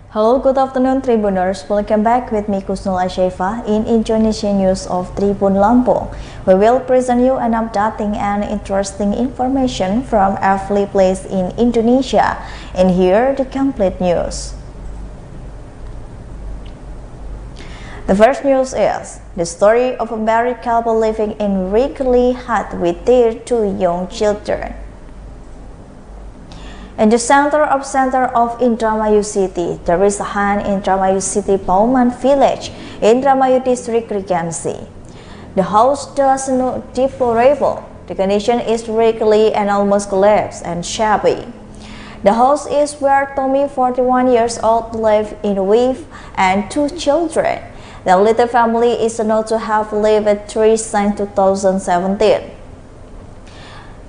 Hello, good afternoon Tribuners. Welcome back with me Kusnul Ashefa in Indonesia News of Tribun Lampung. We will present you an updating and interesting information from every place in Indonesia. And here the complete news. The first news is the story of a married couple living in Wrigley hut with their two young children. In the center of Indramayu City, there is a hut in Indramayu City Bauman Village, Indramayu District Regency. The house does look deplorable. The condition is wrinkly and almost collapsed and shabby. The house is where Tommy, 41 years old, lived in with and two children. The little family is known to have lived three since 2017.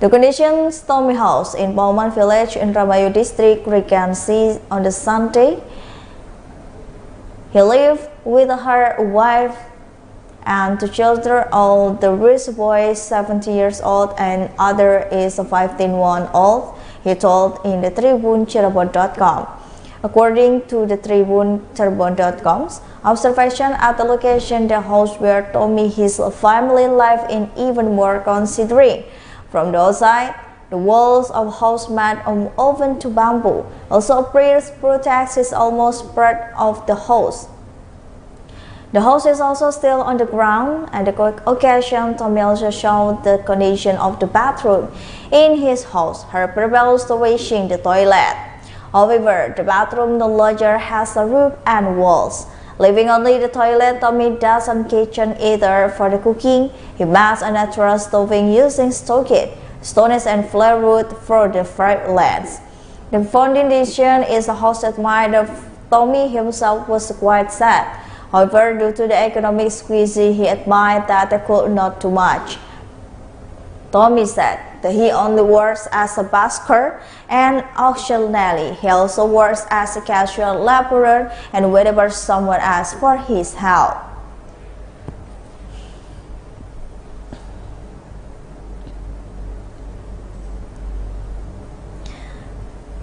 The conditions Tommy house in Bauman Village in Indramayu District Regency on the Sunday. He lived with her wife and two children, all the rich boy 70 years old and other is 15-1-old, he told in the TribunCirebon.com. According to the TribunCirebon.com's observation at the location, the house where Tommy his family lived in even more considering. From the outside, the walls of house made of oven to bamboo also appears protects almost part of the house. The house is also still on the ground, and the occasion Tommy also showed the condition of the bathroom in his house. Her purpose to washing the toilet. However, the bathroom no longer has a roof and walls. Leaving only the toilet, Tommy doesn't kitchen either for the cooking. He makes a natural stoving using stockade, stones and firewood for the firelands. The foundation is a house admired. Tommy himself was quite sad. However, due to the economic squeeze, he admitted that they could not too much. Tommy said that he only works as a busker and occasionally he also works as a casual laborer and whenever someone asks for his help.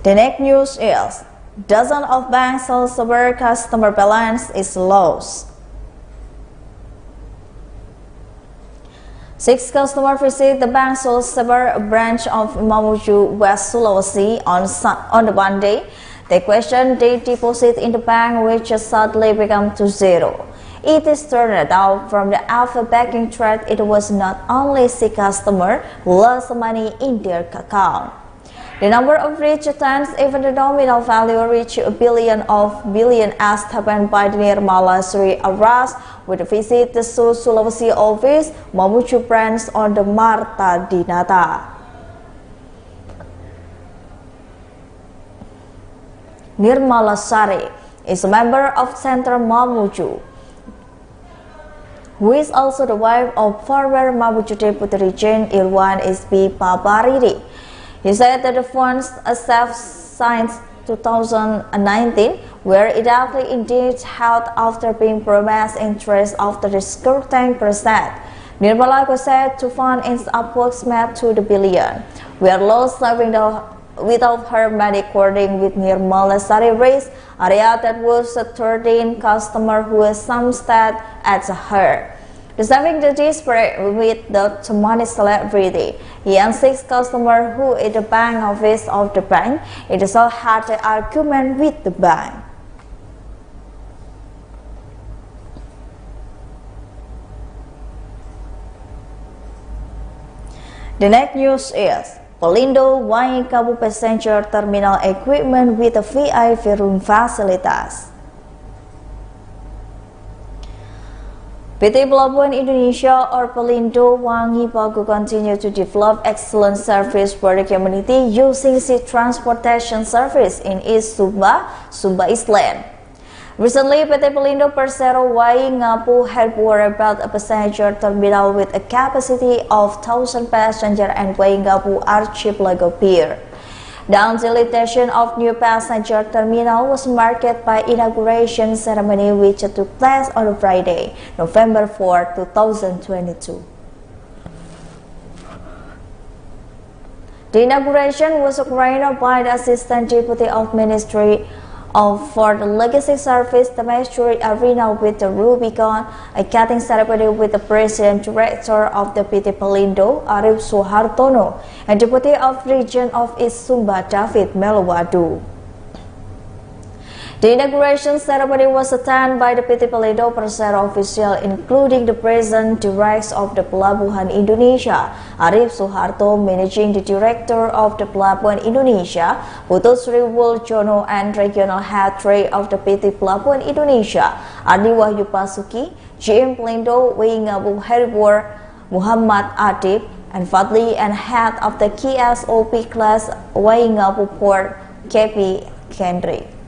The next news is dozens of banks sell severe customer balance is lost. 6 customers visit the Bank Sulsel branch of Mamuju, West Sulawesi on the Monday. They questioned their deposit in the bank, which suddenly became to zero. It is turned out from the alpha banking threat it was not only 6 customers who lost money in their account. The number of rich times even the nominal value reached a billion as happened by the Nirmala Sri Aras with a visit to Sulawesi office Mamuju branch on the Marta Dinata. Nirmala Sari is a member of Center Mamuju, who is also the wife of former Mamuju Deputy Regent Irwan SB Pabariri. He said that the funds saved since 2019 were exactly indeed held after being promised interest after the score 10%. Nirmala said to fund is approximate to the billion. We are lost serving without her money, according with Nirmala Sari raised area that was a 13 customer who has some stat at her. Resolving the dispute with the money celebrity, he and 6 customers who in the bank office of the bank, it is all had an argument with the bank. The next news is Pelindo Waingapu passenger terminal equipment with a VIP room facilitas. PT Pelabuhan Indonesia or Pelindo Wangi-Pagu continue to develop excellent service for the community using sea transportation service in East Sumba, Sumba Island. Recently, PT Pelindo Persero Waingapu had worried about a passenger terminal with a capacity of 1,000 passengers and Waingapu Archipelago Pier. The utilization of new passenger terminal was marked by inauguration ceremony which took place on Friday, November 4, 2022. The inauguration was carried by the Assistant Deputy of Ministry For the legacy service, the Maestri Arena with the Rubicon, a cutting ceremony with the President Director of the PT Pelindo, Arif Suhartono, and Deputy of Region of East Sumba, David Melowadu. The inauguration ceremony was attended by the PT Pelindo Persero official, including the President Director of the Pelabuhan Indonesia, Arif Suharto, Managing Director of the Pelabuhan Indonesia, Putu Sri Wuljono, and Regional Head 3 of the PT Pelabuhan Indonesia, Ardi Wahyu Pasuki, GM Pelindo, Waingabu Heribur, Muhammad Adib, and Fadli, and Head of the KSOP class, Waingabu Port, KP Kendri.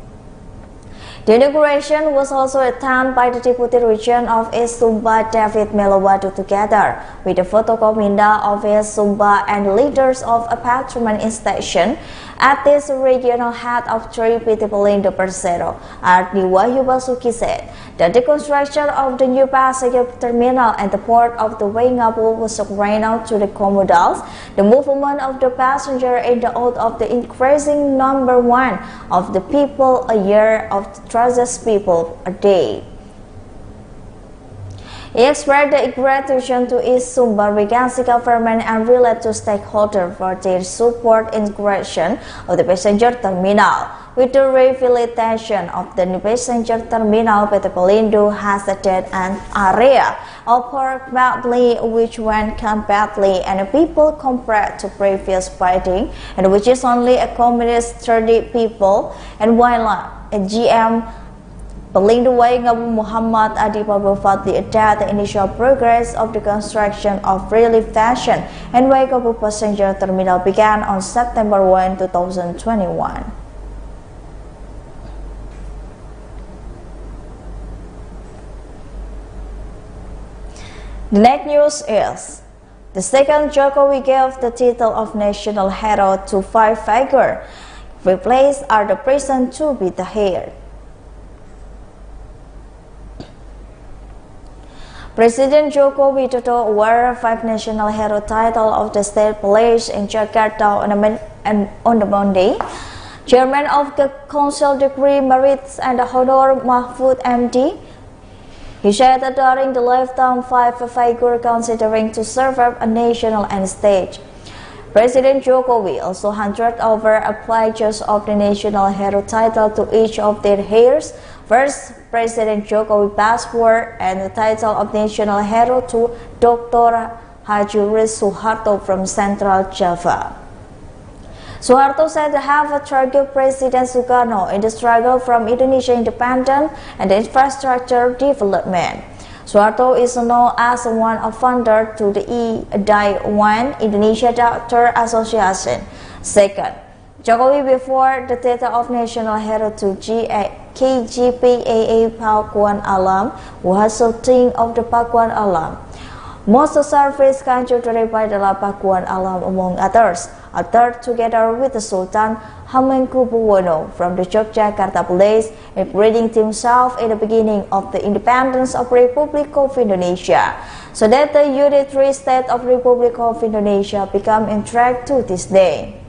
The inauguration was also attended by the Deputy Region of East Sumba, David Melowadu, together with the Fotokominda of East Sumba and leaders of a patrolman station. At this regional head of 3 PT Pelindo Persero, Ardi Wahyu Basuki said that the construction of the new passenger terminal and the port of the Waingapu was carried out to the commodals, the movement of the passenger in the oath of the increasing number one of the people a year of the thousands people a day. He expressed the gratitude to East Sumba Regency government and related to stakeholders for their support in creation of the passenger terminal. With the rehabilitation of the new passenger terminal, PT Pelindo has added an area of park badly which went completely and people compared to previous building, and which is only accommodates 30 people, and while a GM Pelindo Waingabu Muhammad Adib Fadli added the initial progress of the construction of relief station and Waingabu passenger terminal began on September 1, 2021. The next news is the second Jokowi gave the title of national hero to 5 figures. Replaced are the present to be the heir. President Joko Widodo wore 5 national hero title of the state placed in Jakarta on the Monday. Chairman of the Council Degree Merits and Honor Mahfud MD, he said that during the lifetime 5 figures considering to serve a national and state. President Jokowi also handed over a pledges of the national hero title to each of their heirs. First, President Jokowi passport and the title of national hero to Dr. Hajuris Suharto from Central Java. Suharto said to have targeted President Sukarno in the struggle from Indonesia independence and infrastructure development. Suharto is known as one of founder to the IDAI-1 Indonesia Doctor Association. Second, Jokowi before the title of national hero to KGPAA Pakuan Alam, who has shooting of the Pakuan Alam. Most service contributed by the Pakuan Alam among others. A third together with the Sultan Hamengkubuwono from the Yogyakarta Police, including himself in the beginning of the independence of Republic of Indonesia, so that the unitary state of Republic of Indonesia become intact to this day.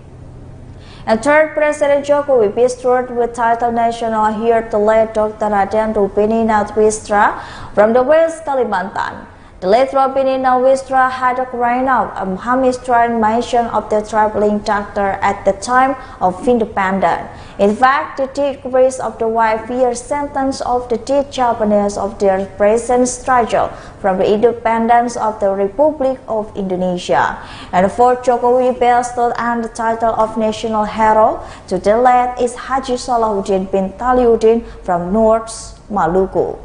And third, President Jokowi bestowed with title national hero to late Dr. Raden Rupini Natwistra from the West Kalimantan. The late Rupini Natwistra had a crown of Hamistran mention of the traveling doctor at the time of independence. In fact, the decrease of the 5-year sentence of the dead Japanese of their present struggle from the independence of the Republic of Indonesia. And fourth, Jokowi bestowed on the title of national hero to the late is Haji Salahuddin bin Taliuddin from North Maluku.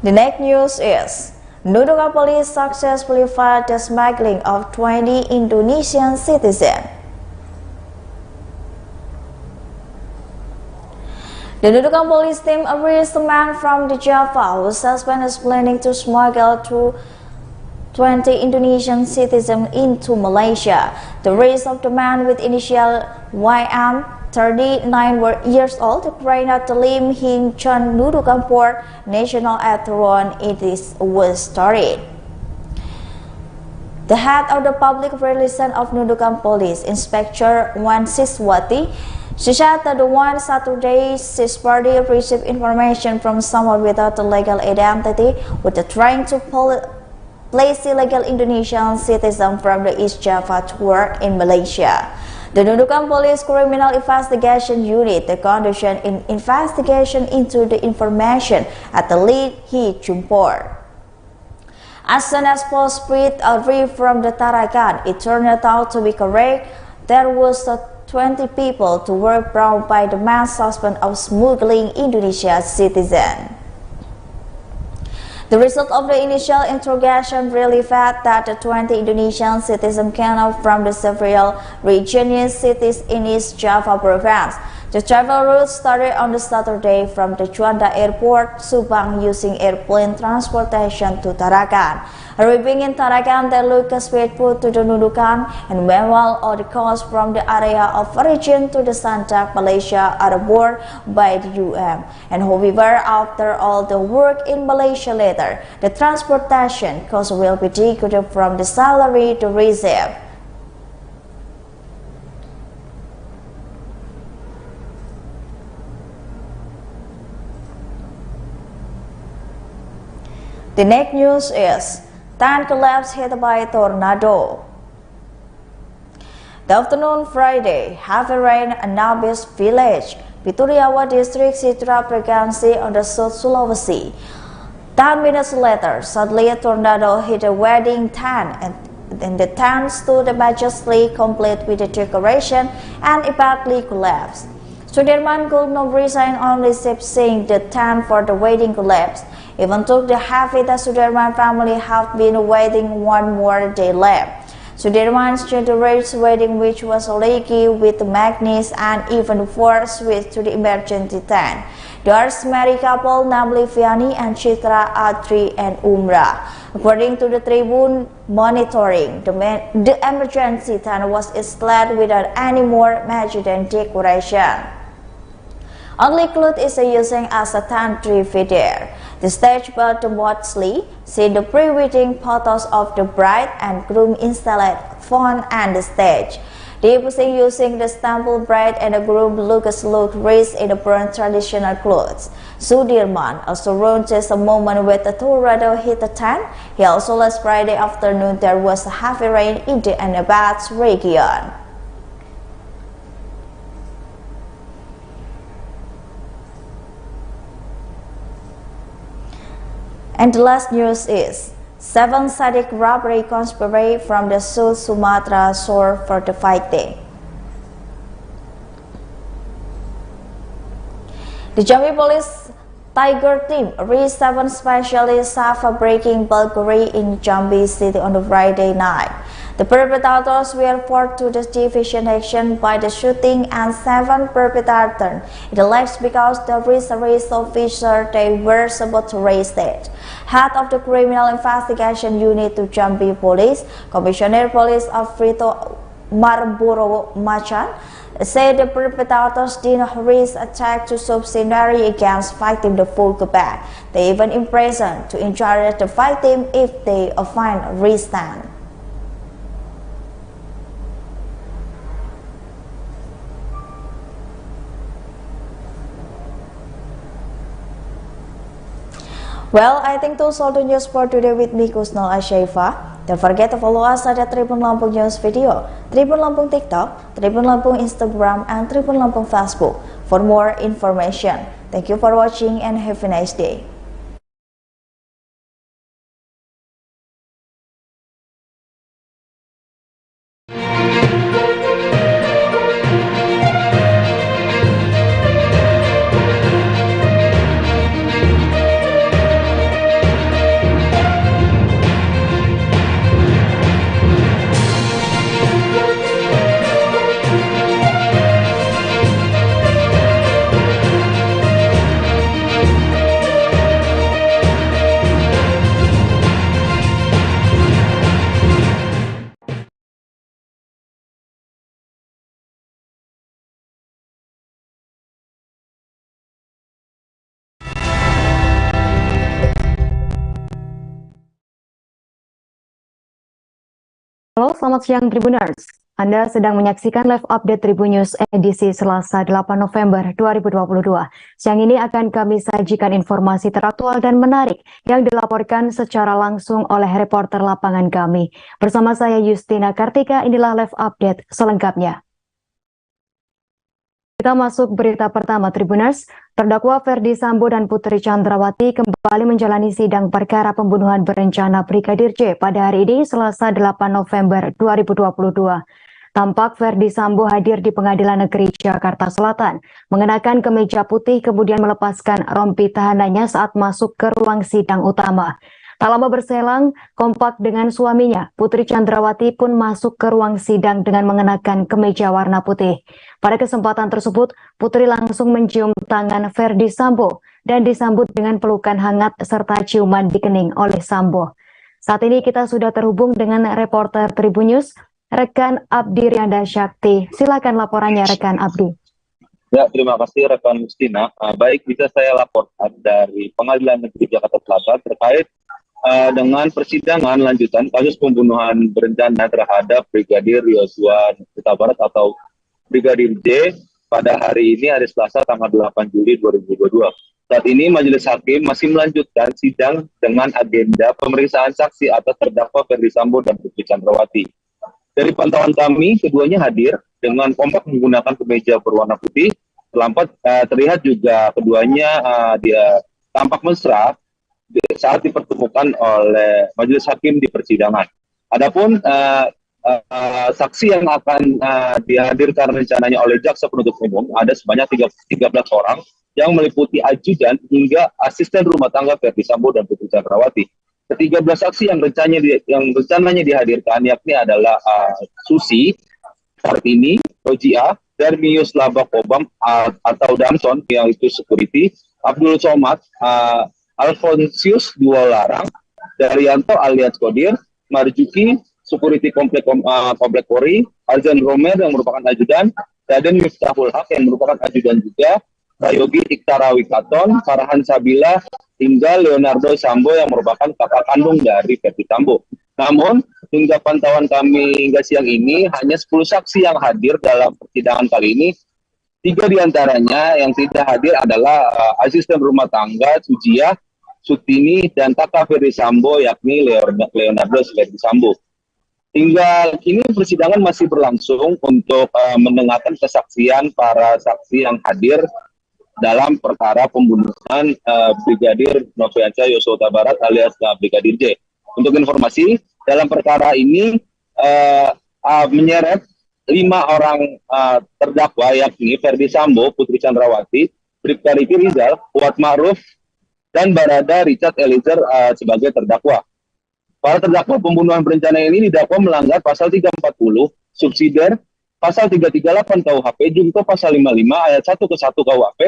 The next news is Nunukan police successfully fired the smuggling of 20 Indonesian citizens. The Nunukan police team arrested a man from the Java who suspected is planning to smuggle 20 Indonesian citizens into Malaysia. The arrest of the man with initial YM, 39 years old, carried out the Lim Hing Chun Nunukan Port National Atheron. It was started. The head of the Public Relations of Nunukan Police, Inspector Wan Siswati, she said that on Saturday, his party received information from someone without a legal identity with the trying to place illegal Indonesian citizens from the East Java to work in Malaysia. The Nunukan Police Criminal Investigation Unit conducted an investigation into the information at the lead he Jumpor. As soon as post arrived from the Tarakan, it turned out to be correct. There was 20 people to work brought by the man suspect of smuggling Indonesian citizen. The result of the initial interrogation revealed that the 20 Indonesian citizens came from the several regional cities in East Java province. The travel route started on the Saturday from the Juanda Airport, Subang, using airplane transportation to Tarakan. Arriving in Tarakan, they looked faithful to the Nunukan and meanwhile all the coast from the area of origin to the Sandak, Malaysia are borne by the And however, after all the work in Malaysia later, the transportation cost will be deducted from the salary to receive. The next news is 10 collapse hit by a tornado. The afternoon Friday, heavy rain in Nabis village, Pituriawa district, Sitra Pregansi on the South Sulawesi. 10 minutes later, suddenly a tornado hit a wedding tent and the tent stood majestically complete with the decoration and immediately collapsed. Sudirman could not resign only seeing the tent for the wedding collapse. Even though the happy the Sudirman family have been waiting one more day left. Sudirman's children's wedding, which was leaky with magnets and even forced switch to the emergency tent. The married couple, namely Vianney and Chitra, Adri and Umrah. According to the Tribune monitoring, the emergency tent was installed without any more magic than decoration. Only cloth is using as a tent video. The stage but mostly see the pre-wedding photos of the bride and groom installed phone and the stage. The posing using the stumble bride and the groom look dressed in the burnt traditional clothes. Sudirman also wrote just a moment with the tornado hit the tent. He also last Friday afternoon there was heavy rain in the Anabats region. And the last news is 7 Sadik robbery conspiracy from the South Sumatra shore for the fighting. The Jambi Police Tiger Team reached 7 specialist breaking burglary in Jambi City on the Friday night. The perpetrators were brought to the division action by the shooting and 7 perpetrators. It alleged because the reserve officer they were supposed to arrest it. Head of the Criminal Investigation Unit to Jambi Police, Commissioner Police Afrito Marboro Machan, said the perpetrators did not risk attack to subsidiary against fighting the full back. They even imprisoned to encourage the fighting if they find resistance. Well, I think those are the news for today with me, Kusnal Ashaifa. Don't forget to follow us at Tribun Lampung News Video, Tribun Lampung TikTok, Tribun Lampung Instagram, and Tribun Lampung Facebook for more information. Thank you for watching and have a nice day. Halo, selamat siang Tribuners. Anda sedang menyaksikan live update Tribun News edisi Selasa 8 November 2022. Siang ini akan kami sajikan informasi teraktual dan menarik yang dilaporkan secara langsung oleh reporter lapangan kami. Bersama saya Justina Kartika, inilah live update selengkapnya. Kita masuk berita pertama Tribuners. Terdakwa Ferdi Sambo dan Putri Chandrawati kembali menjalani sidang perkara pembunuhan berencana Brigadir J pada hari ini Selasa 8 November 2022. Tampak Ferdi Sambo hadir di Pengadilan Negeri Jakarta Selatan, mengenakan kemeja putih kemudian melepaskan rompi tahanannya saat masuk ke ruang sidang utama. Tak lama berselang, kompak dengan suaminya, Putri Chandrawati pun masuk ke ruang sidang dengan mengenakan kemeja warna putih. Pada kesempatan tersebut, Putri langsung mencium tangan Ferdi Sambo dan disambut dengan pelukan hangat serta ciuman di kening oleh Sambo. Saat ini kita sudah terhubung dengan reporter Tribun News, rekan Abdi Rianda Syakti. Silakan laporannya rekan Abdi. Ya, terima kasih rekan Justina. Baik, bisa saya laporkan dari Pengadilan Negeri Jakarta Selatan terkait dengan persidangan lanjutan kasus pembunuhan berencana terhadap Brigadir Yosua Huta Barat atau Brigadir J pada hari ini, hari Selasa tanggal 8 Juli 2022. Saat ini Majelis Hakim masih melanjutkan sidang dengan agenda pemeriksaan saksi atas terdakwa Ferdi Sambo dan Putri Chandrawati. Dari pantauan kami, keduanya hadir dengan kompak menggunakan kemeja berwarna putih. Terlihat juga keduanya dia tampak mesra saat dipertemukan oleh Majelis Hakim di persidangan. Adapun saksi yang akan dihadirkan rencananya oleh jaksa penuntut umum ada sebanyak 13 orang yang meliputi ajudan hingga asisten rumah tangga Ferdi Sambo dan Putri Chandrawati. Ke-13 saksi yang rencananya dihadirkan yakni adalah Susi, Kartini, Rojia, Darmius Labakobam atau Damson yang itu security, Abdul Somad, Alfonsius Duolarang, Daryanto alias Kodir, Marjuki, security komplek Polri, Arjan Romer yang merupakan ajudan, Daden Miftahul Haq yang merupakan ajudan juga, Prayogi Iktara Wikaton, Farhan Sabila, hingga Leonardo Sambo yang merupakan kakak kandung dari Ferdi Sambo. Namun, hingga pantauan kami hingga siang ini, hanya 10 saksi yang hadir dalam persidangan kali ini. 3 diantaranya yang tidak hadir adalah asisten rumah tangga Sujia, Sutini, dan kakak Ferdi Sambo yakni Leonardo Ferdi Sambo. Hingga kini persidangan masih berlangsung untuk mendengarkan kesaksian para saksi yang hadir dalam perkara pembunuhan Brigadir Nofriansyah Yosua Huta Barat alias Brigadir J. Untuk informasi, dalam perkara ini menyeret 5 orang terdakwa yakni Ferdi Sambo, Putri Chandrawati, Bribka Riki Rizal, Kuat Ma'ruf, dan Barada Richard Eliezer sebagai terdakwa. Para terdakwa pembunuhan berencana ini didakwa melanggar pasal 340 subsidiar, pasal 338 KUHP, junto pasal 55 ayat 1 ke 1 KUHP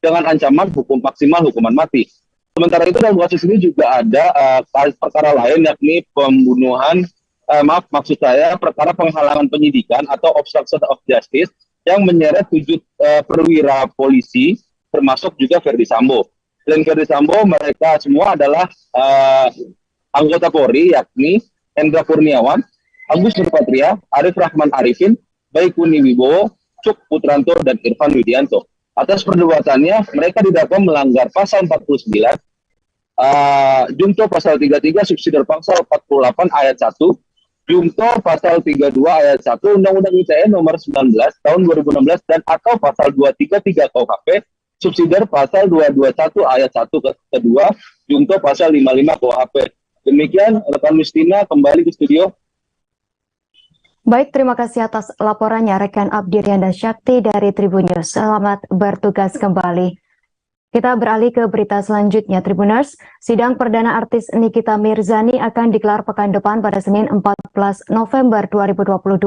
dengan ancaman maksimal hukuman mati. Sementara itu dalam kasus ini juga ada perkara lain yakni pembunuhan, maksud saya perkara penghalangan penyidikan atau obstruction of justice yang menyeret 7 perwira polisi termasuk juga Ferdi Sambo. Dan Ferdi Sambo mereka semua adalah anggota Polri yakni Hendra Kurniawan, Agus Nurpatria, Arif Rahman Arifin, Baikuni Wibowo, Cuk Putranto, dan Irfan Widianto. Atas perbuatannya, mereka didakwa melanggar pasal 49, junto pasal 33, subsidiar pasal 48 ayat 1, junto pasal 32 ayat 1, Undang-Undang ITE nomor 19 tahun 2016, dan atau pasal 233 KUHP, subsidiar pasal 221 ayat 1 kedua, junto pasal 55 KUHP. Demikian, rekan Justina kembali ke studio. Baik, terima kasih atas laporannya rekan Abdi Rianda Syakti dari Tribun News. Selamat bertugas kembali. Kita beralih ke berita selanjutnya, Tribuners. Sidang perdana artis Nikita Mirzani akan digelar pekan depan pada Senin 14 November 2022.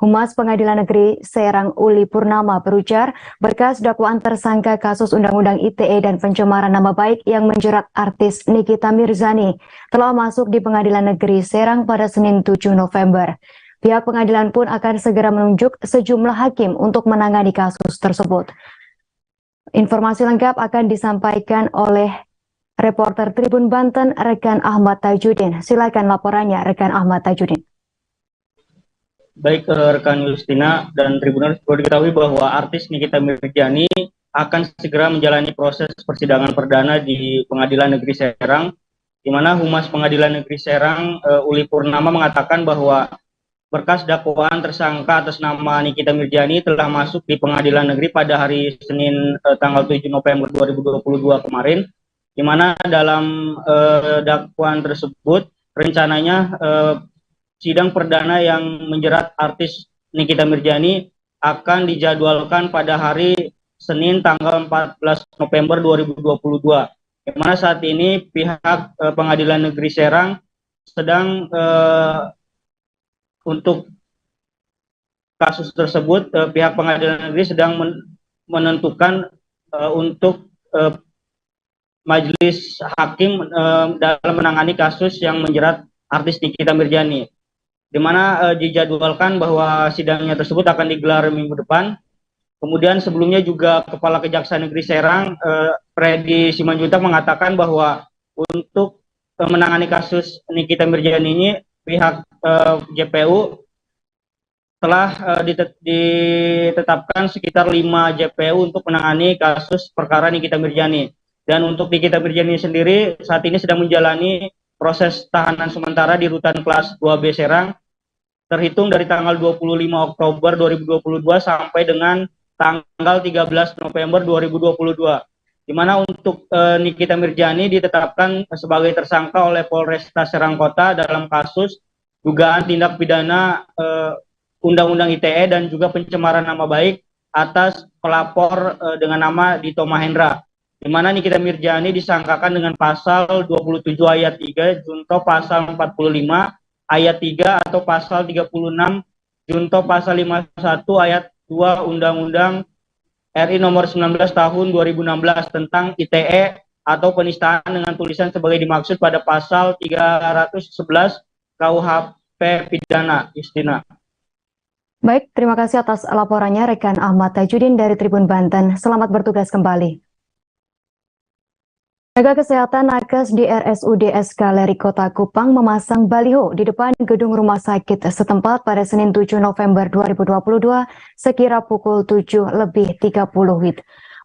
Humas Pengadilan Negeri Serang Uli Purnama berujar, berkas dakwaan tersangka kasus Undang-Undang ITE dan pencemaran nama baik yang menjerat artis Nikita Mirzani telah masuk di Pengadilan Negeri Serang pada Senin 7 November. Pihak pengadilan pun akan segera menunjuk sejumlah hakim untuk menangani kasus tersebut. Informasi lengkap akan disampaikan oleh reporter Tribun Banten, rekan Ahmad Tajudin. Silakan laporannya, rekan Ahmad Tajudin. Baik rekan Justina dan Tribuners, perlu diketahui bahwa artis Nikita Mirzani akan segera menjalani proses persidangan perdana di Pengadilan Negeri Serang, di mana Humas Pengadilan Negeri Serang Uli Purnama mengatakan bahwa berkas dakwaan tersangka atas nama Nikita Mirzani telah masuk di Pengadilan Negeri pada hari Senin tanggal 7 November 2022 kemarin, di mana dalam dakwaan tersebut rencananya sidang perdana yang menjerat artis Nikita Mirzani akan dijadwalkan pada hari Senin tanggal 14 November 2022. Di mana saat ini pihak Pengadilan Negeri Serang sedang untuk kasus tersebut pihak Pengadilan Negeri sedang menentukan untuk majelis hakim dalam menangani kasus yang menjerat artis Nikita Mirzani, di mana dijadwalkan bahwa sidangnya tersebut akan digelar minggu depan. Kemudian sebelumnya juga Kepala Kejaksaan Negeri Serang, Freddy Simanjuntak, mengatakan bahwa untuk menangani kasus Nikita Mirzani ini pihak JPU telah ditetapkan sekitar 5 JPU untuk menangani kasus perkara Nikita Mirzani. Dan untuk Nikita Mirzani sendiri saat ini sedang menjalani proses tahanan sementara di Rutan Kelas 2B Serang terhitung dari tanggal 25 Oktober 2022 sampai dengan tanggal 13 November 2022. Di mana untuk Nikita Mirzani ditetapkan sebagai tersangka oleh Polresta Serang Kota dalam kasus dugaan tindak pidana Undang-Undang ITE dan juga pencemaran nama baik atas pelapor dengan nama Dito Mahendra, di mana Nikita Mirzani disangkakan dengan pasal 27 ayat 3 junto pasal 45 ayat 3 atau pasal 36 junto pasal 51 ayat 2 Undang-Undang RI nomor 19 tahun 2016 tentang ITE atau penistaan dengan tulisan sebagai dimaksud pada pasal 311 KUHP pidana. Justina. Baik, terima kasih atas laporannya rekan Ahmad Tajudin dari Tribun Banten. Selamat bertugas kembali. Tenaga kesehatan nakes di RSUD Galeri Kota Kupang memasang baliho di depan gedung rumah sakit setempat pada Senin 7 November 2022 sekira pukul 7:30 WIB.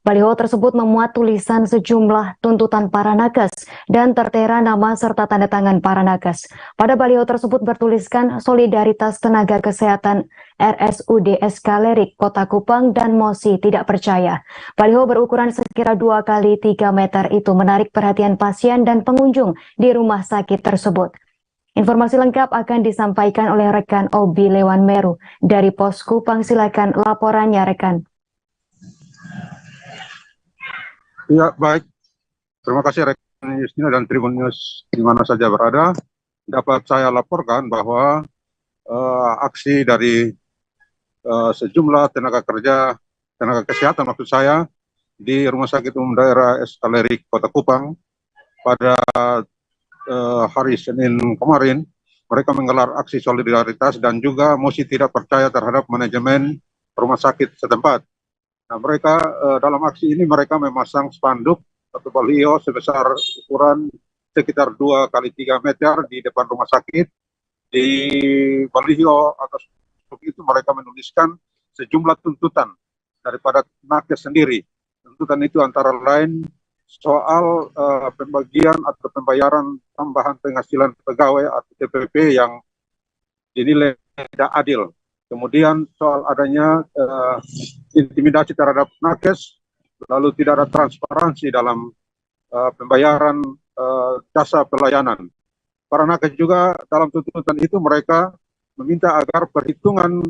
Baliho tersebut memuat tulisan sejumlah tuntutan para nakes dan tertera nama serta tanda tangan para nakes. Pada baliho tersebut bertuliskan solidaritas tenaga kesehatan RSUD Galeri Kota Kupang dan Mosi tidak percaya. Baliho berukuran sekira 2 kali 3 meter itu menarik perhatian pasien dan pengunjung di rumah sakit tersebut. Informasi lengkap akan disampaikan oleh rekan Obi Lewan Meru dari Pos Kupang. Silakan laporannya rekan. Ya, baik. Terima kasih rekan Justina dan Tribun News di mana saja berada. Dapat saya laporkan bahwa aksi dari sejumlah tenaga kesehatan maksud saya di Rumah Sakit Umum Daerah Galeri Kota Kupang pada hari Senin kemarin, mereka menggelar aksi solidaritas dan juga mosi tidak percaya terhadap manajemen rumah sakit setempat. Nah, mereka dalam aksi ini mereka memasang spanduk atau baliho sebesar ukuran sekitar 2 kali 3 meter di depan rumah sakit. Di baliho atau spanduk itu mereka menuliskan sejumlah tuntutan daripada nakes sendiri. Tuntutan itu antara lain soal pembagian atau pembayaran tambahan penghasilan pegawai atau TPP yang dinilai tidak adil. Kemudian soal adanya intimidasi terhadap nakes, lalu tidak ada transparansi dalam pembayaran jasa pelayanan. Para nakes juga dalam tuntutan itu mereka meminta agar perhitungan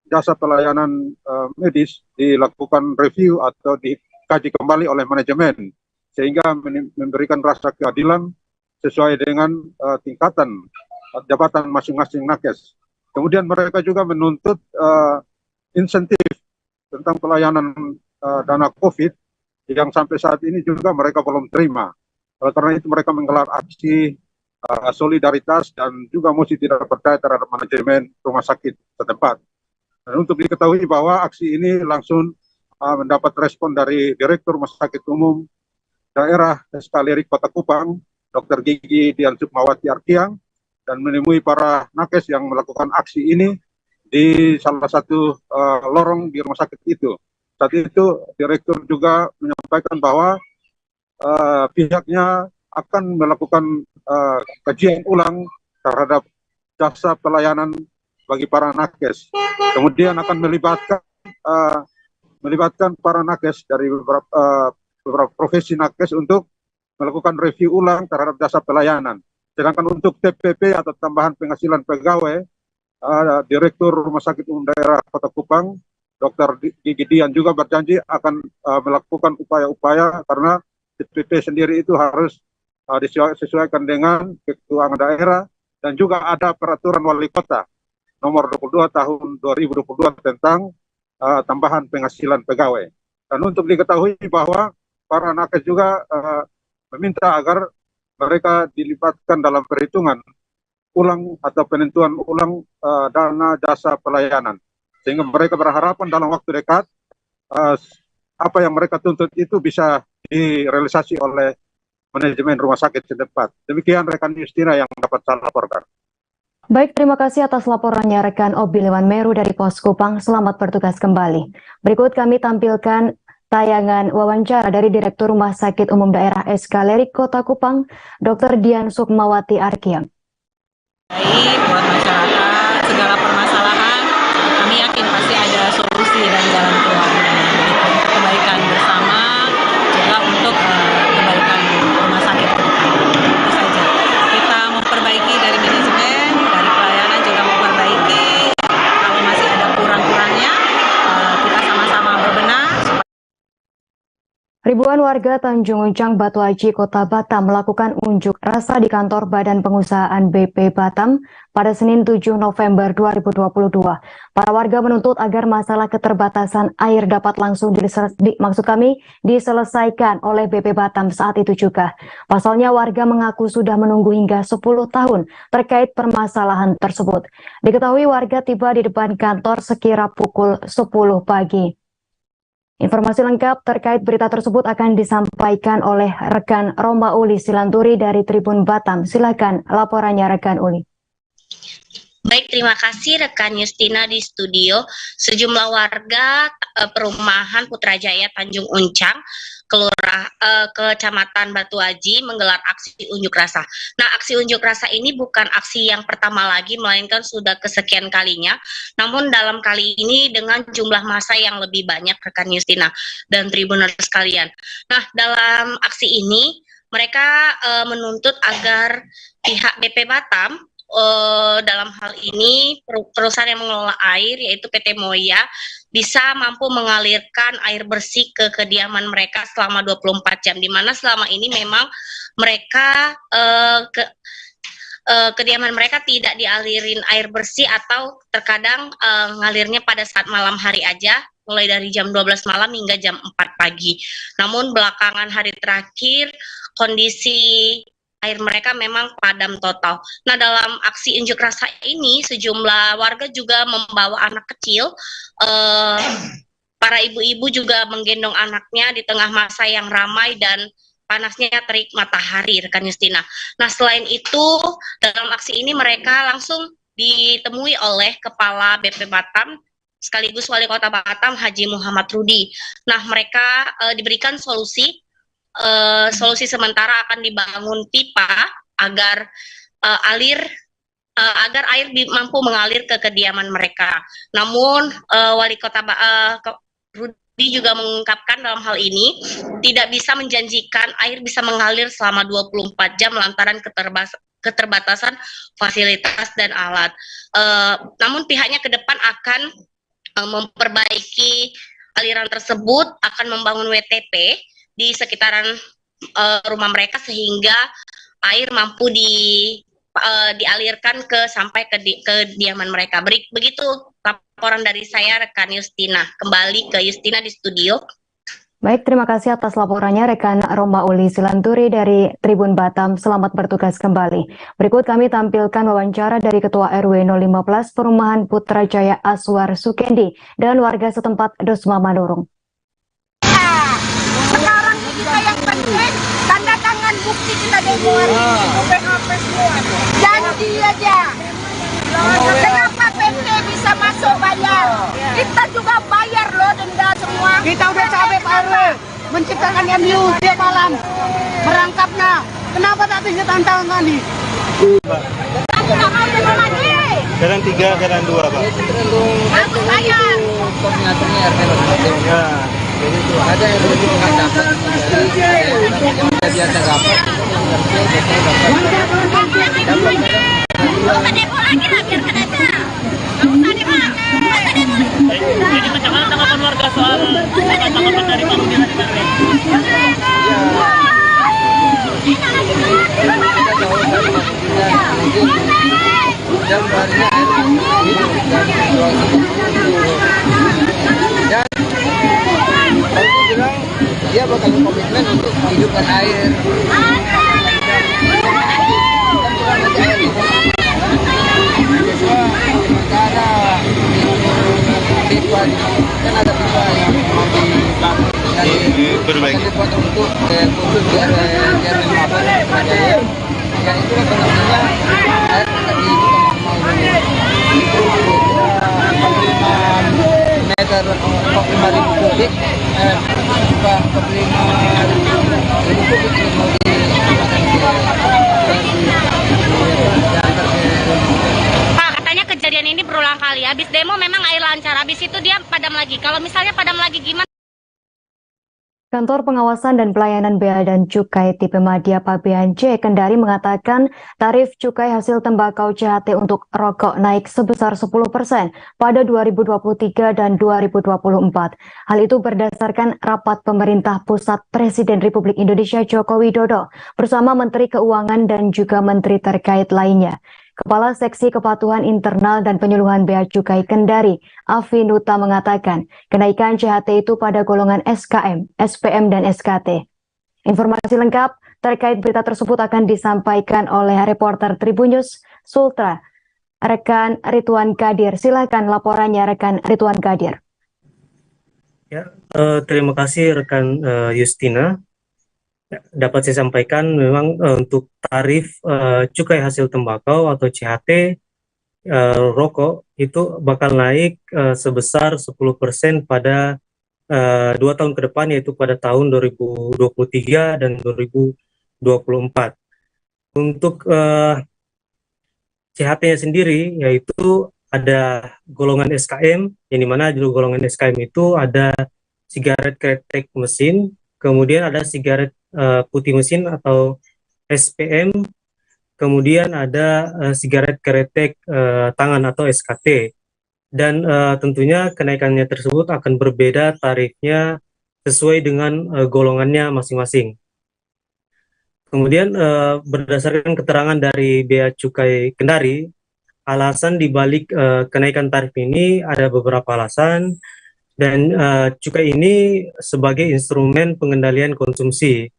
jasa pelayanan medis dilakukan review atau dikaji kembali oleh manajemen, sehingga memberikan rasa keadilan sesuai dengan tingkatan jabatan masing-masing nakes. Kemudian mereka juga menuntut insentif tentang pelayanan dana COVID yang sampai saat ini juga mereka belum terima. Karena itu mereka menggelar aksi solidaritas dan juga mosi tidak percaya terhadap manajemen rumah sakit setempat. Dan untuk diketahui bahwa aksi ini langsung mendapat respon dari Direktur Rumah Sakit Umum Daerah Galeri Kota Kupang, Dr. Gigi Dian Sukmawati Artiang, dan menemui para nakes yang melakukan aksi ini di salah satu lorong di rumah sakit itu. Saat itu direktur juga menyampaikan bahwa pihaknya akan melakukan kajian ulang terhadap jasa pelayanan bagi para nakes. Kemudian akan melibatkan para nakes dari beberapa profesi nakes untuk melakukan review ulang terhadap jasa pelayanan. Sedangkan untuk TPP atau tambahan penghasilan pegawai, Direktur Rumah Sakit Umum Daerah Kota Kupang, Dr. Gigi Dian juga berjanji akan melakukan upaya-upaya karena TPP sendiri itu harus disesuaikan dengan keuangan daerah dan juga ada peraturan wali kota nomor 22 tahun 2022 tentang tambahan penghasilan pegawai. Dan untuk diketahui bahwa para nakes juga meminta agar mereka dilibatkan dalam perhitungan ulang atau penentuan ulang dana jasa pelayanan, sehingga mereka berharapan dalam waktu dekat apa yang mereka tuntut itu bisa direalisasi oleh manajemen rumah sakit setempat. Demikian rekan Justina yang dapat saya laporkan. Baik, terima kasih atas laporannya rekan Obiliwan Meru dari Pos Kupang. Selamat bertugas kembali. Berikut kami tampilkan tayangan wawancara dari Direktur Rumah Sakit Umum Daerah Eskalerik Kota Kupang, Dr. Dian Sukmawati Arkiam. Baik, buat masyarakat, segala permasalahan, kami yakin pasti ada solusi dan jalan keluarnya. Untuk kebaikan bersama, juga untuk kebaikan rumah sakit. Itu saja. Kita memperbaiki dari manajemen, dari pelayanan juga memperbaiki. Kalau masih ada kurang-kurangnya, kita sama-sama berbenah. Ribuan warga Tanjung Uncang, Batu Aji, Kota Batam melakukan unjuk rasa di kantor Badan Pengusahaan BP Batam pada Senin 7 November 2022. Para warga menuntut agar masalah keterbatasan air dapat langsung diselesaikan oleh BP Batam saat itu juga. Pasalnya warga mengaku sudah menunggu hingga 10 tahun terkait permasalahan tersebut. Diketahui warga tiba di depan kantor sekira pukul 10 pagi. Informasi lengkap terkait berita tersebut akan disampaikan oleh rekan Roma Uli Silanturi dari Tribun Batam. Silakan laporannya rekan Uli. Baik, terima kasih rekan Justina di studio. Sejumlah warga perumahan Putrajaya Tanjung Uncang, Kecamatan Batu Aji menggelar aksi unjuk rasa. Nah, aksi unjuk rasa ini bukan aksi yang pertama lagi, melainkan sudah kesekian kalinya. Namun dalam kali ini dengan jumlah massa yang lebih banyak rekan Justina dan Tribuners sekalian. Nah, dalam aksi ini mereka menuntut agar pihak BP Batam dalam hal ini perusahaan yang mengelola air yaitu PT Moya bisa mampu mengalirkan air bersih ke kediaman mereka selama 24 jam, di mana selama ini memang mereka kediaman mereka tidak dialirin air bersih atau terkadang ngalirnya pada saat malam hari aja, mulai dari jam 12 malam hingga jam 4 pagi. Namun belakangan hari terakhir kondisi air mereka memang padam total. Nah, dalam aksi unjuk rasa ini sejumlah warga juga membawa anak kecil. Para ibu-ibu juga menggendong anaknya di tengah masa yang ramai dan panasnya terik matahari, rekan Justina. Nah, selain itu dalam aksi ini mereka langsung ditemui oleh Kepala BP Batam sekaligus Wali Kota Batam Haji Muhammad Rudi. Nah, mereka diberikan solusi sementara akan dibangun pipa agar agar air mampu mengalir ke kediaman mereka. Namun Wali Kota Rudi juga mengungkapkan dalam hal ini tidak bisa menjanjikan air bisa mengalir selama 24 jam lantaran keterbatasan fasilitas dan alat. Namun pihaknya ke depan akan memperbaiki aliran tersebut, akan membangun WTP di sekitaran rumah mereka sehingga air mampu dialirkan sampai ke kediaman mereka. Begitu laporan dari saya rekan Justina. Kembali ke Justina di studio. Baik, terima kasih atas laporannya rekan Roma Uli Silanturi dari Tribun Batam. Selamat bertugas kembali. Berikut kami tampilkan wawancara dari Ketua RW 015 Perumahan Putrajaya Aswar Sukendi dan warga setempat Dosma Manurung. Sekarang kita yang penting tanda tangan bukti kita demo hari ini, PHP semua. Janji aja. Kenapa PP bisa masuk dengan MU tiap malam merangkapnya. Kenapa tak bisa tantangani? Jalan 3, jalan 2, Pak. Aku bayar. Koordinatornya RT ya. Jadi itu ada yang lebih dapat yang biasa dapat. Usah demo lagi lah biar kena aja. Usah demo lagi. Jadi bagaimana tanggapan warga soal tanggapan dari Pak Budi tadi, Pak? Dan bahannya dan aku bilang dia bakal komitmen untuk menghidupkan air. Sementara pipa kan ada pipa yang mau diperbaiki untuk khusus biar mabuk ya itu sebenarnya air tetap dihidupkan maksimal itu 45 meter 45.000 kubik 45.000 kubik ini mau Pak, katanya kejadian ini berulang kali. Habis demo memang air lancar, habis itu dia padam lagi. Kalau misalnya padam lagi gimana? Kantor Pengawasan dan Pelayanan Bea dan Cukai Tipe Madya Pabean C Kendari mengatakan tarif cukai hasil tembakau CHT untuk rokok naik sebesar 10% pada 2023 dan 2024. Hal itu berdasarkan rapat pemerintah pusat Presiden Republik Indonesia Joko Widodo bersama Menteri Keuangan dan juga menteri terkait lainnya. Kepala Seksi Kepatuhan Internal dan Penyuluhan Bea Cukai Kendari, Afi Nuta mengatakan, kenaikan CHT itu pada golongan SKM, SPM, dan SKT. Informasi lengkap terkait berita tersebut akan disampaikan oleh reporter Tribunnews Sultra, rekan Ridwan Kadir. Silakan laporannya rekan Ridwan Kadir. Ya, terima kasih rekan Justina. Dapat saya sampaikan memang untuk tarif cukai hasil tembakau atau CHT rokok itu bakal naik sebesar 10% pada 2 tahun ke depan, yaitu pada tahun 2023 dan 2024. Untuk CHT-nya sendiri yaitu ada golongan SKM, yang dimana di golongan SKM itu ada sigaret kretek mesin, kemudian ada sigaret putih mesin atau SPM, kemudian ada sigaret kretek tangan atau SKT, dan tentunya kenaikannya tersebut akan berbeda tarifnya sesuai dengan golongannya masing-masing. Kemudian berdasarkan keterangan dari Bea Cukai Kendari, alasan dibalik kenaikan tarif ini ada beberapa alasan, dan cukai ini sebagai instrumen pengendalian konsumsi,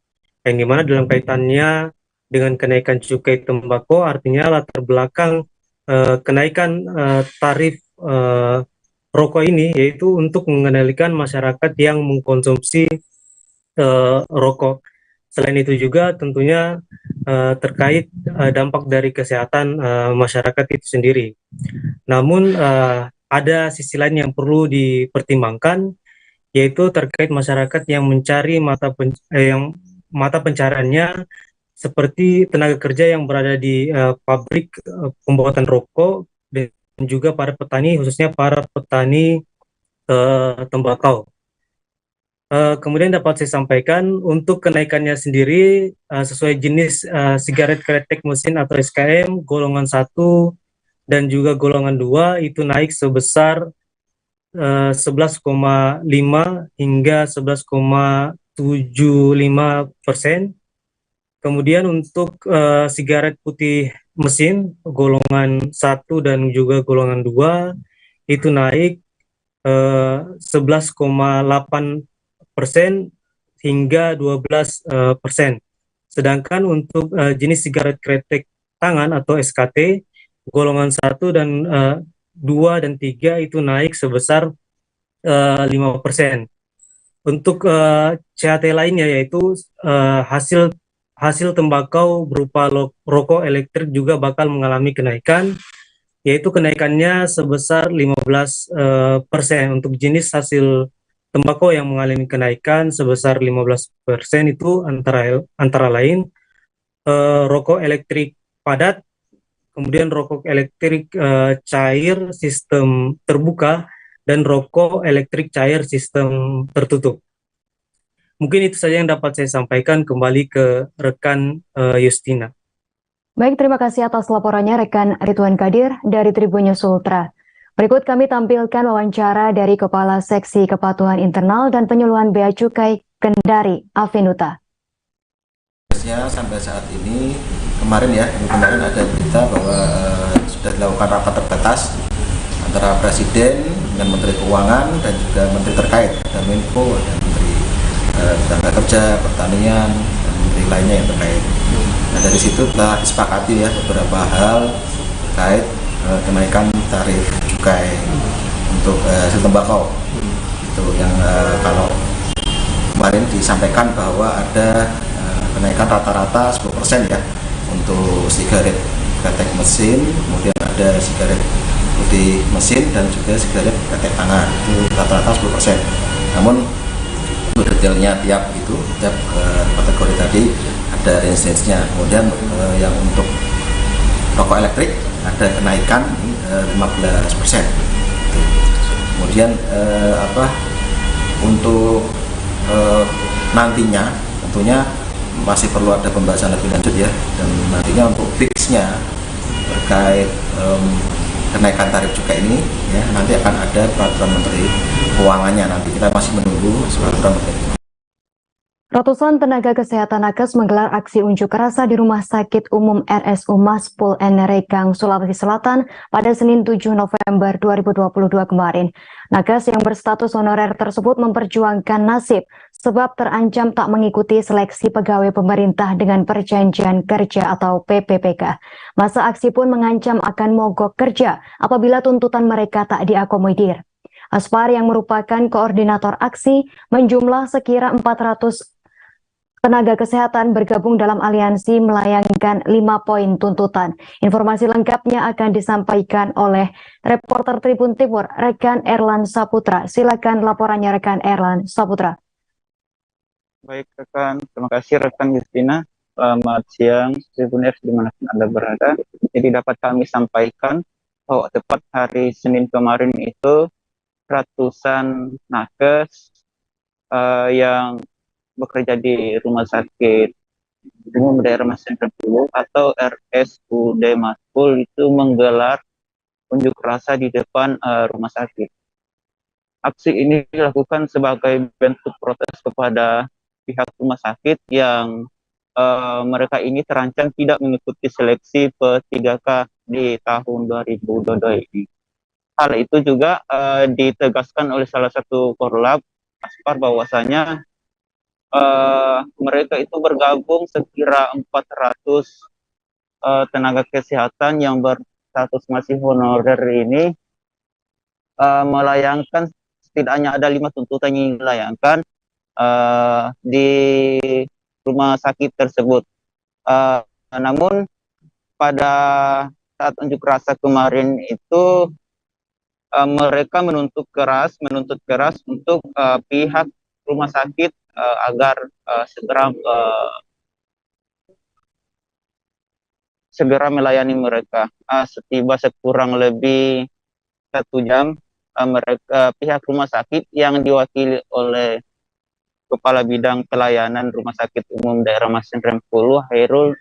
yang dimana dalam kaitannya dengan kenaikan cukai tembakau artinya latar belakang kenaikan tarif rokok ini yaitu untuk mengendalikan masyarakat yang mengkonsumsi rokok. Selain itu juga tentunya terkait dampak dari kesehatan masyarakat itu sendiri. Namun ada sisi lain yang perlu dipertimbangkan, yaitu terkait masyarakat yang mencari mata pencariannya seperti tenaga kerja yang berada di pabrik pembuatan rokok dan juga para petani, khususnya para petani tembakau. Kemudian dapat saya sampaikan untuk kenaikannya sendiri sesuai jenis sigaret kretek mesin atau SKM golongan 1 dan juga golongan 2 itu naik sebesar 11,5 hingga 11,75%. Kemudian untuk sigaret putih mesin golongan 1 dan juga golongan 2 itu naik 11,8% hingga 12%. Sedangkan untuk jenis sigaret kretek tangan atau SKT golongan 1 dan 2 dan 3 itu naik sebesar 5%. Untuk CHT lainnya yaitu hasil tembakau berupa rokok elektrik juga bakal mengalami kenaikan, yaitu kenaikannya sebesar 15% untuk jenis hasil tembakau yang mengalami kenaikan sebesar 15% itu antara lain rokok elektrik padat, kemudian rokok elektrik cair sistem terbuka, dan rokok elektrik cair sistem tertutup. Mungkin itu saja yang dapat saya sampaikan. Kembali ke rekan Justina. Baik, terima kasih atas laporannya rekan Ridwan Kadir dari Tribun News Ultra. Berikut kami tampilkan wawancara dari Kepala Seksi Kepatuhan Internal dan Penyuluhan Bea Cukai Kendari, Avinuta. Sampai saat ini, kemarin ada berita bahwa sudah dilakukan rapat terbatas antara Presiden dengan Menteri Keuangan dan juga Menteri terkait, ada Menko, ada Menteri Tenaga Kerja, Pertanian, dan Menteri lainnya yang terkait. Nah, dari situ telah disepakati beberapa hal terkait kenaikan tarif cukai untuk hasil tembakau. Itu yang kalau kemarin disampaikan bahwa ada kenaikan rata-rata 10% untuk sigaret ketek mesin, kemudian ada sigaret putih mesin dan juga sigaret ketek tangan, itu rata-rata 10%. Namun untuk detailnya tiap kategori tadi ada range-nya. Kemudian yang untuk rokok elektrik ada kenaikan 15%. Kemudian untuk nantinya tentunya masih perlu ada pembahasan lebih lanjut dan nantinya untuk fixnya terkait kenaikan tarif cukai ini nanti akan ada peraturan Menteri Keuangannya, nanti kita masih menunggu peraturan Menteri. Ratusan tenaga kesehatan nakes menggelar aksi unjuk rasa di Rumah Sakit Umum RSU Maspul Rekang, Sulawesi Selatan pada Senin 7 November 2022 kemarin. Nakes yang berstatus honorer tersebut memperjuangkan nasib sebab terancam tak mengikuti seleksi pegawai pemerintah dengan perjanjian kerja atau PPPK. Masa aksi pun mengancam akan mogok kerja apabila tuntutan mereka tak diakomodir. Aspar yang merupakan koordinator aksi menjumlah sekira 400 tenaga kesehatan bergabung dalam aliansi melayangkan 5 poin tuntutan. Informasi lengkapnya akan disampaikan oleh reporter Tribun Timur, rekan Erlan Saputra. Silakan laporannya rekan Erlan Saputra. Baik rekan, terima kasih rekan Justina. Selamat siang Tribuners dimanapun Anda berada. Jadi dapat kami sampaikan bahwa tepat hari Senin kemarin itu ratusan nakes yang bekerja di Rumah Sakit Umum Daerah Maspul atau RSUD Maspul itu menggelar unjuk rasa di depan rumah sakit. Aksi ini dilakukan sebagai bentuk protes kepada pihak rumah sakit yang mereka ini terancam tidak mengikuti seleksi P3K di tahun 2022 ini. Hal itu juga ditegaskan oleh salah satu korlap Aspar bahwasanya mereka itu bergabung sekira 400 tenaga kesehatan yang berstatus masih honorer ini melayangkan setidaknya ada 5 tuntutan yang dilayangkan di rumah sakit tersebut. Namun pada saat unjuk rasa kemarin itu mereka menuntut keras untuk pihak rumah sakit agar segera melayani mereka. Setiba sekurang lebih 1 jam, pihak rumah sakit yang diwakili oleh Kepala Bidang Pelayanan Rumah Sakit Umum Daerah Masin Rempulu, Hairul,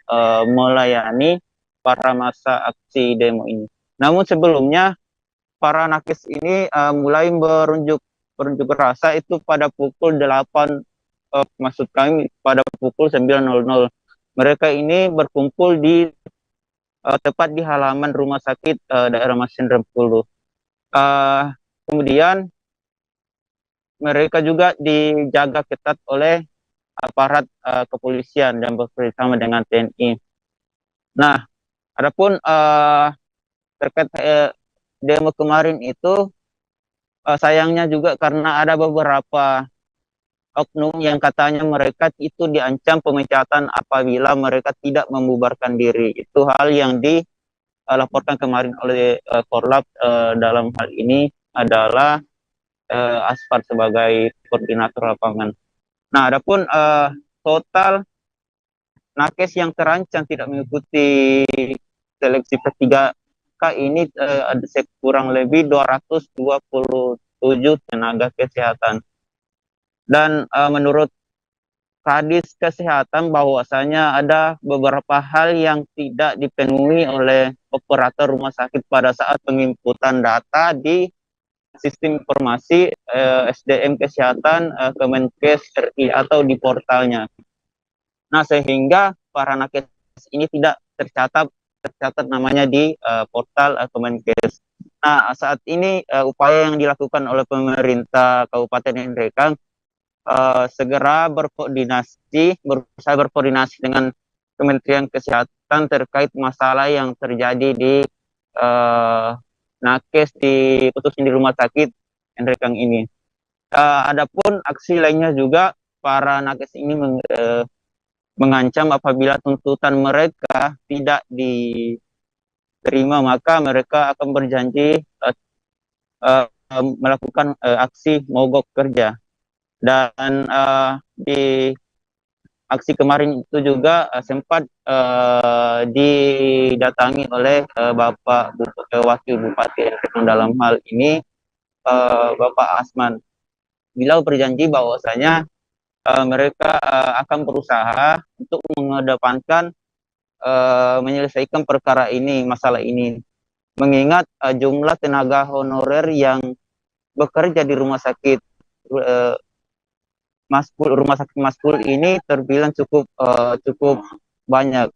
melayani para masa aksi demo ini. Namun sebelumnya para nakes ini mulai berunjuk rasa itu pada pukul 8, maksud kami pada pukul 9.00. Mereka ini berkumpul di tepat di halaman rumah sakit daerah Masin Rempulu. Kemudian mereka juga dijaga ketat oleh aparat kepolisian dan bekerjasama dengan TNI. Nah, adapun terkait demo kemarin itu sayangnya juga karena ada beberapa oknum yang katanya mereka itu diancam pemecatan apabila mereka tidak membubarkan diri. Itu hal yang dilaporkan kemarin oleh Korlap dalam hal ini adalah Aspar sebagai koordinator lapangan. Nah, adapun total nakes yang terancam tidak mengikuti seleksi P3K ini ada kurang lebih 227 tenaga kesehatan. Dan menurut Kadis Kesehatan bahwasanya ada beberapa hal yang tidak dipenuhi oleh operator rumah sakit pada saat penginputan data di sistem informasi SDM Kesehatan Kemenkes RI atau di portalnya. Nah, sehingga para nakes ini tidak tercatat namanya di portal Kemenkes. Nah, saat ini upaya yang dilakukan oleh pemerintah Kabupaten Nrekang segera berusaha berkoordinasi dengan Kementerian Kesehatan terkait masalah yang terjadi di nakes khususnya di rumah sakit Nrekang ini. Adapun aksi lainnya juga, para nakes ini mengancam apabila tuntutan mereka tidak diterima, maka mereka akan berjanji melakukan aksi mogok kerja. Dan di aksi kemarin itu juga sempat didatangi oleh Bapak Wakil Bupati Nrekang dalam hal ini Bapak Asman. Beliau berjanji bahwasanya mereka akan berusaha untuk mengedepankan menyelesaikan perkara ini, masalah ini. Mengingat jumlah tenaga honorer yang bekerja di rumah sakit rumah sakit Maskul ini terbilang cukup banyak,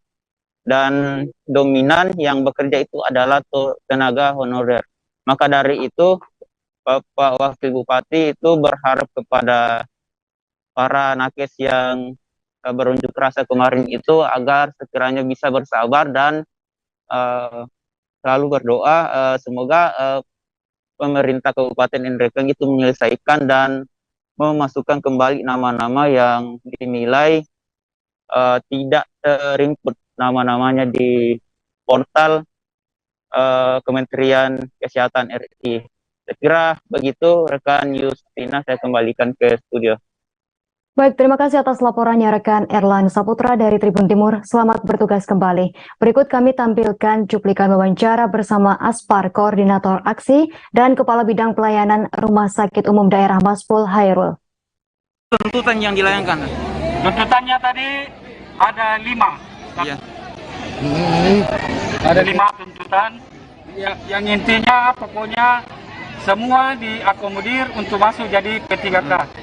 dan dominan yang bekerja itu adalah tenaga honorer. Maka dari itu Bapak Wakil Bupati itu berharap kepada para nakes yang berunjuk rasa kemarin itu agar sekiranya bisa bersabar dan selalu berdoa semoga pemerintah Kabupaten Nrekang itu menyelesaikan dan memasukkan kembali nama-nama yang dinilai tidak terinput nama-namanya di portal Kementerian Kesehatan RI. Saya kira begitu, rekan Yustina, saya kembalikan ke studio. Baik, terima kasih atas laporannya rekan Erlan Saputra dari Tribun Timur. Selamat bertugas kembali. Berikut kami tampilkan cuplikan wawancara bersama Aspar, Koordinator Aksi, dan Kepala Bidang Pelayanan Rumah Sakit Umum Daerah Maspul, Hairul. Tuntutan yang dilayangkan? Tuntutannya tadi ada 5. Iya. Ada 5 tuntutan. Yang intinya pokoknya semua diakomodir untuk masuk jadi P3K.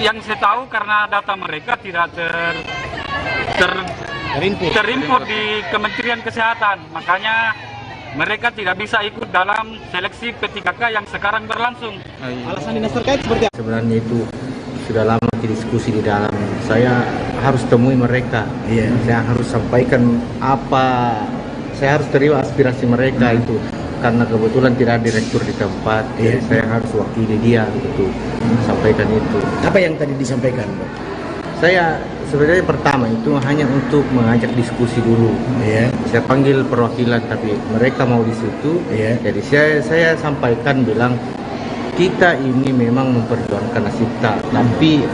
Yang saya tahu karena data mereka tidak terinput di Kementerian Kesehatan, makanya mereka tidak bisa ikut dalam seleksi P3K yang sekarang berlangsung. Alasan dinas terkait seperti apa? Sebenarnya itu sudah lama diskusi di dalam. Saya harus temui mereka. Saya harus sampaikan apa, saya harus terima aspirasi mereka itu. Karena kebetulan tidak ada direktur di tempat, jadi saya harus wakili dia untuk sampaikan itu. Apa yang tadi disampaikan, Pak? Saya sebenarnya pertama itu hanya untuk mengajak diskusi dulu. Saya panggil perwakilan, tapi mereka mau di situ. Jadi saya sampaikan bilang kita ini memang memperjuangkan nasib tak, tapi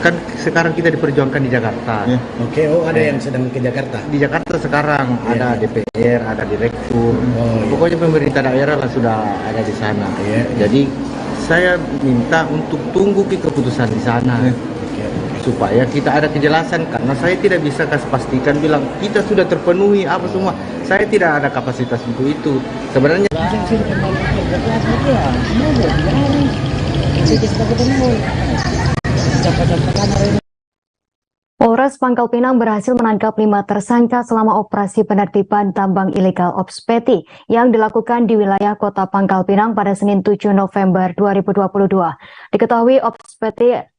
kan sekarang kita diperjuangkan di Jakarta. Ada yang sedang ke Jakarta. Di Jakarta sekarang ada DPR, ada direktur. Pokoknya pemerintah daerah lah sudah ada di sana. Jadi saya minta untuk tunggu keputusan di sana. Supaya kita ada kejelasan, karena saya tidak bisa kasih pastikan bilang kita sudah terpenuhi apa semua. Saya tidak ada kapasitas untuk itu. Sebenarnya Polres Pangkal Pinang berhasil menangkap 5 tersangka selama operasi penertiban tambang ilegal Opspeti yang dilakukan di wilayah Kota Pangkal Pinang pada Senin 7 November 2022. Diketahui Opspeti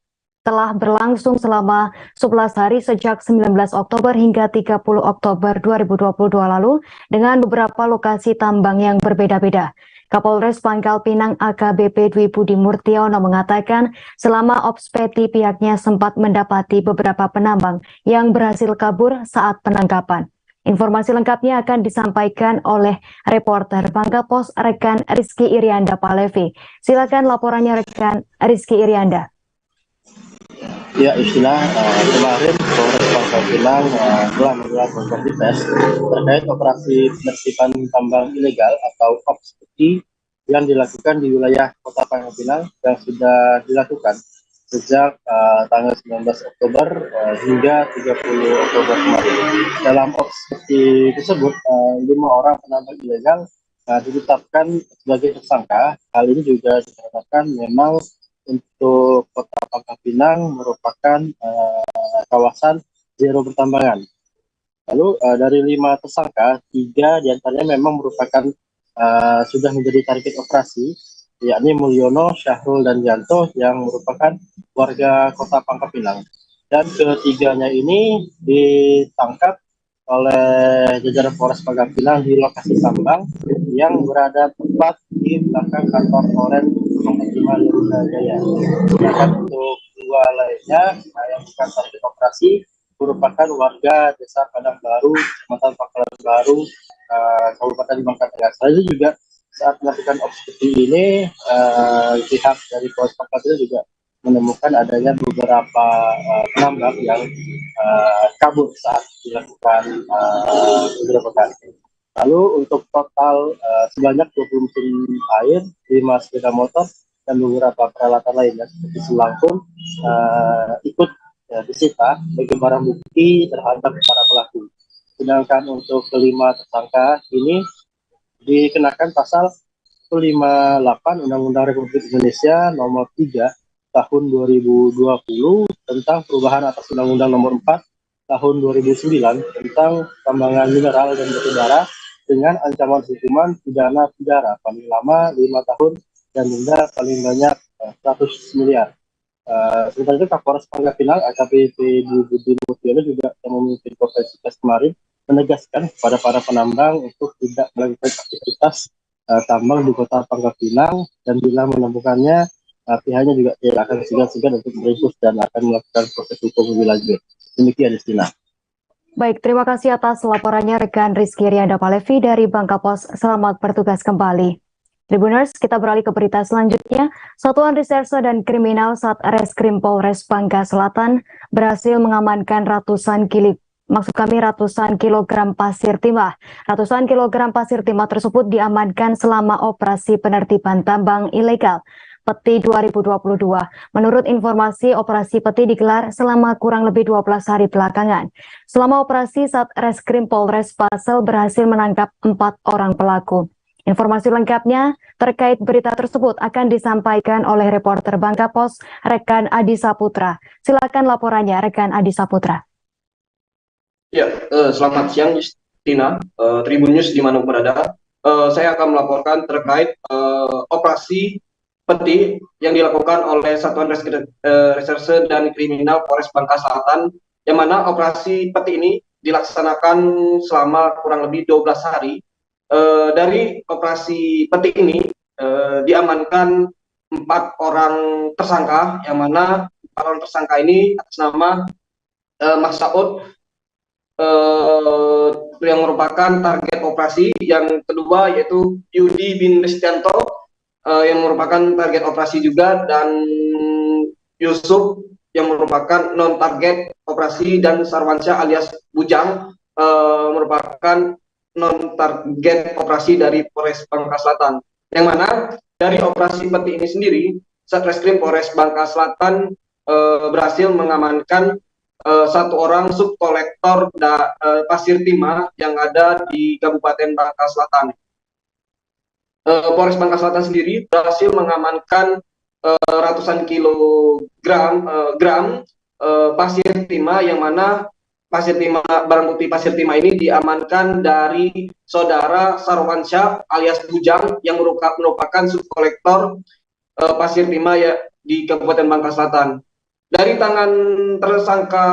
telah berlangsung selama 11 hari sejak 19 Oktober hingga 30 Oktober 2022 lalu dengan beberapa lokasi tambang yang berbeda-beda. Kapolres Pangkal Pinang AKBP Dwi Budi Murtiono mengatakan selama Opspeti pihaknya sempat mendapati beberapa penambang yang berhasil kabur saat penangkapan. Informasi lengkapnya akan disampaikan oleh reporter Bangka Pos rekan Rizky Irianda Palevi. Silakan laporannya rekan Rizky Irianda. Ya, kemarin Polres Bangka Pinang telah menggelar konferensi pers terkait operasi penertiban tambang ilegal atau OPS yang dilakukan di wilayah Kota Bangka Pinang yang sudah dilakukan sejak tanggal 19 Oktober hingga 30 Oktober kemarin. Dalam OPS tersebut, 5 orang penambang ilegal ditetapkan sebagai tersangka. Hal ini juga dikarenakan memang untuk Kota Bangka Pinang merupakan kawasan zero pertambangan. Lalu dari 5 tersangka, 3 diantaranya memang merupakan sudah menjadi target operasi, yakni Mulyono, Syahrul, dan Yanto yang merupakan warga Kota Bangka Pinang. Dan ketiganya ini ditangkap oleh jajaran Polres Bangka Pinang di lokasi tambang yang berada tepat di belakang kantor Polres Bangka Pinang Jaya. Dan untuk 2 lainnya yang bukan target operasi merupakan warga Desa Padang Baru, Kecamatan Pangkalan Baru, Kabupaten Bangka Tengah. Selain itu juga saat melakukan obstruksi ini, pihak dari Polres Bangka Pinang juga menemukan adanya beberapa penambang yang kabur saat dilakukan beberapa kali. Lalu untuk total sebanyak 20 mesin air, 5 sepeda motor, dan beberapa peralatan lainnya seperti selang pun ikut disita sebagai barang bukti terhadap para pelaku. Sedangkan untuk kelima tersangka ini dikenakan pasal 158 Undang-Undang Republik Indonesia Nomor 3 Tahun 2020 tentang perubahan atas Undang-Undang Nomor 4 Tahun 2009 tentang tambangan mineral dan batu bara dengan ancaman hukuman pidana penjara paling lama 5 tahun dan denda paling banyak 100 miliar. Sementara itu Kapolres Bangka Pinang AKBP Budi Mutyono juga yang memimpin konferensi pers kemarin menegaskan kepada para penambang untuk tidak melakukan aktivitas tambang di Kota Bangka Pinang, dan bila menemukannya pihaknya juga tidak akan segan-segan untuk meringkus dan akan melakukan proses hukum lebih lanjut. Demikian, Destina. Baik, terima kasih atas laporannya rekan Rizky Irianda Palevi dari Bangka Pos. Selamat bertugas kembali. Tribuners, kita beralih ke berita selanjutnya. Satuan Reserse dan Kriminal Satreskrim Polres Bangka Selatan berhasil mengamankan ratusan kilogram pasir timah. Ratusan kilogram pasir timah tersebut diamankan selama operasi penertiban tambang ilegal Peti 2022. Menurut informasi, operasi Peti digelar selama kurang lebih 12 hari belakangan. Selama operasi, Satreskrim Polres Pasel berhasil menangkap 4 orang pelaku. Informasi lengkapnya terkait berita tersebut akan disampaikan oleh reporter Bangka Pos, rekan Adi Saputra. Silakan laporannya, rekan Adi Saputra. Ya, selamat siang, Justina, Tribun News dimanapun berada. Saya akan melaporkan terkait operasi Peti yang dilakukan oleh Satuan Reserse dan Kriminal Polres Bangka Selatan, yang mana operasi Peti ini dilaksanakan selama kurang lebih 12 hari. Dari operasi Peti ini diamankan 4 orang tersangka, yang mana 4 orang tersangka ini atas nama Mas Saud yang merupakan target operasi. Yang kedua yaitu Yudi bin Ristianto yang merupakan target operasi juga, dan Yusuf yang merupakan non target operasi, dan Sarwansyah alias Bujang merupakan non target operasi dari Polres Bangka Selatan. Yang mana dari operasi Peti ini sendiri, Satreskrim Polres Bangka Selatan berhasil mengamankan 1 orang subkolektor pasir timah yang ada di Kabupaten Bangka Selatan. Polres Bangka Selatan sendiri berhasil mengamankan ratusan gram pasir timah, yang mana barang bukti pasir timah ini diamankan dari saudara Sarwansyah alias Bujang yang merupakan subkolektor pasir timah ya di Kabupaten Bangka Selatan. Dari tangan tersangka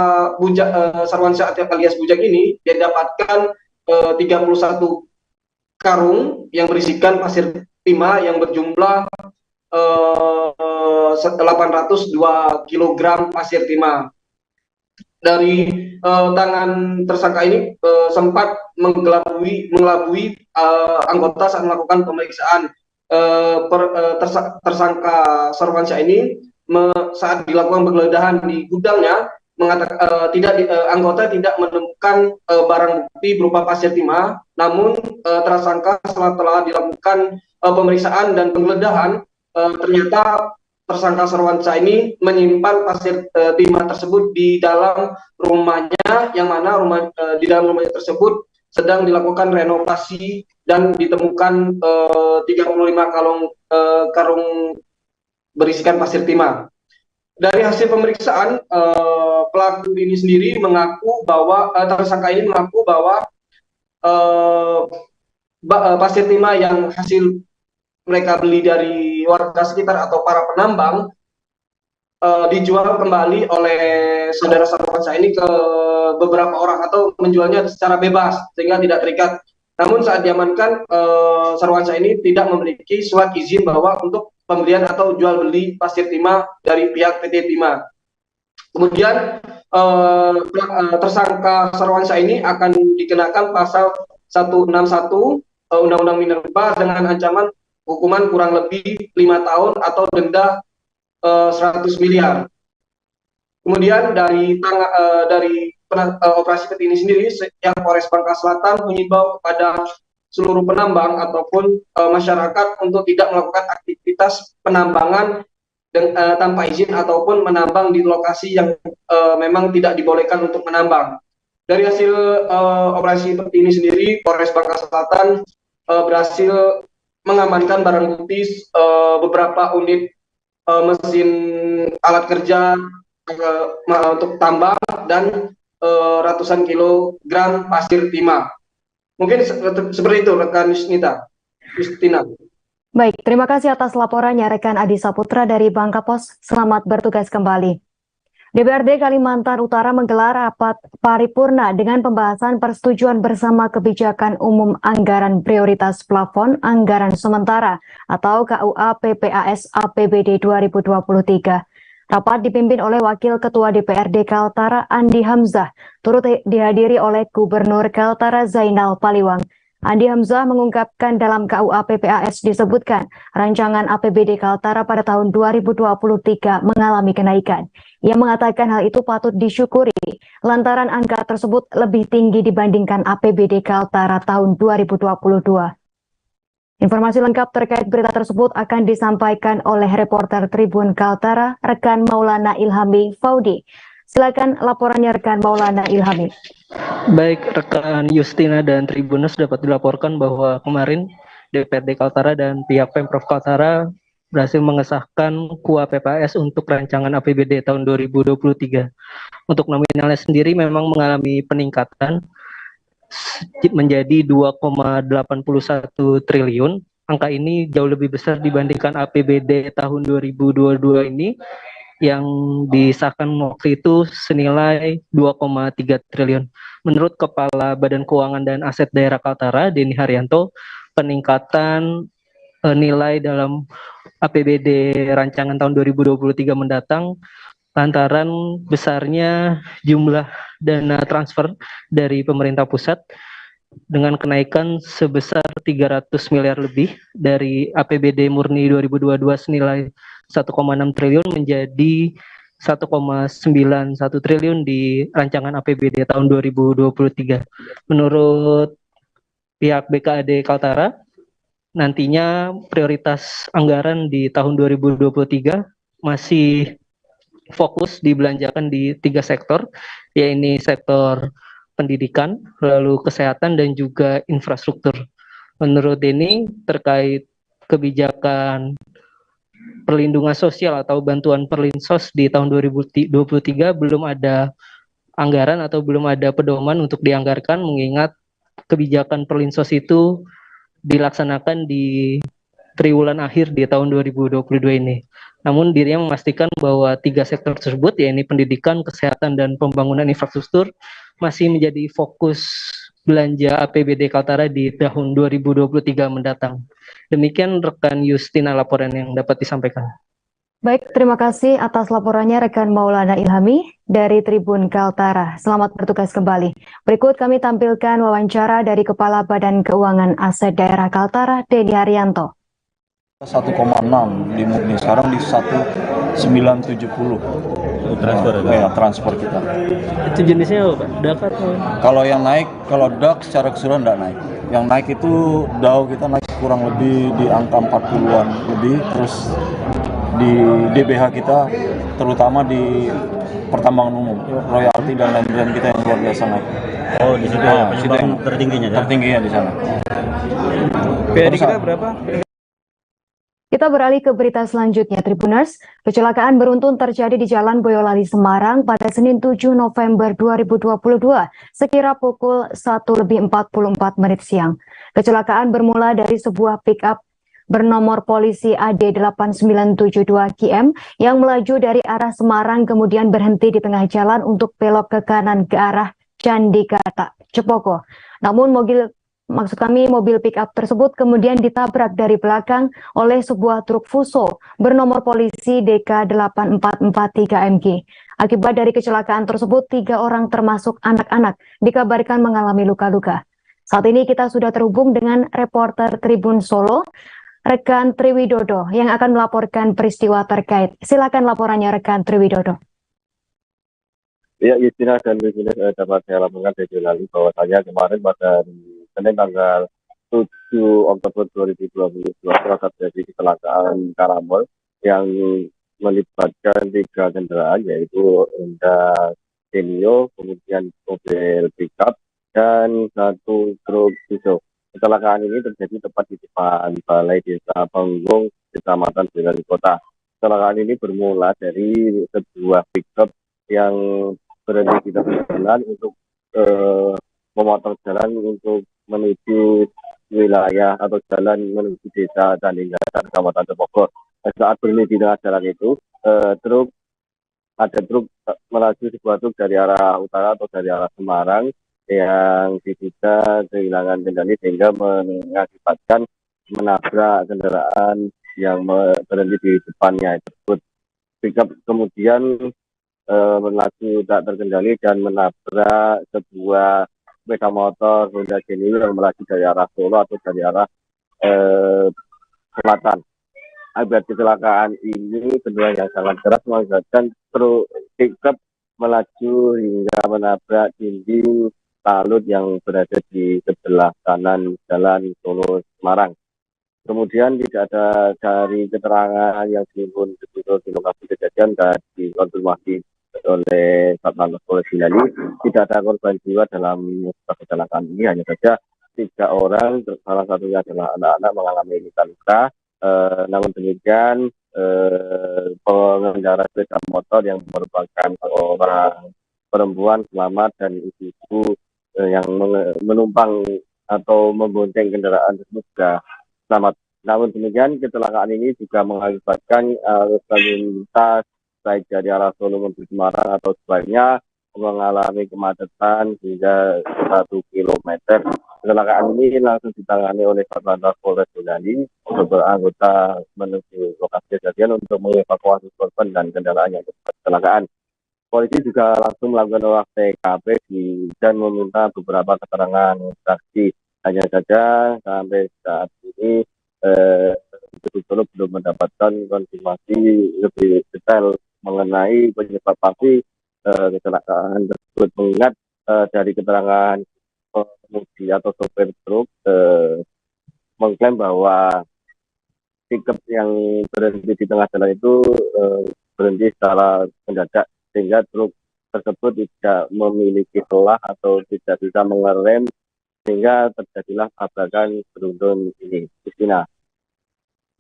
Sarwansyah alias Bujang ini didapatkan 31 karung yang berisikan pasir timah yang berjumlah 802 kg pasir timah. dari tangan tersangka ini sempat mengelabui anggota saat melakukan pemeriksaan. Tersangka Sarwansyah ini saat dilakukan penggeledahan di gudangnya mengatakan anggota tidak menemukan barang bukti berupa pasir timah, namun tersangka setelah dilakukan pemeriksaan dan penggeledahan ternyata tersangka Sarwansyah ini menyimpan pasir timah tersebut di dalam rumahnya, yang mana di dalam rumahnya tersebut sedang dilakukan renovasi dan ditemukan 35 karung berisikan pasir timah. Dari hasil pemeriksaan, pelaku ini sendiri mengaku bahwa tersangka ini mengaku bahwa pasir timah yang hasil mereka beli dari warga sekitar atau para penambang dijual kembali oleh saudara Sarwansyah ini ke beberapa orang atau menjualnya secara bebas sehingga tidak terikat. Namun saat diamankan, Sarwansyah ini tidak memiliki surat izin bahwa untuk pembelian atau jual beli pasir timah dari pihak PT Timah. Kemudian tersangka Sarwansyah ini akan dikenakan pasal 161 Undang-Undang Minerba dengan ancaman hukuman kurang lebih 5 tahun atau denda 100 miliar. Kemudian dari operasi PT ini sendiri, yang Polres Bangka Selatan mengimbau kepada seluruh penambang ataupun masyarakat untuk tidak melakukan aktivitas penambangan tanpa izin ataupun menambang di lokasi yang memang tidak dibolehkan untuk menambang. Dari hasil operasi PT ini sendiri, Polres Bangka Selatan berhasil mengamankan barang bukti beberapa unit mesin alat kerja untuk tambang dan ratusan kilogram pasir timah. Mungkin seperti itu rekan Justina. Baik, terima kasih atas laporannya rekan Adi Saputra dari Bangka Pos. Selamat bertugas kembali. DPRD Kalimantan Utara menggelar rapat paripurna dengan pembahasan persetujuan bersama kebijakan umum anggaran prioritas plafon anggaran sementara atau KUA PPAS APBD 2023. Rapat dipimpin oleh Wakil Ketua DPRD Kaltara Andi Hamzah, turut dihadiri oleh Gubernur Kaltara Zainal Paliwang. Andi Hamzah mengungkapkan dalam KUA PPAS disebutkan rancangan APBD Kaltara pada tahun 2023 mengalami kenaikan. Ia mengatakan hal itu patut disyukuri lantaran angka tersebut lebih tinggi dibandingkan APBD Kaltara tahun 2022. Informasi lengkap terkait berita tersebut akan disampaikan oleh reporter Tribun Kaltara, rekan Maulana Ilhami Faudi. Silakan laporannya rekan Maulana Ilhami. Baik, rekan Justina dan Tribuners dapat dilaporkan bahwa kemarin DPRD Kaltara dan pihak Pemprov Kaltara berhasil mengesahkan KUA PPAS untuk rancangan APBD tahun 2023. Untuk nominalnya sendiri memang mengalami peningkatan menjadi 2,81 triliun. Angka ini jauh lebih besar dibandingkan APBD tahun 2022 ini yang disahkan waktu itu senilai 2,3 triliun. Menurut Kepala Badan Keuangan dan Aset Daerah Kaltara, Denny Haryanto, peningkatan nilai dalam APBD rancangan tahun 2023 mendatang lantaran besarnya jumlah dana transfer dari pemerintah pusat dengan kenaikan sebesar 300 miliar lebih dari APBD murni 2022 senilai 1,6 triliun menjadi 1,91 triliun di rancangan APBD tahun 2023. Menurut pihak BKAD Kaltara, nantinya prioritas anggaran di tahun 2023 masih fokus dibelanjakan di 3 sektor, yaitu sektor pendidikan, lalu kesehatan, dan juga infrastruktur. Menurut Denny, terkait kebijakan perlindungan sosial atau bantuan perlinsos di tahun 2023 belum ada anggaran atau belum ada pedoman untuk dianggarkan, mengingat kebijakan perlinsos itu dilaksanakan di triwulan akhir di tahun 2022 ini. Namun dirinya memastikan bahwa 3 sektor tersebut, yaitu pendidikan, kesehatan, dan pembangunan infrastruktur, masih menjadi fokus belanja APBD Kaltara di tahun 2023 mendatang. Demikian rekan Justina laporan yang dapat disampaikan. Baik, terima kasih atas laporannya rekan Maulana Ilhami dari Tribun Kaltara. Selamat bertugas kembali. Berikut kami tampilkan wawancara dari Kepala Badan Keuangan Aset Daerah Kaltara, Denny Haryanto. 1,6 di murni, sekarang di 1,970 transfer ya, transfer kita. Itu jenisnya apa, Pak? DAK atau? Kalau yang naik, kalau DAK secara keseluruhan nggak naik. Yang naik itu DAO kita naik kurang lebih di angka 40-an lebih, terus di DBH kita terutama di pertambangan umum, royalti dan lain-lain kita yang luar biasa naik. Oh, di situ ya, penyumbang tertingginya ya? Tertingginya di sana. PAD kita berapa? Kita beralih ke berita selanjutnya, Tribuners. Kecelakaan beruntun terjadi di Jalan Boyolali, Semarang pada Senin 7 November 2022, sekira pukul 1:44 siang. Kecelakaan bermula dari sebuah pick-up bernomor polisi AD 8972 KM yang melaju dari arah Semarang kemudian berhenti di tengah jalan untuk belok ke kanan ke arah Candikata, Cepoko. Namun mobil pick-up tersebut kemudian ditabrak dari belakang oleh sebuah truk Fuso bernomor polisi DK8443MG. Akibat dari kecelakaan tersebut, 3 orang termasuk anak-anak dikabarkan mengalami luka-luka. Saat ini kita sudah terhubung dengan reporter Tribun Solo, rekan Triwidodo yang akan melaporkan peristiwa terkait. Silakan laporannya rekan Triwidodo. Ya, Justina dan Justina dapat saya laporkan dari Lali bahwasanya kemarin pada Senin tanggal 7 Oktober 2022 telah terjadi kecelakaan karamol yang melibatkan 3 kendaraan, yaitu Honda Genio, kemudian mobil pickup, dan 1 truk Fuso. Kecelakaan ini terjadi tepat di depan Balai Desa Penggung, Kecamatan Boyolali Kota. Kecelakaan ini bermula dari sebuah pickup yang berhenti di tepi jalan untuk memotong jalan untuk menuju wilayah atau jalan menuju desa Candikata, Kecamatan Cepoko. Saat berhenti di tengah jalan itu, ada truk melaju, sebuah truk dari arah utara atau dari arah Semarang yang diduga kehilangan kendali sehingga mengakibatkan menabrak kendaraan yang berhenti di depannya tersebut. Pickup kemudian melaju tak terkendali dan menabrak sebuah sepeda motor Honda Genio yang melaju dari arah Solo atau dari arah selatan. Akibat kecelakaan ini benturan yang sangat keras mengakibatkan truk pickup melaju hingga menabrak dinding talut yang berada di sebelah kanan jalan Solo Semarang. Kemudian tidak ada dari keterangan yang dihimpun di lokasi kejadian dan dikonfirmasi oleh Satlantas Polres Lali, tidak ada korban jiwa dalam kecelakaan ini. Hanya saja 3 orang, salah satunya adalah anak-anak, mengalami luka-luka. Namun demikian, pengendara sepeda motor yang merupakan seorang perempuan selamat dan ibu-ibu yang menumpang atau membonceng kendaraan tersebut juga selamat. Namun demikian, kecelakaan ini juga mengakibatkan arus lalu lintas baik dari arah Solo menuju Semarang atau sebaliknya mengalami kemacetan hingga 1 kilometer. Kecelakaan ini langsung ditangani oleh Satlantas Polres Lali. Beberapa anggota menuju lokasi kejadian untuk mengevakuasi korban dan kendaraan yang terlibat kecelakaan. Polisi juga langsung melakukan olah TKP dan meminta beberapa keterangan saksi. Hanya saja sampai saat ini belum mendapatkan konfirmasi lebih detail mengenai penyebab pasti kecelakaan tersebut, mengingat dari keterangan pengemudi atau sopir truk mengklaim bahwa pickup yang berhenti di tengah jalan itu berhenti secara mendadak sehingga truk tersebut tidak memiliki celah atau tidak bisa mengerem sehingga terjadilah tabrakan beruntun ini. Justina.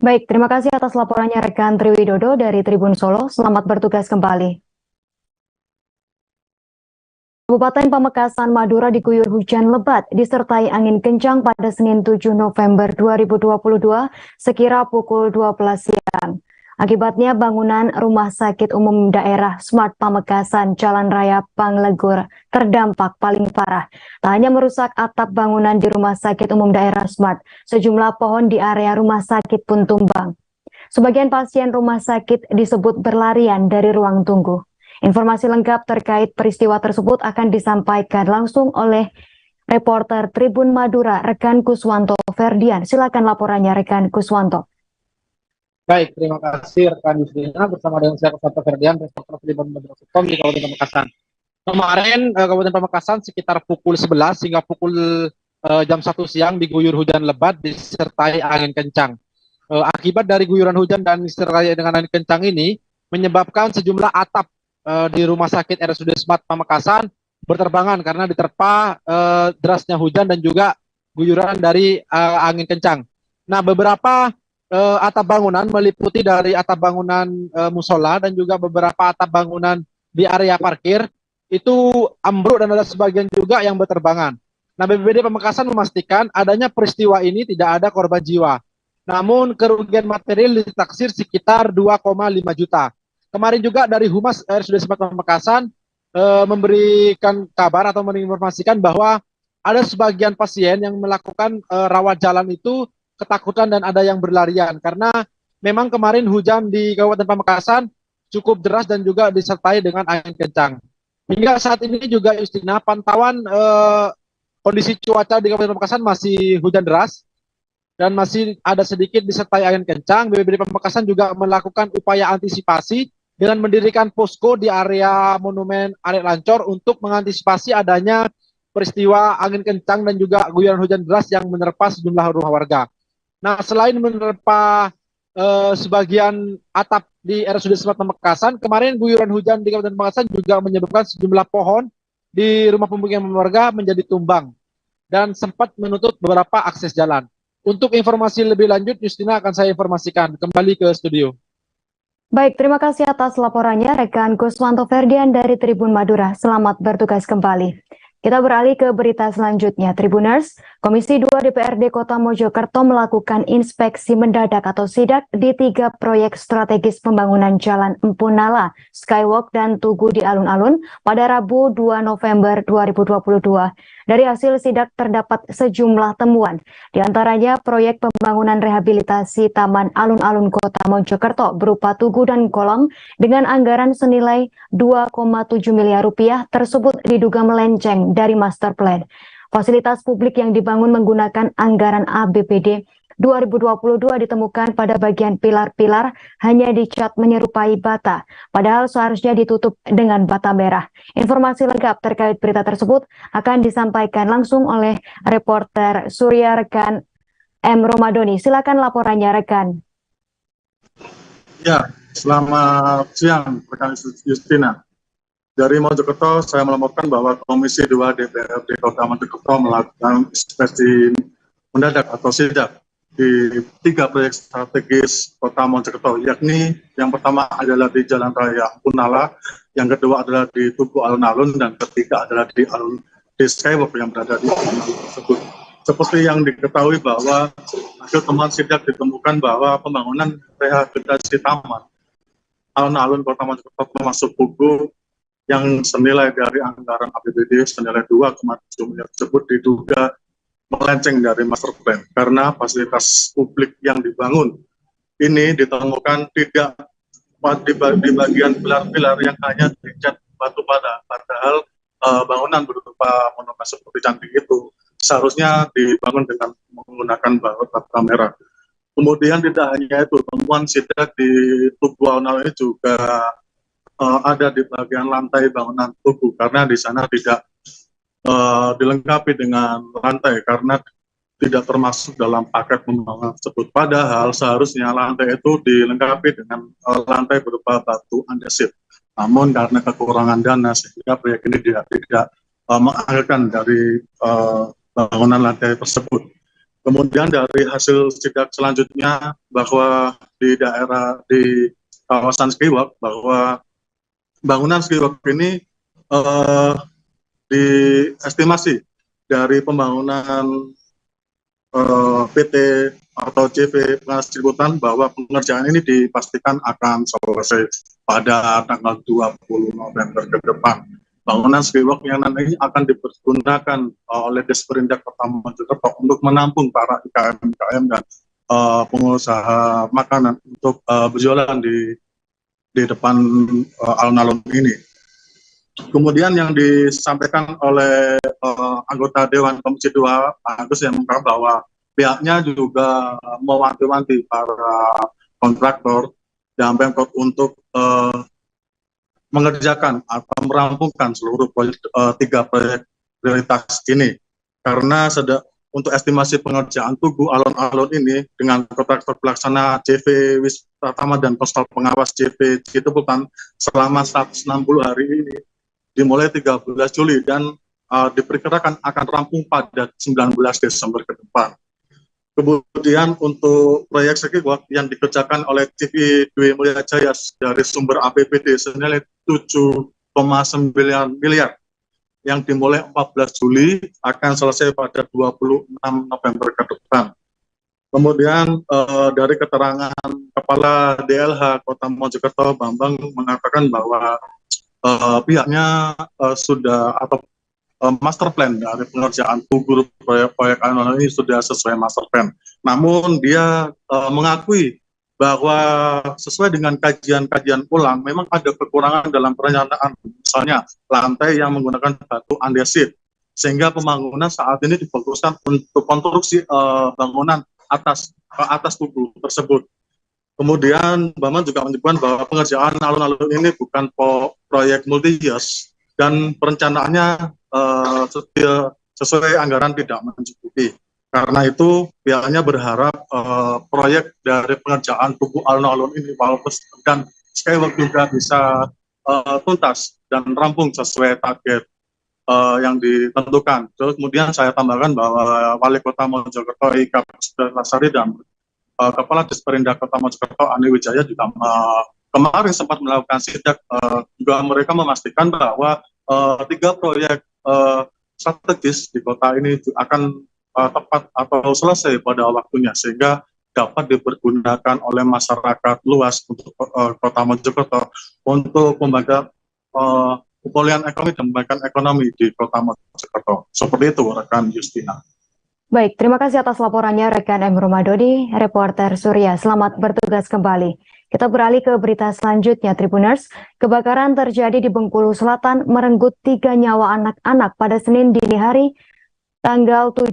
Baik, terima kasih atas laporannya rekan Triwidodo dari Tribun Solo. Selamat bertugas kembali. Kabupaten Pamekasan, Madura diguyur hujan lebat disertai angin kencang pada Senin 7 November 2022 sekira pukul 12 siang. Akibatnya bangunan Rumah Sakit Umum Daerah Smart Pamekasan Jalan Raya Panglegur terdampak paling parah. Tak hanya merusak atap bangunan di Rumah Sakit Umum Daerah Smart, sejumlah pohon di area rumah sakit pun tumbang. Sebagian pasien rumah sakit disebut berlarian dari ruang tunggu. Informasi lengkap terkait peristiwa tersebut akan disampaikan langsung oleh reporter Tribun Madura, rekan Kuswanto Ferdian. Silakan laporannya, rekan Kuswanto. Baik, terima kasih rekan Yusrina bersama dengan saya Kuswanto Ferdian, reporter Tribun Madura.com di Kabupaten Pamekasan. Kemarin Kabupaten Pamekasan sekitar pukul 11 hingga pukul jam 1 siang diguyur hujan lebat disertai angin kencang. Akibat dari guyuran hujan dan disertai dengan angin kencang ini menyebabkan sejumlah atap di Rumah Sakit RSUD Smart Pamekasan berterbangan karena diterpa derasnya hujan dan juga guyuran dari angin kencang. Nah, beberapa atap bangunan meliputi dari atap bangunan musola dan juga beberapa atap bangunan di area parkir itu ambruk dan ada sebagian juga yang berterbangan. Nah, BPBD Pamekasan memastikan adanya peristiwa ini tidak ada korban jiwa. Namun kerugian material ditaksir sekitar 2,5 juta. Kemarin juga dari Humas RSUD Smart Pamekasan memberikan kabar atau menginformasikan bahwa ada sebagian pasien yang melakukan rawat jalan itu ketakutan dan ada yang berlarian karena memang kemarin hujan di Kabupaten Pamekasan cukup deras dan juga disertai dengan angin kencang. Hingga saat ini juga Justina, pantauan kondisi cuaca di Kabupaten Pamekasan masih hujan deras dan masih ada sedikit disertai angin kencang. BPBD Pamekasan juga melakukan upaya antisipasi dengan mendirikan posko di area Monumen Arek Lancor untuk mengantisipasi adanya peristiwa angin kencang dan juga guyuran hujan deras yang menerpa sejumlah rumah warga. Nah, selain menerpa sebagian atap di RSUD Smart Pamekasan, kemarin guyuran hujan di Kabupaten Pamekasan juga menyebabkan sejumlah pohon di rumah pemukiman warga menjadi tumbang dan sempat menutup beberapa akses jalan. Untuk informasi lebih lanjut, Justina akan saya informasikan. Kembali ke studio. Baik, terima kasih atas laporannya rekan Kuswanto Ferdian dari Tribun Madura. Selamat bertugas kembali. Kita beralih ke berita selanjutnya, Tribuners. Komisi 2 DPRD Kota Mojokerto melakukan inspeksi mendadak atau sidak di 3 proyek strategis pembangunan Jalan Empu Nala, Skywalk, dan Tugu di Alun-Alun pada Rabu 2 November 2022. Dari hasil sidak terdapat sejumlah temuan, di antaranya proyek pembangunan rehabilitasi Taman Alun-Alun Kota Mojokerto berupa tugu dan kolam dengan anggaran senilai 2,7 miliar rupiah tersebut diduga melenceng dari master plan. Fasilitas publik yang dibangun menggunakan anggaran APBD 2022 ditemukan pada bagian pilar-pilar hanya dicat menyerupai bata, padahal seharusnya ditutup dengan bata merah. Informasi lengkap terkait berita tersebut akan disampaikan langsung oleh reporter Surya rekan M. Romadoni. Silakan laporannya rekan. Ya, selamat siang rekan Justina. Dari Mojokerto, saya melaporkan bahwa Komisi 2 DPRD Kota Mojokerto melakukan inspeksi mendadak atau sidak di 3 proyek strategis Kota Mojokerto, yakni yang pertama adalah di Jalan Raya Empu Nala, yang kedua adalah di Tugu Alun-Alun, dan ketiga adalah di Skywalk yang berada di alun-alun tersebut. Seperti yang diketahui bahwa hasil temuan sidak ditemukan bahwa pembangunan rehabilitasi taman alun-alun Kota Mojokerto termasuk Tugu yang senilai dari anggaran APBD senilai 2,7 miliar tersebut diduga melenceng dari master plan karena fasilitas publik yang dibangun ini ditemukan tidak di bagian pilar-pilar yang hanya dicat batu bata, padahal bangunan berupa monumen seperti candi itu seharusnya dibangun dengan menggunakan bata merah. Kemudian tidak hanya itu, temuan sidak di Tugu Alun-Alun ini juga ada di bagian lantai bangunan tugu karena di sana tidak dilengkapi dengan lantai karena tidak termasuk dalam paket pembangunan tersebut. Padahal seharusnya lantai itu dilengkapi dengan lantai berupa batu andesit. Namun karena kekurangan dana sehingga proyek ini tidak menganggarkan dari bangunan lantai tersebut. Kemudian dari hasil sidak selanjutnya bahwa di kawasan Skywalk bahwa bangunan Skywalk ini diestimasi dari pembangunan PT atau CV Pengastributan bahwa pengerjaan ini dipastikan akan selesai pada tanggal 20 November ke depan. Bangunan Skywalk yang nanti akan dipergunakan oleh Desperindak Kota Mojokerto untuk menampung para IKM dan pengusaha makanan untuk berjualan di depan alun-alun ini. Kemudian yang disampaikan oleh anggota Dewan Komisi 2 Agus yang mengatakan bahwa pihaknya juga mewanti-wanti para kontraktor dan Pemkot untuk mengerjakan atau merampungkan seluruh proyek, 3 proyek prioritas ini, karena untuk estimasi pengerjaan Tugu alun-alun ini dengan kontraktor pelaksana CV Wisatama dan Postal Pengawas CV Citepulkan selama 160 hari ini dimulai 13 Juli dan diperkirakan akan rampung pada 19 Desember ke depan. Kemudian untuk proyek Sekiwak yang dikerjakan oleh TV Dwi Mulya Jaya dari sumber APBD senilai 7,9 miliar yang dimulai 14 Juli akan selesai pada 26 November ke depan. Kemudian dari keterangan Kepala DLH Kota Mojokerto Bambang mengatakan bahwa pihaknya sudah atau master plan dari pengerjaan Tugu proyek alun-alun ini sudah sesuai master plan. Namun dia mengakui bahwa sesuai dengan kajian-kajian ulang memang ada kekurangan dalam perencanaan, misalnya lantai yang menggunakan batu andesit, sehingga pembangunan saat ini difokuskan untuk konstruksi bangunan atas tugu tersebut. Kemudian Bambang juga menyebutkan bahwa pengerjaan alun-alun ini bukan proyek multi-years dan perencanaannya sesuai anggaran tidak mencukupi. Karena itu pihaknya berharap proyek dari pengerjaan Tugu alun-alun ini dan Skywalk juga bisa tuntas dan rampung sesuai target yang ditentukan. Terus kemudian saya tambahkan bahwa Wali Kota Mojokerto Ika Lasari dan Kepala Disperindak Kota Mojokerto Ani Wijaya juga kemarin sempat melakukan sidak, juga mereka memastikan bahwa 3 proyek strategis di kota ini akan tepat atau selesai pada waktunya sehingga dapat dipergunakan oleh masyarakat luas untuk Kota Mojokerto untuk membantu pemulihan ekonomi dan perbaikan ekonomi di Kota Mojokerto. Seperti itu rekan Justina. Baik, terima kasih atas laporannya rekan M. Romadoni, reporter Surya. Selamat bertugas kembali. Kita beralih ke berita selanjutnya, Tribuners. Kebakaran terjadi di Bengkulu Selatan merenggut 3 nyawa anak-anak pada Senin dini hari, tanggal 7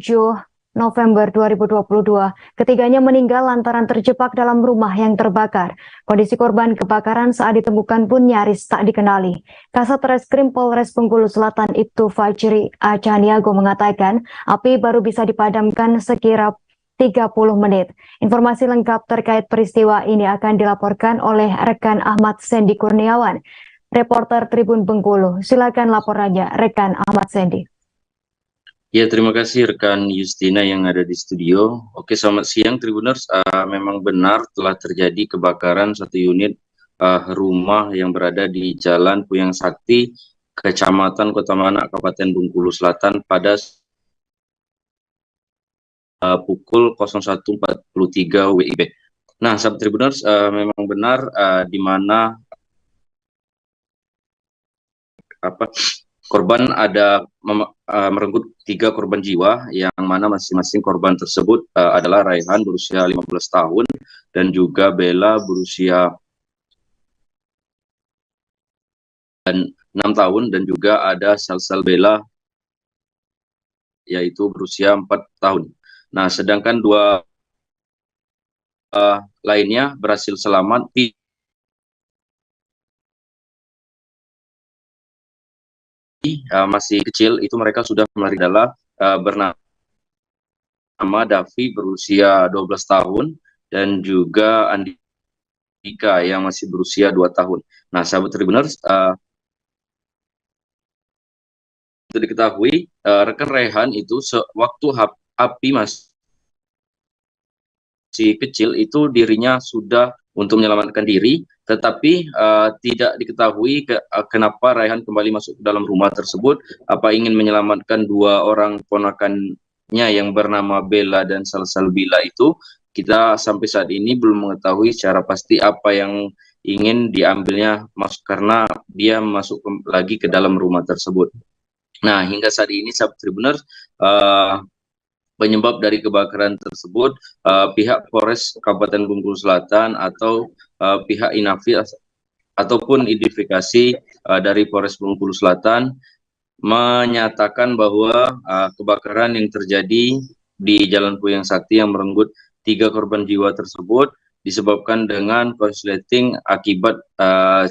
November 2022. Ketiganya meninggal lantaran terjebak dalam rumah yang terbakar. Kondisi korban kebakaran saat ditemukan pun nyaris tak dikenali. Kasat Reskrim Polres Bengkulu Selatan Ibtu Fajri Acaniago mengatakan api baru bisa dipadamkan sekira 30 menit. Informasi lengkap terkait peristiwa ini akan dilaporkan oleh rekan Ahmad Sendi Kurniawan, reporter Tribun Bengkulu. Silakan laporannya, rekan Ahmad Sendi. Ya, terima kasih rekan Justina yang ada di studio. Oke, selamat siang Tribuners. Memang benar telah terjadi kebakaran 1 unit rumah yang berada di Jalan Puyang Sakti, Kecamatan Kota Manak, Kabupaten Bengkulu Selatan pada pukul 01.43 WIB. Nah, sahabat Tribuners, memang benar di mana korban ada merenggut 3 korban jiwa, yang mana masing-masing korban tersebut adalah Raihan berusia 15 tahun dan juga Bella berusia 6 tahun dan juga ada Salsal Bella yaitu berusia 4 tahun. Nah, sedangkan 2 lainnya berhasil selamat. Masih kecil, itu mereka sudah melarilah bernama Davi berusia 12 tahun dan juga Andika yang masih berusia 2 tahun. Nah, sahabat Tribuners, itu diketahui rekan Rehan itu sewaktu api masih kecil itu dirinya sudah untuk menyelamatkan diri, tetapi tidak diketahui kenapa Raihan kembali masuk ke dalam rumah tersebut. Apa ingin menyelamatkan 2 orang ponakannya yang bernama Bella dan Salsalbila itu? Kita sampai saat ini belum mengetahui secara pasti apa yang ingin diambilnya, karena dia masuk lagi ke dalam rumah tersebut. Nah, hingga saat ini sahabat Tribuners, penyebab dari kebakaran tersebut, pihak Polres Kabupaten Bengkulu Selatan atau pihak Inavi ataupun identifikasi dari Polres Bengkulu Selatan menyatakan bahwa kebakaran yang terjadi di Jalan Puyang Sakti yang merenggut 3 korban jiwa tersebut disebabkan dengan korsleting akibat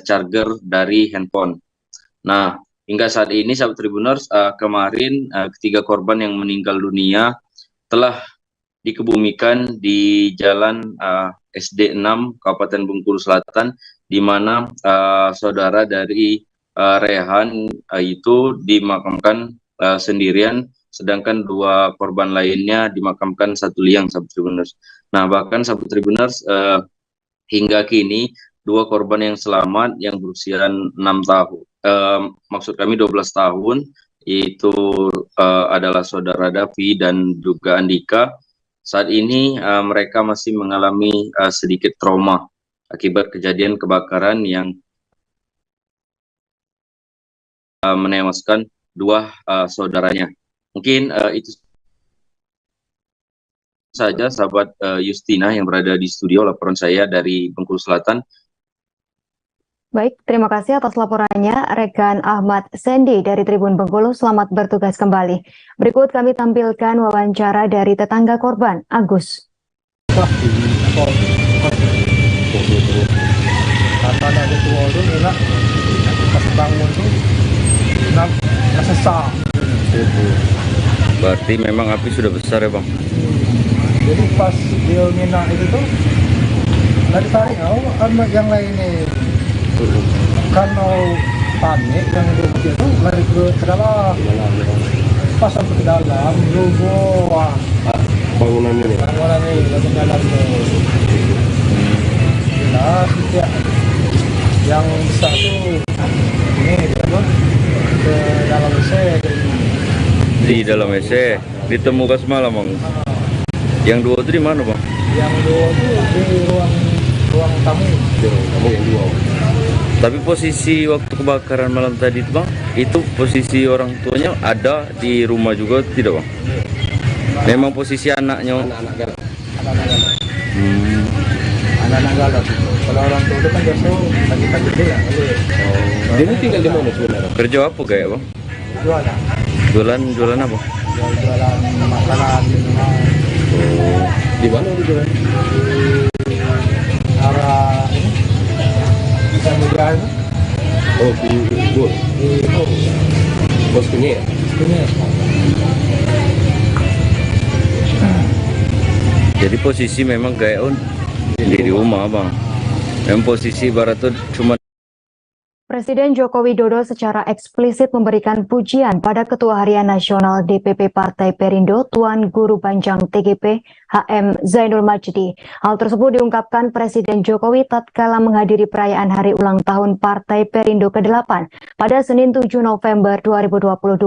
charger dari handphone. Nah, hingga saat ini sahabat Tribuners, kemarin ketiga korban yang meninggal dunia telah dikebumikan di Jalan SD 6 Kabupaten Bengkulu Selatan, di mana saudara dari Rehan itu dimakamkan sendirian, sedangkan 2 korban lainnya dimakamkan satu liang, sahabat Tribuners. Nah, bahkan sahabat Tribuners, hingga kini 2 korban yang selamat yang berusia 6 tahun, maksud kami 12 tahun, itu adalah saudara Davi dan juga Andika. Saat ini mereka masih mengalami sedikit trauma akibat kejadian kebakaran yang menewaskan 2 saudaranya. Mungkin itu saja sahabat Justina yang berada di studio, laporan saya dari Bengkulu Selatan. Baik, terima kasih atas laporannya rekan Ahmad Sendi dari Tribun Bengkulu. Selamat bertugas kembali. Berikut kami tampilkan wawancara dari tetangga korban, Agus. Berarti memang api sudah besar ya, Bang? Jadi pas dia minat itu tuh dari tarik yang lain nih, karena panik yang itu lari ke dalam, pas sampai ke dalam roboh bangunan ini ke dalam tuh. Jelas yang besar tuh ini apa ke dalam WC. Di dalam WC ditemukan semalam, Bang. Yang 2 itu di mana, Bang? Yang 2 itu di ruang tamu. Di ruang tamu yang 2. Tapi posisi waktu kebakaran malam tadi itu, Bang, itu posisi orang tuanya ada di rumah juga tidak, Bang? Memang posisi anaknya. Anak-anak galak. Anak-anak galak. Kalau orang tua itu kan biasa pagi-pagi dia. Dia ini tinggal di mana sebenarnya? Kerja apa kayak, Bang? Jualan apa? Jualan makanan di rumah. Di mana itu jualan? Arah ini. Samudra itu. Oh, di bos. Bos punya ya? Punya. Jadi posisi memang kayak di rumah, Bang. Memang posisi barat tuh cuma. Presiden Joko Widodo secara eksplisit memberikan pujian pada Ketua Harian Nasional DPP Partai Perindo, Tuan Guru Banjang TGP HM Zainul Majdi. Hal tersebut diungkapkan Presiden Jokowi tatkala menghadiri perayaan hari ulang tahun Partai Perindo ke-8 pada Senin 7 November 2022.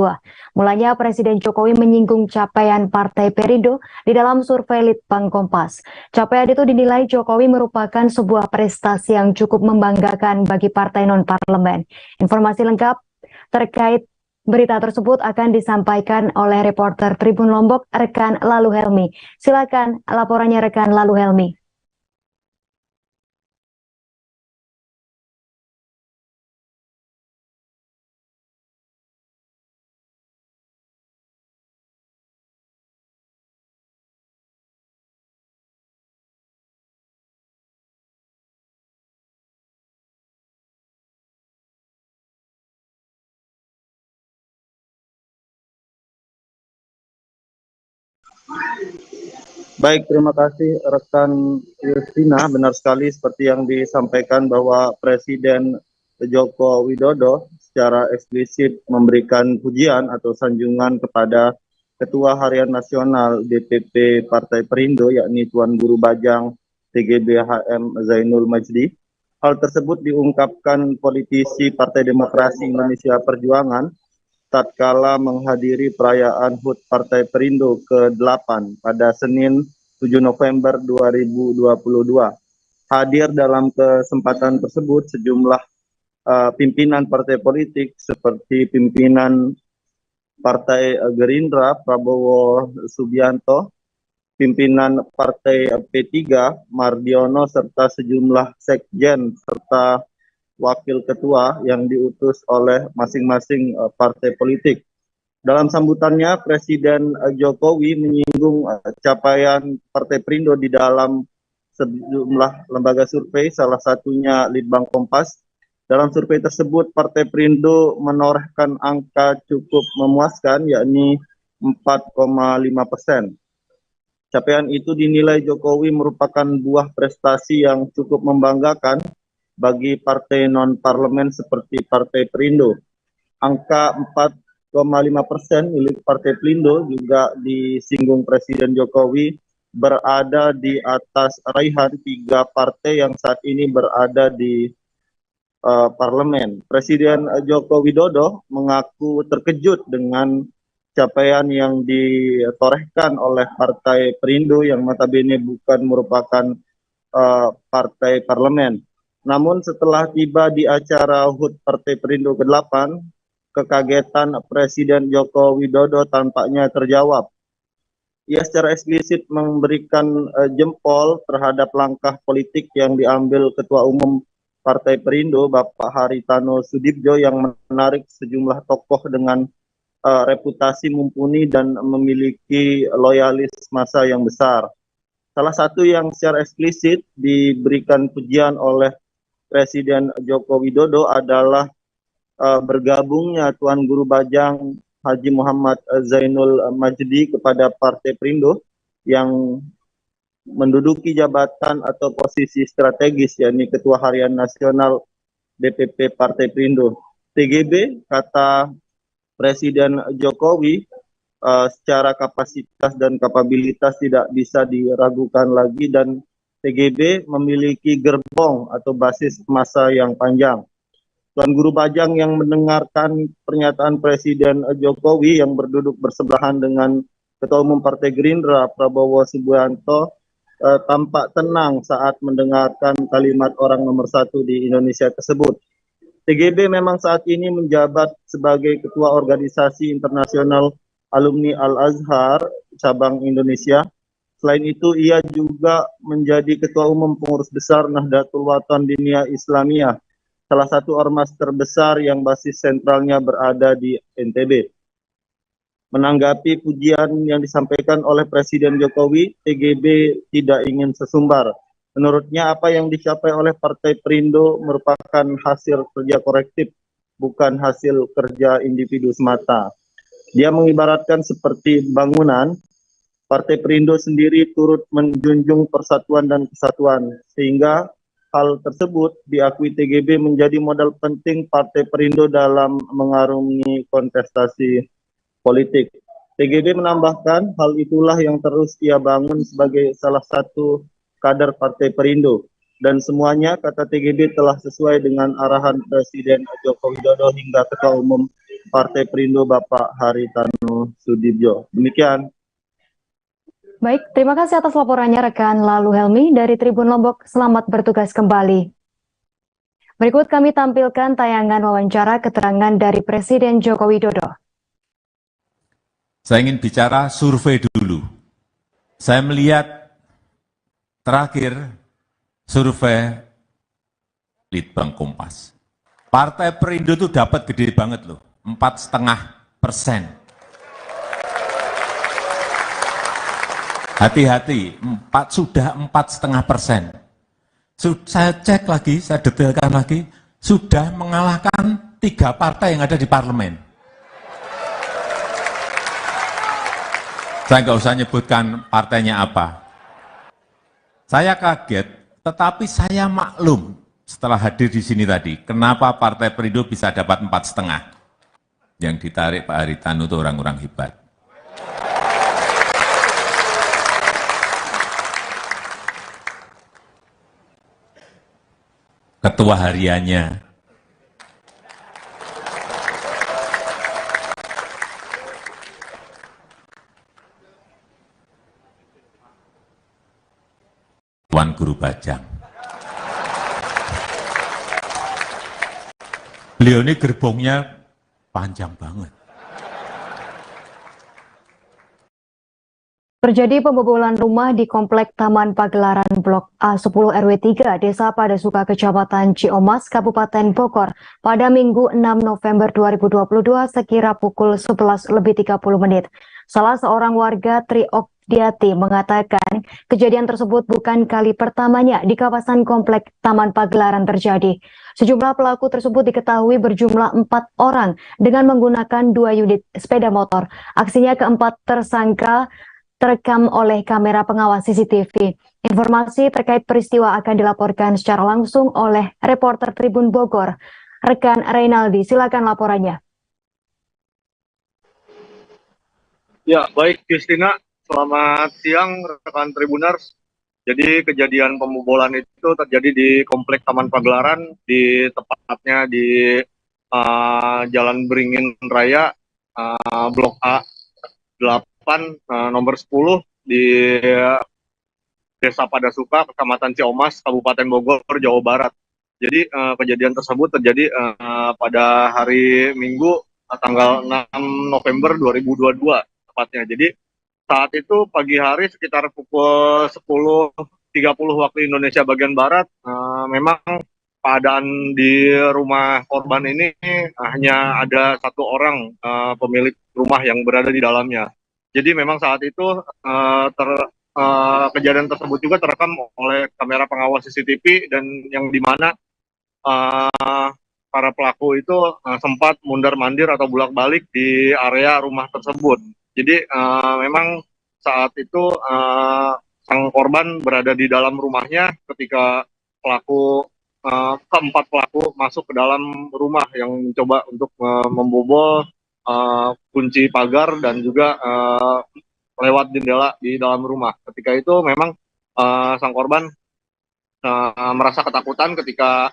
Mulanya Presiden Jokowi menyinggung capaian Partai Perindo di dalam survei Litbang Kompas. Capaian itu dinilai Jokowi merupakan sebuah prestasi yang cukup membanggakan bagi partai non-parlemen. Informasi lengkap terkait berita tersebut akan disampaikan oleh reporter Tribun Lombok, rekan Lalu Helmi. Silakan laporannya rekan Lalu Helmi. Baik, terima kasih rekan Justina. Benar sekali seperti yang disampaikan bahwa Presiden Joko Widodo secara eksplisit memberikan pujian atau sanjungan kepada Ketua Harian Nasional DPP Partai Perindo, yakni Tuan Guru Bajang TGB HM Zainul Majdi. Hal tersebut diungkapkan politisi Partai Demokrasi Indonesia Perjuangan tatkala menghadiri perayaan HUT Partai Perindo ke-8 pada Senin 7 November 2022. Hadir dalam kesempatan tersebut sejumlah pimpinan partai politik seperti pimpinan Partai Gerindra Prabowo Subianto, pimpinan Partai P3 Mardiono, serta sejumlah sekjen serta wakil ketua yang diutus oleh masing-masing partai politik. Dalam sambutannya, Presiden Jokowi menyinggung capaian Partai Perindo di dalam sejumlah lembaga survei, salah satunya Litbang Kompas. Dalam survei tersebut, Partai Perindo menorehkan angka cukup memuaskan, yakni 4,5%. Capaian itu dinilai Jokowi merupakan buah prestasi yang cukup membanggakan bagi partai non-parlemen seperti Partai Perindo. Angka 4,5% milik Partai Perindo juga disinggung Presiden Jokowi berada di atas raihan 3 partai yang saat ini berada di parlemen. Presiden Joko Widodo mengaku terkejut dengan capaian yang ditorehkan oleh Partai Perindo yang notabene bukan merupakan partai parlemen. Namun setelah tiba di acara HUT Partai Perindo ke-8, kekagetan Presiden Joko Widodo tampaknya terjawab. Ia secara eksplisit memberikan jempol terhadap langkah politik yang diambil Ketua Umum Partai Perindo, Bapak Haritano Sudibjo, yang menarik sejumlah tokoh dengan reputasi mumpuni dan memiliki loyalis massa yang besar. Salah satu yang secara eksplisit diberikan pujian oleh Presiden Joko Widodo adalah bergabungnya Tuan Guru Bajang Haji Muhammad Zainul Majdi kepada Partai Perindo yang menduduki jabatan atau posisi strategis, yakni Ketua Harian Nasional DPP Partai Perindo. TGB, kata Presiden Jokowi, secara kapasitas dan kapabilitas tidak bisa diragukan lagi, dan TGB memiliki gerbong atau basis massa yang panjang. Tuan Guru Bajang yang mendengarkan pernyataan Presiden Jokowi yang berduduk bersebelahan dengan Ketua Umum Partai Gerindra Prabowo Subianto tampak tenang saat mendengarkan kalimat orang nomor 1 di Indonesia tersebut. TGB memang saat ini menjabat sebagai Ketua Organisasi Internasional Alumni Al-Azhar Cabang Indonesia. Selain itu, ia juga menjadi Ketua Umum Pengurus Besar Nahdlatul Watan Diniyah Islamiyah, salah satu ormas terbesar yang basis sentralnya berada di NTB. Menanggapi pujian yang disampaikan oleh Presiden Jokowi, TGB tidak ingin sesumbar. Menurutnya apa yang dicapai oleh Partai Perindo merupakan hasil kerja kolektif, bukan hasil kerja individu semata. Dia mengibaratkan seperti bangunan, Partai Perindo sendiri turut menjunjung persatuan dan kesatuan, sehingga hal tersebut diakui TGB menjadi modal penting Partai Perindo dalam mengarungi kontestasi politik. TGB menambahkan hal itulah yang terus ia bangun sebagai salah satu kader Partai Perindo, dan semuanya, kata TGB, telah sesuai dengan arahan Presiden Joko Widodo hingga Ketua Umum Partai Perindo Bapak Haritano Sudibjo. Demikian. Baik, terima kasih atas laporannya rekan Lalu Helmi dari Tribun Lombok. Selamat bertugas kembali. Berikut kami tampilkan tayangan wawancara keterangan dari Presiden Joko Widodo. Saya ingin bicara survei dulu. Saya melihat terakhir survei Litbang Kompas. Partai Perindo itu dapat gede banget loh, 4,5%. Hati-hati, sudah 4,5%. Saya cek lagi, saya detailkan lagi, sudah mengalahkan 3 partai yang ada di parlemen. Saya nggak usah nyebutkan partainya apa. Saya kaget, tetapi saya maklum setelah hadir di sini tadi, kenapa Partai Perindo bisa dapat 4,5. Yang ditarik Pak Haritano itu orang-orang hebat. Ketua hariannya, Tuan Guru Bajang. Beliau ini gerbongnya panjang banget. Terjadi pembobolan rumah di Komplek Taman Pagelaran Blok A10 RW 3 Desa Padasuka Kecamatan Ciomas, Kabupaten Bogor pada Minggu 6 November 2022 sekira pukul 11:30. Salah seorang warga Triokdiati mengatakan kejadian tersebut bukan kali pertamanya di kawasan Komplek Taman Pagelaran terjadi. Sejumlah pelaku tersebut diketahui berjumlah 4 orang dengan menggunakan 2 unit sepeda motor. Aksinya keempat tersangka terekam oleh kamera pengawas CCTV. Informasi terkait peristiwa akan dilaporkan secara langsung oleh reporter Tribun Bogor, rekan Reynaldi. Silakan laporannya. Ya, baik Justina. Selamat siang rekan Tribuners. Jadi kejadian pembobolan itu terjadi di Komplek Taman Pagelaran, tepatnya di Jalan Beringin Raya, Blok A8, nomor 10 di Desa Padasuka, Kecamatan Ciomas, Kabupaten Bogor, Jawa Barat. Jadi kejadian tersebut terjadi pada hari Minggu, tanggal 6 November 2022 tepatnya. Jadi saat itu pagi hari sekitar pukul 10.30 waktu Indonesia bagian Barat, memang keadaan di rumah korban ini hanya ada satu orang pemilik rumah yang berada di dalamnya. Jadi memang saat itu kejadian tersebut juga terekam oleh kamera pengawas CCTV dan yang dimana para pelaku itu sempat mundar-mandir atau bolak-balik di area rumah tersebut. Jadi memang saat itu sang korban berada di dalam rumahnya ketika keempat pelaku masuk ke dalam rumah yang mencoba untuk membobol kunci pagar dan juga lewat jendela di dalam rumah. Ketika itu memang sang korban merasa ketakutan ketika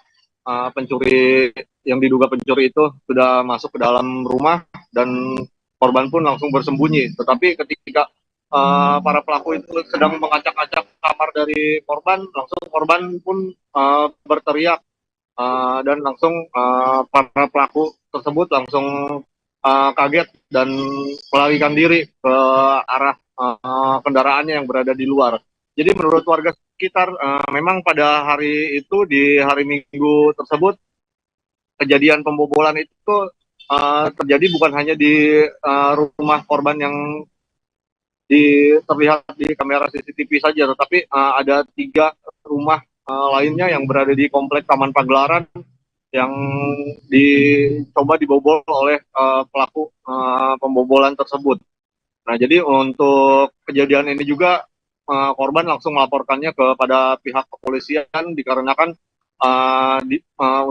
pencuri yang diduga pencuri itu sudah masuk ke dalam rumah dan korban pun langsung bersembunyi. Tetapi ketika para pelaku itu sedang mengacak-acak kamar dari korban, langsung korban pun berteriak dan langsung para pelaku tersebut langsung kaget dan melarikan diri ke arah kendaraannya yang berada di luar. Jadi menurut warga sekitar, memang pada hari itu, di hari Minggu tersebut, kejadian pembobolan itu terjadi bukan hanya di rumah korban yang terlihat di kamera CCTV saja, tetapi ada 3 rumah lainnya yang berada di Komplek Taman Pagelaran yang dicoba dibobol oleh pelaku pembobolan tersebut. Nah, jadi untuk kejadian ini juga korban langsung melaporkannya kepada pihak kepolisian dikarenakan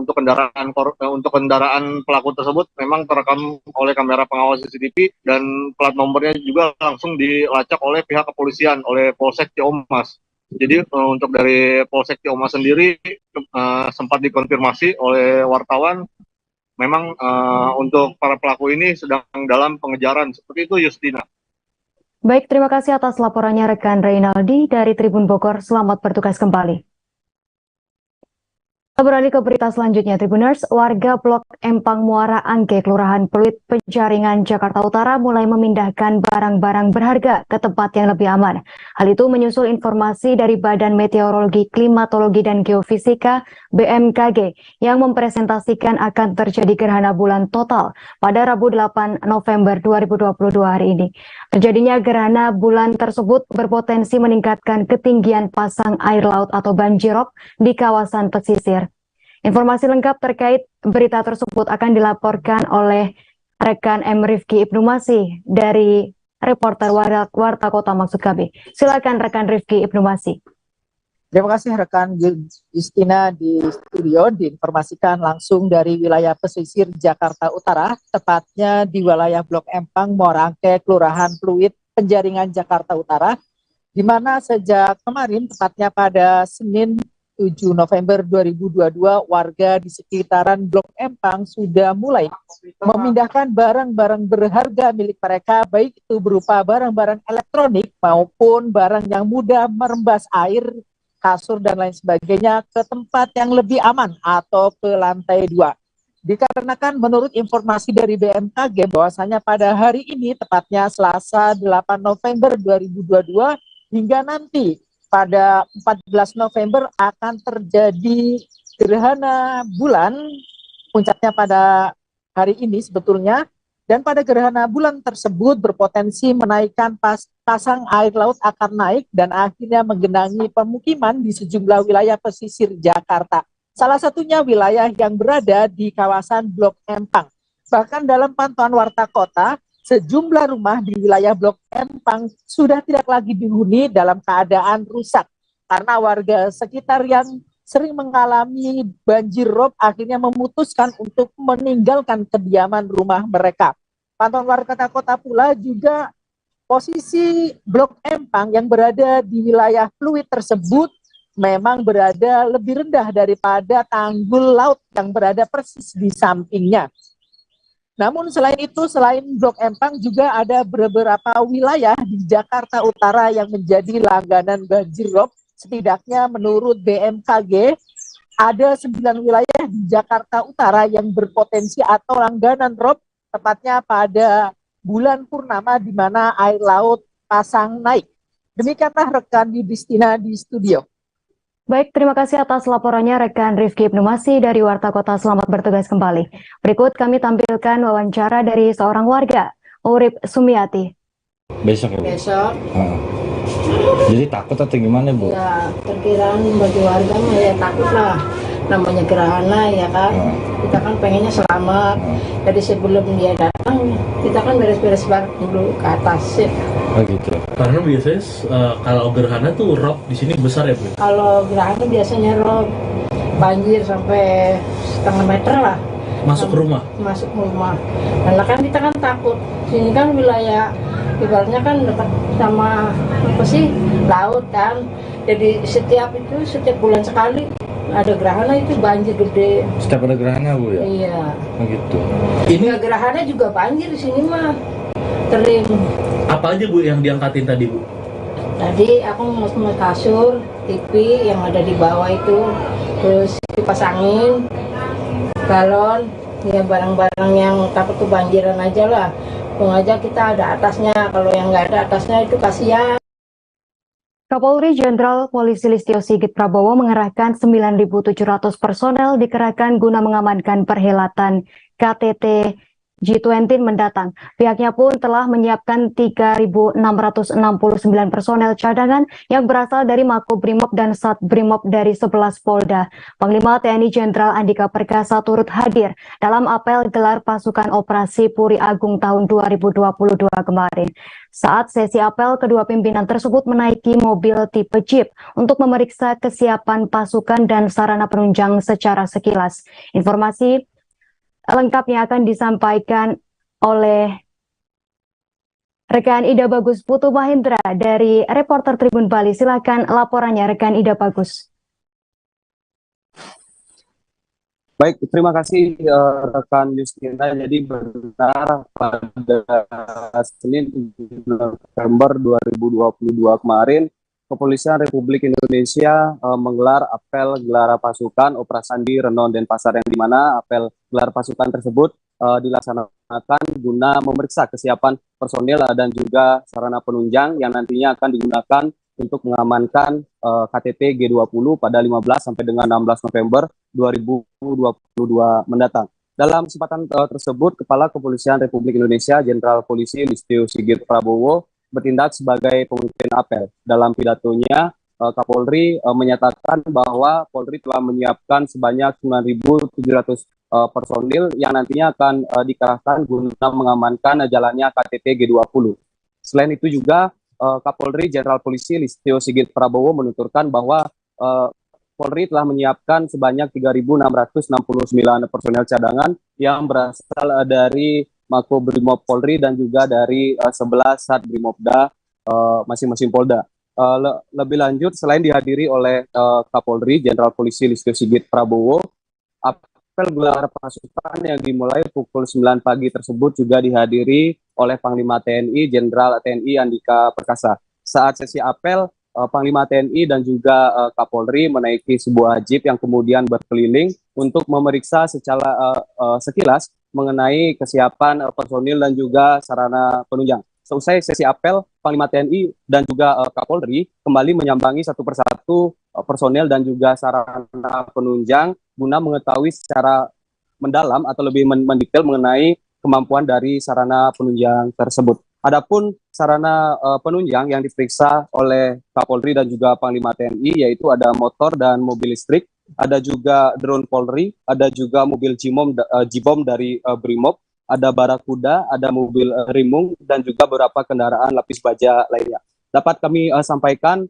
untuk kendaraan pelaku tersebut memang terekam oleh kamera pengawas CCTV dan plat nomornya juga langsung dilacak oleh pihak kepolisian, oleh Polsek Ciomas. Jadi untuk dari Polsek Ciomas sendiri sempat dikonfirmasi oleh wartawan, memang untuk para pelaku ini sedang dalam pengejaran. Seperti itu, Justina. Baik, terima kasih atas laporannya rekan Reynaldi dari Tribun Bogor. Selamat bertugas kembali. Beralih ke berita selanjutnya, Tribuners. Warga Blok Empang Muara Angke, Kelurahan Pluit, Penjaringan, Jakarta Utara mulai memindahkan barang-barang berharga ke tempat yang lebih aman. Hal itu menyusul informasi dari Badan Meteorologi, Klimatologi, dan Geofisika (BMKG) yang mempresentasikan akan terjadi gerhana bulan total pada Rabu 8 November 2022 hari ini. Terjadinya gerhana bulan tersebut berpotensi meningkatkan ketinggian pasang air laut atau banjirop di kawasan pesisir. Informasi lengkap terkait berita tersebut akan dilaporkan oleh rekan M. Rifki Ibnu Masih dari reporter Warta Kota maksud kami. Silakan rekan Rifki Ibnu Masih. Terima kasih rekan Justina di studio, diinformasikan langsung dari wilayah pesisir Jakarta Utara, tepatnya di wilayah Blok Empang Muara Angke, Kelurahan Pluit, Penjaringan, Jakarta Utara, di mana sejak kemarin, tepatnya pada Senin 7 November 2022, warga di sekitaran Blok Empang sudah mulai memindahkan barang-barang berharga milik mereka, baik itu berupa barang-barang elektronik maupun barang yang mudah merembas air, kasur dan lain sebagainya, ke tempat yang lebih aman atau ke lantai 2. Dikarenakan menurut informasi dari BMKG bahwasanya pada hari ini tepatnya Selasa 8 November 2022 hingga nanti pada 14 November akan terjadi gerhana bulan, puncaknya pada hari ini sebetulnya, dan pada gerhana bulan tersebut berpotensi menaikkan pasang air laut akan naik dan akhirnya menggenangi pemukiman di sejumlah wilayah pesisir Jakarta. Salah satunya wilayah yang berada di kawasan Blok Empang. Bahkan dalam pantauan Warta Kota, sejumlah rumah di wilayah Blok Empang sudah tidak lagi dihuni dalam keadaan rusak. Karena warga sekitar yang sering mengalami banjir rob akhirnya memutuskan untuk meninggalkan kediaman rumah mereka. Pantauan Warta Kota pula juga posisi Blok Empang yang berada di wilayah fluid tersebut memang berada lebih rendah daripada tanggul laut yang berada persis di sampingnya. Namun selain itu, selain Blok Empang juga ada beberapa wilayah di Jakarta Utara yang menjadi langganan banjir rob. Setidaknya menurut BMKG, ada 9 wilayah di Jakarta Utara yang berpotensi atau langganan rob, tepatnya pada bulan purnama di mana air laut pasang naik. Demikianlah rekan Yudhistina di studio. Baik, terima kasih atas laporannya rekan Rifki Ibnu Masih dari Warta Kota. Selamat bertugas kembali. Berikut kami tampilkan wawancara dari seorang warga, Urip Sumiati. Besok ya, Bu? Besok. Jadi takut atau gimana, Bu? Ya, perkiraan bagi warga mah ya takut lah. Namanya gerhana ya kan. Kita kan pengennya selamat. Jadi sebelum dia datang, kita kan beres-beres barang dulu ke atas ya. Oh gitu. Karena biasanya kalau gerhana tuh rob di sini besar ya, Bu? Kalau gerhana biasanya rob banjir sampai setengah meter lah. Masuk ke rumah? Masuk ke rumah. Karena kan kita kan takut. Sini kan wilayah ibaratnya kan dekat sama apa sih laut kan. Jadi setiap bulan sekali ada gerhana itu banjir gede. Setiap ada gerhana, Bu ya? Iya. Oh gitu. Ini gerhana juga banjir di sini mah. Kering. Apa aja, Bu, yang diangkatin tadi, Bu? Tadi aku mau kasur, TV yang ada di bawah itu, terus kipas angin, galon, ya barang-barang yang takut kebanjiran aja lah. Aja kita ada atasnya, kalau yang nggak ada atasnya itu kasihan. Kapolri Jenderal Polisi Listio Sigit Prabowo mengerahkan 9.700 personel dikerahkan guna mengamankan perhelatan KTT G20 mendatang. Pihaknya pun telah menyiapkan 3.669 personel cadangan yang berasal dari Makobrimob dan Satbrimob dari 11 Polda. Panglima TNI Jenderal Andika Perkasa turut hadir dalam apel gelar pasukan operasi Puri Agung tahun 2022 kemarin. Saat sesi apel, kedua pimpinan tersebut menaiki mobil tipe Jeep untuk memeriksa kesiapan pasukan dan sarana penunjang secara sekilas. Informasi lengkapnya akan disampaikan oleh rekan Ida Bagus Putu Mahendra dari reporter Tribun Bali. Silakan laporannya rekan Ida Bagus. Baik, terima kasih rekan Justina. Jadi benar pada Senin 7 November 2022 kemarin, Kepolisian Republik Indonesia menggelar apel gelar pasukan Operasi Sandi, Renon, Denpasar, yang dimana apel gelar pasukan tersebut dilaksanakan guna memeriksa kesiapan personil dan juga sarana penunjang yang nantinya akan digunakan untuk mengamankan KTT G20 pada 15 sampai dengan 16 November 2022 mendatang. Dalam kesempatan tersebut, Kepala Kepolisian Republik Indonesia Jenderal Polisi Listio Sigit Prabowo bertindak sebagai pemimpin apel. Dalam pidatonya, Kapolri menyatakan bahwa Polri telah menyiapkan sebanyak 9.700 personil yang nantinya akan dikerahkan guna mengamankan jalannya KTT G20. Selain itu juga, Kapolri Jenderal Polisi Listio Sigit Prabowo menuturkan bahwa Polri telah menyiapkan sebanyak 3.669 personel cadangan yang berasal dari Makobrimob Polri dan juga dari 11 Satbrimobda masing-masing Polda. Lebih lanjut, selain dihadiri oleh Kapolri Jenderal Polisi Listio Sigit Prabowo, apel gelar pasukan yang dimulai pukul 9 pagi tersebut juga dihadiri oleh Panglima TNI Jenderal TNI Andika Perkasa. Saat sesi apel, Panglima TNI dan juga Kapolri menaiki sebuah jeep yang kemudian berkeliling untuk memeriksa secara sekilas mengenai kesiapan personil dan juga sarana penunjang. Selesai sesi apel, Panglima TNI dan juga Kapolri kembali menyambangi satu persatu personel dan juga sarana penunjang guna mengetahui secara mendalam atau lebih mendetail mengenai kemampuan dari sarana penunjang tersebut. Adapun sarana penunjang yang diperiksa oleh Kapolri dan juga Panglima TNI yaitu ada motor dan mobil listrik, ada juga drone Polri, ada juga mobil Jibom dari Brimob, ada Barakuda, ada mobil Rimung, dan juga beberapa kendaraan lapis baja lainnya. Dapat kami sampaikan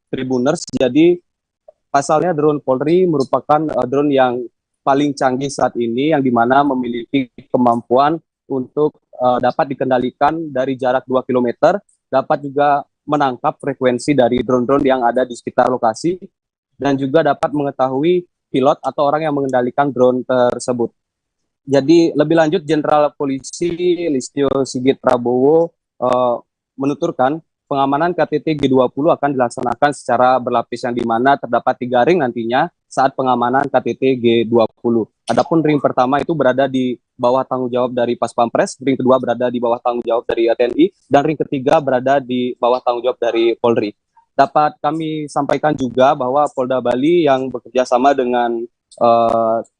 Tribuners, jadi pasalnya drone Polri merupakan drone yang paling canggih saat ini, yang dimana memiliki kemampuan untuk dapat dikendalikan dari jarak 2 km, dapat juga menangkap frekuensi dari drone-drone yang ada di sekitar lokasi, dan juga dapat mengetahui pilot atau orang yang mengendalikan drone tersebut. Jadi lebih lanjut, Jenderal Polisi Listio Sigit Prabowo menuturkan pengamanan KTT G20 akan dilaksanakan secara berlapis, yang dimana terdapat 3 ring nantinya saat pengamanan KTT G20. Adapun ring pertama itu berada di bawah tanggung jawab dari Pas Pampres, ring kedua berada di bawah tanggung jawab dari TNI, dan ring ketiga berada di bawah tanggung jawab dari Polri. Dapat kami sampaikan juga bahwa Polda Bali yang bekerja sama dengan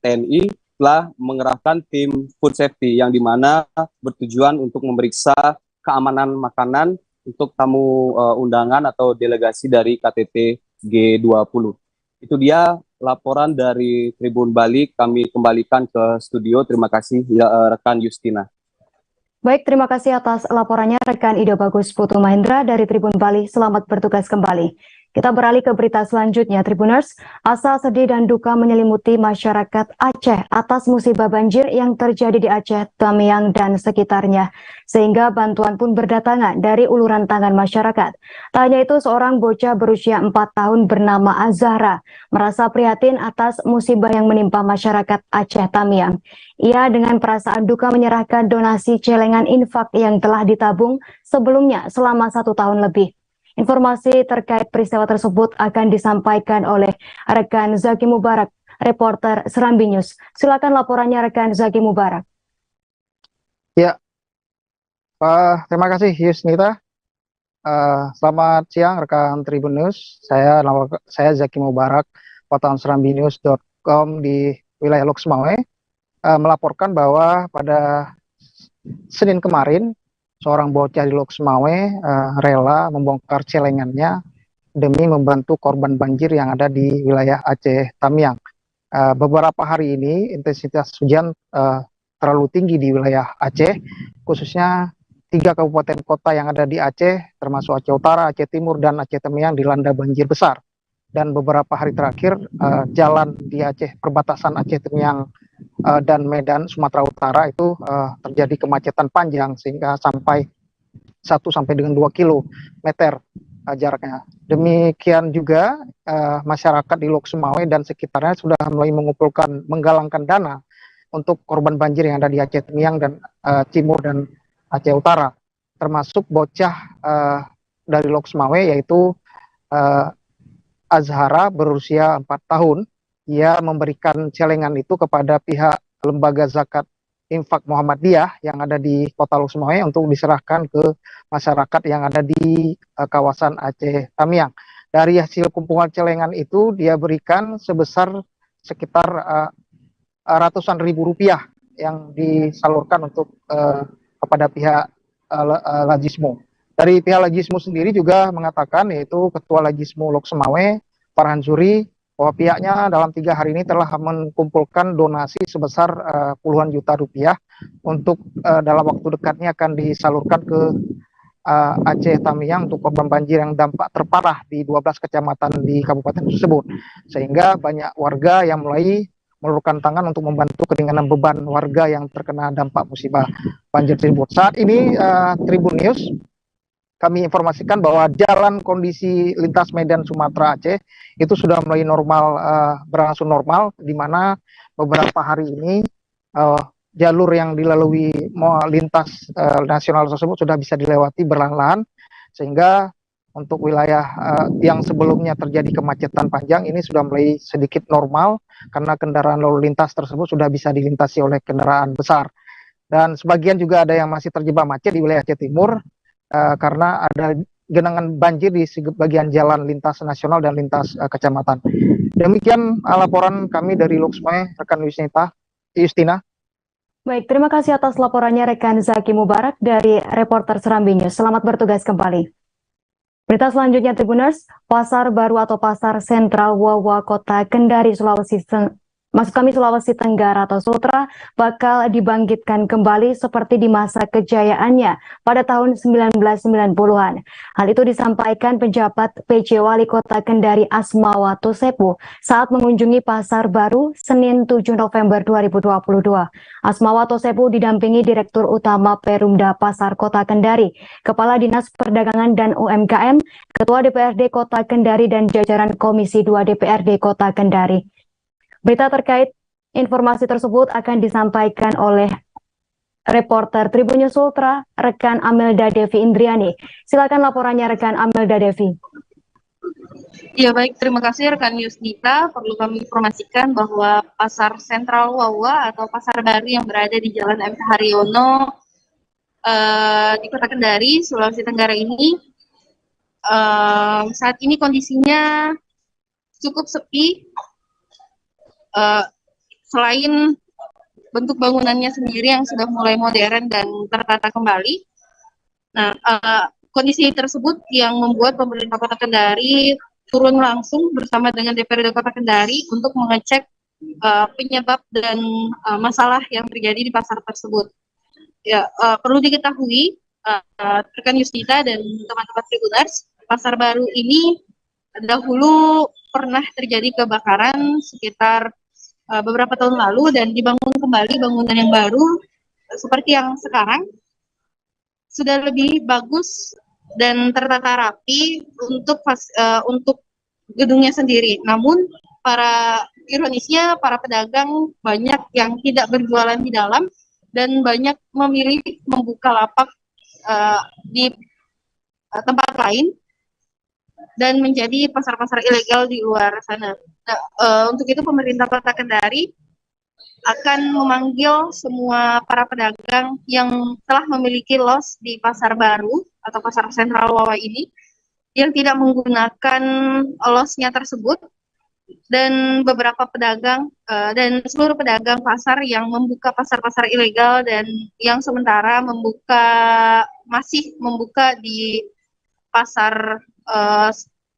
TNI telah mengerahkan tim food safety yang dimana bertujuan untuk memeriksa keamanan makanan untuk tamu undangan atau delegasi dari KTT G20. Itu dia laporan dari Tribun Bali, kami kembalikan ke studio. Terima kasih rekan Justina. Baik, terima kasih atas laporannya rekan Ida Bagus Putu Mahendra dari Tribun Bali. Selamat bertugas kembali. Kita beralih ke berita selanjutnya, Tribuners. Asa sedih dan duka menyelimuti masyarakat Aceh atas musibah banjir yang terjadi di Aceh, Tamiang, dan sekitarnya. Sehingga bantuan pun berdatangan dari uluran tangan masyarakat. Tak hanya itu, seorang bocah berusia 4 tahun bernama Azhara merasa prihatin atas musibah yang menimpa masyarakat Aceh, Tamiang. Ia dengan perasaan duka menyerahkan donasi celengan infak yang telah ditabung sebelumnya selama 1 tahun lebih. Informasi terkait peristiwa tersebut akan disampaikan oleh rekan Zaki Mubarak, reporter Serambi News. Silakan laporannya rekan Zaki Mubarak. Ya, terima kasih Yusnita. Selamat siang rekan Tribun News. Saya Zaki Mubarak, wartawan serambinews.com di wilayah Lok Sumawe, melaporkan bahwa pada Senin kemarin seorang bocah di Lok Sumawe rela membongkar celengannya demi membantu korban banjir yang ada di wilayah Aceh Tamiang. Beberapa hari ini intensitas hujan terlalu tinggi di wilayah Aceh, khususnya 3 kabupaten kota yang ada di Aceh, termasuk Aceh Utara, Aceh Timur, dan Aceh Tamiang dilanda banjir besar. Dan beberapa hari terakhir jalan di Aceh, perbatasan Aceh Tamiang dan Medan, Sumatera Utara itu terjadi kemacetan panjang sehingga sampai 1 sampai dengan 2 kilometer jaraknya. Demikian juga masyarakat di Lok Sumawe dan sekitarnya sudah mulai menggalangkan dana untuk korban banjir yang ada di Aceh Tamiang dan Timur dan Aceh Utara, termasuk bocah dari Lok Sumawe yaitu Azhara berusia 4 tahun. Ia memberikan celengan itu kepada pihak lembaga zakat infak Muhammadiyah yang ada di Kota Lok Sumawe untuk diserahkan ke masyarakat yang ada di kawasan Aceh Tamiang. Dari hasil kumpulan celengan itu dia berikan sebesar sekitar ratusan ribu rupiah yang disalurkan untuk kepada pihak Lajismu. Dari pihak Lajismu sendiri juga mengatakan, yaitu Ketua Lajismu Lok Sumawe, Farhan Zuri, bahwa pihaknya dalam 3 hari ini telah mengumpulkan donasi sebesar puluhan juta rupiah untuk dalam waktu dekatnya akan disalurkan ke Aceh Tamiang untuk korban banjir yang dampak terparah di 12 kecamatan di kabupaten tersebut. Sehingga banyak warga yang mulai meluruskan tangan untuk membantu keringanan beban warga yang terkena dampak musibah banjir tersebut. Saat ini Tribun News kami informasikan bahwa jalan kondisi lintas Medan Sumatera Aceh itu sudah mulai normal, berangsur normal, di mana beberapa hari ini jalur yang dilalui lintas nasional tersebut sudah bisa dilewati perlahan-lahan, sehingga untuk wilayah yang sebelumnya terjadi kemacetan panjang ini sudah mulai sedikit normal karena kendaraan lalu lintas tersebut sudah bisa dilintasi oleh kendaraan besar. Dan sebagian juga ada yang masih terjebak macet di wilayah Aceh Timur karena ada genangan banjir di sebagian jalan lintas nasional dan lintas kecamatan. Demikian laporan kami dari Loksmoe, rekan Justina. Baik, terima kasih atas laporannya rekan Zaki Mubarak dari Reporter Serambi News. Selamat bertugas kembali. Berita selanjutnya Tribuners, Pasar Baru atau Pasar Sentral Wawa Kota Kendari, Sulawesi Tenggara atau Sultra bakal dibangkitkan kembali seperti di masa kejayaannya pada tahun 1990-an. Hal itu disampaikan penjabat PJ Wali Kota Kendari Asmawa Tosepu saat mengunjungi Pasar Baru Senin 7 November 2022. Asmawa Tosepu didampingi Direktur Utama Perumda Pasar Kota Kendari, Kepala Dinas Perdagangan dan UMKM, Ketua DPRD Kota Kendari dan jajaran Komisi 2 DPRD Kota Kendari. Berita terkait informasi tersebut akan disampaikan oleh reporter Tribun News Sultra, rekan Amelda Devi Indriani. Silakan laporannya rekan Amelda Devi. Ya baik, terima kasih rekan Yusnita. Perlu kami informasikan bahwa Pasar Sentral Wawa atau Pasar Baru yang berada di Jalan MT Haryono di Kota Kendari, Sulawesi Tenggara ini saat ini kondisinya cukup sepi. Selain bentuk bangunannya sendiri yang sudah mulai modern dan tertata kembali, nah kondisi tersebut yang membuat pemerintah Kota Kendari turun langsung bersama dengan DPRD Kota Kendari untuk mengecek penyebab dan masalah yang terjadi di pasar tersebut. Ya, perlu diketahui rekan Yusnita dan teman-teman Tribuners, Pasar Baru ini dahulu pernah terjadi kebakaran sekitar beberapa tahun lalu dan dibangun kembali bangunan yang baru seperti yang sekarang sudah lebih bagus dan tertata rapi untuk gedungnya sendiri. Namun ironisnya para pedagang banyak yang tidak berjualan di dalam dan banyak memilih membuka lapak di tempat lain dan menjadi pasar-pasar ilegal di luar sana. Nah, untuk itu pemerintah Kota Kendari akan memanggil semua para pedagang yang telah memiliki los di Pasar Baru atau Pasar Sentral Wawa ini yang tidak menggunakan losnya tersebut, dan beberapa pedagang dan seluruh pedagang pasar yang membuka pasar-pasar ilegal dan yang sementara masih membuka di pasar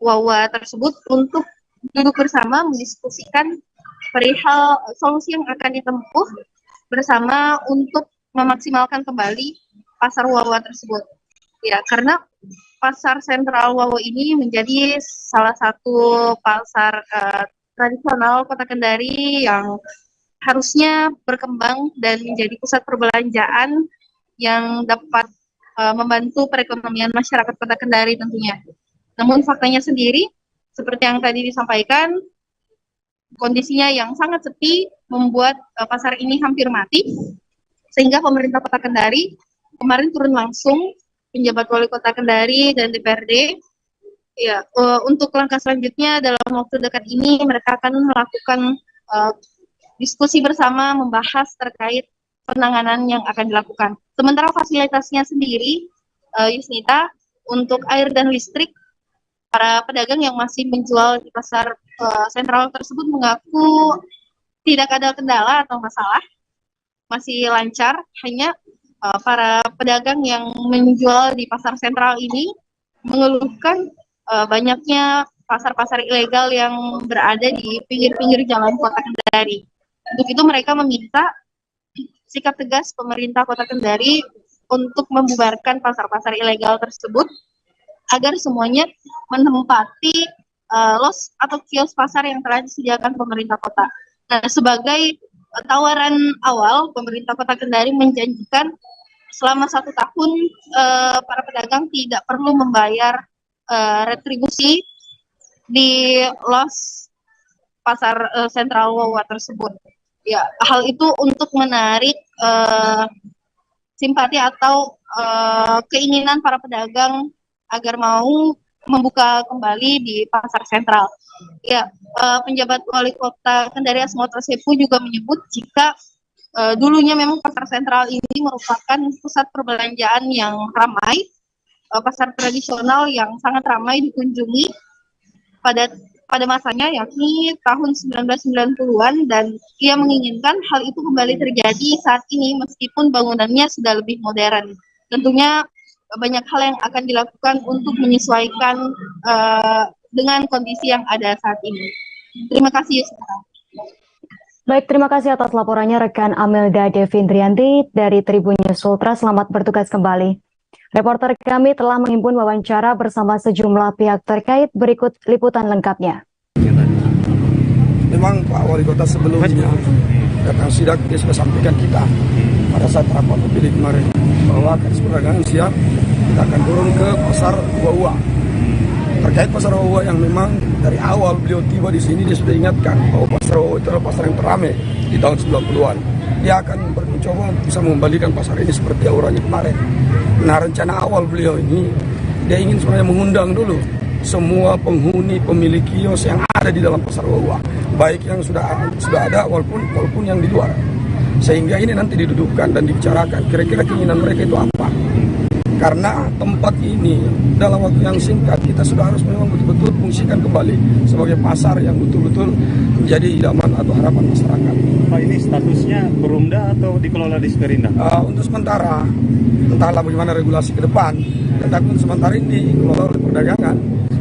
Wawa tersebut untuk duduk bersama mendiskusikan perihal solusi yang akan ditempuh bersama untuk memaksimalkan kembali pasar Wawa tersebut. Ya, karena pasar sentral Wawa ini menjadi salah satu pasar tradisional Kota Kendari yang harusnya berkembang dan menjadi pusat perbelanjaan yang dapat membantu perekonomian masyarakat Kota Kendari tentunya. Namun faktanya sendiri, seperti yang tadi disampaikan, kondisinya yang sangat sepi membuat pasar ini hampir mati, sehingga pemerintah Kota Kendari kemarin turun langsung, penjabat Wali Kota Kendari dan DPRD, ya untuk langkah selanjutnya dalam waktu dekat ini mereka akan melakukan diskusi bersama membahas terkait penanganan yang akan dilakukan. Sementara fasilitasnya sendiri, Yusnita, untuk air dan listrik, para pedagang yang masih menjual di pasar sentral tersebut mengaku tidak ada kendala atau masalah, masih lancar. Hanya para pedagang yang menjual di pasar sentral ini mengeluhkan banyaknya pasar-pasar ilegal yang berada di pinggir-pinggir jalan Kota Kendari. Untuk itu mereka meminta sikap tegas pemerintah Kota Kendari untuk membubarkan pasar-pasar ilegal tersebut agar semuanya menempati los atau kios pasar yang telah disediakan pemerintah kota. Nah, sebagai tawaran awal, pemerintah Kota Kendari menjanjikan selama 1 tahun para pedagang tidak perlu membayar retribusi di los pasar sentral Wawa tersebut. Ya, hal itu untuk menarik simpati atau keinginan para pedagang agar mau membuka kembali di pasar sentral. Ya, penjabat wali kota Kendari Asmoro Sepu juga menyebut jika dulunya memang pasar sentral ini merupakan pusat perbelanjaan yang ramai, pasar tradisional yang sangat ramai dikunjungi pada masanya, yakni tahun 1990-an, dan ia menginginkan hal itu kembali terjadi saat ini meskipun bangunannya sudah lebih modern. Tentunya banyak hal yang akan dilakukan untuk menyesuaikan dengan kondisi yang ada saat ini. Terima kasih, Yusuf. Baik, terima kasih atas laporannya rekan Amelda Devindrianti dari Tribun News Ultra. Selamat bertugas kembali. Reporter kami telah menghimpun wawancara bersama sejumlah pihak terkait. Berikut liputan lengkapnya. Memang Pak Wali Kota sebelumnya datang sidak dia sudah sampaikan kita pada saat rapat terpilih kemarin bahwa Kadis Perdagangan siap kita akan turun ke pasar Uwa-Uwa. Terkait pasar Uwa yang memang dari awal beliau tiba di sini dia sudah ingatkan bahwa pasar Uwa itu adalah pasar yang teramai di tahun 90-an. Dia akan mencoba bisa mengembalikan pasar ini seperti auranya kemarin. Nah, rencana awal beliau ini dia ingin sebenarnya mengundang dulu semua penghuni pemilik kios yang ada di dalam pasar Uwa, baik yang sudah ada walaupun yang di luar. Sehingga ini nanti didudukkan dan dibicarakan kira-kira keinginan mereka itu apa. Karena tempat ini dalam waktu yang singkat kita sudah harus memang betul-betul fungsikan kembali sebagai pasar yang betul-betul menjadi idaman atau harapan masyarakat. Pak, ini statusnya Perumda atau dikelola di Sperinda? Untuk sementara, entahlah bagaimana regulasi ke depan, tetapi untuk sementara ini dikelola oleh perdagangan,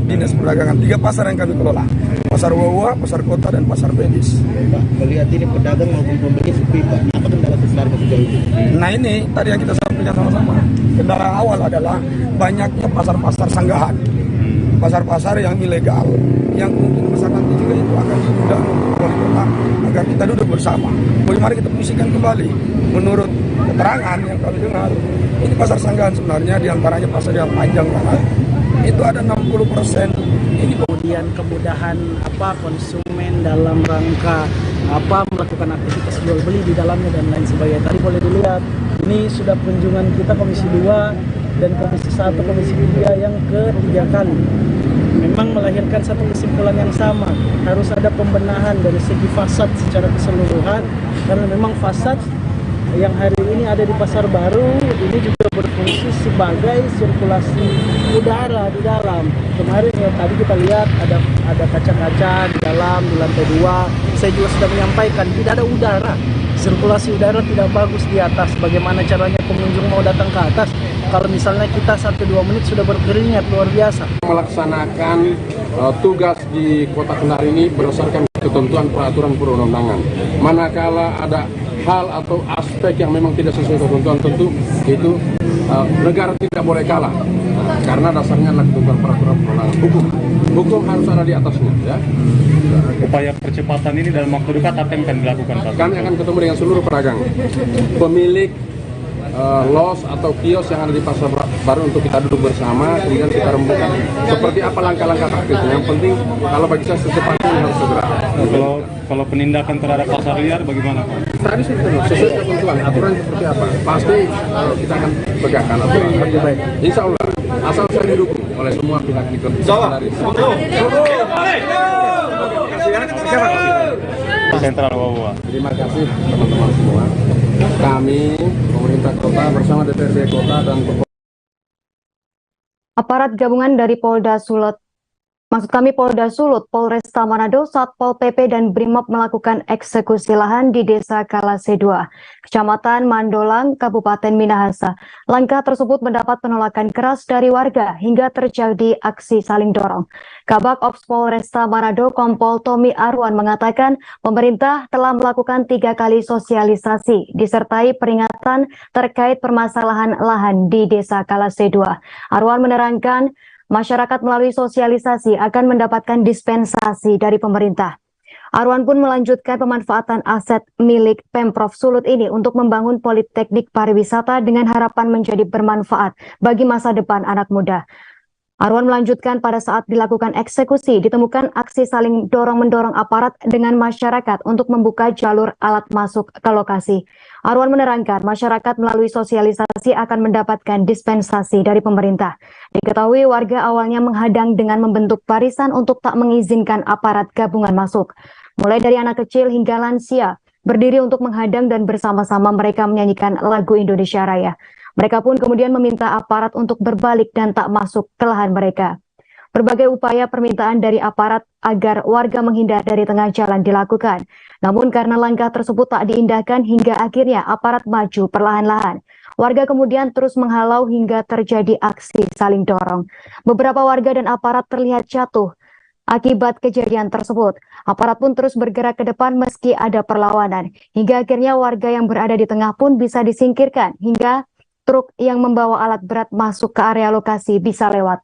Dinas Perdagangan. 3 pasar yang kami kelola, Pasar Uwa-Uwa, Pasar Kota, dan Pasar Bedis. Pak, melihat ini pedagang maupun pembeli sepi, Pak. Apa kendala besar sejauh itu? Nah, ini tadi yang kita sampaikan sama-sama. Kendala awal adalah banyaknya pasar-pasar sanggahan, pasar-pasar yang ilegal, yang mungkin besar nanti juga itu akan diundang wali kota agar kita duduk bersama. Bagaimana kita fungsikan kembali? Menurut keterangan yang kami dengar, ini pasar sanggahan sebenarnya diantaranya pasar yang panjang banget. Itu ada 60%. Ini kemudian kemudahan konsumen dalam rangka melakukan aktivitas jual beli di dalamnya dan lain sebagainya. Tadi boleh dilihat ini sudah kunjungan kita Komisi 2 dan Komisi 1, Komisi 3 yang ketiga kali. Memang melahirkan satu kesimpulan yang sama, harus ada pembenahan dari segi fasad secara keseluruhan, karena memang fasad yang hari ini ada di Pasar Baru ini juga berfungsi sebagai sirkulasi udara di dalam. Kemarin ya tadi kita lihat ada kaca-kaca di dalam di lantai 2. Saya juga sudah menyampaikan tidak ada udara, sirkulasi udara tidak bagus di atas. Bagaimana caranya pengunjung mau datang ke atas kalau misalnya kita 1-2 menit sudah berkeringat luar biasa. Melaksanakan tugas di Kota Kendari ini berdasarkan ketentuan peraturan perundang-undangan. Manakala ada hal atau aspek yang memang tidak sesuai ketentuan, tentu itu negara tidak boleh kalah, karena dasarnya adalah ketentuan peraturan perundang-undangan. Hukum harus ada di atasnya, ya. Upaya percepatan ini dalam waktu dekat apa yang akan dilakukan, Pak? Kami akan ketemu dengan seluruh pedagang, pemilik los atau kios yang ada di Pasar Baru untuk kita duduk bersama, kemudian kita rembukan seperti apa langkah-langkah taktisnya. Yang penting kalau bagi saya secepatnya harus segera. Kalau penindakan terhadap pasar liar bagaimana, Pak? Tadi sesuai ketentuan aturan seperti apa, pasti kita akan tegakkan aturan. Baik, insya Allah asal saya didukung oleh semua pihak itu. Sentral Uwa-Uwa. Terima kasih teman-teman semua. Kami pemerintah kota bersama DPRD kota dan Aparat gabungan dari Polda Sulut, Polda Sulut, Polresta Manado, Satpol PP dan Brimob melakukan eksekusi lahan di Desa Kalase 2, Kecamatan Mandolang, Kabupaten Minahasa. Langkah tersebut mendapat penolakan keras dari warga hingga terjadi aksi saling dorong. Kabak Ops Polresta Manado, Kompol Tommy Arwan mengatakan pemerintah telah melakukan 3 kali sosialisasi disertai peringatan terkait permasalahan lahan di Desa Kalase 2. Arwan menerangkan masyarakat melalui sosialisasi akan mendapatkan dispensasi dari pemerintah. Arwan pun melanjutkan pemanfaatan aset milik Pemprov Sulut ini untuk membangun politeknik pariwisata dengan harapan menjadi bermanfaat bagi masa depan anak muda. Arwan melanjutkan pada saat dilakukan eksekusi ditemukan aksi saling dorong-mendorong aparat dengan masyarakat untuk membuka jalur alat masuk ke lokasi. Arwan menerangkan masyarakat melalui sosialisasi akan mendapatkan dispensasi dari pemerintah. Diketahui warga awalnya menghadang dengan membentuk barisan untuk tak mengizinkan aparat gabungan masuk. Mulai dari anak kecil hingga lansia berdiri untuk menghadang dan bersama-sama mereka menyanyikan lagu Indonesia Raya. Mereka pun kemudian meminta aparat untuk berbalik dan tak masuk ke lahan mereka. Berbagai upaya permintaan dari aparat agar warga menghindar dari tengah jalan dilakukan. Namun karena langkah tersebut tak diindahkan hingga akhirnya aparat maju perlahan-lahan. Warga kemudian terus menghalau hingga terjadi aksi saling dorong. Beberapa warga dan aparat terlihat jatuh akibat kejadian tersebut. Aparat pun terus bergerak ke depan meski ada perlawanan. Hingga akhirnya warga yang berada di tengah pun bisa disingkirkan hingga truk yang membawa alat berat masuk ke area lokasi bisa lewat.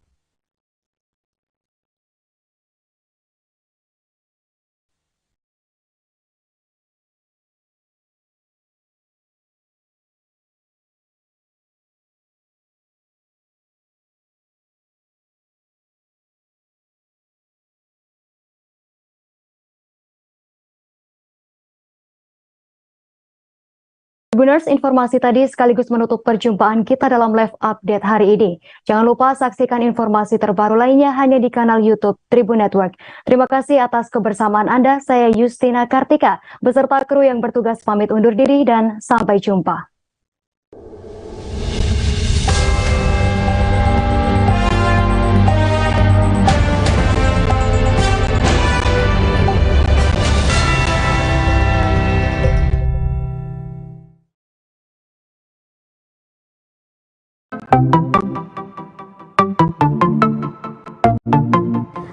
Tribuners, informasi tadi sekaligus menutup perjumpaan kita dalam live update hari ini. Jangan lupa saksikan informasi terbaru lainnya hanya di kanal YouTube Tribun Network. Terima kasih atas kebersamaan Anda. Saya Justina Kartika, beserta kru yang bertugas pamit undur diri dan sampai jumpa.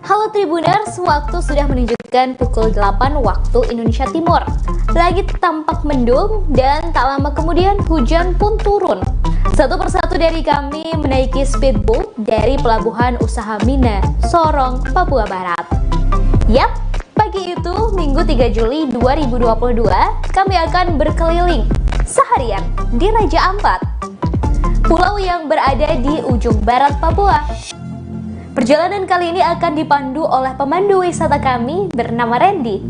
Halo Tribuners, waktu sudah menunjukkan pukul 8 waktu Indonesia Timur. Langit tampak mendung dan tak lama kemudian hujan pun turun. Satu persatu dari kami menaiki speedboat dari Pelabuhan Usaha Mina, Sorong, Papua Barat. Yap, pagi itu Minggu 3 Juli 2022 kami akan berkeliling seharian di Raja Ampat, pulau yang berada di ujung barat Papua. Perjalanan kali ini akan dipandu oleh pemandu wisata kami bernama Randy.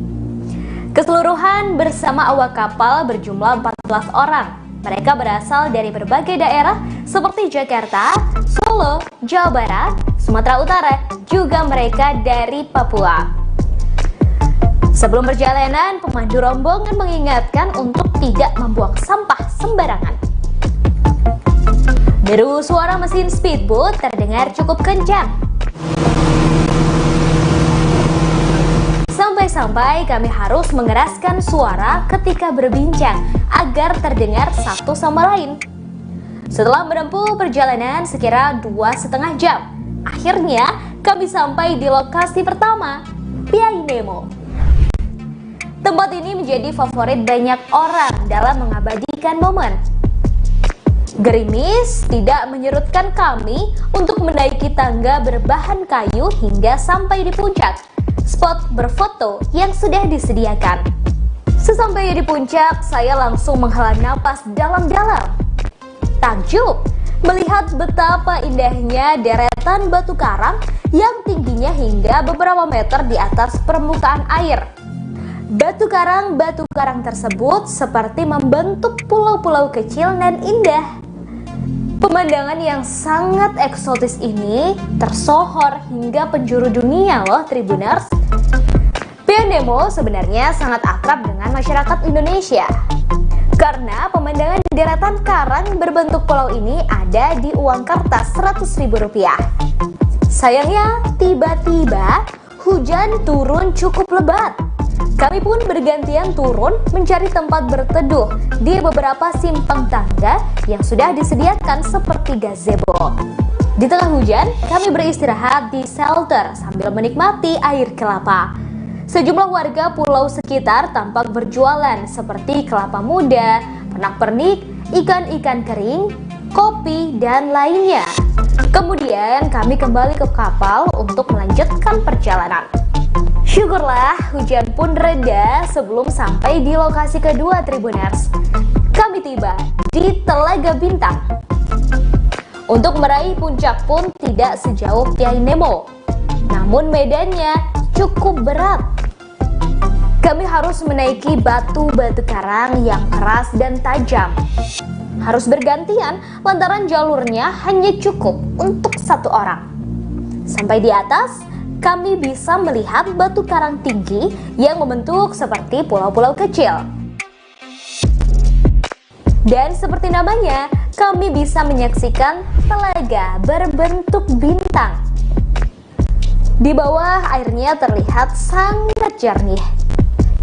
Keseluruhan bersama awak kapal berjumlah 14 orang. Mereka berasal dari berbagai daerah seperti Jakarta, Solo, Jawa Barat, Sumatera Utara, juga mereka dari Papua. Sebelum perjalanan, pemandu rombongan mengingatkan untuk tidak membuang sampah sembarangan. Deru suara mesin speedboat terdengar cukup kencang. Sampai-sampai kami harus mengeraskan suara ketika berbincang agar terdengar satu sama lain. Setelah menempuh perjalanan sekira 2,5 jam, akhirnya kami sampai di lokasi pertama, Piai Nemo. Tempat ini menjadi favorit banyak orang dalam mengabadikan momen. Gerimis tidak menyurutkan kami untuk menaiki tangga berbahan kayu hingga sampai di puncak spot berfoto yang sudah disediakan. Sesampainya di puncak, saya langsung menghela napas dalam-dalam. Takjub melihat betapa indahnya deretan batu karang yang tingginya hingga beberapa meter di atas permukaan air. Batu karang tersebut seperti membentuk pulau-pulau kecil dan indah. Pemandangan yang sangat eksotis ini tersohor hingga penjuru dunia loh Tribuners. Piai Nemo sebenarnya sangat akrab dengan masyarakat Indonesia karena pemandangan deretan karang berbentuk pulau ini ada di uang kertas Rp100.000. Sayangnya tiba-tiba hujan turun cukup lebat. Kami pun bergantian turun mencari tempat berteduh di beberapa simpang tangga yang sudah disediakan seperti gazebo. Di tengah hujan, kami beristirahat di shelter sambil menikmati air kelapa. Sejumlah warga pulau sekitar tampak berjualan seperti kelapa muda, pernak-pernik, ikan-ikan kering, kopi, dan lainnya. Kemudian kami kembali ke kapal untuk melanjutkan perjalanan. Syukurlah hujan pun reda sebelum sampai di lokasi kedua Tribuners. Kami tiba di Telaga Bintang. Untuk meraih puncak pun tidak sejauh Piai Nemo, namun medannya cukup berat. Kami harus menaiki batu-batu karang yang keras dan tajam. Harus bergantian lantaran jalurnya hanya cukup untuk satu orang. Sampai di atas, kami bisa melihat batu karang tinggi yang membentuk seperti pulau-pulau kecil. Dan seperti namanya, kami bisa menyaksikan telaga berbentuk bintang. Di bawah airnya terlihat sangat jernih.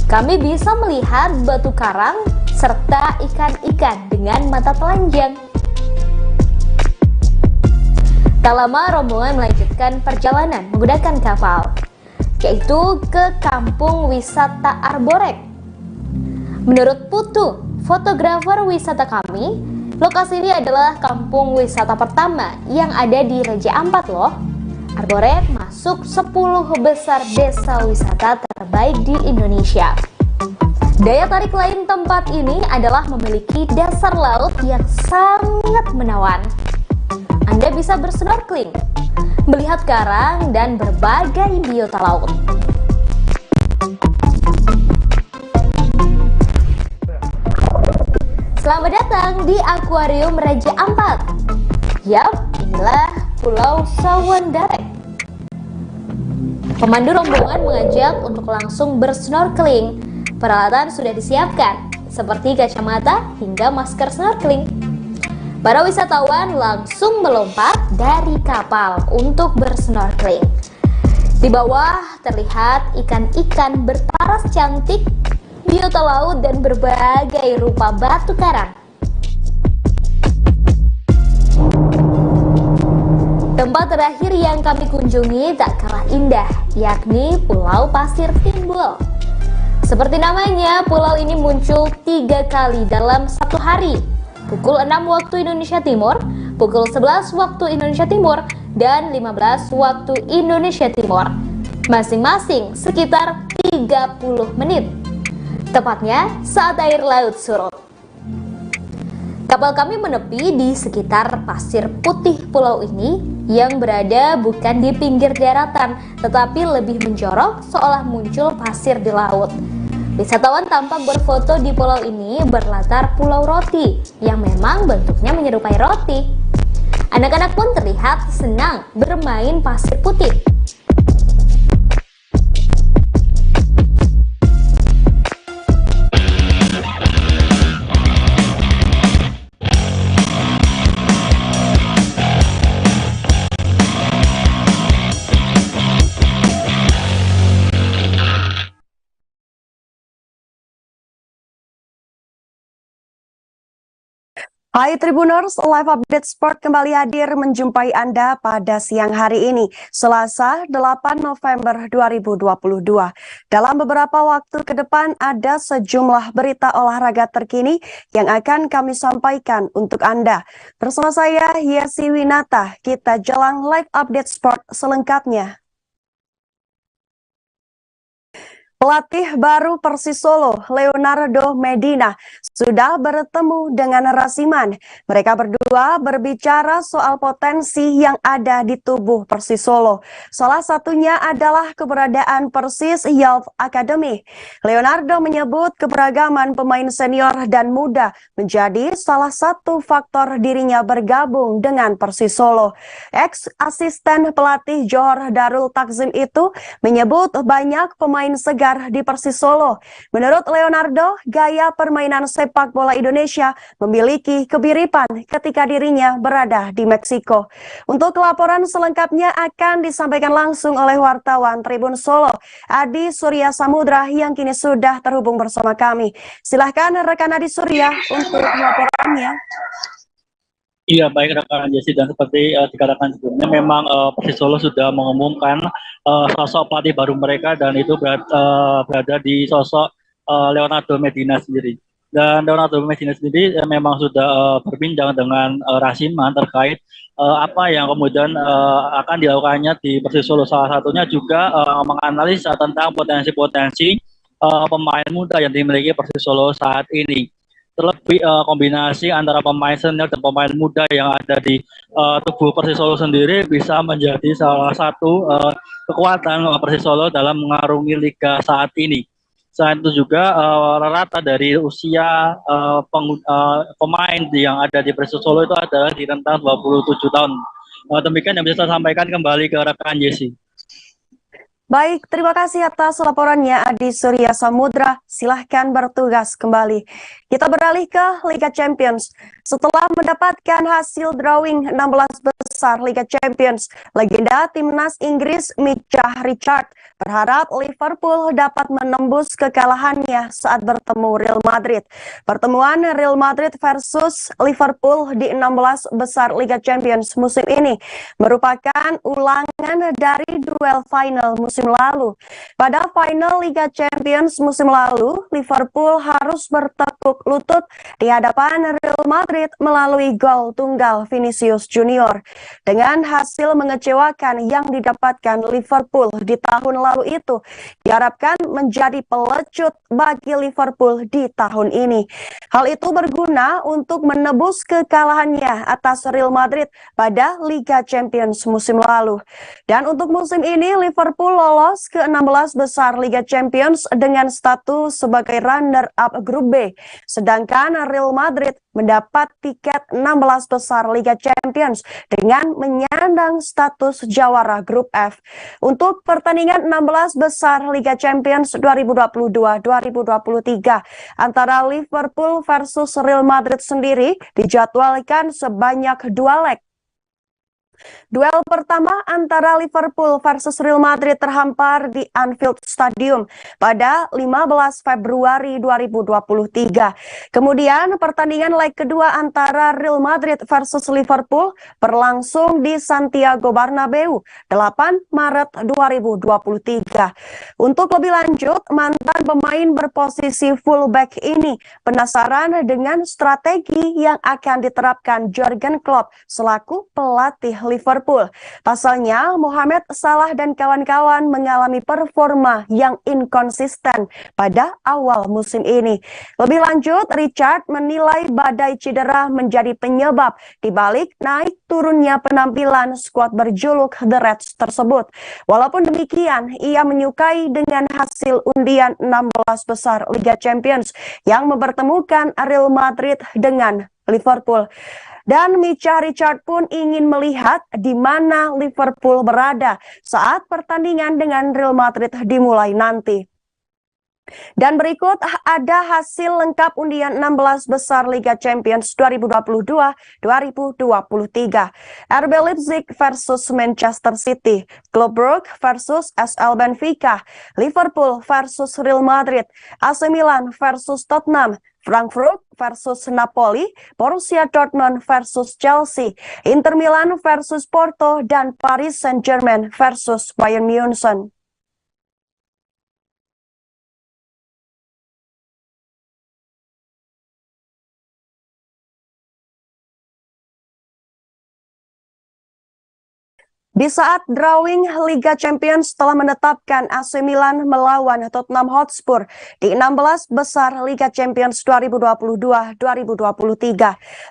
Kami bisa melihat batu karang serta ikan-ikan dengan mata telanjang. Tak lama rombongan melanjutkan perjalanan menggunakan kapal, yaitu ke kampung wisata Arborek. Menurut Putu, fotografer wisata kami, lokasi ini adalah kampung wisata pertama yang ada di Raja Ampat loh. Arborek masuk 10 besar desa wisata terbaik di Indonesia. Daya tarik lain tempat ini adalah memiliki dasar laut yang sangat menawan. Anda bisa bersnorkeling, melihat karang dan berbagai biota laut. Selamat datang di Akuarium Raja Ampat. Yap, inilah Pulau Sawandarek. Pemandu rombongan mengajak untuk langsung bersnorkeling. Peralatan sudah disiapkan, seperti kacamata hingga masker snorkeling. Para wisatawan langsung melompat dari kapal untuk bersnorkeling. Di bawah terlihat ikan-ikan berparas cantik, biota laut dan berbagai rupa batu karang. Tempat terakhir yang kami kunjungi tak kalah indah, yakni Pulau Pasir Timbul. Seperti namanya, pulau ini muncul 3 kali dalam satu hari. Pukul 6 waktu Indonesia Timur, pukul 11 waktu Indonesia Timur, dan 15 waktu Indonesia Timur. Masing-masing sekitar 30 menit. Tepatnya saat air laut surut. Kapal kami menepi di sekitar pasir putih pulau ini yang berada bukan di pinggir daratan, tetapi lebih menjorok seolah muncul pasir di laut. Wisatawan tampak berfoto di pulau ini berlatar pulau roti yang memang bentuknya menyerupai roti. Anak-anak pun terlihat senang bermain pasir putih. Hai Tribuners, Live Update Sport kembali hadir menjumpai Anda pada siang hari ini, Selasa 8 November 2022. Dalam beberapa waktu ke depan ada sejumlah berita olahraga terkini yang akan kami sampaikan untuk Anda. Bersama saya, Yesi Winata, kita jelang Live Update Sport selengkapnya. Pelatih baru Persis Solo, Leonardo Medina, sudah bertemu dengan Rasiman. Mereka berdua berbicara soal potensi yang ada di tubuh Persis Solo. Salah satunya adalah keberadaan Persis Youth Academy. Leonardo menyebut keberagaman pemain senior dan muda menjadi salah satu faktor dirinya bergabung dengan Persis Solo. Ex-asisten pelatih Johor Darul Takzim itu menyebut banyak pemain segar di Persis Solo. Menurut Leonardo, gaya permainan sepak bola Indonesia memiliki kebiripan ketika dirinya berada di Meksiko. Untuk laporan selengkapnya akan disampaikan langsung oleh wartawan Tribun Solo, Adi Surya Samudra yang kini sudah terhubung bersama kami. Silahkan rekan Adi Surya untuk laporannya. Iya, baik rekan Jesse, dan seperti dikatakan sebelumnya memang Persis Solo sudah mengumumkan sosok pelatih baru mereka, dan itu berada di sosok Leonardo Medina sendiri. Dan Leonardo Medina sendiri memang sudah berbincang dengan Rasiman terkait apa yang kemudian akan dilakukannya di Persis Solo. Salah satunya juga menganalisa tentang potensi-potensi pemain muda yang dimiliki Persis Solo saat ini. Terlebih kombinasi antara pemain senior dan pemain muda yang ada di tubuh Persis Solo sendiri bisa menjadi salah satu kekuatan Persis Solo dalam mengarungi liga saat ini. Selain itu juga rata dari usia pemain yang ada di Persis Solo itu adalah di rentang 27 tahun. Demikian yang bisa saya sampaikan, kembali ke rekan Jesse. Baik, terima kasih atas laporannya Adi Surya Samudra. Silahkan bertugas kembali. Kita beralih ke Liga Champions. Setelah mendapatkan hasil drawing 16 besar Liga Champions, legenda timnas Inggris Micah Richard berharap Liverpool dapat menembus kekalahannya saat bertemu Real Madrid. Pertemuan Real Madrid versus Liverpool di 16 besar Liga Champions musim ini merupakan ulangan dari duel final musim lalu. Pada final Liga Champions musim lalu, Liverpool harus bertekuk lutut di hadapan Real Madrid melalui gol tunggal Vinicius Junior. Dengan hasil mengecewakan yang didapatkan Liverpool di tahun lalu itu, diharapkan menjadi pelecut bagi Liverpool di tahun ini. Hal itu berguna untuk menebus kekalahannya atas Real Madrid pada Liga Champions musim lalu. Dan untuk musim ini, Liverpool lolos ke 16 besar Liga Champions dengan status sebagai runner-up grup B. Sedangkan Real Madrid mendapat tiket 16 besar Liga Champions dengan menyandang status jawara grup F. Untuk pertandingan 16 besar Liga Champions 2022-2023 antara Liverpool versus Real Madrid sendiri dijadwalkan sebanyak 2 leg. Duel pertama antara Liverpool versus Real Madrid terhampar di Anfield Stadium pada 15 Februari 2023. Kemudian pertandingan leg kedua antara Real Madrid versus Liverpool berlangsung di Santiago Bernabeu 8 Maret 2023. Untuk lebih lanjut, mantan pemain berposisi fullback ini penasaran dengan strategi yang akan diterapkan Jurgen Klopp selaku pelatih Liverpool. Pasalnya, Mohamed Salah dan kawan-kawan mengalami performa yang inkonsisten pada awal musim ini. Lebih lanjut, Richard menilai badai cedera menjadi penyebab dibalik naik turunnya penampilan skuad berjuluk The Reds tersebut. Walaupun demikian, ia menyukai dengan hasil undian 16 besar Liga Champions yang mempertemukan Real Madrid dengan Liverpool. Dan Micah Richard pun ingin melihat di mana Liverpool berada saat pertandingan dengan Real Madrid dimulai nanti. Dan berikut ada hasil lengkap undian 16 besar Liga Champions 2022-2023. RB Leipzig versus Manchester City, Club Brugge versus SL Benfica, Liverpool versus Real Madrid, AC Milan versus Tottenham, Frankfurt versus Napoli, Borussia Dortmund versus Chelsea, Inter Milan versus Porto, dan Paris Saint-Germain versus Bayern Munich. Di saat drawing Liga Champions telah menetapkan AC Milan melawan Tottenham Hotspur di 16 besar Liga Champions 2022-2023.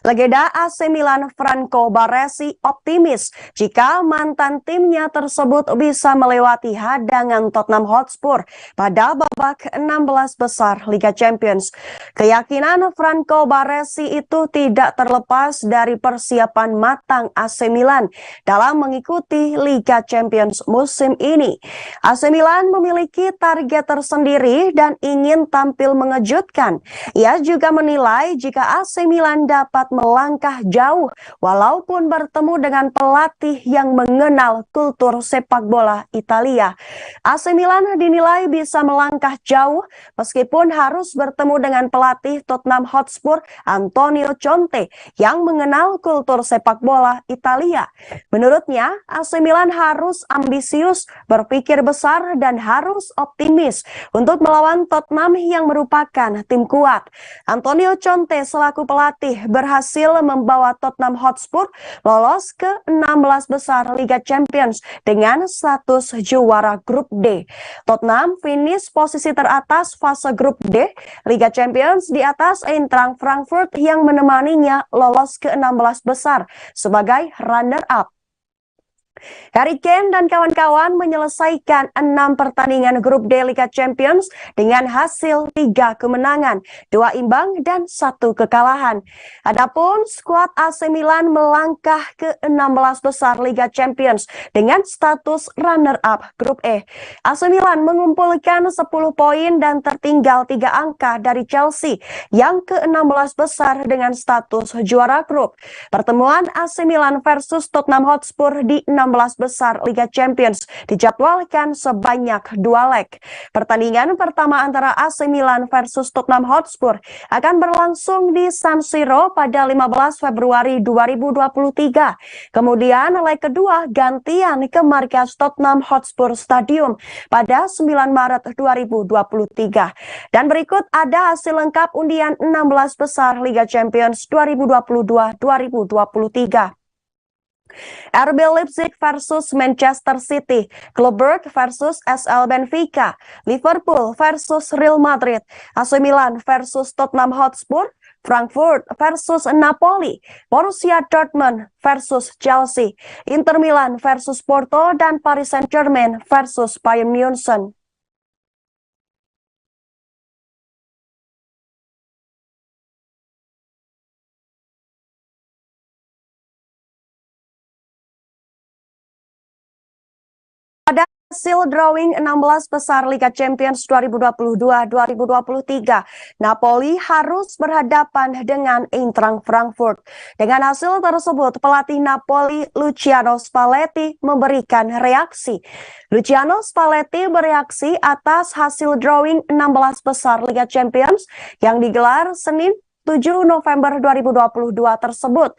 Legenda AC Milan Franco Baresi optimis jika mantan timnya tersebut bisa melewati hadangan Tottenham Hotspur pada babak 16 besar Liga Champions. Keyakinan Franco Baresi itu tidak terlepas dari persiapan matang AC Milan dalam mengikuti Liga Champions musim ini. AC Milan memiliki target tersendiri dan ingin tampil mengejutkan. Ia juga menilai jika AC Milan dapat melangkah jauh walaupun bertemu dengan pelatih yang mengenal kultur sepak bola Italia. AC Milan dinilai bisa melangkah jauh meskipun harus bertemu dengan pelatih Tottenham Hotspur Antonio Conte yang mengenal kultur sepak bola Italia. Menurutnya, AC Milan harus ambisius, berpikir besar dan harus optimis untuk melawan Tottenham yang merupakan tim kuat. Antonio Conte selaku pelatih berhasil membawa Tottenham Hotspur lolos ke 16 besar Liga Champions dengan status juara grup D. Tottenham finish posisi teratas fase grup D Liga Champions di atas Eintracht Frankfurt yang menemaninya lolos ke 16 besar sebagai runner-up. Harry Kane dan kawan-kawan menyelesaikan 6 pertandingan grup D Liga Champions dengan hasil 3 kemenangan, 2 imbang dan 1 kekalahan. Adapun skuad AC Milan melangkah ke 16 besar Liga Champions dengan status runner-up grup E. AC Milan mengumpulkan 10 poin dan tertinggal 3 angka dari Chelsea yang ke-16 besar dengan status juara grup. Pertemuan AC Milan versus Tottenham Hotspur di 16 besar Liga Champions dijadwalkan sebanyak 2 leg. Pertandingan pertama antara AC Milan versus Tottenham Hotspur akan berlangsung di San Siro pada 15 Februari 2023. Kemudian leg kedua gantian ke markas Tottenham Hotspur Stadium pada 9 Maret 2023. Dan berikut ada hasil lengkap undian 16 besar Liga Champions 2022-2023. RB Leipzig versus Manchester City, Club Brugge versus SL Benfica, Liverpool versus Real Madrid, AC Milan versus Tottenham Hotspur, Frankfurt versus Napoli, Borussia Dortmund versus Chelsea, Inter Milan versus Porto, dan Paris Saint-Germain versus Bayern Munchen. Pada hasil drawing 16 besar Liga Champions 2022-2023, Napoli harus berhadapan dengan Eintracht Frankfurt. Dengan hasil tersebut, pelatih Napoli Luciano Spalletti memberikan reaksi. Luciano Spalletti bereaksi atas hasil drawing 16 besar Liga Champions yang digelar Senin 7 November 2022 tersebut.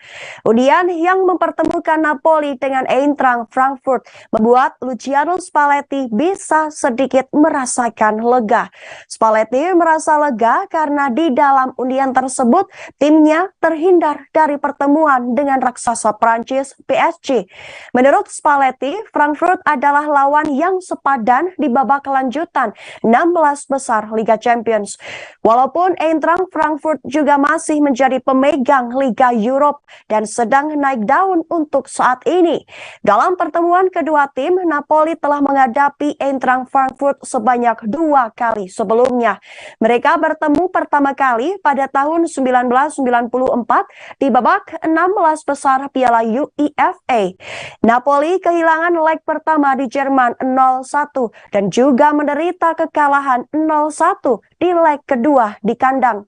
Undian yang mempertemukan Napoli dengan Eintracht Frankfurt membuat Luciano Spalletti bisa sedikit merasakan lega. Spalletti merasa lega karena di dalam undian tersebut timnya terhindar dari pertemuan dengan raksasa Prancis PSG. Menurut Spalletti, Frankfurt adalah lawan yang sepadan di babak lanjutan 16 besar Liga Champions. Walaupun Eintracht Frankfurt juga masih menjadi pemegang Liga Europe dan sedang naik daun untuk saat ini. Dalam pertemuan kedua tim, Napoli telah menghadapi Eintracht Frankfurt sebanyak 2 kali sebelumnya. Mereka bertemu pertama kali pada tahun 1994 di babak 16 besar Piala UEFA. Napoli kehilangan leg pertama di Jerman 0-1 dan juga menderita kekalahan 0-1 di leg kedua di kandang.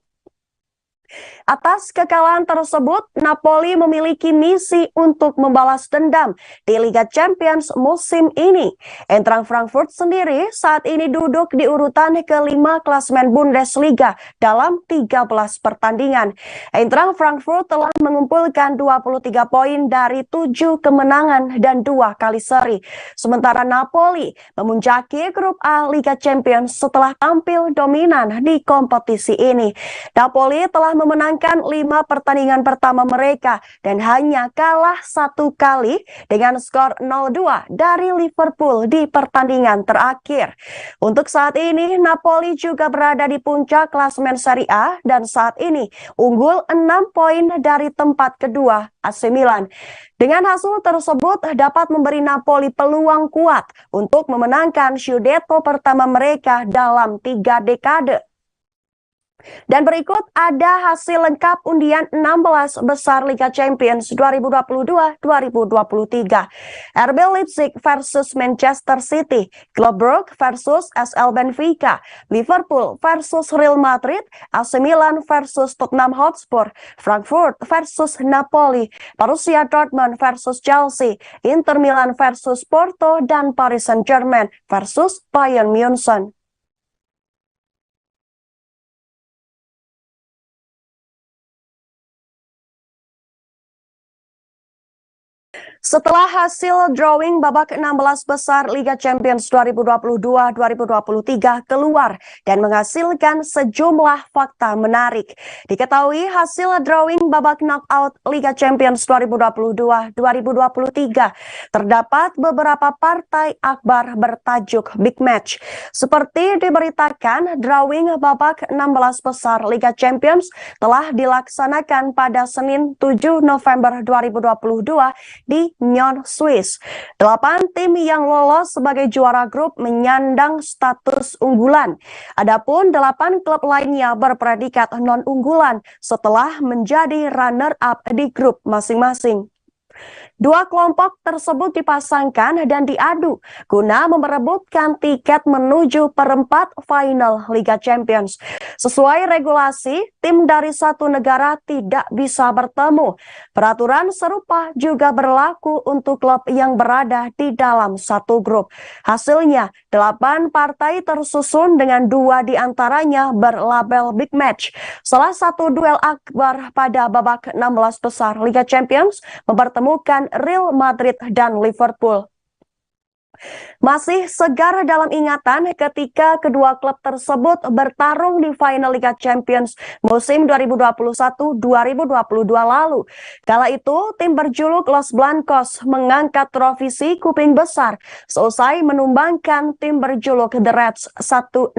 Atas kekalahan tersebut, Napoli memiliki misi untuk membalas dendam di Liga Champions musim ini. Eintracht Frankfurt sendiri saat ini duduk di urutan ke-5 klasemen Bundesliga dalam 13 pertandingan. Eintracht Frankfurt telah mengumpulkan 23 poin dari 7 kemenangan dan 2 kali seri. Sementara Napoli memuncaki grup A Liga Champions setelah tampil dominan di kompetisi ini. Napoli telah memenangkan 5 pertandingan pertama mereka dan hanya kalah 1 kali dengan skor 0-2 dari Liverpool di pertandingan terakhir. Untuk saat ini, Napoli juga berada di puncak klasemen Serie A dan saat ini unggul 6 poin dari tempat kedua AC Milan. Dengan hasil tersebut dapat memberi Napoli peluang kuat untuk memenangkan Scudetto pertama mereka dalam 3 dekade. Dan berikut ada hasil lengkap undian 16 besar Liga Champions 2022-2023. RB Leipzig versus Manchester City, Club Brugge versus SL Benfica, Liverpool versus Real Madrid, AC Milan versus Tottenham Hotspur, Frankfurt versus Napoli, Borussia Dortmund versus Chelsea, Inter Milan versus Porto, dan Paris Saint-Germain versus Bayern Munchen. Setelah hasil drawing babak 16 besar Liga Champions 2022-2023 keluar dan menghasilkan sejumlah fakta menarik. Diketahui hasil drawing babak knockout Liga Champions 2022-2023 terdapat beberapa partai akbar bertajuk Big Match. Seperti diberitakan, drawing babak 16 besar Liga Champions telah dilaksanakan pada Senin 7 November 2022 di Nyon, Swiss. 8 tim yang lolos sebagai juara grup menyandang status unggulan. Adapun 8 klub lainnya berpredikat non-unggulan setelah menjadi runner-up di grup masing-masing. Dua kelompok tersebut dipasangkan dan diadu guna memperebutkan tiket menuju perempat final Liga Champions. Sesuai regulasi, tim dari satu negara tidak bisa bertemu. Peraturan serupa juga berlaku untuk klub yang berada di dalam satu grup. Hasilnya, 8 partai tersusun dengan 2 diantaranya berlabel Big Match. Salah satu duel akbar pada babak 16 besar Liga Champions mempertemukan Real Madrid dan Liverpool. Masih segar dalam ingatan ketika kedua klub tersebut bertarung di final Liga Champions musim 2021-2022 lalu. Kala itu, tim berjuluk Los Blancos mengangkat trofi si kuping besar seusai menumbangkan tim berjuluk The Reds 1-0.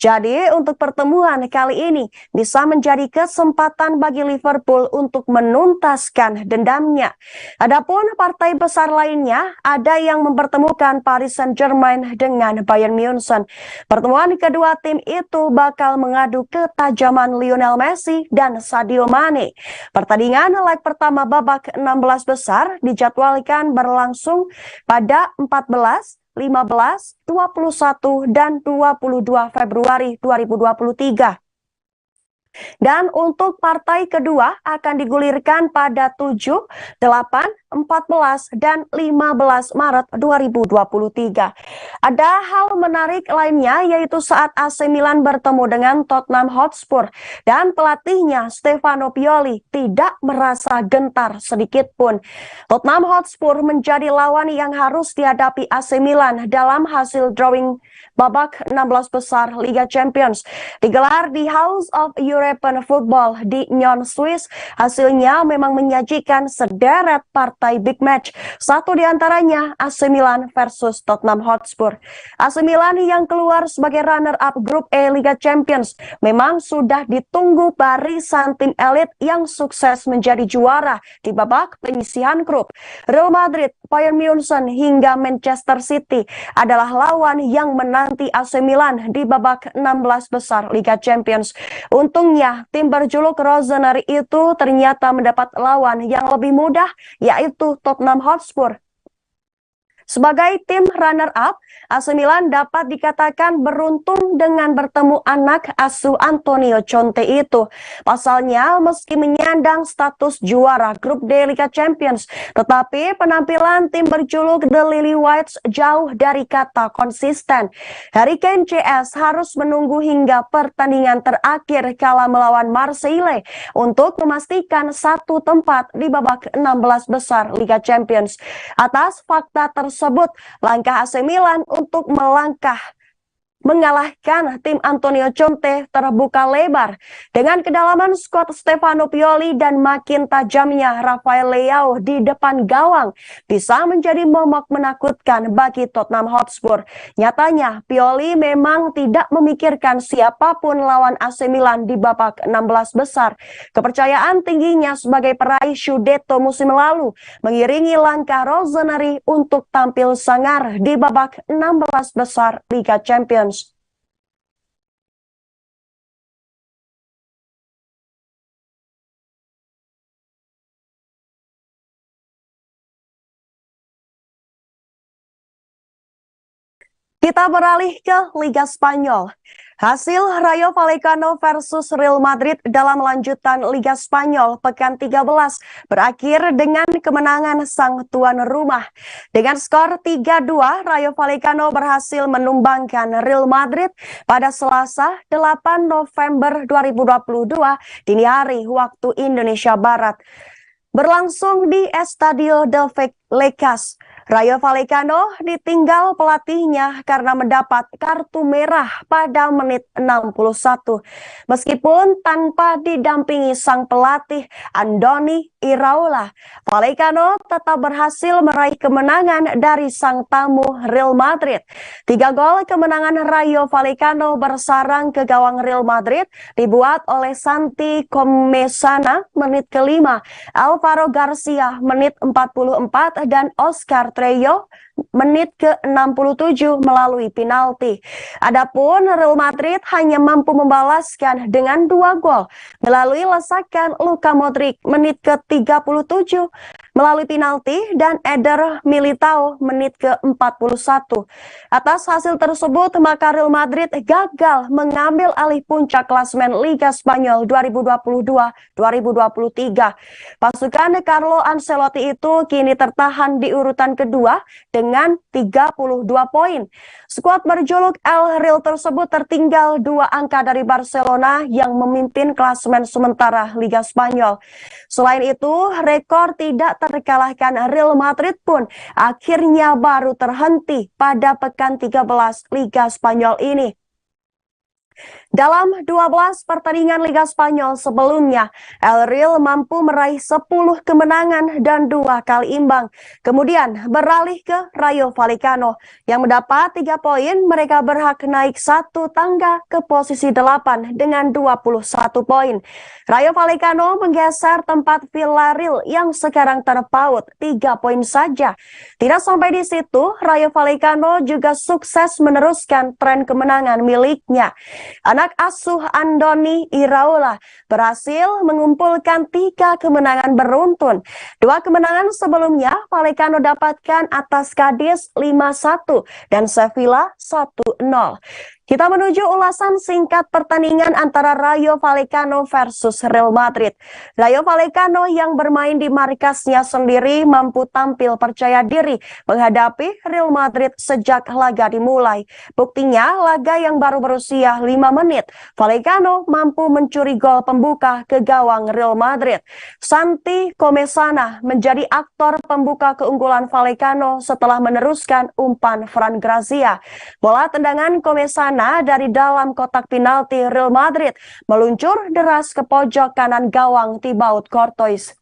Jadi, untuk pertemuan kali ini bisa menjadi kesempatan bagi Liverpool untuk menuntaskan dendamnya. Adapun partai besar lainnya, ada yang mempertemukan Paris Saint-Germain dengan Bayern Munchen. Pertemuan kedua tim itu bakal mengadu ketajaman Lionel Messi dan Sadio Mane. Pertandingan leg pertama babak 16 besar dijadwalkan berlangsung pada 14, 15, 21, dan 22 Februari 2023. Dan untuk partai kedua akan digulirkan pada 7, 8, 14, dan 15 Maret 2023. Ada hal menarik lainnya yaitu saat AC Milan bertemu dengan Tottenham Hotspur dan pelatihnya Stefano Pioli tidak merasa gentar sedikit pun. Tottenham Hotspur menjadi lawan yang harus dihadapi AC Milan dalam hasil drawing babak 16 besar Liga Champions. Digelar di House of European Football di Nyon, Swiss. Hasilnya memang menyajikan sederet partai big match. Satu diantaranya AC Milan versus Tottenham Hotspur. AC Milan yang keluar sebagai runner-up grup E Liga Champions memang sudah ditunggu barisan tim elit yang sukses menjadi juara di babak penyisihan grup. Real Madrid, Bayern Munchen hingga Manchester City adalah lawan yang menanti AC Milan di babak 16 besar Liga Champions. Untungnya, tim berjuluk Rossoneri itu ternyata mendapat lawan yang lebih mudah, yaitu Tottenham Hotspur. Sebagai tim runner-up, AC Milan dapat dikatakan beruntung dengan bertemu anak asuh Antonio Conte itu. Pasalnya, meski menyandang status juara grup D Liga Champions, tetapi penampilan tim berjuluk The Lily Whites jauh dari kata konsisten. Harry Kane CS harus menunggu hingga pertandingan terakhir kala melawan Marseille untuk memastikan satu tempat di babak 16 besar Liga Champions. Atas fakta tersebut, langkah AC Milan untuk mengalahkan tim Antonio Conte terbuka lebar. Dengan kedalaman skuad Stefano Pioli dan makin tajamnya Rafael Leao di depan gawang, bisa menjadi momok menakutkan bagi Tottenham Hotspur. Nyatanya, Pioli memang tidak memikirkan siapapun lawan AC Milan di babak 16 besar. Kepercayaan tingginya sebagai peraih Scudetto musim lalu mengiringi langkah Rossoneri untuk tampil sangar di babak 16 besar Liga Champions. Kita beralih ke Liga Spanyol. Hasil Rayo Vallecano versus Real Madrid dalam lanjutan Liga Spanyol pekan 13 berakhir dengan kemenangan sang tuan rumah. Dengan skor 3-2, Rayo Vallecano berhasil menumbangkan Real Madrid pada Selasa 8 November 2022 dini hari waktu Indonesia Barat. Berlangsung di Estadio del Lecas, Rayo Vallecano ditinggal pelatihnya karena mendapat kartu merah pada menit 61. Meskipun tanpa didampingi sang pelatih Andoni Iraola, Vallecano tetap berhasil meraih kemenangan dari sang tamu Real Madrid. 3 gol kemenangan Rayo Vallecano bersarang ke gawang Real Madrid dibuat oleh Santi Comesana menit ke-5, Alvaro Garcia menit 44 dan Oscar Trejo menit ke-67 melalui penalti. Adapun Real Madrid hanya mampu membalaskan dengan 2 gol melalui lesakan Luka Modric menit ke-37 melalui penalti dan Eder Militao menit ke-41. Atas hasil tersebut, maka Real Madrid gagal mengambil alih puncak klasemen Liga Spanyol 2022-2023. Pasukan Carlo Ancelotti itu kini tertahan di urutan kedua dengan 32 poin. Skuad berjuluk El Real tersebut tertinggal 2 angka dari Barcelona yang memimpin klasemen sementara Liga Spanyol. Selain itu, rekor tidak terkalahkan Real Madrid pun akhirnya baru terhenti pada pekan 13 Liga Spanyol ini. Dalam 12 pertandingan Liga Spanyol sebelumnya, El Real mampu meraih 10 kemenangan dan 2 kali imbang. Kemudian beralih ke Rayo Vallecano yang mendapat 3 poin, mereka berhak naik 1 tangga ke posisi 8 dengan 21 poin. Rayo Vallecano menggeser tempat Villarreal yang sekarang terpaut 3 poin saja. Tidak sampai di situ, Rayo Vallecano juga sukses meneruskan tren kemenangan miliknya. Anak asuh Andoni Iraola berhasil mengumpulkan 3 kemenangan beruntun. 2 kemenangan sebelumnya Vallecano dapatkan atas Cadiz 5-1 dan Sevilla 1-0. Kita menuju ulasan singkat pertandingan antara Rayo Vallecano versus Real Madrid. Rayo Vallecano yang bermain di markasnya sendiri mampu tampil percaya diri menghadapi Real Madrid sejak laga dimulai. Buktinya, laga yang baru berusia 5 menit, Vallecano mampu mencuri gol pembuka ke gawang Real Madrid. Santi Comesana menjadi aktor pembuka keunggulan Vallecano setelah meneruskan umpan Fran Garcia. Bola tendangan Comesana dari dalam kotak penalti Real Madrid meluncur deras ke pojok kanan gawang Thibaut Courtois.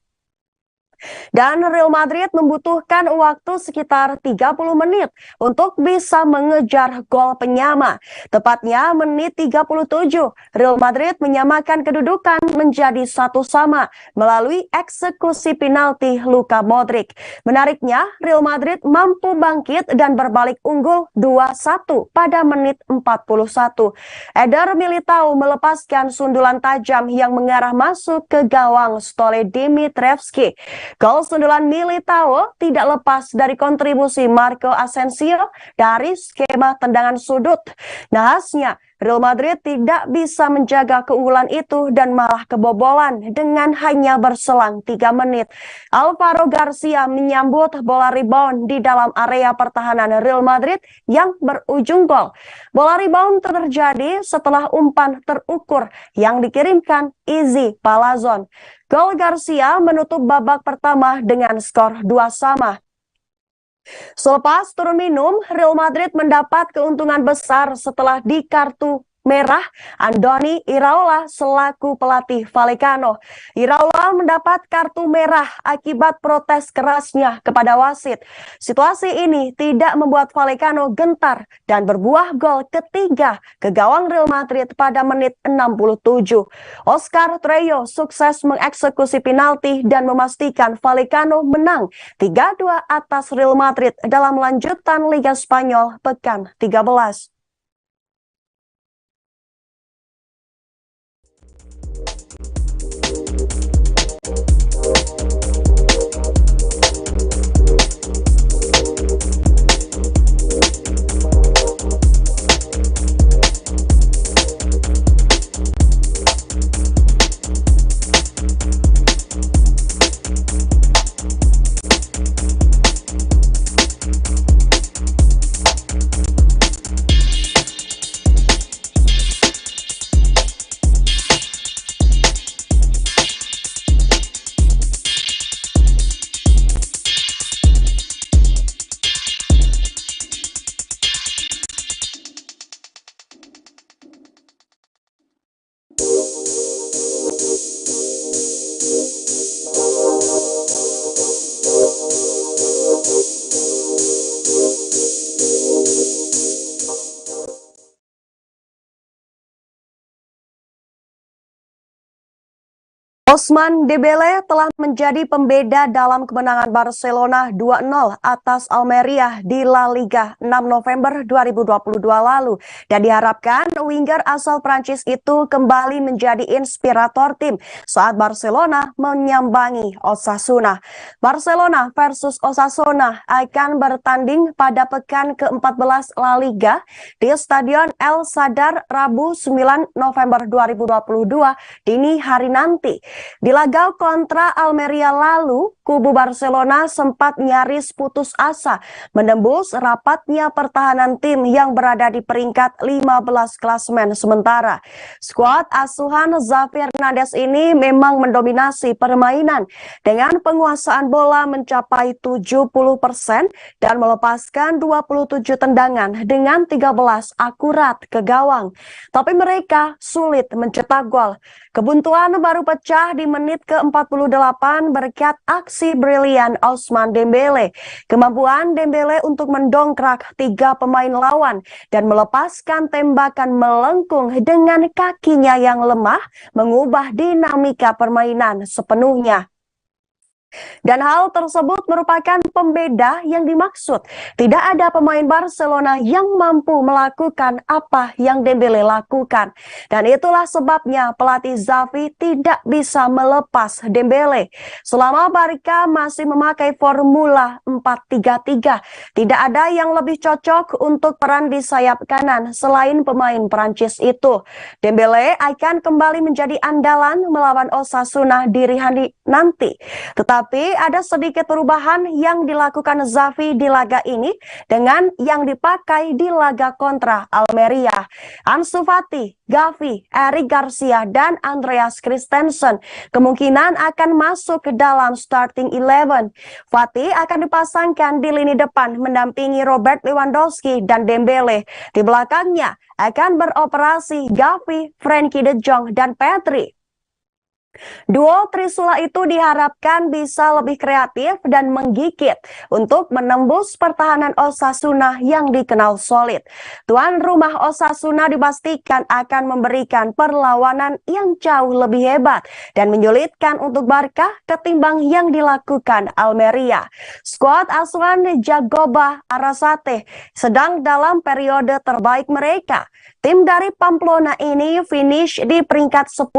Dan Real Madrid membutuhkan waktu sekitar 30 menit untuk bisa mengejar gol penyama. Tepatnya menit 37, Real Madrid menyamakan kedudukan menjadi 1-1 melalui eksekusi penalti Luka Modric. Menariknya, Real Madrid mampu bangkit dan berbalik unggul 2-1 pada menit 41. Eder Militao melepaskan sundulan tajam yang mengarah masuk ke gawang Stole Dimitrievski. Gol sundulan Militao tidak lepas dari kontribusi Marco Asensio dari skema tendangan sudut. Nahasnya, Real Madrid tidak bisa menjaga keunggulan itu dan malah kebobolan dengan hanya berselang 3 menit. Alvaro Garcia menyambut bola rebound di dalam area pertahanan Real Madrid yang berujung gol. Bola rebound terjadi setelah umpan terukur yang dikirimkan Izzy Palazon. Gol Garcia menutup babak pertama dengan skor 2-2. Selepas turun minum, Real Madrid mendapat keuntungan besar setelah di kartu merah Andoni Iraola selaku pelatih Vallecano. Iraola mendapat kartu merah akibat protes kerasnya kepada wasit. Situasi ini tidak membuat Vallecano gentar dan berbuah gol ketiga ke gawang Real Madrid pada menit 67. Oscar Trejo sukses mengeksekusi penalti dan memastikan Vallecano menang 3-2 atas Real Madrid dalam lanjutan Liga Spanyol pekan 13. Ousmane Dembélé telah menjadi pembeda dalam kemenangan Barcelona 2-0 atas Almeria di La Liga 6 November 2022 lalu dan diharapkan winger asal Prancis itu kembali menjadi inspirator tim saat Barcelona menyambangi Osasuna. Barcelona versus Osasuna akan bertanding pada pekan ke-14 La Liga di Stadion El Sadar Rabu 9 November 2022 dini hari nanti. Di laga kontra Almeria lalu, kubu Barcelona sempat nyaris putus asa menembus rapatnya pertahanan tim yang berada di peringkat 15 klasemen sementara. Skuad asuhan Xavi Hernandez ini memang mendominasi permainan dengan penguasaan bola mencapai 70% dan melepaskan 27 tendangan dengan 13 akurat ke gawang. Tapi mereka sulit mencetak gol. Kebuntuan baru pecah di menit ke-48 berkat aksi brilian Ousmane Dembélé. Kemampuan Dembélé untuk mendongkrak 3 pemain lawan dan melepaskan tembakan melengkung dengan kakinya yang lemah mengubah dinamika permainan sepenuhnya. Dan hal tersebut merupakan pembeda yang dimaksud. Tidak ada pemain Barcelona yang mampu melakukan apa yang Dembélé lakukan. Dan itulah sebabnya pelatih Xavi tidak bisa melepas Dembélé. Selama Barca masih memakai formula 4-3-3, tidak ada yang lebih cocok untuk peran di sayap kanan selain pemain Prancis itu. Dembélé akan kembali menjadi andalan melawan Osasuna di hari nanti. Tetapi ada sedikit perubahan yang dilakukan Xavi di laga ini dengan yang dipakai di laga kontra Almeria. Ansu Fati, Gavi, Eric Garcia, dan Andreas Christensen kemungkinan akan masuk ke dalam starting 11. Fati akan dipasangkan di lini depan mendampingi Robert Lewandowski dan Dembélé. Di belakangnya akan beroperasi Gavi, Frenkie de Jong, dan Pedri. Duo Trisula itu diharapkan bisa lebih kreatif dan menggigit untuk menembus pertahanan Osasuna yang dikenal solid. Tuan rumah Osasuna dipastikan akan memberikan perlawanan yang jauh lebih hebat dan menyulitkan untuk Barca ketimbang yang dilakukan Almeria. Skuad asuhan Jagoba Arrasate sedang dalam periode terbaik mereka. Tim dari Pamplona ini finish di peringkat 10,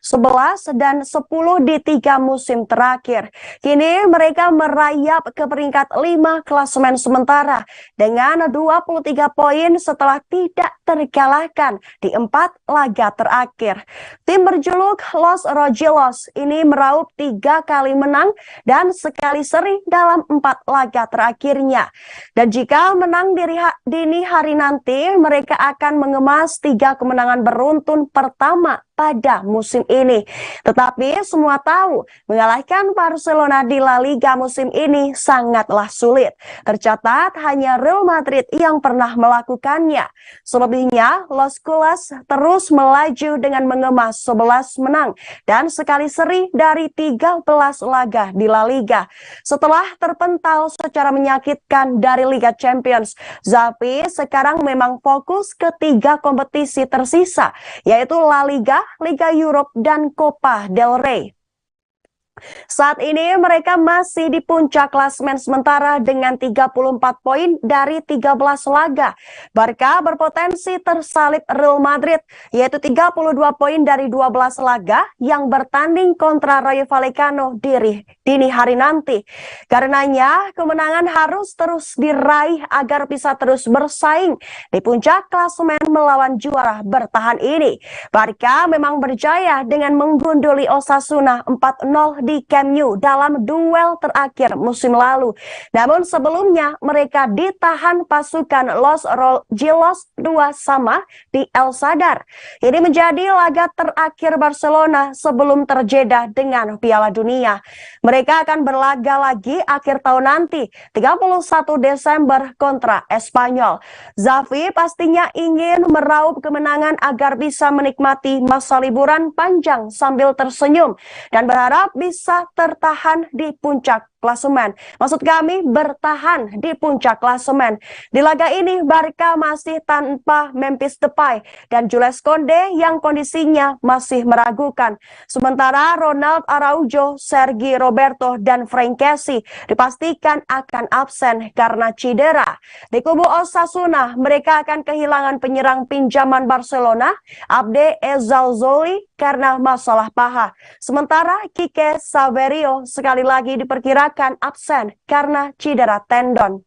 11, dan 10 di 3 musim terakhir. Kini mereka merayap ke peringkat 5 klasemen sementara dengan 23 poin setelah tidak terkalahkan di 4 laga terakhir. Tim berjuluk Los Rojillos ini meraup 3 kali menang dan sekali seri dalam 4 laga terakhirnya. Dan jika menang dini hari nanti, mereka akan mengemas 3 kemenangan beruntun pertama pada musim ini. Tetapi semua tahu mengalahkan Barcelona di La Liga musim ini sangatlah sulit. Tercatat hanya Real Madrid yang pernah melakukannya. Selebihnya Los Culés terus melaju dengan mengemas 11 menang dan sekali seri dari 13 laga di La Liga. Setelah terpental secara menyakitkan dari Liga Champions, Xavi sekarang memang fokus ke 3 kompetisi tersisa, yaitu La Liga, Liga Europe, dan Copa del Rey. Saat ini mereka masih di puncak klasemen sementara dengan 34 poin dari 13 laga. Barca berpotensi tersalip Real Madrid, yaitu 32 poin dari 12 laga yang bertanding kontra Rayo Vallecano dini hari nanti. Karenanya kemenangan harus terus diraih agar bisa terus bersaing di puncak klasemen melawan juara bertahan ini. Barca memang berjaya dengan menggunduli Osasuna 4-0 di Camp Nou dalam duel terakhir musim lalu. Namun sebelumnya mereka ditahan pasukan Los Rojillos 2-2 di El Sadar. Ini menjadi laga terakhir Barcelona sebelum terjeda dengan Piala Dunia. Mereka akan berlaga lagi akhir tahun nanti, 31 Desember kontra Espanyol. Xavi pastinya ingin meraup kemenangan agar bisa menikmati masa liburan panjang sambil tersenyum dan berharap bisa tertahan di puncak klasemen. Maksud kami bertahan di puncak klasemen. Di laga ini Barca masih tanpa Memphis Depay dan Jules Koundé yang kondisinya masih meragukan. Sementara Ronald Araujo, Sergi Roberto dan Frank Kessie dipastikan akan absen karena cedera. Di kubu Osasuna, mereka akan kehilangan penyerang pinjaman Barcelona, Abde Ezzalzouli karena masalah paha. Sementara Quique Saverio sekali lagi diperkirakan absen karena cedera tendon.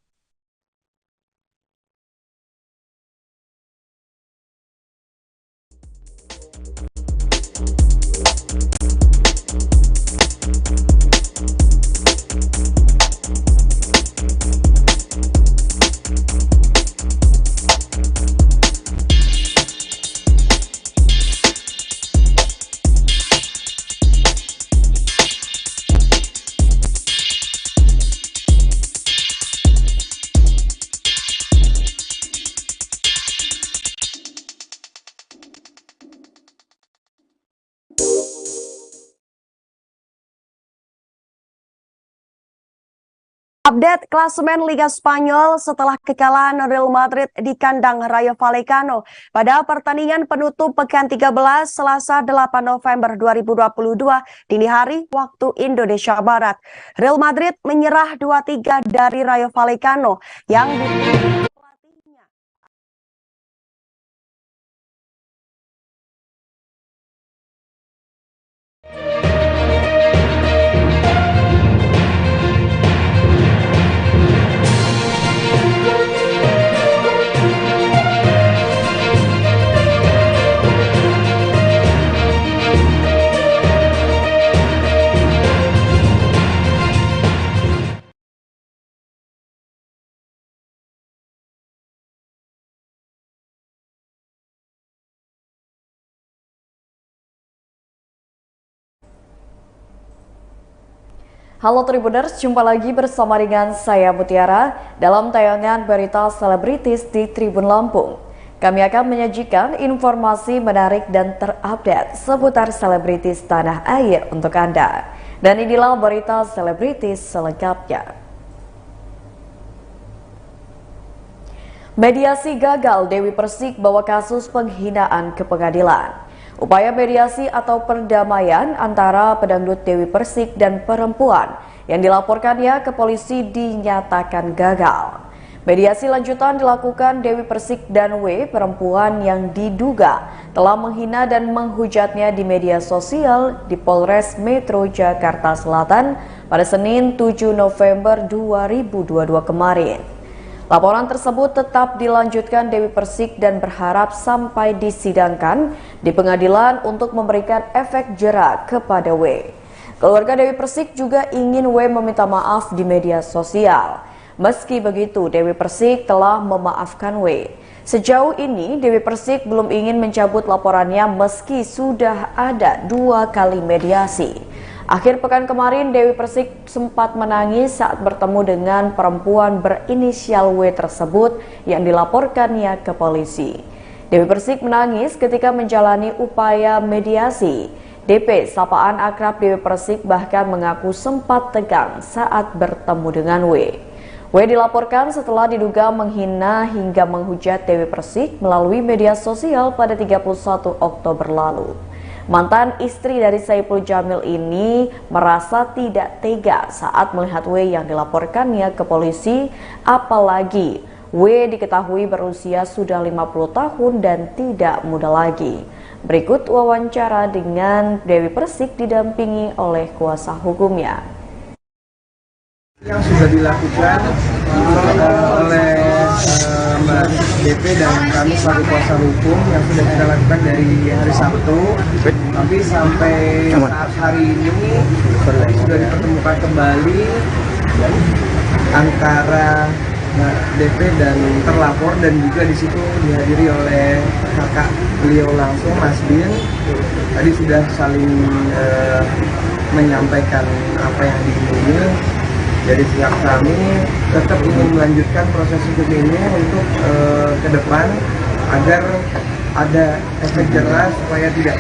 Update klasemen Liga Spanyol setelah kekalahan Real Madrid di kandang Rayo Vallecano pada pertandingan penutup pekan 13 Selasa 8 November 2022 dini hari waktu Indonesia Barat. Real Madrid menyerah 2-3 dari Rayo Vallecano yang Halo Tribuners, jumpa lagi bersama dengan saya Mutiara dalam tayangan berita selebritis di Tribun Lampung. Kami akan menyajikan informasi menarik dan terupdate seputar selebritis tanah air untuk Anda. Dan inilah berita selebritis selengkapnya. Mediasi gagal, Dewi Persik bawa kasus penghinaan ke pengadilan. Upaya mediasi atau perdamaian antara pedangdut Dewi Persik dan perempuan yang dilaporkannya ke polisi dinyatakan gagal. Mediasi lanjutan dilakukan Dewi Persik dan W, perempuan yang diduga telah menghina dan menghujatnya di media sosial di Polres Metro Jakarta Selatan pada Senin 7 November 2022 kemarin. Laporan tersebut tetap dilanjutkan Dewi Persik dan berharap sampai disidangkan di pengadilan untuk memberikan efek jera kepada W. Keluarga Dewi Persik juga ingin W meminta maaf di media sosial. Meski begitu, Dewi Persik telah memaafkan W. Sejauh ini, Dewi Persik belum ingin mencabut laporannya meski sudah ada 2 kali mediasi. Akhir pekan kemarin, Dewi Persik sempat menangis saat bertemu dengan perempuan berinisial W tersebut yang dilaporkannya ke polisi. Dewi Persik menangis ketika menjalani upaya mediasi. DP, sapaan akrab Dewi Persik, bahkan mengaku sempat tegang saat bertemu dengan W. W dilaporkan setelah diduga menghina hingga menghujat Dewi Persik melalui media sosial pada 31 Oktober lalu. Mantan istri dari Saipul Jamil ini merasa tidak tega saat melihat W yang dilaporkannya ke polisi, apalagi W diketahui berusia sudah 50 tahun dan tidak muda lagi. Berikut wawancara dengan Dewi Persik didampingi oleh kuasa hukumnya. Yang sudah dilakukan oleh Mbak DP dan kami selaku kuasa hukum yang sudah kita lakukan dari hari Sabtu, tapi sampai saat hari ini sudah dipertemukan kembali antara Mbak DP dan terlapor, dan juga di situ dihadiri oleh kakak beliau langsung, Mas Bin. Tadi sudah saling menyampaikan apa yang diingini. Jadi pihak kami tetap ingin melanjutkan proses hukum ini untuk ke depan agar ada efek jerah supaya tidak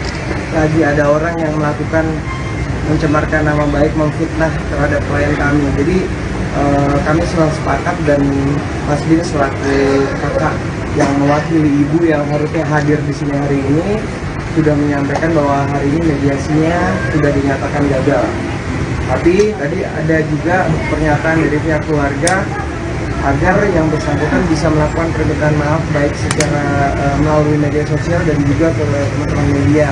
lagi ada orang yang melakukan mencemarkan nama baik, memfitnah terhadap klien kami. Jadi kami selalu sepakat dan Mas Bin selaku kakak yang mewakili ibu yang harusnya hadir di sini hari ini sudah menyampaikan bahwa hari ini mediasinya sudah dinyatakan gagal. Tapi tadi ada juga pernyataan dari pihak keluarga agar yang bersangkutan bisa melakukan permintaan maaf baik secara melalui media sosial dan juga ke teman-teman media.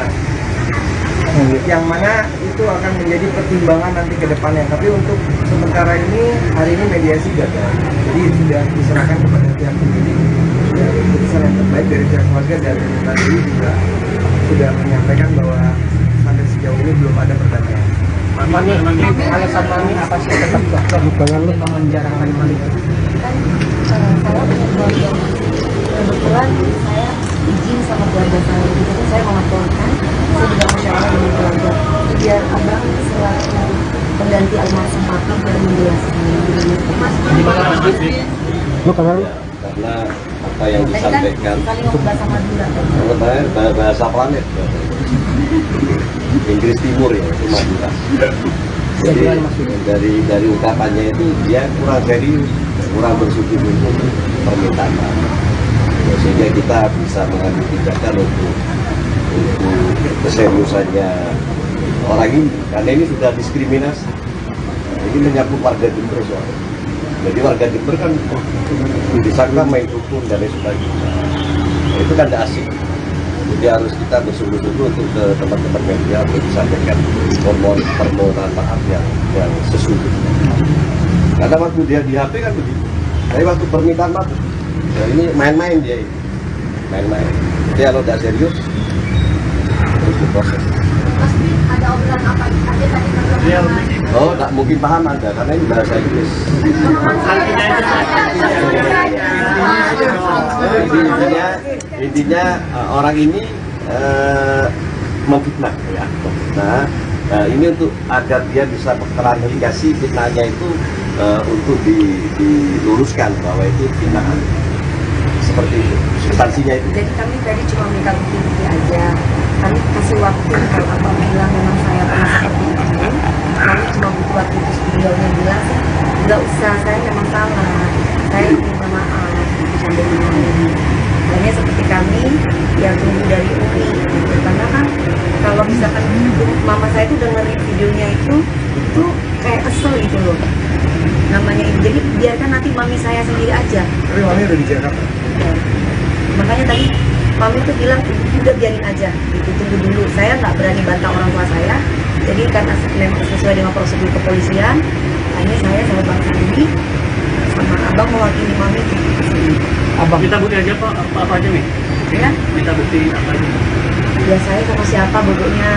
Yang mana itu akan menjadi pertimbangan nanti ke depannya. Tapi untuk sementara ini, hari ini mediasi gagal. Jadi sudah diserahkan kepada pihak penyidik. Keputusan yang terbaik dari pihak keluarga dan tadi juga sudah menyampaikan bahwa sampai sejauh ini belum ada perdamaian. Alasan Mami apa sih tetap memenjarakan Mami? Kebetulan saya izin sama keluarga saya, jadi saya melaporkan, saya juga musyawarah dengan keluarga. Biar abang selaku pengganti almarhum papi biar menjelaskan. Gimana Mas Bin? Lu kamar lu? Karena apa yang disampaikan bahasa planet Inggris Timur ya, itu Madura. Jadi dari ungkapannya itu dia kurang serius, kurang bersungguh-sungguh permintaan maaf. Sehingga kita bisa mengambil tindakan untuk keseriusannya orang ini, karena ini sudah diskriminasi. Ini menyangkut warga Jember soalnya. Jadi warga Jember kan disangka main dukun dan lain sebagainya. Itu kan tidak asik. Jadi harus kita bersungguh-sungguh untuk ke teman-teman media untuk disampaikan permohonan maaf yang sesungguhnya. Karena waktu dia di HP kan begitu. Tapi waktu permintaan maaf, ya ini main-main dia ini. Main-main. Jadi kalau tidak serius, terus diproses. Mas Bin, ada obrolan apa aja tadi sama Oh, tak mungkin paham Anda, karena ini bahasa Inggris. Intinya orang ini memfitnah ya, memfitnah. Ini untuk agar dia bisa klarifikasi fitnahnya itu untuk diluruskan bahwa itu fitnahan. Seperti itu, substansinya itu. Jadi kami tadi cuma minta bukti-bukti aja. Kami kasih waktu kalau abang bilang memang saya pernah seperti itu. Kami cuma butuh waktu itu beliaunya bilang sih, nggak usah, saya memang salah. Saya minta maaf sampai ini. Hanya seperti kami yang tunggu dari UI. Karena kan kalau misalkan mama saya itu dengerin videonya itu kayak kesel gitu loh. Namanya ini. Jadi biarkan nanti mami saya sendiri aja. Tapi mami udah di Jakarta. Ya. Makanya tadi mami tuh bilang udah biarin aja gitu, tunggu dulu. Saya nggak berani bantah orang tua saya. Jadi karena memang sesuai dengan prosedur kepolisian, hanya saya sama Bang Sandi sama abang mewakili mami. Abang minta bukti aja Pak, apa aja nih? Ya? Minta bukti apa aja? Ya saya sama siapa bodohnya.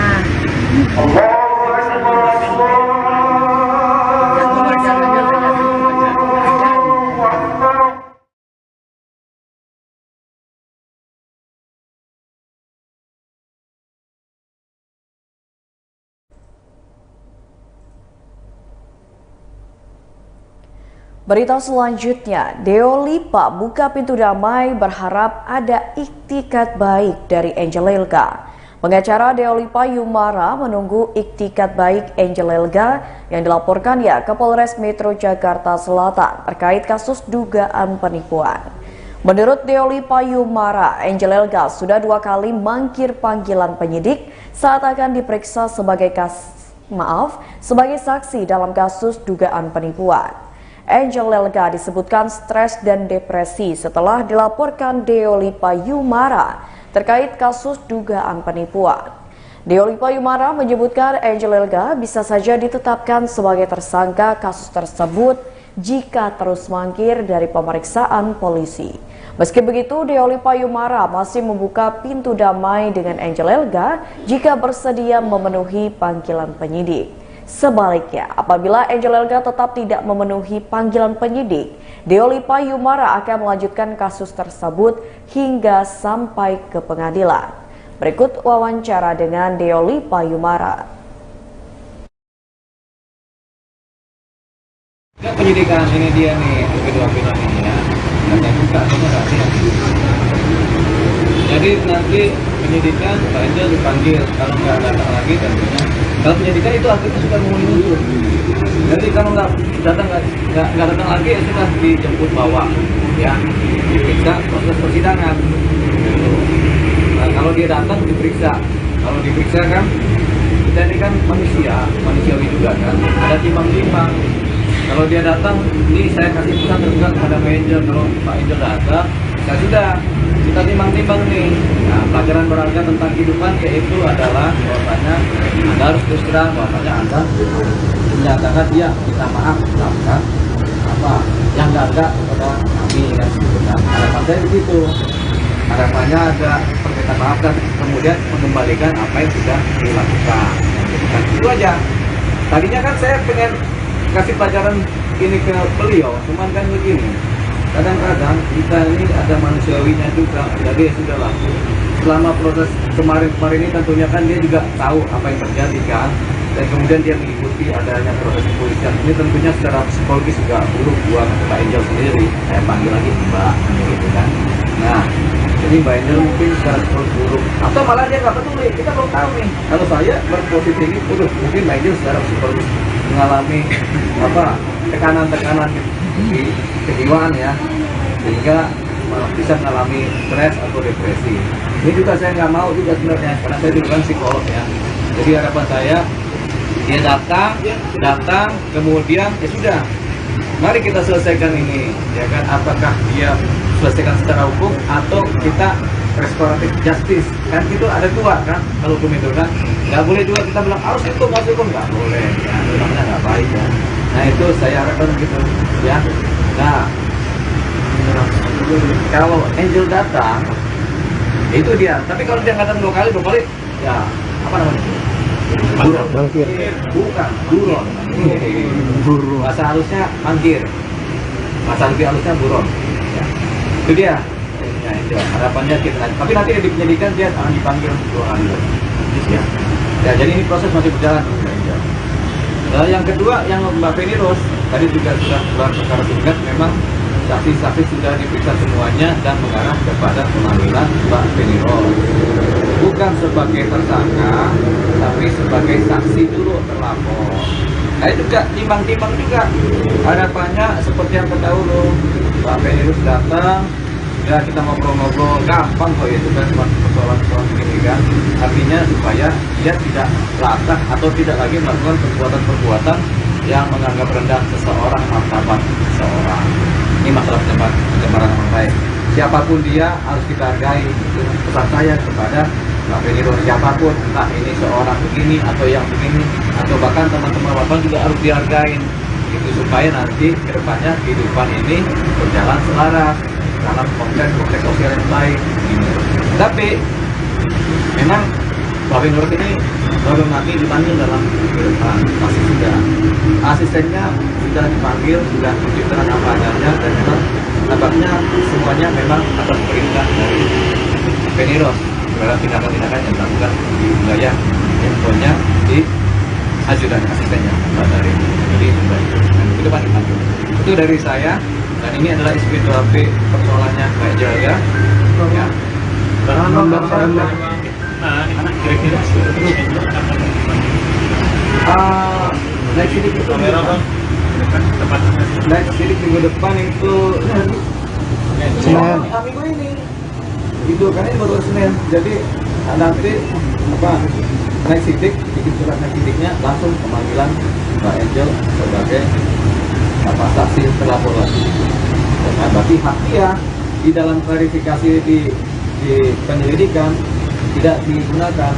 Berita selanjutnya, Deo Lipa buka pintu damai berharap ada iktikat baik dari Angel Elga. Pengacara Deo Lipa Yumara menunggu iktikat baik Angel Elga yang dilaporkannya ke Polres Metro Jakarta Selatan terkait kasus dugaan penipuan. Menurut Deo Lipa Yumara, Angel Elga sudah 2 kali mangkir panggilan penyidik saat akan diperiksa sebagai saksi dalam kasus dugaan penipuan. Angel Elga disebutkan stres dan depresi setelah dilaporkan Deo Lipa Yumara terkait kasus dugaan penipuan. Deo Lipa Yumara menyebutkan Angel Elga bisa saja ditetapkan sebagai tersangka kasus tersebut jika terus mangkir dari pemeriksaan polisi. Meski begitu, Deo Lipa Yumara masih membuka pintu damai dengan Angel Elga jika bersedia memenuhi panggilan penyidik. Sebaliknya, apabila Angel Elga tetap tidak memenuhi panggilan penyidik, Deo Lipa Yumara akan melanjutkan kasus tersebut hingga sampai ke pengadilan. Berikut wawancara dengan Deo Lipa Yumara. Penyidikan ini dia nih, kedua film ini ya. Jadi nanti penyidikan Pak Angel dipanggil, kalau nggak datang lagi tentunya Kalau penyidikan itu akhirnya sudah mulai muncul. Jadi kalau nggak datang lagi ya sudah dijemput bawa, ya diperiksa proses persidangan. Nah, kalau dia datang diperiksa, kalau diperiksa kan kita ini kan manusiawi juga kan, ada timbang-timbang. Kalau dia datang, ini saya kasih pesan terbuka kepada Pak Angel, kalau Pak Angel datang, ya sudah kita timbang-timbang nih. Nah, pelajaran berharga tentang kehidupan yaitu adalah bahwasanya Anda harus terus terang bahwasanya Anda menyatakan dia minta maaf melakukan apa yang enggak kepada kami kan gitu kan. Harapan saya begitu. Harapannya ada permintaan maaf dan kemudian mengembalikan apa yang sudah dilakukan. Bukan itu aja. Tadinya kan saya pengen kasih pelajaran ini ke beliau, cuman kan begini. Kadang-kadang kita ini ada manusiawinya juga, jadi ya sudahlah. Selama proses kemarin ini tentunya kan dia juga tahu apa yang terjadi kan, dan kemudian dia mengikuti adanya proses kepolisian ini tentunya secara psikologis juga buruk buat Mbak Angel sendiri. Saya panggil lagi Mbak, gitu kan. Nah, jadi Mbak Angel mungkin secara psikologis buruk, atau malah dia nggak peduli, kita belum tahu nih. Kalau saya berposisi ini, mungkin Mbak Angel secara psikologis mengalami apa tekanan-tekanan di kejiwaan ya, sehingga bisa mengalami stres atau depresi. Ini juga saya nggak mau juga sebenarnya, karena saya juga kan psikolog ya. Jadi harapan saya dia datang, kemudian ya sudah, mari kita selesaikan ini, ya kan? Apakah dia selesaikan secara hukum atau kita restoratif justice? Kan itu ada dua kan, kalau hukum itu kan nggak boleh juga kita bilang harus hukum, nggak boleh, ya namanya nggak baik ya. Nah itu saya harapkan gitu ya. Nah kalau Angel datang itu dia, tapi kalau dia datang dua kali ya apa namanya? Buron. Bukan, buron. Bahasa halusnya mangkir. Bahasa lebih halusnya buron. Ya. Itu dia. Ya, itu harapannya kita. Tapi nanti di penyidikan dia akan dipanggil dua kali. Ya. Ya, jadi ini proses masih berjalan. Yang kedua, yang Mbak Feni Rose tadi juga sudah keluar perkara singkat, memang saksi-saksi sudah diperiksa semuanya dan mengarah kepada pemanggilan Mbak Feni Rose. Bukan sebagai tersangka, tapi sebagai saksi dulu terlapor. Nah juga timbang-timbang juga. Harapannya seperti yang terdahulu, Mbak Feni Rose datang, ya kita ngobrol-ngobrol, gampang kok itu kan, cuma persoalan-persoalan begini kan. Artinya supaya dia tidak latah atau tidak lagi melakukan perbuatan-perbuatan yang menganggap rendah seseorang, martabat seseorang. Ini masalah pencemaran nama baik. Siapapun dia harus kita hargai. Itu pesan saya kepada Mbak Feni Rose, siapapun, entah ini seorang begini atau yang begini, atau bahkan teman-teman Bapak juga harus dihargai. Itu supaya nanti kedepannya kehidupan ini berjalan selaras dalam konteks sosial yang baik. Tapi memang Mbak Feni Rose ini baru nanti dipanggil dalam kehidupan, masih sudah asistennya sudah dipanggil, sudah diterang apa adanya, dan memang nampaknya semuanya memang atas perintah dari Feni Rose dalam tindakan-tindakan yang dilakukan di wilayah handphonenya di ajudan asistennya Mbak Dari. Jadi ke depan dipanggil. Itu dari saya, dan ini adalah SP2P persoalannya Mbak Jaga. Ya. Next sidik itu next sidik minggu depan itu Senin. Minggu ini itu kan ini baru Senin, jadi nanti apa next sidik, bikin surat next sidiknya langsung pemanggilan Mbak Angel sebagai apa saksi terlapor lagi. Nah, berarti hak dia di dalam klarifikasi di penyelidikan tidak digunakan,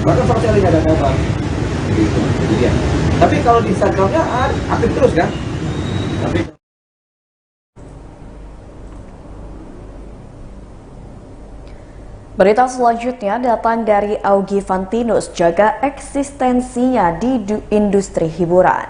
bahkan sama sekali nggak ada kabar. Gitu. Jadi ya. Tapi kalau di Instagramnya aktif terus kan. Tapi berita selanjutnya datang dari Augie Fantinus, jaga eksistensinya di industri hiburan.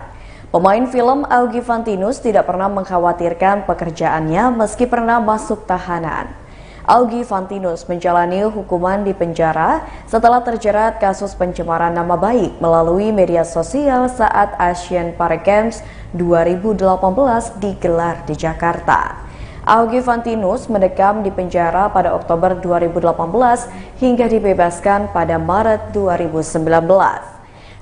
Pemain film Augie Fantinus tidak pernah mengkhawatirkan pekerjaannya meski pernah masuk tahanan. Augie Fantinus menjalani hukuman di penjara setelah terjerat kasus pencemaran nama baik melalui media sosial saat Asian Para Games 2018 digelar di Jakarta. Augie Fantinus mendekam di penjara pada Oktober 2018 hingga dibebaskan pada Maret 2019.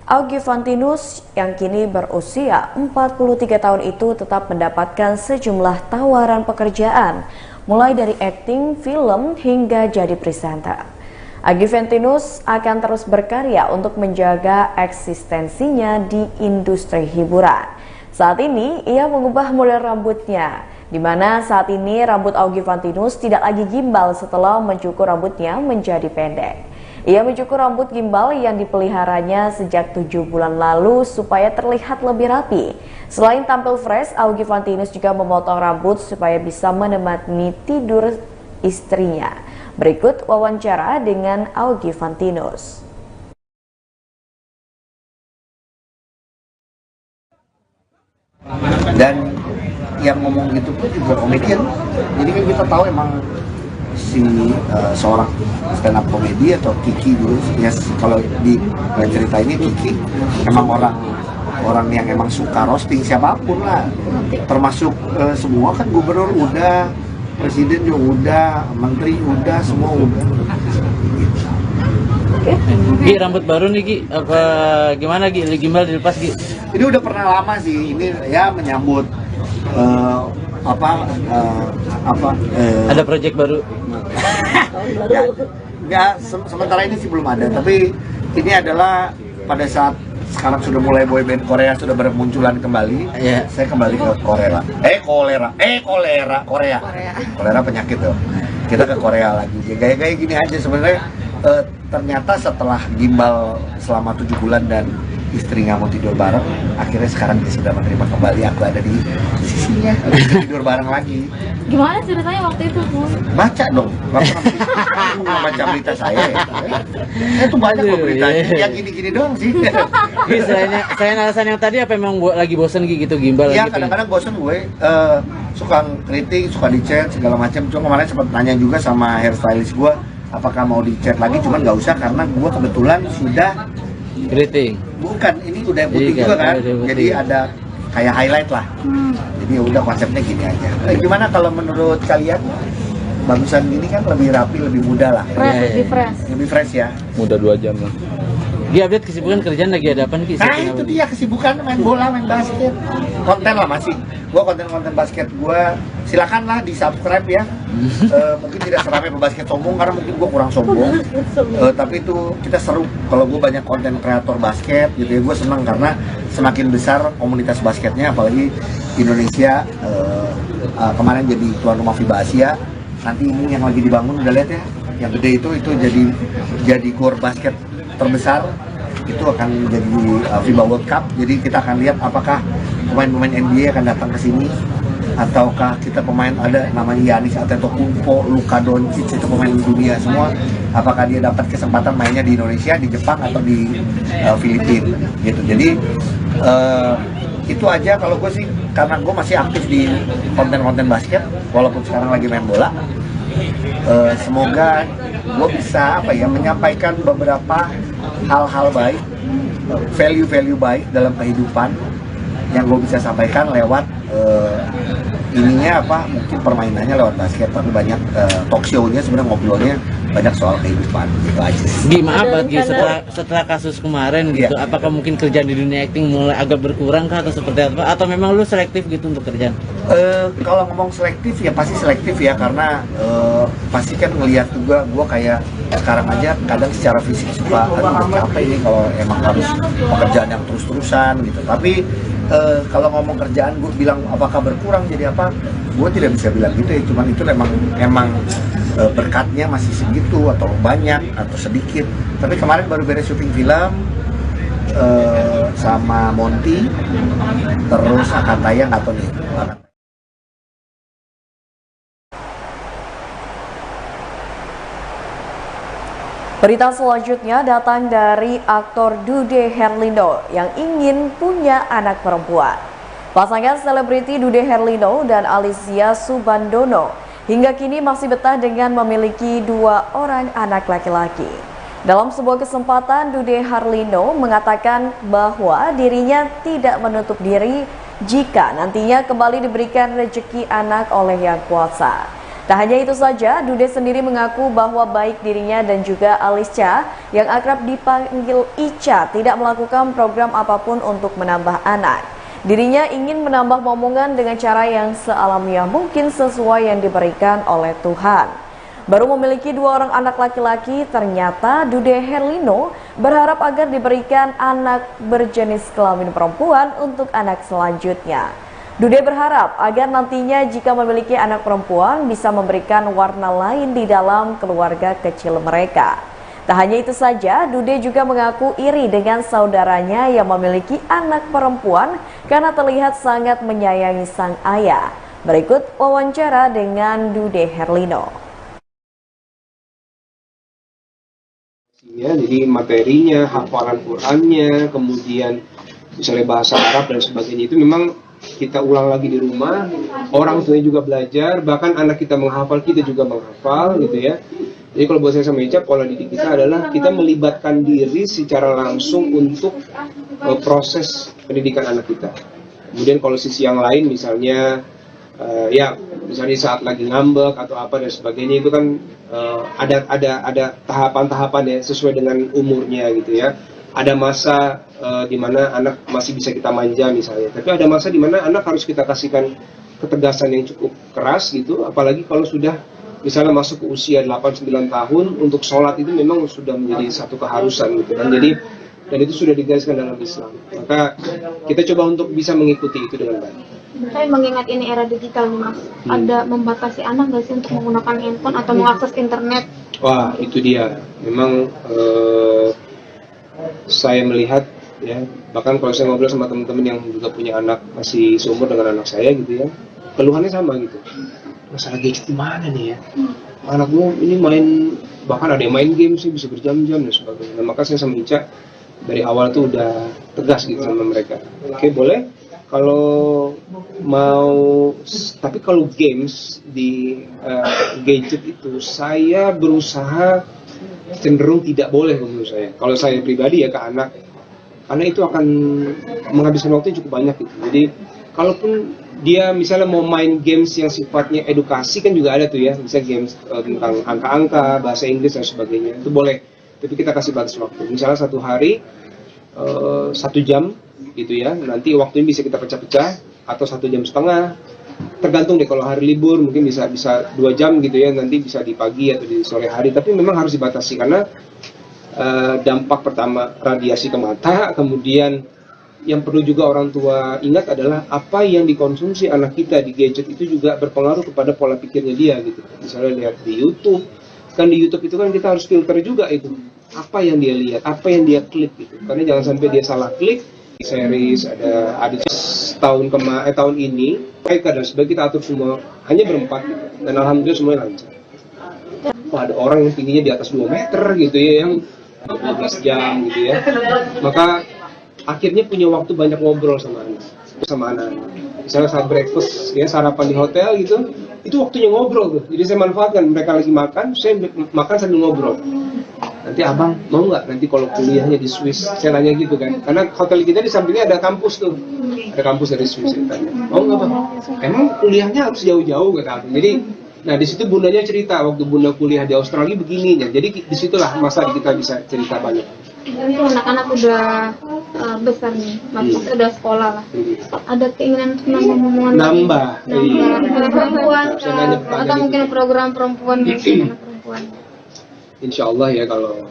Augie Fantinus yang kini berusia 43 tahun itu tetap mendapatkan sejumlah tawaran pekerjaan, mulai dari akting, film, hingga jadi presenter. Augie Fantinus akan terus berkarya untuk menjaga eksistensinya di industri hiburan. Saat ini ia mengubah model rambutnya, di mana saat ini rambut Augie Fantinus tidak lagi gimbal setelah mencukur rambutnya menjadi pendek. Ia mencukur rambut gimbal yang dipeliharanya sejak 7 bulan lalu supaya terlihat lebih rapi. Selain tampil fresh, Augie Fantinus juga memotong rambut supaya bisa menemani tidur istrinya. Berikut wawancara dengan Augie Fantinus. Dan yang ngomong gitu pun juga komedian. Jadi kan kita tahu emang si seorang stand up komedi atau Kiki dulu ya, kalau di cerita ini Kiki emang orang yang emang suka roasting siapapun lah, termasuk semua kan, gubernur udah, presiden juga udah, menteri udah, semua udah. Gi, rambut baru nih Gi, apa gimana Gi, gimbal dilepas Gi? Ini udah pernah lama sih, ini ya menyambut ada proyek baru. Sementara ini sih belum ada, tapi ini adalah pada saat sekarang sudah mulai boyband Korea sudah bermunculan kembali. Saya kembali ke Korea. Kolera penyakit tuh. Kita ke Korea lagi. Gaya-gaya gini aja sebenarnya. Ternyata setelah gimbal selama 7 bulan dan istri nggak mau tidur bareng, akhirnya sekarang dia sudah menerima kembali aku ada di sisinya, tidur bareng lagi. Gimana ceritanya waktu itu? Baca dong, nggak baca berita saya. Itu banyak loh beritanya, yang gini-gini doang sih. Selain alasan yang tadi, apa emang lagi bosen gitu gimbal? Iya, kadang-kadang bosen gue, suka kritik, suka di-chat segala macam. Cuma kemarin sempat tanya juga sama hairstylist gue, apakah mau di-chat lagi, cuman nggak usah karena gue kebetulan sudah keriting. Bukan, ini udah putih juga kan, jadi ada kayak highlight lah. Jadi ya udah konsepnya gini aja. Gimana kalau menurut kalian? Bagusan gini kan lebih rapi, lebih muda lah. Lebih fresh ya. Muda 2 jam lah. Dia update kesibukan kerjaan lagi ada apa nih? Nah itu dia kesibukan, main bola, main basket. Konten lah masih. Gua konten-konten basket gua silakan lah di subscribe ya. Mungkin tidak seramai pebasket sombong karena mungkin gua kurang sombong. Tapi itu kita seru kalau gua banyak konten kreator basket gitu ya. Gua senang karena semakin besar komunitas basketnya, apalagi Indonesia kemarin jadi tuan rumah FIBA Asia. Nanti ini yang lagi dibangun udah lihat ya, yang gede itu jadi gor basket terbesar, itu akan jadi FIBA World Cup. Jadi kita akan lihat apakah pemain-pemain NBA akan datang ke sini ataukah kita pemain ada namanya Giannis Antetokounmpo, Luka Doncic, itu pemain dunia semua, apakah dia dapat kesempatan mainnya di Indonesia, di Jepang atau di Filipina gitu. Jadi itu aja kalau gue sih, karena gue masih aktif di konten-konten basket walaupun sekarang lagi main bola. Semoga gue bisa menyampaikan beberapa hal-hal baik, value-value baik dalam kehidupan yang gue bisa sampaikan lewat mungkin permainannya lewat basket, tapi banyak talk show-nya sebenarnya, ngobrolnya banyak soal kehidupan gitu aja. Gimana setelah kasus kemarin gitu, apakah mungkin kerjaan di dunia acting mulai agak berkurang kah atau seperti apa, atau memang lu selektif gitu untuk kerjaan? Kalau ngomong selektif ya pasti selektif ya, karena pasti kan ngelihat juga gue kayak sekarang aja kadang secara fisik suka capek ini kalau emang harus pekerjaan yang terus-terusan gitu. Tapi kalau ngomong kerjaan gue bilang apakah berkurang jadi apa, gue tidak bisa bilang gitu ya, cuman itu emang berkatnya masih segitu atau banyak atau sedikit. Tapi kemarin baru beres syuting film sama Monty, terus akan tayang atau nih. Berita selanjutnya datang dari aktor Dude Herlino yang ingin punya anak perempuan. Pasangan selebriti Dude Herlino dan Alicia Subandono hingga kini masih betah dengan memiliki 2 orang anak laki-laki. Dalam sebuah kesempatan, Dude Herlino mengatakan bahwa dirinya tidak menutup diri jika nantinya kembali diberikan rezeki anak oleh Yang Kuasa. Tak hanya itu saja, Dude sendiri mengaku bahwa baik dirinya dan juga Alisca yang akrab dipanggil Ica tidak melakukan program apapun untuk menambah anak. Dirinya ingin menambah momongan dengan cara yang sealamiah mungkin sesuai yang diberikan oleh Tuhan. Baru memiliki 2 orang anak laki-laki, ternyata Dude Herlino berharap agar diberikan anak berjenis kelamin perempuan untuk anak selanjutnya. Dude berharap agar nantinya jika memiliki anak perempuan bisa memberikan warna lain di dalam keluarga kecil mereka. Tak hanya itu saja, Dude juga mengaku iri dengan saudaranya yang memiliki anak perempuan karena terlihat sangat menyayangi sang ayah. Berikut wawancara dengan Dude Herlino. Jadi materinya, hafalan Qurannya, kemudian misalnya bahasa Arab dan sebagainya itu memang kita ulang lagi di rumah, orang tuanya juga belajar, bahkan anak kita menghafal, kita juga menghafal gitu ya. Jadi kalau buat saya sama Ica, pola didik kita adalah kita melibatkan diri secara langsung untuk proses pendidikan anak kita. Kemudian kalau sisi yang lain misalnya ya misalnya saat lagi ngambek atau apa dan sebagainya itu kan ada tahapan-tahapan ya sesuai dengan umurnya gitu ya. Ada masa di mana anak masih bisa kita manja misalnya, tapi ada masa di mana anak harus kita kasihkan ketegasan yang cukup keras gitu, apalagi kalau sudah misalnya masuk ke usia 8-9 tahun untuk sholat itu memang sudah menjadi satu keharusan gitu kan. Jadi dan itu sudah digariskan dalam Islam. Maka kita coba untuk bisa mengikuti itu dengan baik. Tapi mengingat ini era digital nih Mas, ada membatasi anak nggak sih untuk menggunakan handphone atau mengakses internet? Wah itu dia, memang saya melihat ya, bahkan kalau saya ngobrol sama teman-teman yang juga punya anak masih seumur dengan anak saya gitu ya, keluhannya sama gitu. Masalah gadget di mana nih ya? Anakmu ini main, bahkan ada yang main game sih bisa berjam-jam dan sebagainya. Nah, maka saya sama Ica dari awal tuh udah tegas gitu sama mereka. Oke, boleh kalau mau, tapi kalau games di gadget itu saya berusaha cenderung tidak boleh menurut saya. Kalau saya pribadi ya ke anak, karena itu akan menghabiskan waktu cukup banyak gitu. Jadi kalaupun dia misalnya mau main games yang sifatnya edukasi kan juga ada tuh ya, misalnya games tentang angka-angka, bahasa Inggris dan sebagainya, itu boleh. Tapi kita kasih batas waktu. Misalnya 1 hari 1 jam gitu ya. Nanti waktunya bisa kita pecah-pecah atau 1,5 jam. Tergantung deh, kalau hari libur mungkin bisa 2 jam gitu ya, nanti bisa di pagi atau di sore hari, tapi memang harus dibatasi karena dampak pertama radiasi ke mata, kemudian yang perlu juga orang tua ingat adalah apa yang dikonsumsi anak kita di gadget itu juga berpengaruh kepada pola pikirnya dia gitu. Misalnya lihat di YouTube, kan di YouTube itu kan kita harus filter juga itu, apa yang dia lihat, apa yang dia klik gitu, karena jangan sampai dia salah klik. Series ada tahun ini mereka dan sebagainya kita atur semua hanya berempat gitu. Dan alhamdulillah semuanya lancar. Ada orang yang tingginya di atas 2 meter gitu ya, yang 12 jam gitu ya, maka akhirnya punya waktu banyak ngobrol sama anak. Misalnya saat breakfast ya, sarapan di hotel gitu, itu waktunya ngobrol tuh. Jadi saya manfaatkan, mereka lagi makan, saya makan sambil ngobrol. Nanti abang mau nggak nanti kalau kuliahnya di Swiss, saya nanya gitu kan, karena hotel kita di sampingnya ada kampus tuh, ada kampus dari Swiss. Saya tanya, mau nggak bang? Emang kuliahnya harus jauh-jauh kata aku. Jadi, nah di situ bundanya cerita waktu bunda kuliah di Australia begininya. Jadi disitulah masa kita bisa cerita banyak. Itu anak-anak udah besar nih, maksudnya udah sekolah lah. Ada keinginan untuk nambah perempuan atau mungkin program perempuan gitu, anak perempuan. Insya Allah ya, kalau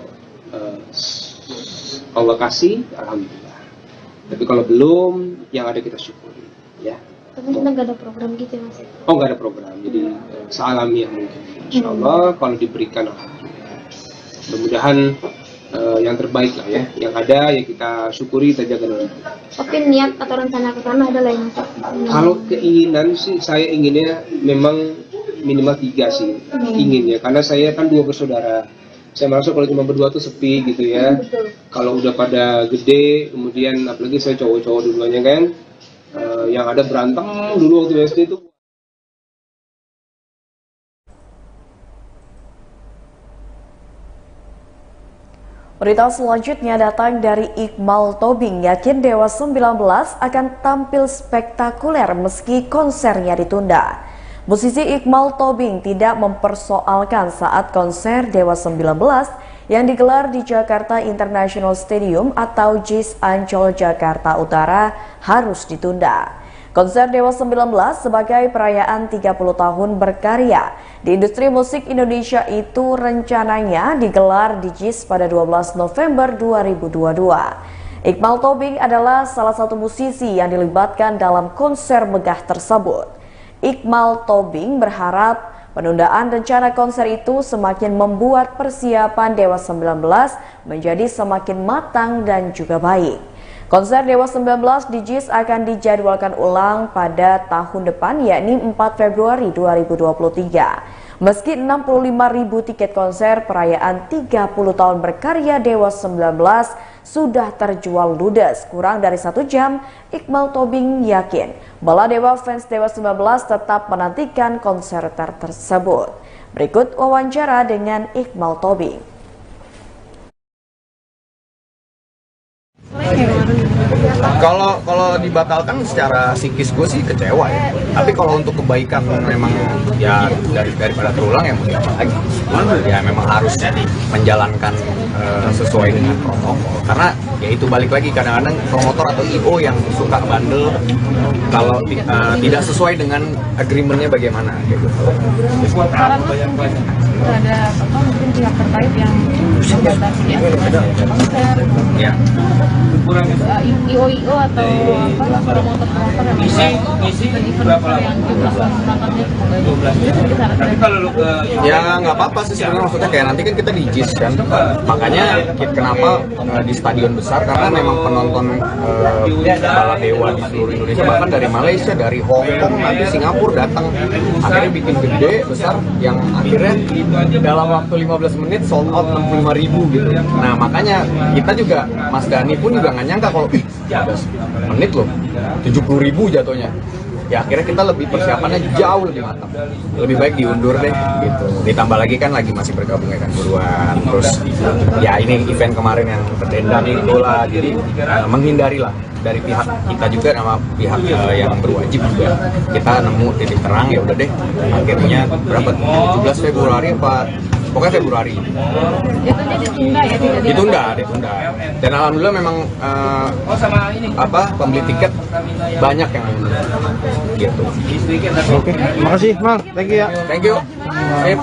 Allah kasih, alhamdulillah. Tapi kalau belum, yang ada kita syukuri ya. Tapi kita nggak ada program gitu ya Mas? Oh nggak ada program, jadi sealamiah mungkin. Insya Allah kalau diberikan, alhamdulillah. Mudah-mudahan yang terbaik lah ya. Yang ada ya kita syukuri, kita jaga dulu. Tapi niat atau rencana ke sana ada lah yang Mas? Kalau keinginan sih, saya inginnya memang minimal 3 sih inginnya, karena saya kan 2 bersaudara. Saya merasa kalau cuma berdua tuh sepi gitu ya. Kalau udah pada gede, kemudian apalagi saya cowok-cowok dulunya kan, yang ada berantem dulu waktu SD itu. Berita selanjutnya datang dari Iqbal Tobing, yakin Dewa 19 akan tampil spektakuler meski konsernya ditunda. Musisi Iqmal Tobing tidak mempersoalkan saat konser Dewa 19 yang digelar di Jakarta International Stadium atau JIS Ancol Jakarta Utara harus ditunda. Konser Dewa 19 sebagai perayaan 30 tahun berkarya di industri musik Indonesia itu rencananya digelar di JIS pada 12 November 2022. Iqmal Tobing adalah salah satu musisi yang dilibatkan dalam konser megah tersebut. Iqmal Tobing berharap penundaan rencana konser itu semakin membuat persiapan Dewa 19 menjadi semakin matang dan juga baik. Konser Dewa 19 di JIS akan dijadwalkan ulang pada tahun depan, yakni 4 Februari 2023. Meski 65.000 tiket konser perayaan 30 tahun berkarya Dewa 19 sudah terjual ludes kurang dari 1 jam, Iqmal Tobing yakin bala Dewa fans Dewa 19 tetap menantikan konser tersebut. Berikut wawancara dengan Iqmal Tobing. Kalau dibatalkan secara psikis gue sih kecewa ya. Tapi kalau untuk kebaikan memang ya daripada terulang ya mau apa lagi. Ya memang harus menjalankan sesuai dengan protokol. Karena ya itu balik lagi kadang-kadang promotor atau IO yang suka bandel kalau tidak sesuai dengan agreementnya bagaimana gitu. Ada apa mungkin pihak terkait yang membatasi ya konser ya IO atau apa promotor-promotor yang event yang jumlah penontonnya ya nggak apa-apa sih sebenarnya, maksudnya kayak nanti kan kita di JIS kan, makanya kenapa di stadion besar karena memang penonton bala Dewa di seluruh Indonesia, bahkan dari Malaysia, dari Hong Kong, nanti Singapura datang, akhirnya bikin gede besar yang akhirnya dalam waktu 15 menit sold out 65.000 gitu. Nah makanya kita juga, Mas Dhani pun juga nggak nyangka kalau 15 menit loh 70.000 jatuhnya. Ya akhirnya kita lebih persiapannya jauh lebih matang, lebih baik diundur deh gitu. Ditambah lagi kan lagi masih bergabung ya kan buruan, terus ya ini event kemarin yang berdendam itu lah, jadi menghindari lah dari pihak kita juga sama pihak yang berwajib juga kita nemu titik terang, ya udah deh akhirnya berapa 17 Februari apa pokoknya Februari jatuhnya ditunda ya, ditunda dan alhamdulillah memang pembeli tiket banyak yang gitu. Oke, makasih Mal, thank you ya. Thank you. Sip.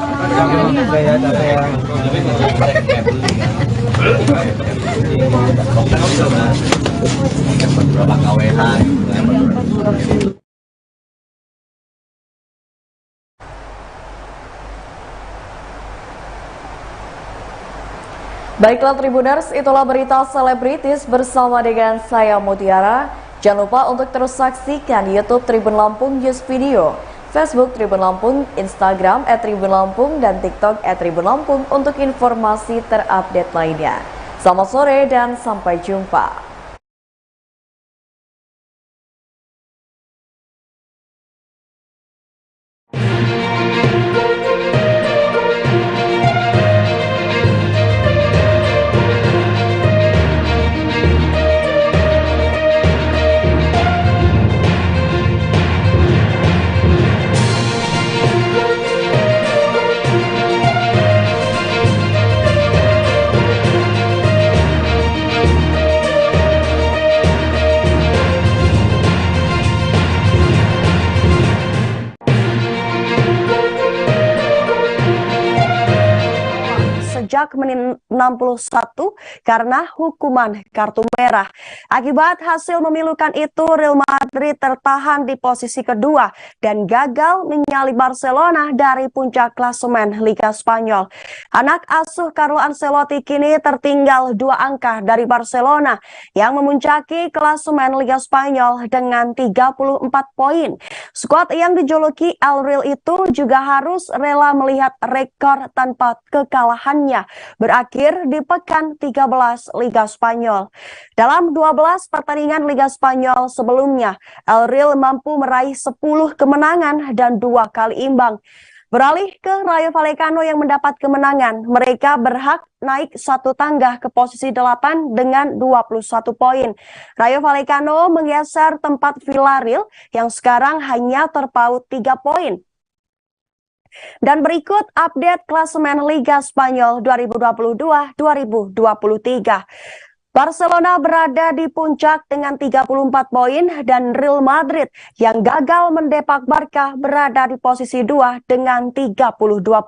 Baiklah Tribuners, itulah berita selebritis bersama dengan saya Mutiara. Jangan lupa untuk terus saksikan YouTube Tribun Lampung News Video, Facebook Tribun Lampung, Instagram @tribunlampung, dan TikTok @tribunlampung untuk informasi terupdate lainnya. Selamat sore dan sampai jumpa. Sejak menit 61 karena hukuman kartu merah. Akibat hasil memilukan itu, Real Madrid tertahan di posisi kedua dan gagal menyalip Barcelona dari puncak klasemen Liga Spanyol. Anak asuh Carlo Ancelotti kini tertinggal 2 angka dari Barcelona yang memuncaki klasemen Liga Spanyol dengan 34 poin. Skuad yang dijuluki El Real itu juga harus rela melihat rekor tanpa kekalahannya berakhir di pekan 13 Liga Spanyol. Dalam 12 pertandingan Liga Spanyol sebelumnya, El Real mampu meraih 10 kemenangan dan 2 kali imbang. Beralih ke Rayo Vallecano yang mendapat kemenangan, mereka berhak naik 1 tangga ke posisi 8 dengan 21 poin. Rayo Vallecano menggeser tempat Villarreal yang sekarang hanya terpaut 3 poin. Dan berikut update klasemen Liga Spanyol 2022-2023. Barcelona berada di puncak dengan 34 poin dan Real Madrid yang gagal mendepak Barca berada di posisi 2 dengan 32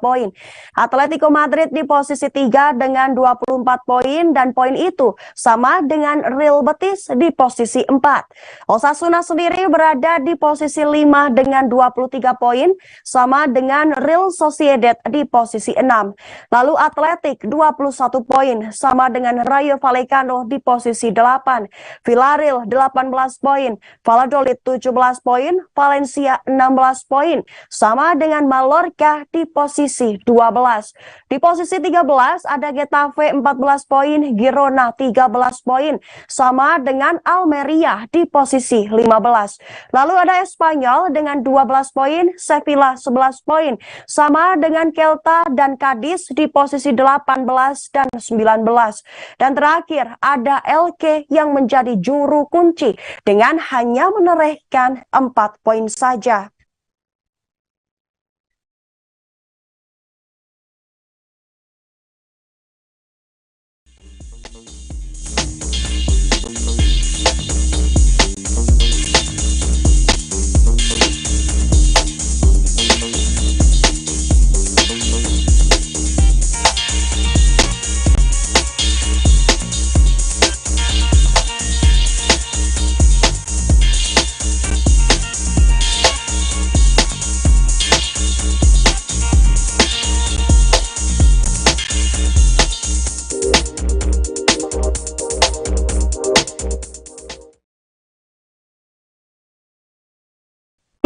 poin. Atletico Madrid di posisi 3 dengan 24 poin dan poin itu sama dengan Real Betis di posisi 4. Osasuna sendiri berada di posisi 5 dengan 23 poin sama dengan Real Sociedad di posisi 6. Lalu Athletic 21 poin sama dengan Rayo Vallecano di posisi 8, Villarreal 18 poin, Valladolid 17 poin, Valencia 16 poin, sama dengan Mallorca di posisi 12. Di posisi 13 ada Getafe 14 poin, Girona 13 poin, sama dengan Almeria di posisi 15. Lalu ada Espanyol dengan 12 poin, Sevilla 11 poin, sama dengan Celta dan Cadiz di posisi 18 dan 19. Dan terakhir ada Elche yang menjadi juru kunci dengan hanya menorehkan 4 poin saja.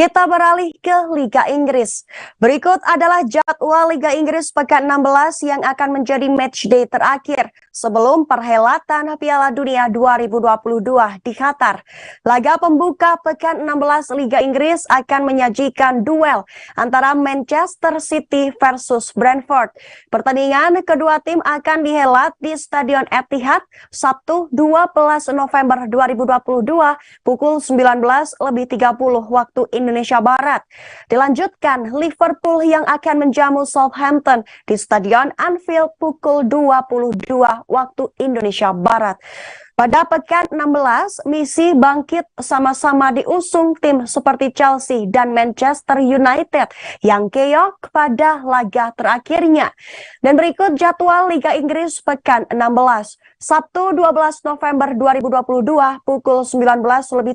Kita beralih ke Liga Inggris. Berikut adalah jadwal Liga Inggris pekan 16 yang akan menjadi matchday terakhir sebelum perhelatan Piala Dunia 2022 di Qatar. Laga pembuka pekan 16 Liga Inggris akan menyajikan duel antara Manchester City versus Brentford. Pertandingan kedua tim akan dihelat di Stadion Etihad Sabtu 12 November 2022 pukul 19.30 waktu Indonesia Barat. Dilanjutkan Liverpool yang akan menjamu Southampton di Stadion Anfield pukul 22 waktu Indonesia Barat. Pada pekan 16, misi bangkit sama-sama diusung tim seperti Chelsea dan Manchester United yang keok pada laga terakhirnya. Dan berikut jadwal Liga Inggris pekan 16. Sabtu 12 November 2022 pukul 19.30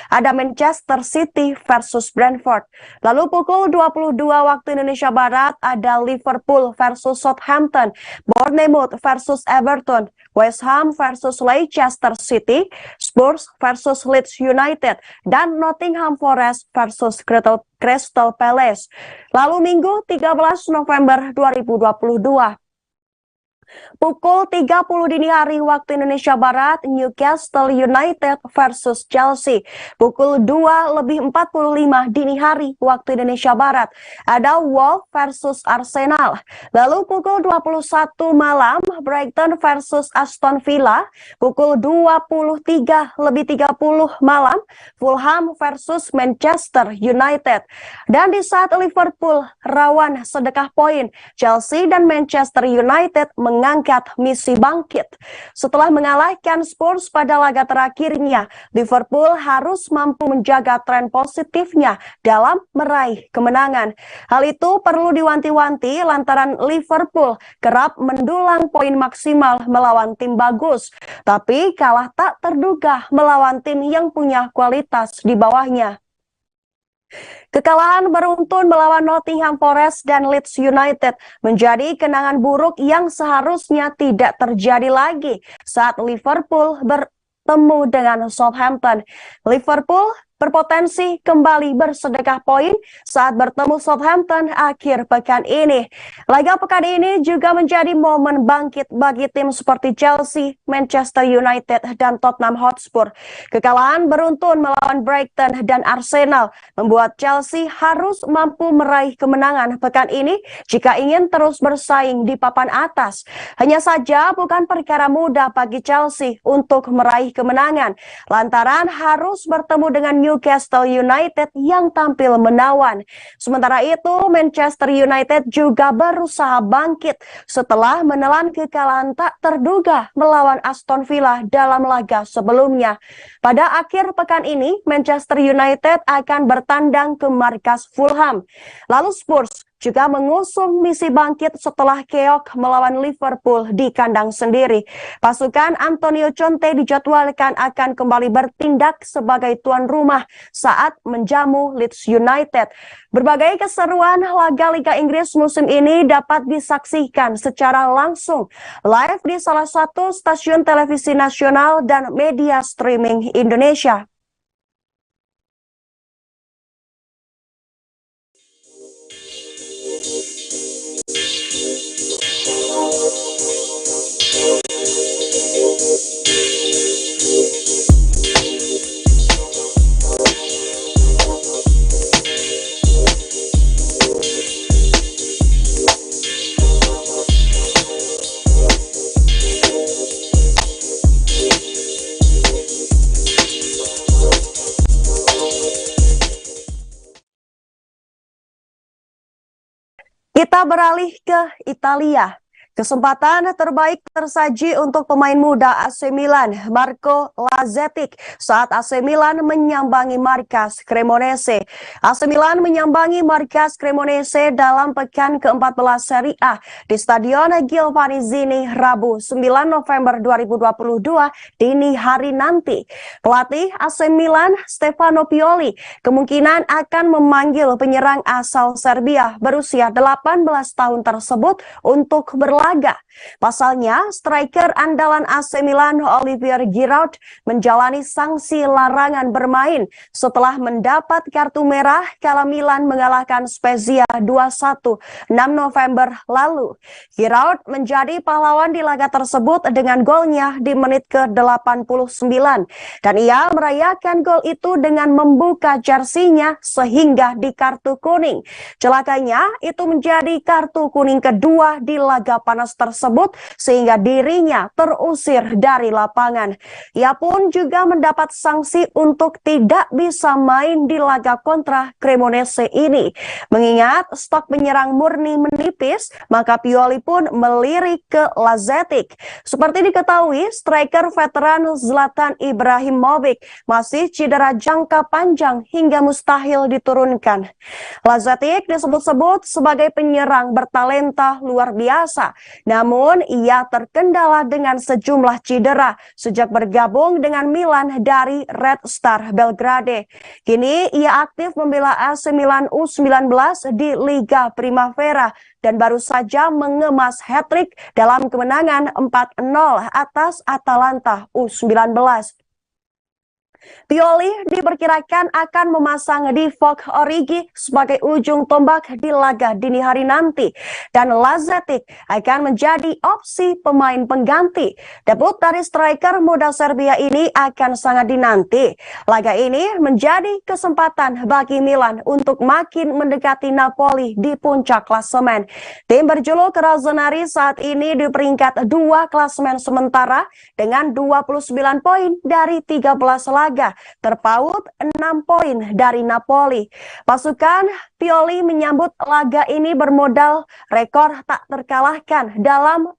ada Manchester City versus Brentford. Lalu pukul 22 waktu Indonesia Barat ada Liverpool versus Southampton, Bournemouth versus Everton, West Ham versus Leicester City, Spurs versus Leeds United, dan Nottingham Forest versus Crystal Palace. Lalu Minggu 13 November 2022. Pukul 30 dini hari waktu Indonesia Barat, Newcastle United versus Chelsea. Pukul 2:45 dini hari waktu Indonesia Barat, ada Wolves versus Arsenal. Lalu pukul 21 malam, Brighton versus Aston Villa. Pukul 23:30 malam, Fulham versus Manchester United. Dan di saat Liverpool rawan sedekah poin, Chelsea dan Manchester United mengangkat misi bangkit. Setelah mengalahkan Spurs pada laga terakhirnya, Liverpool harus mampu menjaga tren positifnya dalam meraih kemenangan. Hal itu perlu diwanti-wanti lantaran Liverpool kerap mendulang poin maksimal melawan tim bagus, tapi kalah tak terduga melawan tim yang punya kualitas di bawahnya. Kekalahan beruntun melawan Nottingham Forest dan Leeds United menjadi kenangan buruk yang seharusnya tidak terjadi lagi saat Liverpool bertemu dengan Southampton. Liverpool berpotensi kembali bersedekah poin saat bertemu Southampton akhir pekan ini. Laga pekan ini juga menjadi momen bangkit bagi tim seperti Chelsea, Manchester United, dan Tottenham Hotspur. Kekalahan beruntun melawan Brighton dan Arsenal membuat Chelsea harus mampu meraih kemenangan pekan ini jika ingin terus bersaing di papan atas. Hanya saja bukan perkara mudah bagi Chelsea untuk meraih kemenangan lantaran harus bertemu dengan Newcastle United yang tampil menawan. Sementara itu, Manchester United juga berusaha bangkit setelah menelan kekalahan tak terduga melawan Aston Villa dalam laga sebelumnya. Pada akhir pekan ini, Manchester United akan bertandang ke markas Fulham. Lalu Spurs juga mengusung misi bangkit setelah keok melawan Liverpool di kandang sendiri. Pasukan Antonio Conte dijadwalkan akan kembali bertindak sebagai tuan rumah saat menjamu Leeds United. Berbagai keseruan laga Liga Inggris musim ini dapat disaksikan secara langsung live di salah satu stasiun televisi nasional dan media streaming Indonesia. Kita beralih ke Italia. Kesempatan terbaik tersaji untuk pemain muda AC Milan, Marco Lazetic, saat AC Milan menyambangi markas Cremonese. AC Milan menyambangi markas Cremonese dalam pekan ke-14 Serie A di Stadion Giovanni Zini, Rabu 9 November 2022 dini hari nanti. Pelatih AC Milan, Stefano Pioli, kemungkinan akan memanggil penyerang asal Serbia berusia 18 tahun tersebut untuk berlaga. Pasalnya, striker andalan AC Milan Olivier Giroud menjalani sanksi larangan bermain setelah mendapat kartu merah kala Milan mengalahkan Spezia 2-1 6 November lalu. Giroud menjadi pahlawan di laga tersebut dengan golnya di menit ke-89 dan ia merayakan gol itu dengan membuka jersinya sehingga di kartu kuning. Celakanya, itu menjadi kartu kuning kedua di laga panas tersebut sehingga dirinya terusir dari lapangan. Ia pun juga mendapat sanksi untuk tidak bisa main di laga kontra Cremonese ini. Mengingat stok penyerang murni menipis, maka Pioli pun melirik ke Lazetic. Seperti diketahui, striker veteran Zlatan Ibrahimovic masih cedera jangka panjang hingga mustahil diturunkan. Lazetic disebut-sebut sebagai penyerang bertalenta luar biasa. Namun, ia terkendala dengan sejumlah cedera sejak bergabung dengan Milan dari Red Star Belgrade. Kini, ia aktif membela AC Milan U19 di Liga Primavera dan baru saja mengemas hat-trick dalam kemenangan 4-0 atas Atalanta U19. Pioli diperkirakan akan memasang Divock Origi sebagai ujung tombak di laga dini hari nanti dan Lazetic akan menjadi opsi pemain pengganti. Debut dari striker muda Serbia ini akan sangat dinanti. Laga ini menjadi kesempatan bagi Milan untuk makin mendekati Napoli di puncak klasemen. Tim berjuluk Rossoneri saat ini di peringkat 2 klasemen sementara dengan 29 poin dari 13 laga. Terpaut 6 poin dari Napoli. Pasukan Pioli menyambut laga ini bermodal rekor tak terkalahkan dalam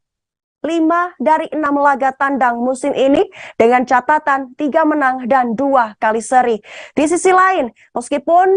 5 dari 6 laga tandang musim ini dengan catatan 3 menang dan 2 kali seri. Di sisi lain, meskipun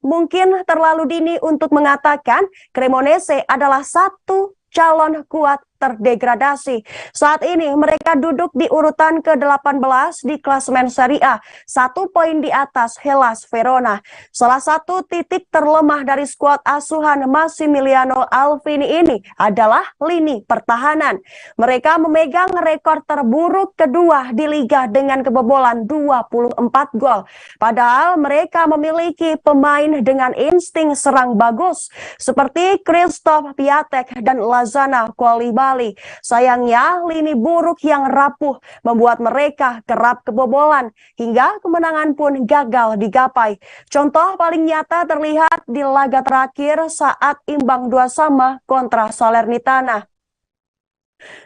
mungkin terlalu dini untuk mengatakan Cremonese adalah satu calon kuat terdegradasi. Saat ini mereka duduk di urutan ke-18 di klasemen Serie A, 1 poin di atas Hellas Verona. Salah satu titik terlemah dari skuad asuhan Massimiliano Alvini ini adalah lini pertahanan. Mereka memegang rekor terburuk kedua di liga dengan kebobolan 24 gol. Padahal mereka memiliki pemain dengan insting serang bagus seperti Christophe Piatek dan Lazzana Coulibaly. Sayangnya, lini buruk yang rapuh membuat mereka kerap kebobolan hingga kemenangan pun gagal digapai. Contoh paling nyata terlihat di laga terakhir saat imbang 2-2 kontra Salernitana.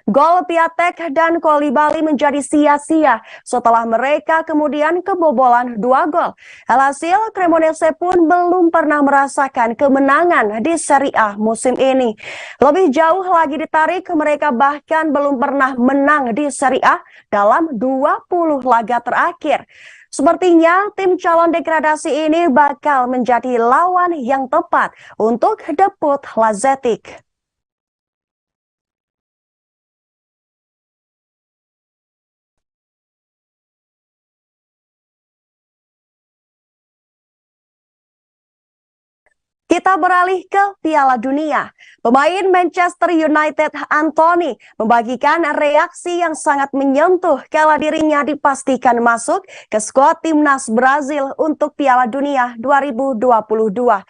Gol Piatek dan Koulibaly menjadi sia-sia setelah mereka kemudian kebobolan 2 gol. Alhasil, Cremonese pun belum pernah merasakan kemenangan di Serie A musim ini. Lebih jauh lagi ditarik, mereka bahkan belum pernah menang di Serie A dalam 20 laga terakhir. Sepertinya tim calon degradasi ini bakal menjadi lawan yang tepat untuk debut Lazetic. Kita beralih ke Piala Dunia. Pemain Manchester United Anthony membagikan reaksi yang sangat menyentuh kala dirinya dipastikan masuk ke skuad timnas Brazil untuk Piala Dunia 2022.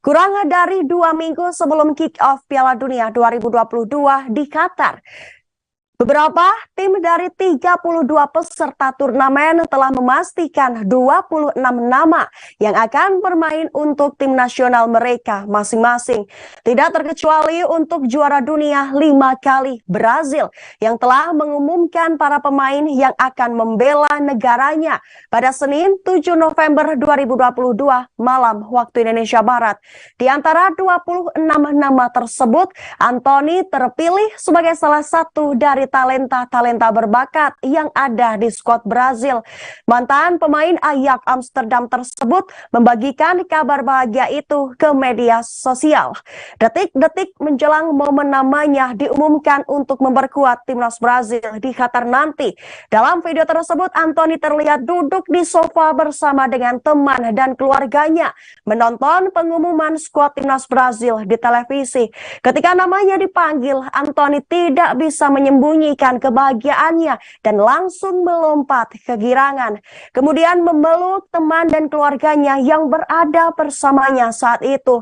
Kurang dari 2 minggu sebelum kick-off Piala Dunia 2022 di Qatar, beberapa tim dari 32 peserta turnamen telah memastikan 26 nama yang akan bermain untuk tim nasional mereka masing-masing. Tidak terkecuali untuk juara dunia 5 kali Brazil yang telah mengumumkan para pemain yang akan membela negaranya pada Senin 7 November 2022 malam waktu Indonesia Barat. Di antara 26 nama tersebut, Anthony terpilih sebagai salah satu dari talenta berbakat yang ada di skuad Brazil. Mantan pemain Ajax Amsterdam tersebut membagikan kabar bahagia itu ke media sosial. Detik-detik menjelang momen namanya diumumkan untuk memperkuat timnas Brazil di Qatar nanti. Dalam video tersebut, Anthony terlihat duduk di sofa bersama dengan teman dan keluarganya menonton pengumuman skuad timnas Brazil di televisi. Ketika namanya dipanggil, Anthony tidak bisa menyembunyikan kebahagiaannya dan langsung melompat kegirangan. Kemudian memeluk teman dan keluarganya yang berada bersamanya saat itu.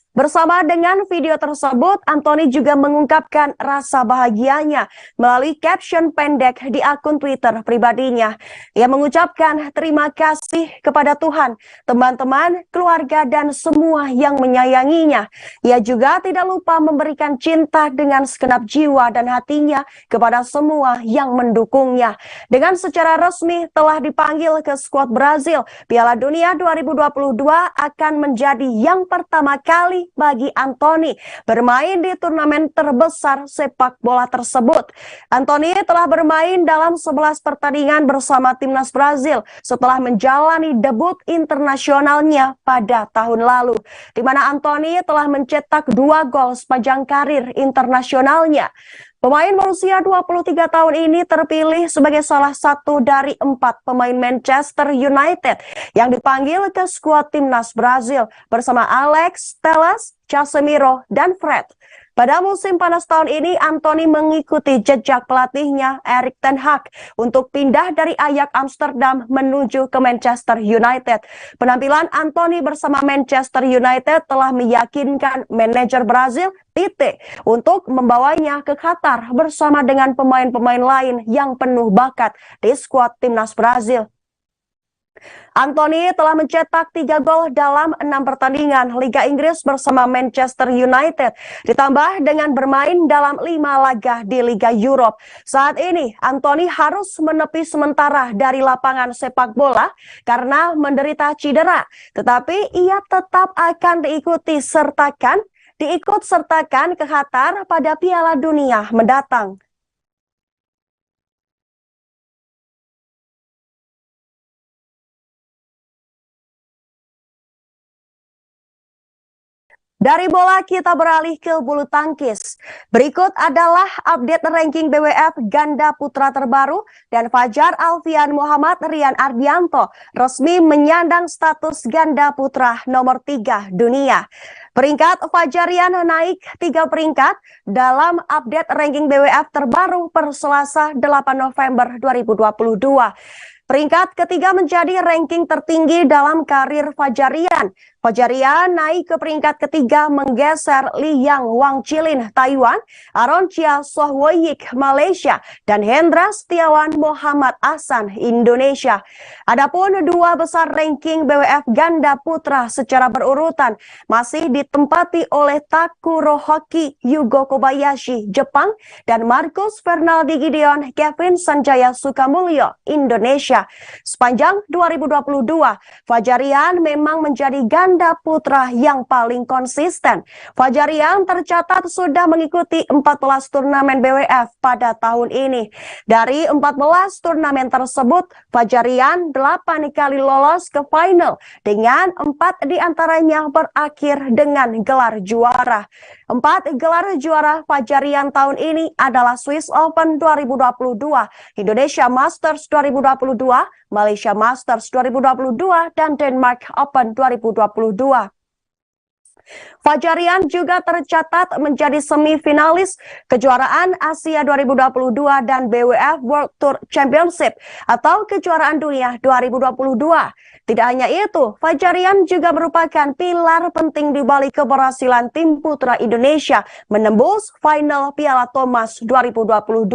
Bersama dengan video tersebut, Anthony juga mengungkapkan rasa bahagianya melalui caption pendek di akun Twitter pribadinya. Ia mengucapkan terima kasih kepada Tuhan, teman-teman, keluarga, dan semua yang menyayanginya. Ia juga tidak lupa memberikan cinta dengan segenap jiwa dan hatinya kepada semua yang mendukungnya. Dengan secara resmi telah dipanggil ke skuad Brazil, Piala Dunia 2022 akan menjadi yang pertama kali bagi Anthony bermain di turnamen terbesar sepak bola tersebut. Anthony telah bermain dalam 11 pertandingan bersama timnas Brazil setelah menjalani debut internasionalnya pada tahun lalu, di mana Anthony telah mencetak 2 gol sepanjang karir internasionalnya. Pemain berusia 23 tahun ini terpilih sebagai salah satu dari 4 pemain Manchester United yang dipanggil ke skuad timnas Brazil bersama Alex Telles, Casemiro, dan Fred. Pada musim panas tahun ini, Anthony mengikuti jejak pelatihnya Erik ten Hag untuk pindah dari Ajax Amsterdam menuju ke Manchester United. Penampilan Anthony bersama Manchester United telah meyakinkan manajer Brazil Tite untuk membawanya ke Qatar bersama dengan pemain-pemain lain yang penuh bakat di skuad timnas Brazil. Anthony telah mencetak 3 gol dalam 6 pertandingan Liga Inggris bersama Manchester United, ditambah dengan bermain dalam 5 laga di Liga Europe. Saat ini, Anthony harus menepi sementara dari lapangan sepak bola karena menderita cedera, tetapi ia tetap akan diikut sertakan ke Qatar pada Piala Dunia mendatang. Dari bola kita beralih ke bulu tangkis. Berikut adalah update ranking BWF ganda putra terbaru dan Fajar Alfian Muhammad Rian Ardianto resmi menyandang status ganda putra nomor 3 dunia. Peringkat Fajarian naik 3 peringkat dalam update ranking BWF terbaru per Selasa 8 November 2022. Peringkat ketiga menjadi ranking tertinggi dalam karir Fajarian. Fajarian naik ke peringkat ketiga menggeser Liang Wangchilin Taiwan, Aron Chia Sohwoyik Malaysia, dan Hendra Setiawan Muhammad Ahsan Indonesia. Adapun dua besar ranking BWF ganda putra secara berurutan masih ditempati oleh Takurohoki Yugo Kobayashi Jepang dan Marcus Fernaldi Gideon Kevin Sanjaya Sukamulyo Indonesia. Sepanjang 2022, Fajarian memang menjadi ganda putra yang paling konsisten. Fajarian tercatat sudah mengikuti 14 turnamen BWF pada tahun ini. Dari 14 turnamen tersebut, Fajarian 8 kali lolos ke final dengan 4 diantaranya berakhir dengan gelar juara. 4 gelar juara Fajarian tahun ini adalah Swiss Open 2022, Indonesia Masters 2022, Malaysia Masters 2022, dan Denmark Open 2022. Fajarian juga tercatat menjadi semifinalis kejuaraan Asia 2022 dan BWF World Tour Championship atau kejuaraan dunia 2022. Tidak hanya itu, Fajarian juga merupakan pilar penting di balik keberhasilan tim putra Indonesia menembus final Piala Thomas 2022.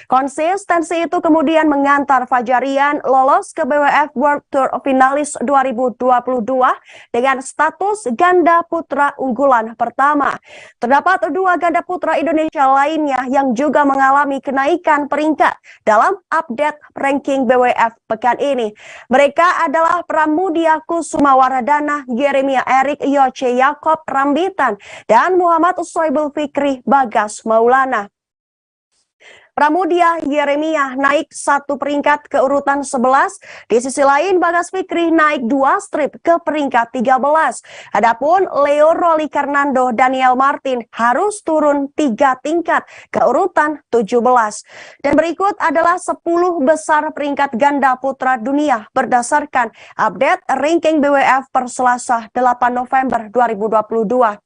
Konsistensi itu kemudian mengantar Fajarian lolos ke BWF World Tour Finalis 2022 dengan status ganda putra unggulan pertama. Terdapat dua ganda putra Indonesia lainnya yang juga mengalami kenaikan peringkat dalam update ranking BWF pekan ini. Mereka adalah Pramudia Kusuma Waradana, Yeremia Erik Yoce Yakob Rambitan, dan Muhammad Soibul Fikri Bagas Maulana. Pramudia Yeremia naik 1 peringkat ke urutan 11. Di sisi lain, Bagas Fikri naik 2 strip ke peringkat 13. Adapun Leo Roli Karnando Daniel Martin harus turun 3 tingkat ke urutan 17. Dan berikut adalah 10 besar peringkat ganda putra dunia berdasarkan update ranking BWF per Selasa 8 November 2022.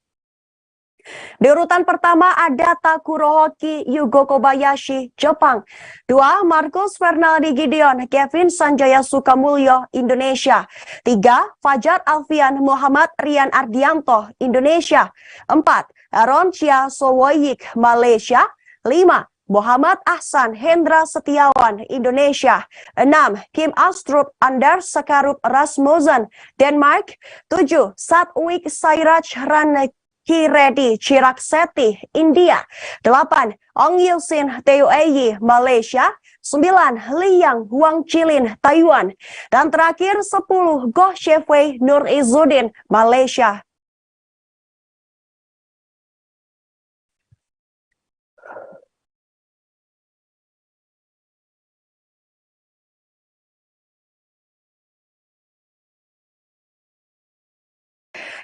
Di urutan pertama ada Takurohoki Yugo Kobayashi, Jepang. 2. Marcus Fernaldi Gideon Kevin Sanjaya Sukamulyo, Indonesia. 3. Fajar Alfian Muhammad Rian Ardianto, Indonesia. 4. Aron Chia Sohwoyik, Malaysia. 5. Muhammad Ahsan Hendra Setiawan, Indonesia. 6. Kim Astrup Anders Sakarup Rasmussen, Denmark. 7. Satwik Sairaj Kiredi Chirakseti, India. 8. Ong Yusin Teueyi, Malaysia. 9. Liang Wangchilin, Taiwan. Dan terakhir 10. Goh Shefei Nur Izzuddin, Malaysia.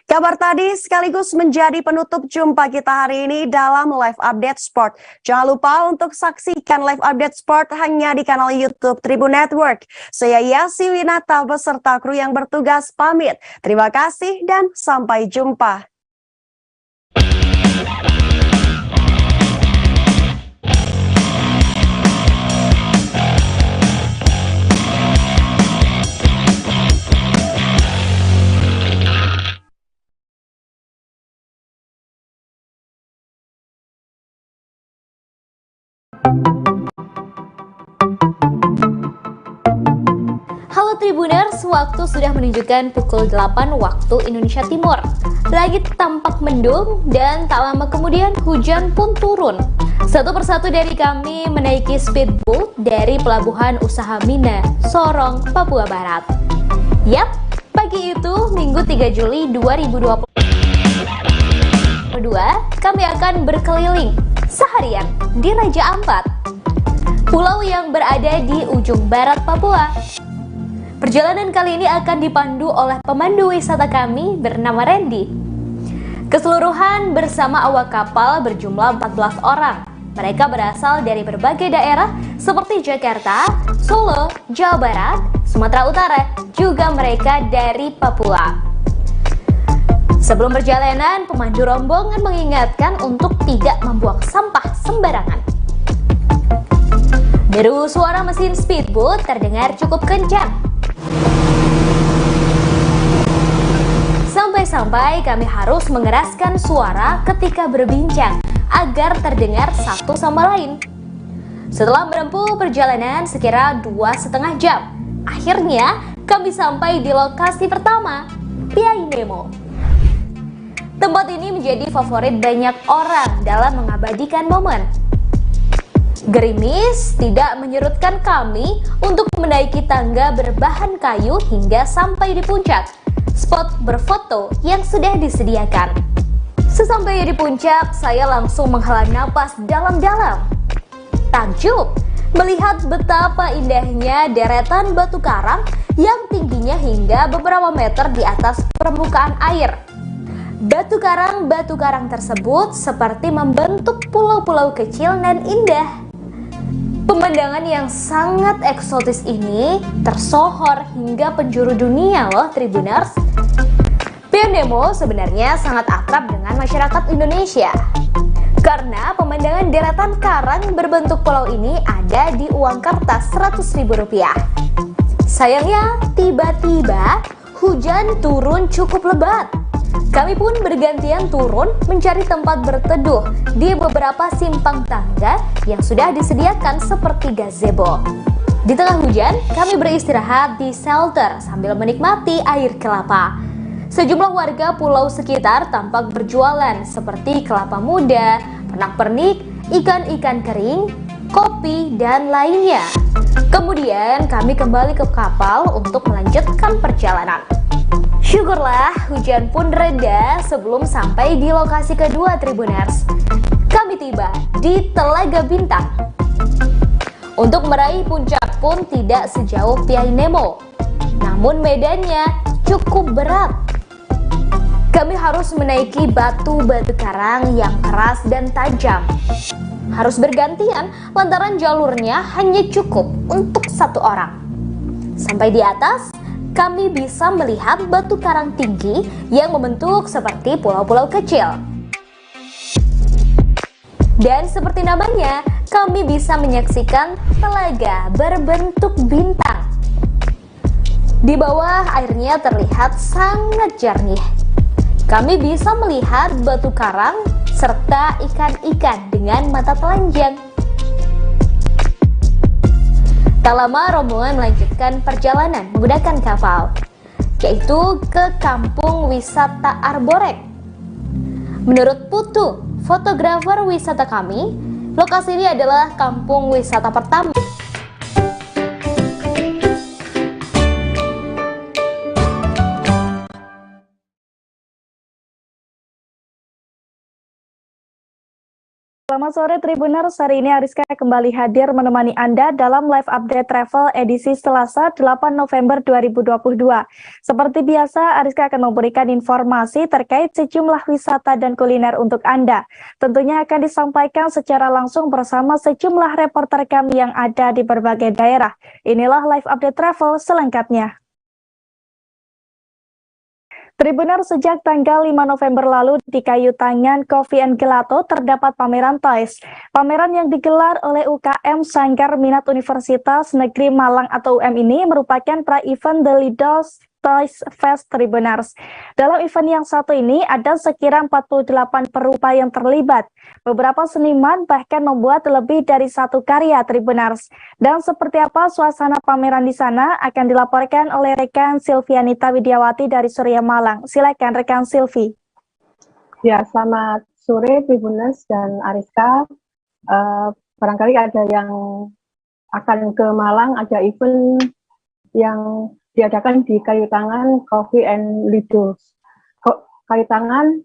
Kabar tadi sekaligus menjadi penutup jumpa kita hari ini dalam Live Update Sport. Jangan lupa untuk saksikan Live Update Sport hanya di kanal YouTube Tribun Network. Saya Yasi Winata beserta kru yang bertugas pamit. Terima kasih dan sampai jumpa. Halo Tribuners, waktu sudah menunjukkan pukul 8 waktu Indonesia Timur. Langit tampak mendung dan tak lama kemudian hujan pun turun. Satu persatu dari kami menaiki speedboat dari Pelabuhan Usaha Mina, Sorong, Papua Barat. Yap, pagi itu Minggu 3 Juli 2022, kami akan berkeliling seharian di Raja Ampat, pulau yang berada di ujung barat Papua. Perjalanan kali ini akan dipandu oleh pemandu wisata kami bernama Randy. Keseluruhan bersama awak kapal berjumlah 14 orang. Mereka berasal dari berbagai daerah seperti Jakarta, Solo, Jawa Barat, Sumatera Utara, juga mereka dari Papua. Sebelum perjalanan, pemandu rombongan mengingatkan untuk tidak membuang sampah sembarangan. Deru suara mesin speedboat terdengar cukup kencang. Sampai Sampai-sampai kami harus mengeraskan suara ketika berbincang agar terdengar satu sama lain. Setelah menempuh perjalanan sekira 2,5 jam, akhirnya kami sampai di lokasi pertama, Piai Nemo. Tempat ini menjadi favorit banyak orang dalam mengabadikan momen. Gerimis tidak menyurutkan kami untuk menaiki tangga berbahan kayu hingga sampai di puncak spot berfoto yang sudah disediakan. Sesampai di puncak, saya langsung menghela napas dalam-dalam. Takjub melihat betapa indahnya deretan batu karang yang tingginya hingga beberapa meter di atas permukaan air. Batu karang tersebut seperti membentuk pulau-pulau kecil dan indah. Pemandangan yang sangat eksotis ini tersohor hingga penjuru dunia loh Tribuners. Piai Nemo sebenarnya sangat akrab dengan masyarakat Indonesia karena pemandangan deretan karang berbentuk pulau ini ada di uang kertas Rp100.000. Sayangnya tiba-tiba hujan turun cukup lebat. Kami pun bergantian turun mencari tempat berteduh di beberapa simpang tangga yang sudah disediakan seperti gazebo. Di tengah hujan, kami beristirahat di shelter sambil menikmati air kelapa. Sejumlah warga pulau sekitar tampak berjualan seperti kelapa muda, pernak-pernik, ikan-ikan kering, kopi, dan lainnya. Kemudian kami kembali ke kapal untuk melanjutkan perjalanan. Syukurlah hujan pun reda sebelum sampai di lokasi kedua Tribuners. Kami tiba di Telaga Bintang. Untuk meraih puncak pun tidak sejauh Piai Nemo, namun medannya cukup berat. Kami harus menaiki batu-batu karang yang keras dan tajam. Harus bergantian lantaran jalurnya hanya cukup untuk satu orang. Sampai di atas, kami bisa melihat batu karang tinggi yang membentuk seperti pulau-pulau kecil. Dan seperti namanya, kami bisa menyaksikan telaga berbentuk bintang. Di bawah airnya terlihat sangat jernih. Kami bisa melihat batu karang serta ikan-ikan dengan mata telanjang. Tak lama rombongan melanjutkan perjalanan menggunakan kapal, yaitu ke kampung wisata Arborek. Menurut Putu, fotografer wisata kami, lokasi ini adalah kampung wisata pertama. Selamat sore Tribuners, hari ini Ariska kembali hadir menemani Anda dalam live update travel edisi Selasa 8 November 2022. Seperti biasa, Ariska akan memberikan informasi terkait sejumlah wisata dan kuliner untuk Anda. Tentunya akan disampaikan secara langsung bersama sejumlah reporter kami yang ada di berbagai daerah. Inilah live update travel selengkapnya. Tribuners, sejak tanggal 5 November lalu di Kayu Tangan Coffee and Gelato terdapat pameran Toys. Pameran yang digelar oleh UKM Sanggar Minat Universitas Negeri Malang atau UM ini merupakan pra-event The Lidl's Toys Fest Tribuners. Dalam event yang satu ini ada sekira 48 perupa yang terlibat. Beberapa seniman bahkan membuat lebih dari satu karya Tribuners. Dan seperti apa suasana pameran di sana akan dilaporkan oleh rekan Silvianita Widiawati dari Surya Malang. Silakan rekan Silvi. Ya, selamat sore Tribuners dan Ariska. Barangkali ada yang akan ke Malang, ada event yang diadakan di Kayu Tangan Coffee and Lidl's. Kayu Tangan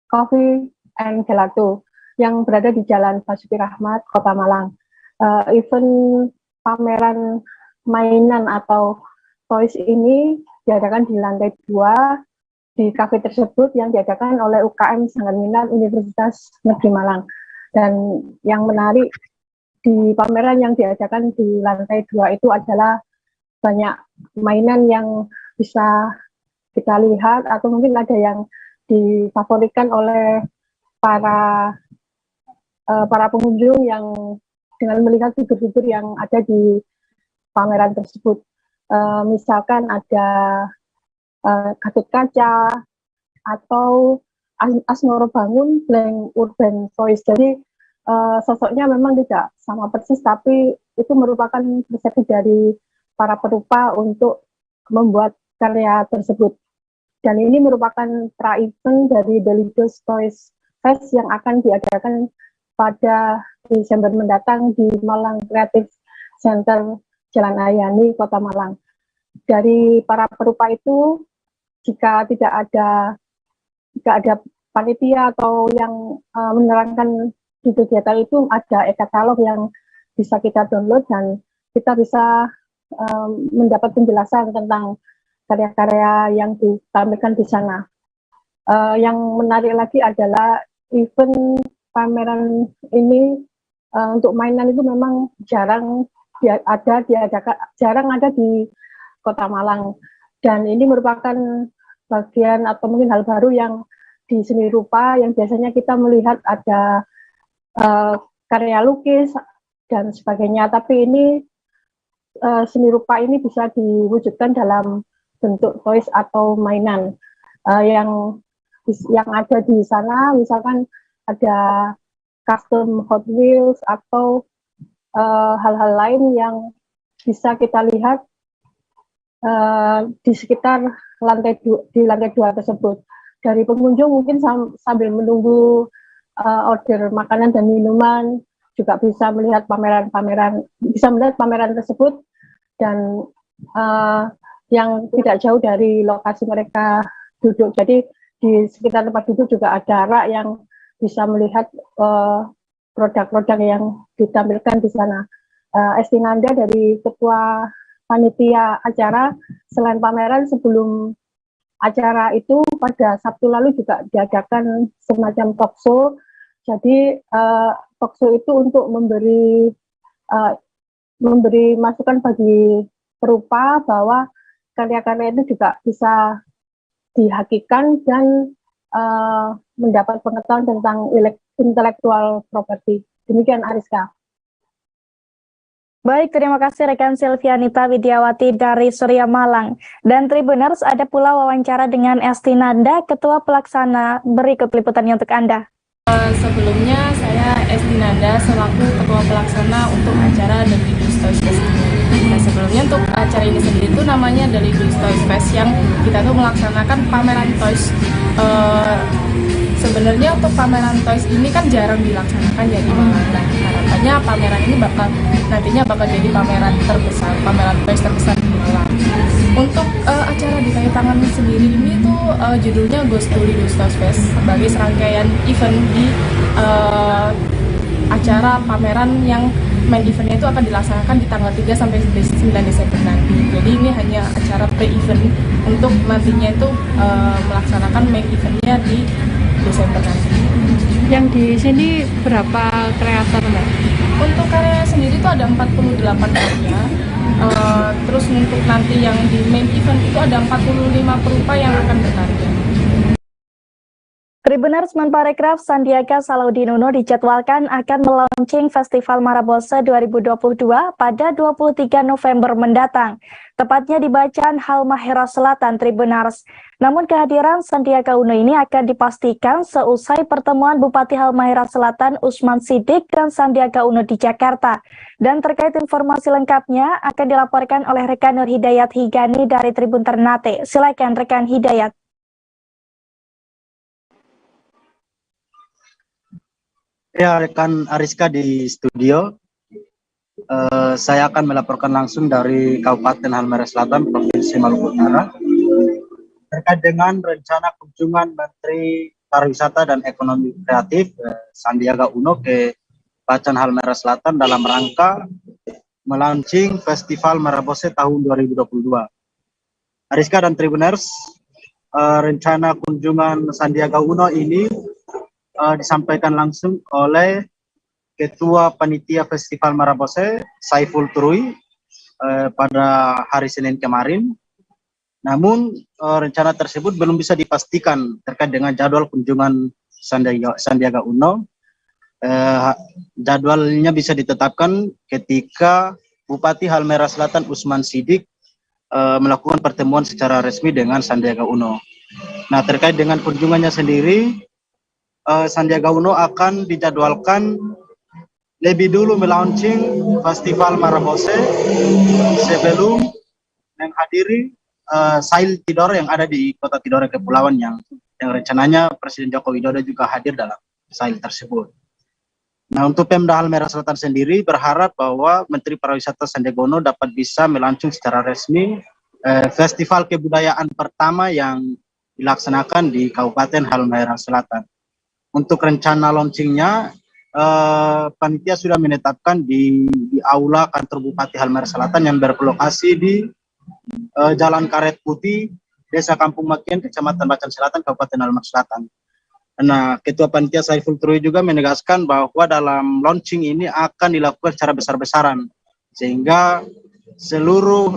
Coffee and Gelato yang berada di Jalan Basuki Rahmat, Kota Malang. Event pameran mainan atau toys ini diadakan di lantai 2 di kafe tersebut yang diadakan oleh UKM Sanggar Minat Universitas Negeri Malang. Dan yang menarik di pameran yang diadakan di lantai 2 itu adalah banyak mainan yang bisa kita lihat atau mungkin ada yang difavoritkan oleh para pengunjung yang dengan melihat figur-figur yang ada di pameran tersebut. Misalkan ada Gatot Kaca, atau Asmoro Bangun Blank Urban Toys. Jadi sosoknya memang tidak sama persis, tapi itu merupakan persepsi dari para perupa untuk membuat karya tersebut. Dan ini merupakan pra-event dari Delicious Toys Fest yang akan diadakan pada Desember mendatang di Malang Creative Center Jalan Ayani, Kota Malang. Dari para perupa itu, jika tidak ada panitia atau yang menerangkan di kegiatan itu, ada e-katalog yang bisa kita download dan kita bisa mendapat penjelasan tentang karya-karya yang ditampilkan di sana. Yang menarik lagi adalah event pameran ini untuk mainan itu memang jarang ada di Kota Malang, dan ini merupakan bagian atau mungkin hal baru yang di seni rupa yang biasanya kita melihat ada karya lukis dan sebagainya, tapi ini seni rupa ini bisa diwujudkan dalam bentuk toys atau mainan yang ada di sana. Misalkan ada custom Hot Wheels atau hal-hal lain yang bisa kita lihat di sekitar lantai 2 tersebut. Dari pengunjung mungkin sambil menunggu order makanan dan minuman juga bisa melihat pameran tersebut, dan yang tidak jauh dari lokasi mereka duduk. Jadi di sekitar tempat duduk juga ada rak yang bisa melihat produk-produk yang ditampilkan di sana. Esti Nanda dari Ketua Panitia acara, selain pameran, sebelum acara itu pada Sabtu lalu juga diadakan semacam talk show. Jadi talk show itu untuk memberi masukan bagi perupa bahwa karya-karya itu juga bisa dihakikan dan mendapat pengetahuan tentang intellectual property. Demikian Ariska. Baik, terima kasih rekan Silvianita Widiawati dari Surya Malang. Dan Tribuners, ada pula wawancara dengan Esti Nanda, Ketua Pelaksana. Berikut liputannya untuk Anda. Sebelumnya saya Esti Nanda selaku Ketua Pelaksana untuk acara The Delicious Toys Fest ini. Nah, sebelumnya untuk acara ini sendiri itu namanya The Delicious Toys Fest, yang kita tuh melaksanakan pameran toys. Sebenarnya untuk pameran toys ini kan jarang dilaksanakan ya di Malang. Nah, harapannya pameran ini nantinya bakal jadi pameran toys terbesar di Malang. Untuk acara di kayu tangan sendiri ini tuh judulnya Ghost to Delicious Toys Fest, sebagai serangkaian event di acara pameran yang main eventnya itu akan dilaksanakan di tanggal 3 sampai 9 Desember nanti. Jadi ini hanya acara pre-event untuk nantinya itu melaksanakan main eventnya di Desember nanti. Yang di sini berapa kreator, Mbak? Untuk karya sendiri itu ada 48 karya. Terus untuk nanti yang di main event itu ada 45 perupa yang akan berkarya. Tribuners, Menparekraf Sandiaga Salahuddin Uno dijadwalkan akan melaunching Festival Marabose 2022 pada 23 November mendatang, tepatnya di Bacan Halmahera Selatan, Tribuners. Namun kehadiran Sandiaga Uno ini akan dipastikan seusai pertemuan Bupati Halmahera Selatan Usman Sidik dan Sandiaga Uno di Jakarta. Dan terkait informasi lengkapnya akan dilaporkan oleh rekan Nur Hidayat Higani dari Tribun Ternate. Silakan rekan Hidayat. Ya, rekan Ariska di studio. Saya akan melaporkan langsung dari Kabupaten Halmahera Selatan, Provinsi Maluku Utara, terkait dengan rencana kunjungan Menteri Pariwisata dan Ekonomi Kreatif Sandiaga Uno ke Bacan Halmahera Selatan dalam rangka melaunching Festival Marabose tahun 2022. Ariska dan Tribuners, rencana kunjungan Sandiaga Uno ini disampaikan langsung oleh Ketua Panitia Festival Marabose, Saiful Turui, pada hari Senin kemarin. Namun rencana tersebut belum bisa dipastikan terkait dengan jadwal kunjungan Sandiaga Uno. Jadwalnya bisa ditetapkan ketika Bupati Halmahera Selatan Usman Sidik melakukan pertemuan secara resmi dengan Sandiaga Uno. Nah, terkait dengan kunjungannya sendiri, Sandiaga Uno akan dijadwalkan lebih dulu melaunching Festival Marabose sebelum menghadiri Sail Tidore yang ada di Kota Tidore Kepulauan yang rencananya Presiden Joko Widodo juga hadir dalam Sail tersebut. Nah, untuk Pemda Halmahera Selatan sendiri berharap bahwa Menteri Pariwisata Sandiaga Uno dapat bisa melaunching secara resmi festival kebudayaan pertama yang dilaksanakan di Kabupaten Halmahera Selatan. Untuk rencana launchingnya, panitia sudah menetapkan di aula kantor Bupati Halmahera Selatan yang berlokasi di Jalan Karet Putih, Desa Kampung Makian, Kecamatan Bacan Selatan, Kabupaten Halmahera Selatan. Nah, Ketua Panitia Saiful Trui juga menegaskan bahwa dalam launching ini akan dilakukan secara besar-besaran, sehingga seluruh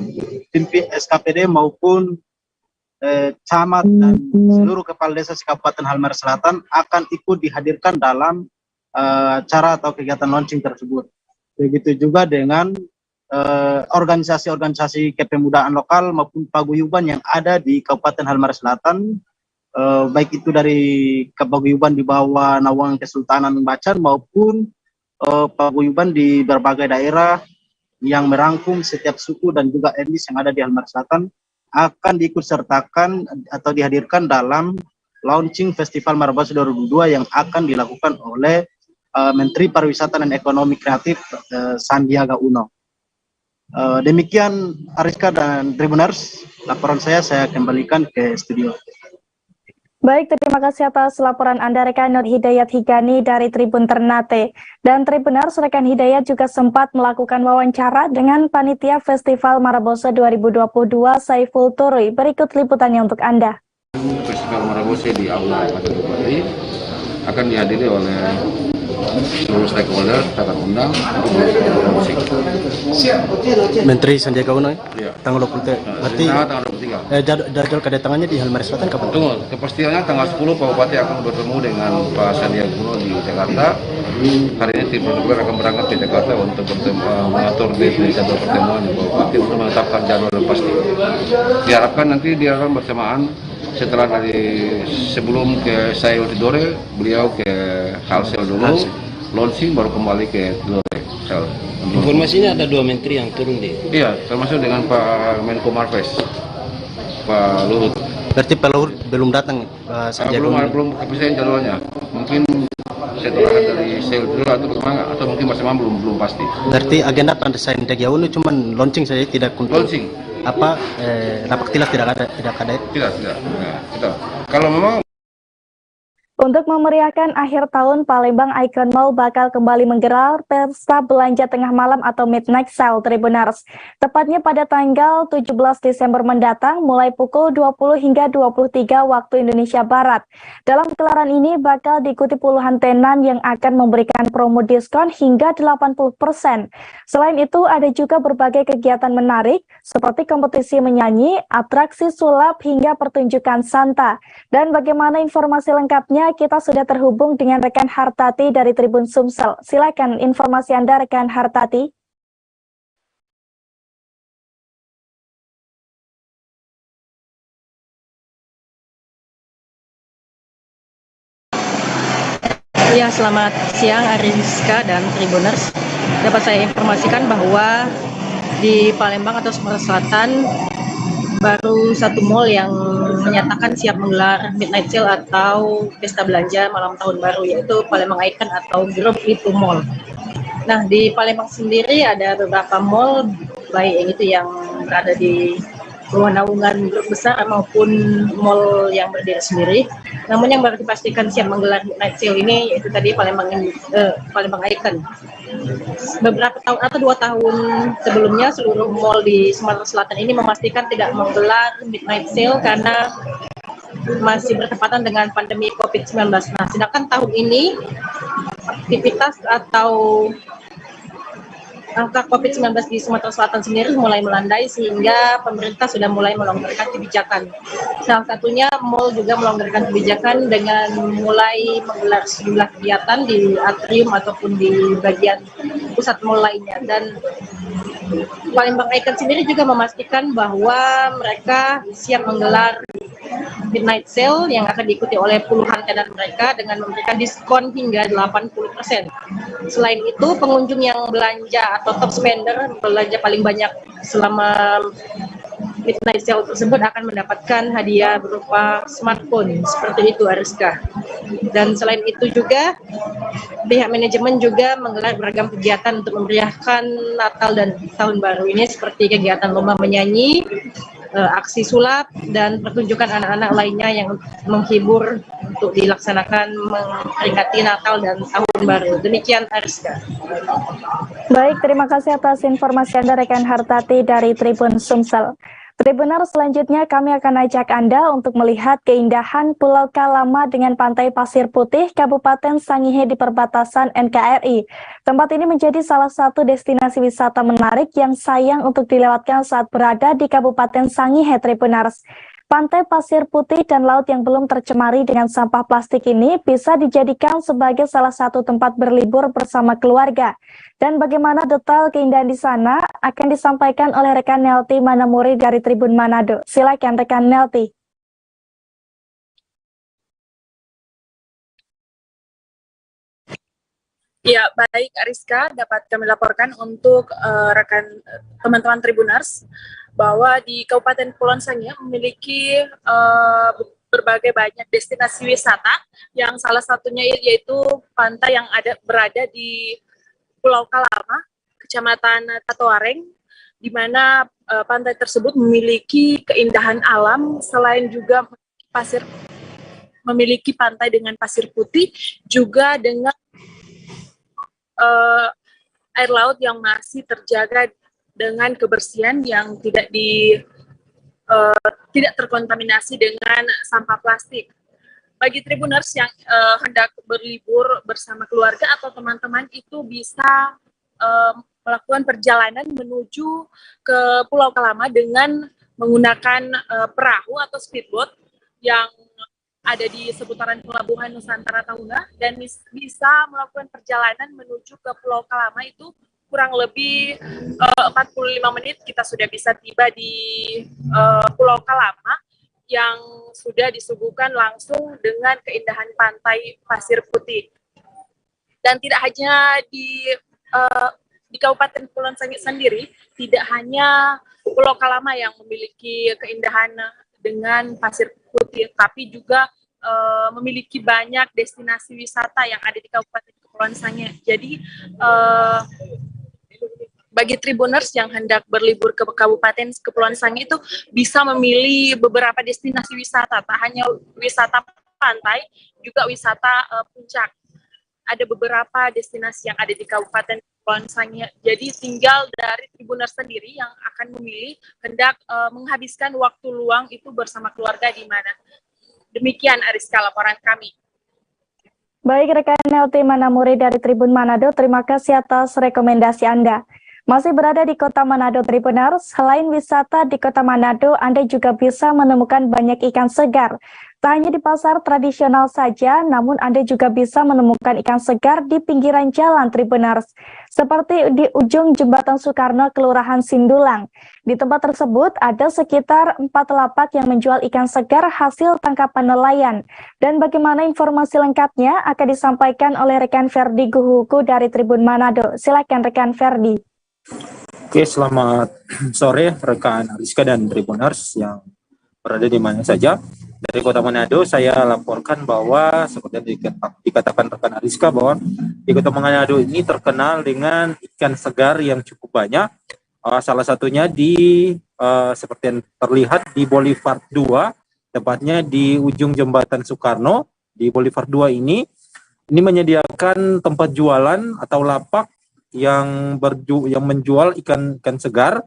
tim SKPD maupun camat dan seluruh kepala desa di Kabupaten Halmahera Selatan akan ikut dihadirkan dalam acara atau kegiatan launching tersebut. Begitu juga dengan organisasi-organisasi kepemudaan lokal maupun paguyuban yang ada di Kabupaten Halmahera Selatan, baik itu dari paguyuban di bawah naungan Kesultanan Bacan maupun paguyuban di berbagai daerah yang merangkum setiap suku dan juga etnis yang ada di Halmahera Selatan akan diikut sertakan atau dihadirkan dalam launching Festival Marabose 2022 yang akan dilakukan oleh Menteri Pariwisata dan Ekonomi Kreatif Sandiaga Uno. Demikian Ariska dan Tribuners, laporan saya kembalikan ke studio. Baik, terima kasih atas laporan Anda rekan Nur Hidayat Higani dari Tribun Ternate. Dan Tribuners, rekan Hidayat juga sempat melakukan wawancara dengan Panitia Festival Marabose 2022 Saiful Trui. Berikut liputannya untuk Anda. Festival Marabose di Aula Kantor Bupati akan dihadiri oleh seluruh stakeholder, tata undang, musik. Menteri Sandiaga Uno Ya. Tanggal 20, berarti Tanggal 23. jadwal kedatangannya di Halmahera Selatan kapan? Tunggu, kepastiannya tanggal 10 Pak Bupati akan bertemu dengan Pak Sandiaga Uno di Jakarta. Hari ini tim protokol akan berangkat ke Jakarta untuk mengatur jadwal pertemuan Pak Bupati untuk menetapkan jadwal yang pasti. Diharapkan nanti bersamaan setelah sebelum ke Sail Tidore, beliau ke Halsel dulu, launching baru kembali ke Tidore. Informasinya ada 2 menteri yang turun di. Iya, termasuk dengan Pak Menko Marves, Pak Luhut. Berarti Pak Luhut belum datang belum kepastian jadwalnya. Mungkin setelah dari Sail dulu atau bagaimana, atau mungkin bersama belum pasti. Berarti agenda Sandiaga Uno cuma launching saja, tidak untuk launching. Rapat tilas tidak ada. Tidak. Kalau memang Untuk memeriahkan akhir tahun, Palembang Icon Mall bakal kembali menggelar pesta belanja tengah malam atau Midnight Sale Tribuners. Tepatnya pada tanggal 17 Desember mendatang mulai pukul 20 hingga 23 waktu Indonesia Barat. Dalam gelaran ini bakal diikuti puluhan tenan yang akan memberikan promo diskon hingga 80%. Selain itu ada juga berbagai kegiatan menarik seperti kompetisi menyanyi, atraksi sulap hingga pertunjukan Santa. Dan bagaimana informasi lengkapnya? Kita sudah terhubung dengan rekan Hartati dari Tribun Sumsel. Silakan informasi Anda, rekan Hartati. Ya, selamat siang Ariska dan Tribuners. Dapat saya informasikan bahwa di Palembang atau Sumatera Selatan baru satu mall yang menyatakan siap menggelar midnight sale atau pesta belanja malam tahun baru, yaitu Palembang Icon atau Grup Itu Mall. Nah, di Palembang sendiri ada beberapa mall, baik yang berada di bawah naungan grup besar maupun mall yang berdiri sendiri. Namun yang baru dipastikan siap menggelar midnight sale ini yaitu tadi Palembang Icon. Beberapa tahun atau 2 tahun sebelumnya seluruh mall di Sumatera Selatan ini memastikan tidak menggelar midnight sale karena masih bertepatan dengan pandemi COVID-19. Nah, sedangkan tahun ini aktivitas atau angka COVID-19 di Sumatera Selatan sendiri mulai melandai sehingga pemerintah sudah mulai melonggarkan kebijakan. Salah satunya mall juga melonggarkan kebijakan dengan mulai menggelar sejumlah kegiatan di atrium ataupun di bagian pusat mall lainnya. Dan Palembang Icon sendiri juga memastikan bahwa mereka siap menggelar midnight sale yang akan diikuti oleh puluhan tenan mereka dengan memberikan diskon hingga 80%. Selain itu, pengunjung yang belanja atau top spender, belanja paling banyak selama midnight sale tersebut akan mendapatkan hadiah berupa smartphone. Seperti itu, Ariska. Dan selain itu juga, pihak manajemen juga menggelar beragam kegiatan untuk memeriahkan Natal dan Tahun Baru ini, seperti kegiatan lomba menyanyi, aksi sulap, dan pertunjukan anak-anak lainnya yang menghibur untuk dilaksanakan memperingati Natal dan Tahun Baru. Demikian, Ariska. Baik, terima kasih atas informasi Anda rekan Hartati dari Tribun Sumsel. Tribuners, selanjutnya kami akan ajak Anda untuk melihat keindahan Pulau Kalama dengan pantai pasir putih Kabupaten Sangihe di perbatasan NKRI. Tempat ini menjadi salah satu destinasi wisata menarik yang sayang untuk dilewatkan saat berada di Kabupaten Sangihe, Tribuners. Pantai pasir putih dan laut yang belum tercemari dengan sampah plastik ini bisa dijadikan sebagai salah satu tempat berlibur bersama keluarga. Dan bagaimana detail keindahan di sana akan disampaikan oleh rekan Nelti Manamuri dari Tribun Manado. Silakan rekan Nelti. Ya, baik Ariska, dapat kami laporkan untuk rekan teman-teman Tribuners bahwa di Kabupaten Kepulauan Sangihe memiliki berbagai banyak destinasi wisata, yang salah satunya yaitu pantai yang berada di Pulau Kalama, Kecamatan Tatoareng, di mana pantai tersebut memiliki keindahan alam, selain juga memiliki pantai dengan pasir putih, juga dengan air laut yang masih terjaga dengan kebersihan yang tidak terkontaminasi dengan sampah plastik. Bagi Tribuners yang hendak berlibur bersama keluarga atau teman-teman itu bisa melakukan perjalanan menuju ke Pulau Kalama dengan menggunakan perahu atau speedboat yang ada di seputaran Pelabuhan Nusantara Tahuna, dan bisa melakukan perjalanan menuju ke Pulau Kalama itu kurang lebih 45 menit kita sudah bisa tiba di Pulau Kalama yang sudah disuguhkan langsung dengan keindahan pantai pasir putih. Dan tidak hanya di Kabupaten Kepulauan Sangihe sendiri, tidak hanya Pulau Kalama yang memiliki keindahan dengan pasir putih, tapi juga memiliki banyak destinasi wisata yang ada di Kabupaten Kepulauan Sangihe. Jadi bagi Tribuners yang hendak berlibur ke Kabupaten Kepulauan Sangihe itu bisa memilih beberapa destinasi wisata, tak hanya wisata pantai, juga wisata puncak. Ada beberapa destinasi yang ada di Kabupaten Kepulauan Sangihe. Jadi tinggal dari Tribuners sendiri yang akan memilih hendak menghabiskan waktu luang itu bersama keluarga di mana. Demikian Ariska laporan kami. Baik rekan Nelti Manamuri dari Tribun Manado, terima kasih atas rekomendasi Anda. Masih berada di Kota Manado, Tribuners, selain wisata di Kota Manado, Anda juga bisa menemukan banyak ikan segar. Tak hanya di pasar tradisional saja, namun Anda juga bisa menemukan ikan segar di pinggiran jalan, Tribuners. Seperti di ujung Jembatan Soekarno, Kelurahan Sindulang. Di tempat tersebut ada sekitar 4 lapak yang menjual ikan segar hasil tangkapan nelayan. Dan bagaimana informasi lengkapnya akan disampaikan oleh rekan Ferdi Guhuku dari Tribun Manado. Silakan rekan Ferdi. Oke, selamat sore rekan Ariska dan Tribuners yang berada di mana saja. Dari Kota Manado saya laporkan bahwa seperti yang dikatakan rekan Ariska bahwa di Kota Manado ini terkenal dengan ikan segar yang cukup banyak. Salah satunya seperti yang terlihat di Boulevard 2, tepatnya di ujung Jembatan Soekarno. Di Boulevard 2 ini menyediakan tempat jualan atau lapak yang menjual ikan segar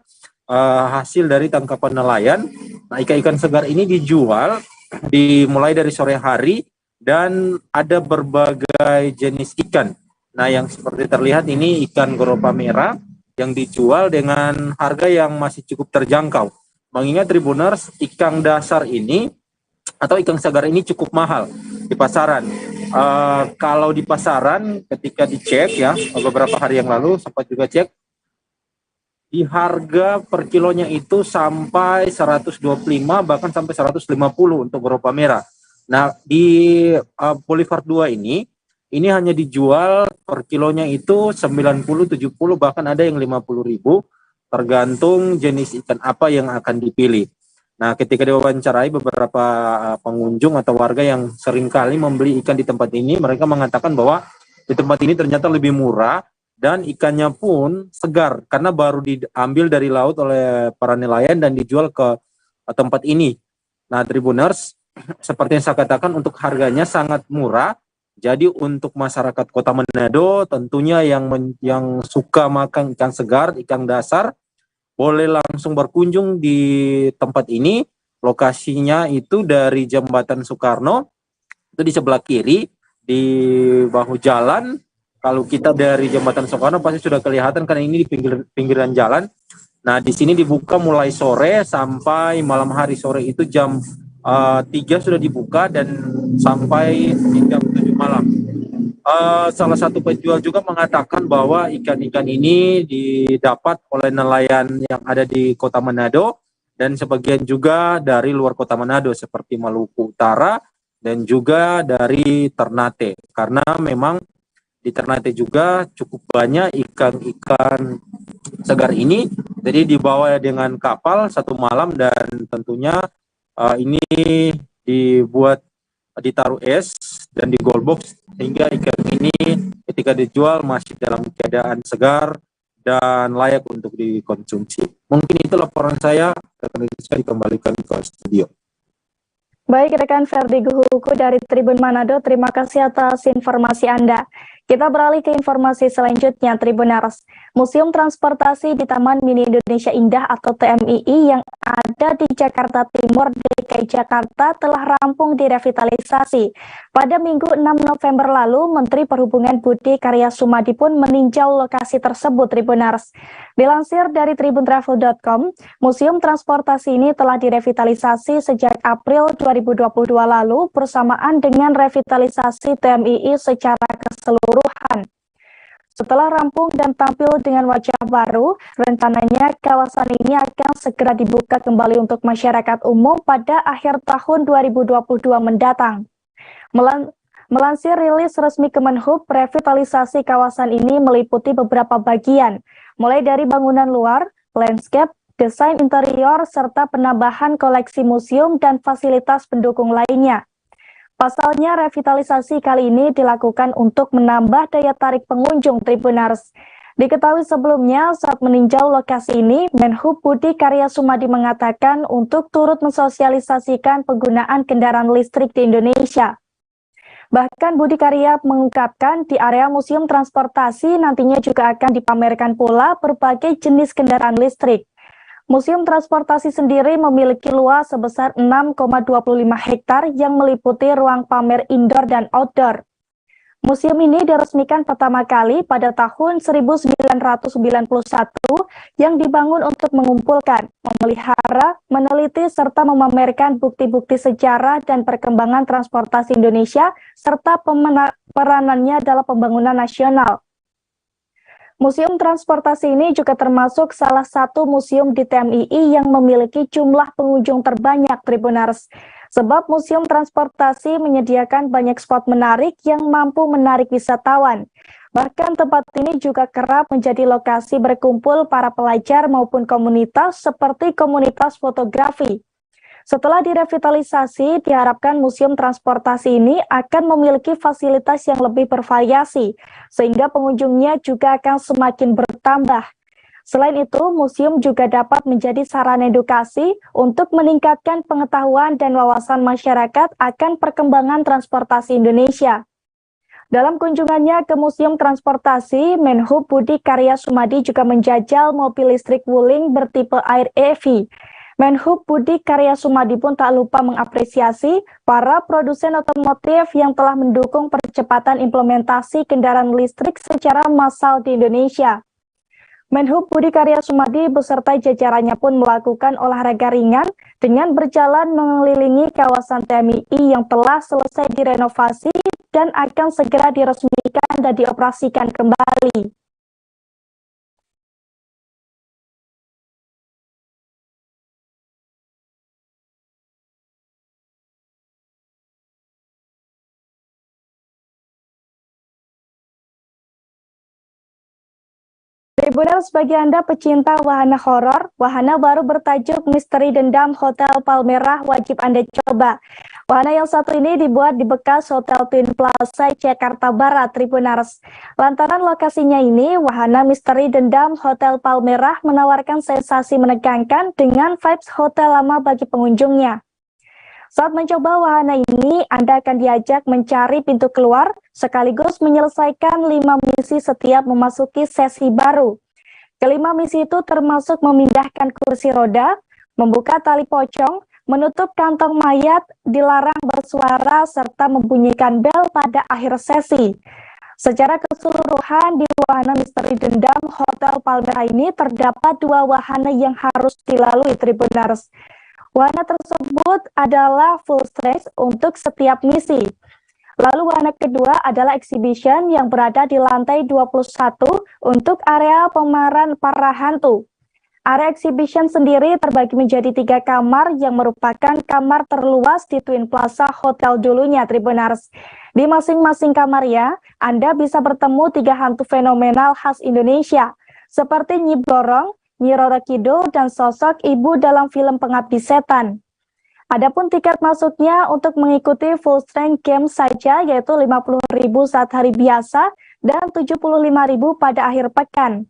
hasil dari tangkapan nelayan. Nah, ikan segar ini dijual dimulai dari sore hari dan ada berbagai jenis ikan. Nah, yang seperti terlihat ini ikan goropa merah yang dijual dengan harga yang masih cukup terjangkau. Mengingat Tribuners, ikan dasar ini atau ikan segar ini cukup mahal di pasaran. Kalau di pasaran ketika dicek ya beberapa hari yang lalu sempat juga cek di harga per kilonya itu sampai 125 bahkan sampai 150 untuk berupa merah. Nah, di Boulevard 2 ini hanya dijual per kilonya itu 90, 70 bahkan ada yang 50.000 tergantung jenis ikan apa yang akan dipilih. Nah, ketika diwawancarai beberapa pengunjung atau warga yang seringkali membeli ikan di tempat ini, mereka mengatakan bahwa di tempat ini ternyata lebih murah dan ikannya pun segar karena baru diambil dari laut oleh para nelayan dan dijual ke tempat ini. Nah, Tribuners, seperti yang saya katakan, untuk harganya sangat murah. Jadi untuk masyarakat Kota Manado tentunya yang suka makan ikan segar, ikan dasar, boleh langsung berkunjung di tempat ini. Lokasinya itu dari Jembatan Soekarno, itu di sebelah kiri, di bahu jalan. Kalau kita dari Jembatan Soekarno pasti sudah kelihatan karena ini di pinggiran jalan. Nah, di sini dibuka mulai sore sampai malam hari. Sore itu jam 3 sudah dibuka dan sampai jam 7 malam. Salah satu penjual juga mengatakan bahwa ikan-ikan ini didapat oleh nelayan yang ada di Kota Manado dan sebagian juga dari luar Kota Manado seperti Maluku Utara dan juga dari Ternate. Karena memang di Ternate juga cukup banyak ikan-ikan segar ini, jadi dibawa dengan kapal satu malam dan tentunya ini ditaruh es dan di gold box sehingga ikan ini ketika dijual masih dalam keadaan segar dan layak untuk dikonsumsi. Mungkin itu laporan saya, saya dikembalikan ke studio. Baik, rekan Ferdi Guhuku dari Tribun Manado, terima kasih atas informasi Anda. Kita beralih ke informasi selanjutnya, Tribuners. Museum Transportasi di Taman Mini Indonesia Indah atau TMII yang ada di Jakarta Timur, DKI Jakarta telah rampung direvitalisasi. Pada Minggu 6 November lalu, Menteri Perhubungan Budi Karya Sumadi pun meninjau lokasi tersebut, Tribuners. Dilansir dari tribuntravel.com, Museum Transportasi ini telah direvitalisasi sejak April 2022 lalu bersamaan dengan revitalisasi TMII secara keseluruhan. Setelah rampung dan tampil dengan wajah baru, rencananya kawasan ini akan segera dibuka kembali untuk masyarakat umum pada akhir tahun 2022 mendatang. Melansir rilis resmi Kemenhub, revitalisasi kawasan ini meliputi beberapa bagian, mulai dari bangunan luar, landscape, desain interior, serta penambahan koleksi museum dan fasilitas pendukung lainnya. Pasalnya, revitalisasi kali ini dilakukan untuk menambah daya tarik pengunjung, Tribuners. Diketahui sebelumnya, saat meninjau lokasi ini, Menhub Budi Karya Sumadi mengatakan untuk turut mensosialisasikan penggunaan kendaraan listrik di Indonesia. Bahkan Budi Karya mengungkapkan di area Museum Transportasi nantinya juga akan dipamerkan pula berbagai jenis kendaraan listrik. Museum Transportasi sendiri memiliki luas sebesar 6,25 hektar yang meliputi ruang pamer indoor dan outdoor. Museum ini diresmikan pertama kali pada tahun 1991 yang dibangun untuk mengumpulkan, memelihara, meneliti, serta memamerkan bukti-bukti sejarah dan perkembangan transportasi Indonesia serta peranannya dalam pembangunan nasional. Museum Transportasi ini juga termasuk salah satu museum di TMII yang memiliki jumlah pengunjung terbanyak, Tribuners. Sebab Museum Transportasi menyediakan banyak spot menarik yang mampu menarik wisatawan. Bahkan tempat ini juga kerap menjadi lokasi berkumpul para pelajar maupun komunitas seperti komunitas fotografi. Setelah direvitalisasi, diharapkan Museum Transportasi ini akan memiliki fasilitas yang lebih bervariasi, sehingga pengunjungnya juga akan semakin bertambah. Selain itu, museum juga dapat menjadi sarana edukasi untuk meningkatkan pengetahuan dan wawasan masyarakat akan perkembangan transportasi Indonesia. Dalam kunjungannya ke Museum Transportasi, Menhub Budi Karya Sumadi juga menjajal mobil listrik Wuling bertipe Air EV. Menhub Budi Karya Sumadi pun tak lupa mengapresiasi para produsen otomotif yang telah mendukung percepatan implementasi kendaraan listrik secara massal di Indonesia. Menhub Budi Karya Sumadi beserta jajarannya pun melakukan olahraga ringan dengan berjalan mengelilingi kawasan TMII yang telah selesai direnovasi dan akan segera diresmikan dan dioperasikan kembali. Tribuners, bagi Anda pecinta wahana horor, wahana baru bertajuk Misteri Dendam Hotel Palmerah wajib Anda coba. Wahana yang satu ini dibuat di bekas Hotel Twin Plaza, Jakarta Barat, Tribuners. Lantaran lokasinya ini, wahana Misteri Dendam Hotel Palmerah menawarkan sensasi menegangkan dengan vibes hotel lama bagi pengunjungnya. Saat mencoba wahana ini, Anda akan diajak mencari pintu keluar, sekaligus menyelesaikan 5 misi setiap memasuki sesi baru. Kelima misi itu termasuk memindahkan kursi roda, membuka tali pocong, menutup kantong mayat, dilarang bersuara, serta membunyikan bel pada akhir sesi. Secara keseluruhan, di wahana Misteri Dendam Hotel Palmerah ini terdapat 2 wahana yang harus dilalui, Tribuners. Wahana tersebut adalah full stage untuk setiap misi. Lalu wahana kedua adalah exhibition yang berada di lantai 21 untuk area pemeran para hantu. Area exhibition sendiri terbagi menjadi 3 kamar yang merupakan kamar terluas di Twin Plaza Hotel dulunya, Tribuners. Di masing-masing kamarnya, Anda bisa bertemu 3 hantu fenomenal khas Indonesia, seperti Nyi Blorong, Nyi Roro Kidul, dan sosok ibu dalam film Pengabdi Setan. Adapun tiket masuknya untuk mengikuti full strength game saja yaitu 50.000 saat hari biasa dan 75.000 pada akhir pekan.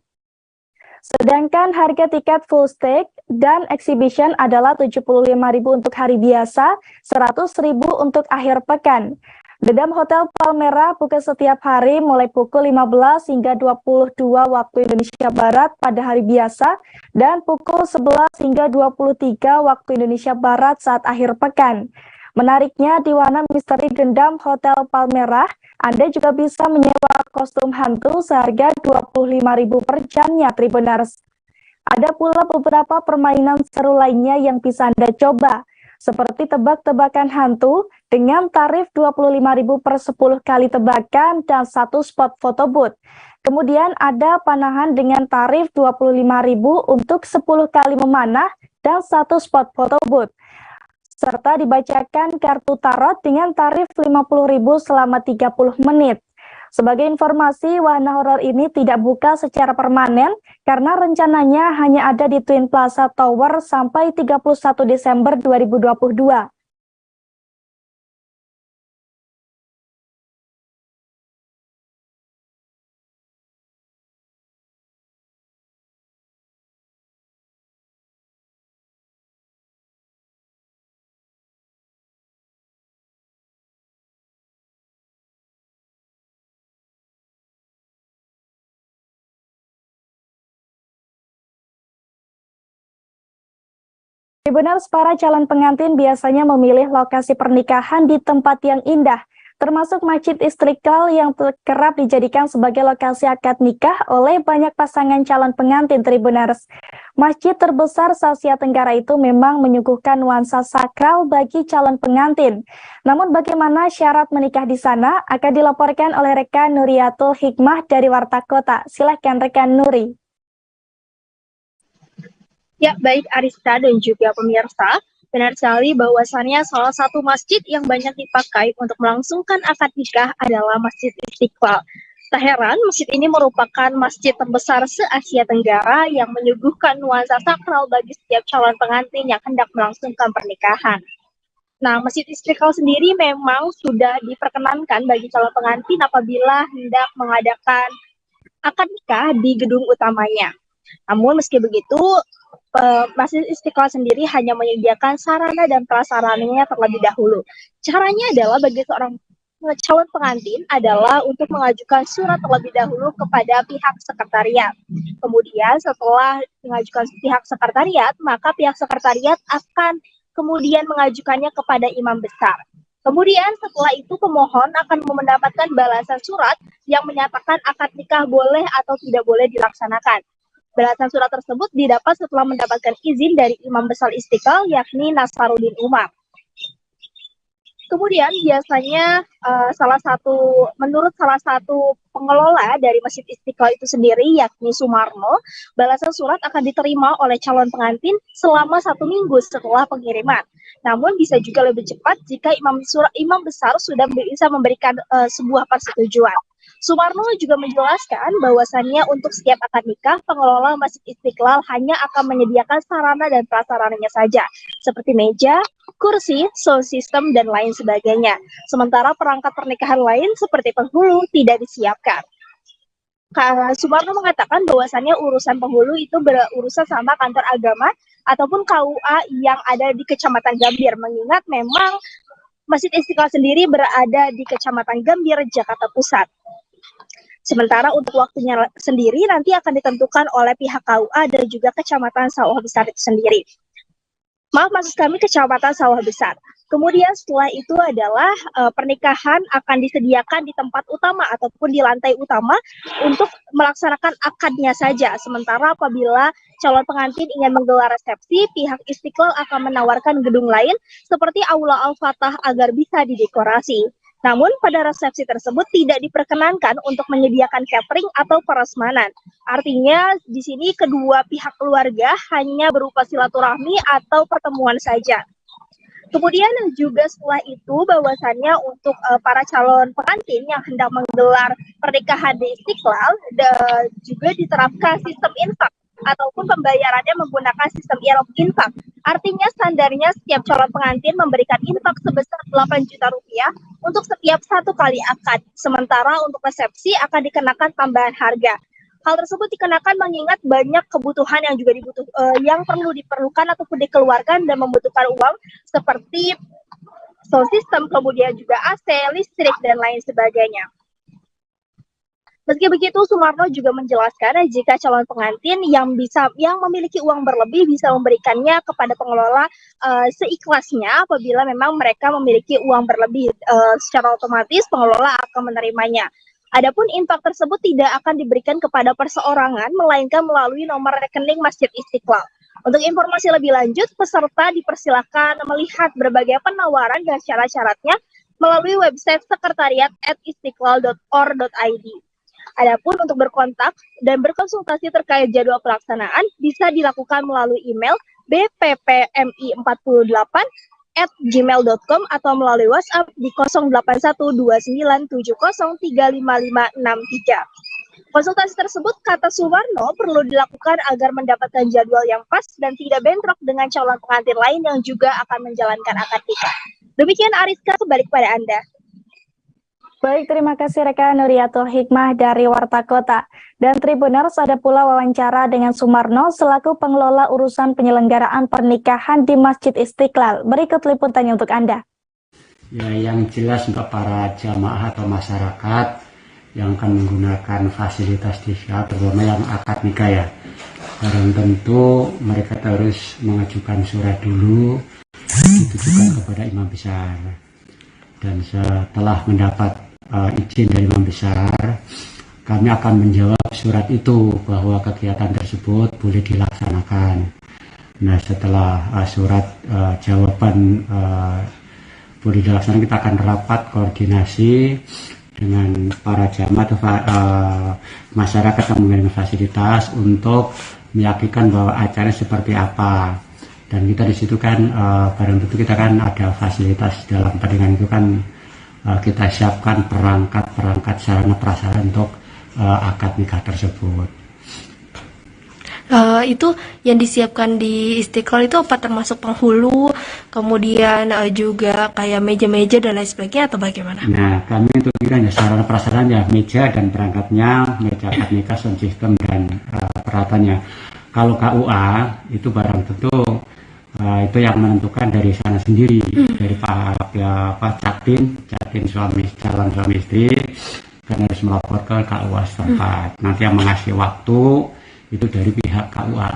Sedangkan harga tiket full stake dan exhibition adalah 75.000 untuk hari biasa, 100.000 untuk akhir pekan. Dendam Hotel Palmerah buka setiap hari mulai pukul 15 hingga 22 waktu Indonesia Barat pada hari biasa dan pukul 11 hingga 23 waktu Indonesia Barat saat akhir pekan. Menariknya, di wahana Misteri Dendam Hotel Palmerah, Anda juga bisa menyewa kostum hantu seharga 25.000 per jamnya, Tribuners. Ada pula beberapa permainan seru lainnya yang bisa Anda coba, seperti tebak-tebakan hantu dengan tarif 25.000 per 10 kali tebakan dan 1 spot foto booth. Kemudian ada panahan dengan tarif 25.000 untuk 10 kali memanah dan 1 spot foto booth. Serta dibacakan kartu tarot dengan tarif 50.000 selama 30 menit. Sebagai informasi, wahana horor ini tidak buka secara permanen karena rencananya hanya ada di Twin Plaza Tower sampai 31 Desember 2022. Tribuners, para calon pengantin biasanya memilih lokasi pernikahan di tempat yang indah, termasuk Masjid Istiqlal yang kerap dijadikan sebagai lokasi akad nikah oleh banyak pasangan calon pengantin, Tribuners. Masjid terbesar se-Asia Tenggara itu memang menyuguhkan nuansa sakral bagi calon pengantin. Namun bagaimana syarat menikah di sana akan dilaporkan oleh rekan Nuriatul Hikmah dari Warta Kota. Silahkan rekan Nuri. Ya, baik Ariska dan juga pemirsa, benar sekali bahwasannya salah satu masjid yang banyak dipakai untuk melangsungkan akad nikah adalah Masjid Istiqlal. Tak heran, masjid ini merupakan masjid terbesar se-Asia Tenggara yang menyuguhkan nuansa sakral bagi setiap calon pengantin yang hendak melangsungkan pernikahan. Nah, Masjid Istiqlal sendiri memang sudah diperkenankan bagi calon pengantin apabila hendak mengadakan akad nikah di gedung utamanya. Namun meski begitu, Masjid Istiqlal sendiri hanya menyediakan sarana dan prasarananya terlebih dahulu. Caranya adalah bagi seorang calon pengantin adalah untuk mengajukan surat terlebih dahulu kepada pihak sekretariat. Kemudian setelah mengajukan pihak sekretariat, maka pihak sekretariat akan kemudian mengajukannya kepada imam besar. Kemudian setelah itu pemohon akan mendapatkan balasan surat yang menyatakan akad nikah boleh atau tidak boleh dilaksanakan. Balasan surat tersebut didapat setelah mendapatkan izin dari Imam Besar Istiqlal, yakni Nasaruddin Umar. Kemudian biasanya menurut salah satu pengelola dari Masjid Istiqlal itu sendiri, yakni Sumarno, balasan surat akan diterima oleh calon pengantin selama 1 minggu setelah pengiriman. Namun bisa juga lebih cepat jika imam besar sudah bisa memberikan sebuah persetujuan. Sumarno juga menjelaskan bahwasannya untuk setiap akad nikah, pengelola Masjid Istiqlal hanya akan menyediakan sarana dan prasarananya saja, seperti meja, kursi, sound system, dan lain sebagainya. Sementara perangkat pernikahan lain seperti penghulu tidak disiapkan. Sumarno mengatakan bahwasannya urusan penghulu itu berurusan sama kantor agama ataupun KUA yang ada di Kecamatan Gambir, mengingat memang Masjid Istiqlal sendiri berada di Kecamatan Gambir, Jakarta Pusat. Sementara untuk waktunya sendiri nanti akan ditentukan oleh pihak KUA dan juga Kecamatan Sawah Besar itu sendiri. Maaf, maksud kami Kecamatan Sawah Besar. Kemudian setelah itu adalah pernikahan akan disediakan di tempat utama ataupun di lantai utama untuk melaksanakan akadnya saja. Sementara apabila calon pengantin ingin menggelar resepsi, pihak Istiqlal akan menawarkan gedung lain seperti Aula Al-Fatah agar bisa didekorasi. Namun pada resepsi tersebut tidak diperkenankan untuk menyediakan catering atau prasmanan. Artinya di sini kedua pihak keluarga hanya berupa silaturahmi atau pertemuan saja. Kemudian juga setelah itu bahwasannya untuk para calon pengantin yang hendak menggelar pernikahan di Istiqlal juga diterapkan sistem infak ataupun pembayarannya menggunakan sistem infak. Artinya standarnya setiap calon pengantin memberikan infak sebesar 8 juta rupiah untuk setiap satu kali akad. Sementara untuk resepsi akan dikenakan tambahan harga. Hal tersebut dikenakan mengingat banyak kebutuhan yang juga yang perlu diperlukan ataupun dikeluarkan dan membutuhkan uang seperti sound system, kemudian juga AC, listrik, dan lain sebagainya. Meski begitu, Sumarno juga menjelaskan jika calon pengantin yang memiliki uang berlebih bisa memberikannya kepada pengelola seikhlasnya apabila memang mereka memiliki uang berlebih. Secara otomatis pengelola akan menerimanya. Adapun infak tersebut tidak akan diberikan kepada perseorangan, melainkan melalui nomor rekening Masjid Istiqlal. Untuk informasi lebih lanjut, peserta dipersilakan melihat berbagai penawaran dan syarat-syaratnya melalui website sekretariat@istiqlal.or.id. Adapun untuk berkontak dan berkonsultasi terkait jadwal pelaksanaan bisa dilakukan melalui email bppmi48@gmail.com atau melalui WhatsApp di 081297035563. Konsultasi tersebut, kata Sumarno, perlu dilakukan agar mendapatkan jadwal yang pas dan tidak bentrok dengan calon pengantin lain yang juga akan menjalankan akad nikah. Demikian Ariska, kembali kepada Anda. Baik, terima kasih rekan Nuriatul Hikmah dari Warta Kota. Dan Tribuners, ada pula wawancara dengan Sumarno selaku pengelola urusan penyelenggaraan pernikahan di Masjid Istiqlal. Berikut liputannya untuk Anda. Ya, yang jelas untuk para jamaah atau masyarakat yang akan menggunakan fasilitas di sini, terutama yang akad nikah ya. Dan tentu mereka harus mengajukan surat dulu, ditujukan kepada imam besar. Dan setelah mendapat izin dari imam besar, kami akan menjawab surat itu bahwa kegiatan tersebut boleh dilaksanakan. Nah, setelah surat jawaban boleh dilaksanakan, kita akan rapat koordinasi dengan para jamaah atau masyarakat yang mengirim fasilitas untuk meyakinkan bahwa acara seperti apa. Dan kita di situ kan barang tentu kita kan ada fasilitas dalam pernikahan itu kan kita siapkan perangkat sarana prasarana untuk akad nikah tersebut. Itu yang disiapkan di Istiqlal itu apa termasuk penghulu, kemudian juga kayak meja-meja dan lain sebagainya atau bagaimana? Nah, kami untuk kita hanya sarana prasarana, meja dan perangkatnya, meja akad nikah, sound system dan peralatannya. Kalau KUA itu barang tentu itu yang menentukan dari sana sendiri, dari Catin calon suami istri kan harus melapor ke KUA setempat. Nanti yang mengasih waktu itu dari pihak KUA.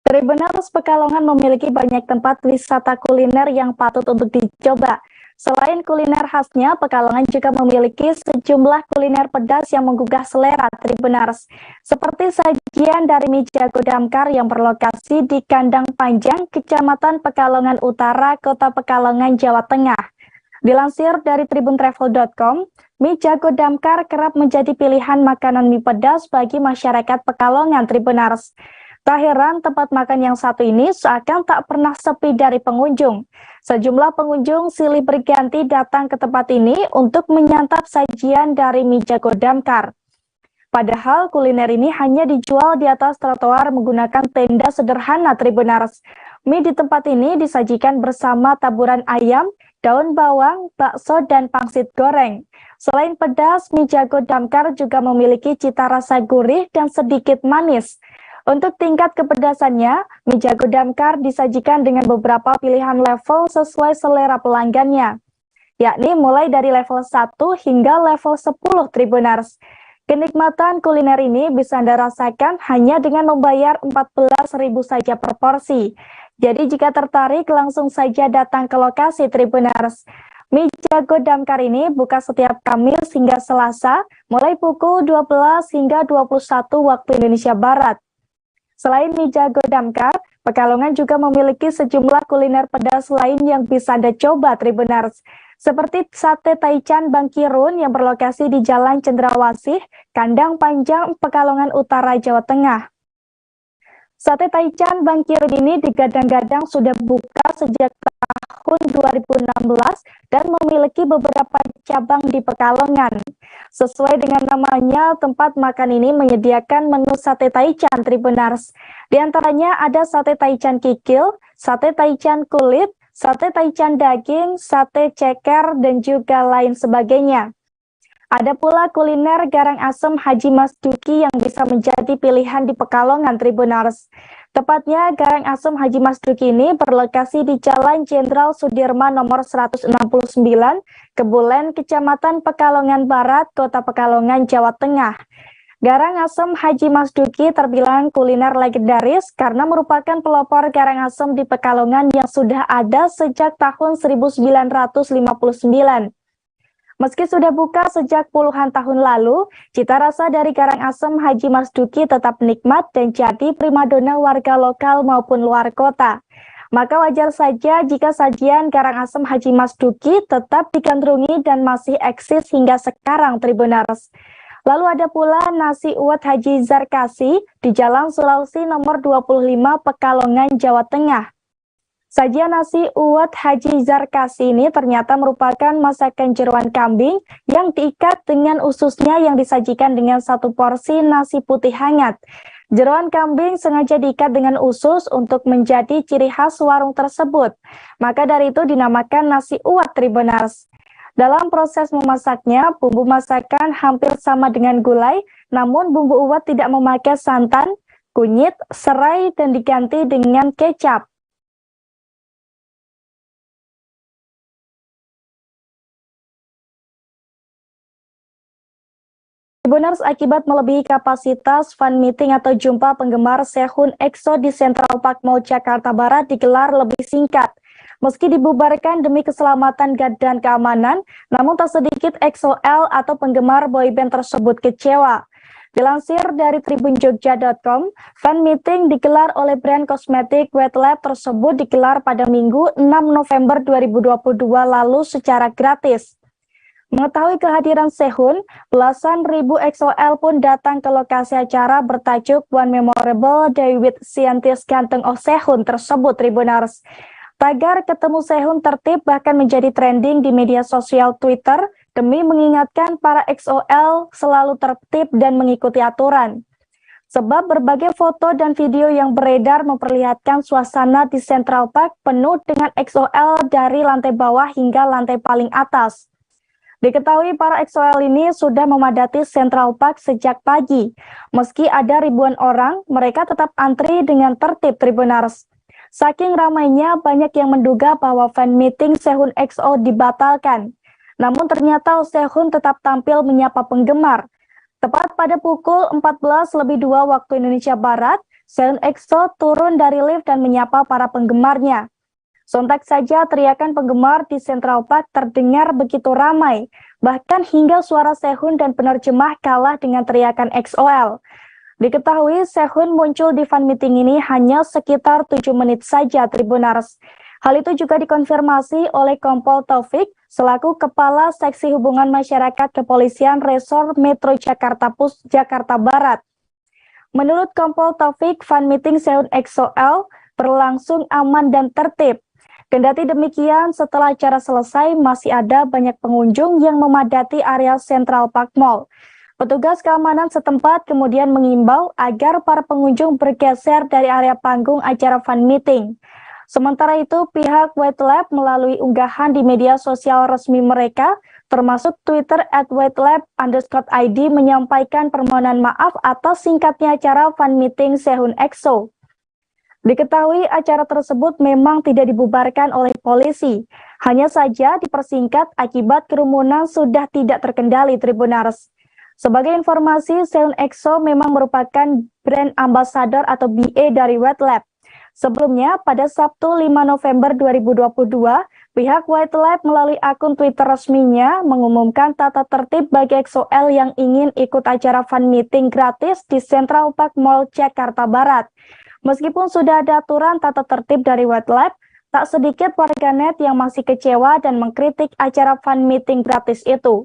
Tribuners, Pekalongan memiliki banyak tempat wisata kuliner yang patut untuk dicoba. Selain kuliner khasnya, Pekalongan juga memiliki sejumlah kuliner pedas yang menggugah selera Tribuners. Seperti sajian dari mie jago damkar yang berlokasi di Kandang Panjang, Kecamatan Pekalongan Utara, Kota Pekalongan, Jawa Tengah. Dilansir dari tribuntravel.com, mie jago damkar kerap menjadi pilihan makanan mie pedas bagi masyarakat Pekalongan Tribuners. Tak heran tempat makan yang satu ini seakan tak pernah sepi dari pengunjung. Sejumlah pengunjung silih berganti datang ke tempat ini untuk menyantap sajian dari mie jago damkar. Padahal kuliner ini hanya dijual di atas trotoar menggunakan tenda sederhana Tribuners. Mie di tempat ini disajikan bersama taburan ayam, daun bawang, bakso, dan pangsit goreng. Selain pedas, mie jago damkar juga memiliki cita rasa gurih dan sedikit manis. Untuk tingkat kepedasannya, mie jago damkar disajikan dengan beberapa pilihan level sesuai selera pelanggannya, yakni mulai dari level 1 hingga level 10 Tribuners. Kenikmatan kuliner ini bisa Anda rasakan hanya dengan membayar 14.000 saja per porsi. Jadi jika tertarik langsung saja datang ke lokasi Tribuners. Mie jago damkar ini buka setiap Kamis hingga Selasa, mulai pukul 12 hingga 21 waktu Indonesia Barat. Selain mie jago damkar, Pekalongan juga memiliki sejumlah kuliner pedas lain yang bisa Anda coba Tribuners. Seperti sate Taichan Bangkirun yang berlokasi di Jalan Cendrawasih, Kandang Panjang, Pekalongan Utara, Jawa Tengah. Sate Taichan Bangkirun ini digadang-gadang sudah buka sejak tahun 2016 dan memiliki beberapa cabang di Pekalongan. Sesuai dengan namanya, tempat makan ini menyediakan menu sate Taichan Tribuners. Di antaranya ada sate Taichan kikil, sate Taichan kulit, sate Taichan daging, sate ceker, dan juga lain sebagainya. Ada pula kuliner garang asem Haji Mas Duki yang bisa menjadi pilihan di Pekalongan Tribuners. Tepatnya garang asem Haji Mas Duki ini berlokasi di Jalan Jenderal Sudirman nomor 169, Kebulen, Kecamatan Pekalongan Barat, Kota Pekalongan, Jawa Tengah. Garang asem Haji Mas Duki terbilang kuliner legendaris karena merupakan pelopor garang asem di Pekalongan yang sudah ada sejak tahun 1959. Meski sudah buka sejak puluhan tahun lalu, cita rasa dari garang asem Haji Mas Duki tetap nikmat dan jadi primadona warga lokal maupun luar kota. Maka wajar saja jika sajian garang asem Haji Mas Duki tetap digandrungi dan masih eksis hingga sekarang Tribuners. Lalu ada pula nasi uwet Haji Zarkasi di Jalan Sulawesi nomor 25 Pekalongan, Jawa Tengah. Sajian nasi uwet Haji Zarkasi ini ternyata merupakan masakan jeroan kambing yang diikat dengan ususnya yang disajikan dengan satu porsi nasi putih hangat. Jeroan kambing sengaja diikat dengan usus untuk menjadi ciri khas warung tersebut. Maka dari itu dinamakan nasi uwet Tribuners. Dalam proses memasaknya, bumbu masakan hampir sama dengan gulai, namun bumbu uwet tidak memakai santan, kunyit, serai, dan diganti dengan kecap. Tribuners, akibat melebihi kapasitas, fan meeting atau jumpa penggemar Sehun EXO di Central Park Mall Jakarta Barat digelar lebih singkat. Meski dibubarkan demi keselamatan dan keamanan, namun tak sedikit EXO-L atau penggemar boyband tersebut kecewa. Dilansir dari tribunjogja.com, fan meeting digelar oleh brand kosmetik Wet Lab tersebut digelar pada Minggu 6 November 2022 lalu secara gratis. Mengetahui kehadiran Sehun, belasan ribu EXO-L pun datang ke lokasi acara bertajuk One Memorable Day with Scientist Ganteng of Sehun tersebut Tribuners. Tagar ketemu Sehun tertib bahkan menjadi trending di media sosial Twitter demi mengingatkan para EXO-L selalu tertib dan mengikuti aturan. Sebab berbagai foto dan video yang beredar memperlihatkan suasana di Central Park penuh dengan EXO-L dari lantai bawah hingga lantai paling atas. Diketahui para EXO-L ini sudah memadati Central Park sejak pagi. Meski ada ribuan orang, mereka tetap antri dengan tertib Tribuners. Saking ramainya, banyak yang menduga bahwa fan meeting Sehun EXO dibatalkan. Namun ternyata Sehun tetap tampil menyapa penggemar. Tepat pada pukul 14:02 waktu Indonesia Barat, Sehun EXO turun dari lift dan menyapa para penggemarnya. Sontak saja teriakan penggemar di Central Park terdengar begitu ramai, bahkan hingga suara Sehun dan penerjemah kalah dengan teriakan EXO-L. Diketahui Sehun muncul di fan meeting ini hanya sekitar 7 menit saja Tribuners. Hal itu juga dikonfirmasi oleh Kompol Taufik selaku Kepala Seksi Hubungan Masyarakat Kepolisian Resor Metro Jakarta Barat. Menurut Kompol Taufik, fan meeting Seoul XOL berlangsung aman dan tertib. Kendati demikian, setelah acara selesai masih ada banyak pengunjung yang memadati area Central Park Mall. Petugas keamanan setempat kemudian mengimbau agar para pengunjung bergeser dari area panggung acara fan meeting. Sementara itu, pihak White Lab melalui unggahan di media sosial resmi mereka, termasuk Twitter @whitelab_id menyampaikan permohonan maaf atas singkatnya acara fan meeting Sehun EXO. Diketahui acara tersebut memang tidak dibubarkan oleh polisi, hanya saja dipersingkat akibat kerumunan sudah tidak terkendali Tribuners. Sebagai informasi, Sehun EXO memang merupakan brand ambassador atau BA dari White Lab. Sebelumnya, pada Sabtu 5 November 2022, pihak White Lab melalui akun Twitter resminya mengumumkan tata tertib bagi XOL yang ingin ikut acara fan meeting gratis di Central Park Mall Jakarta Barat. Meskipun sudah ada aturan tata tertib dari White Lab, tak sedikit warganet yang masih kecewa dan mengkritik acara fan meeting gratis itu.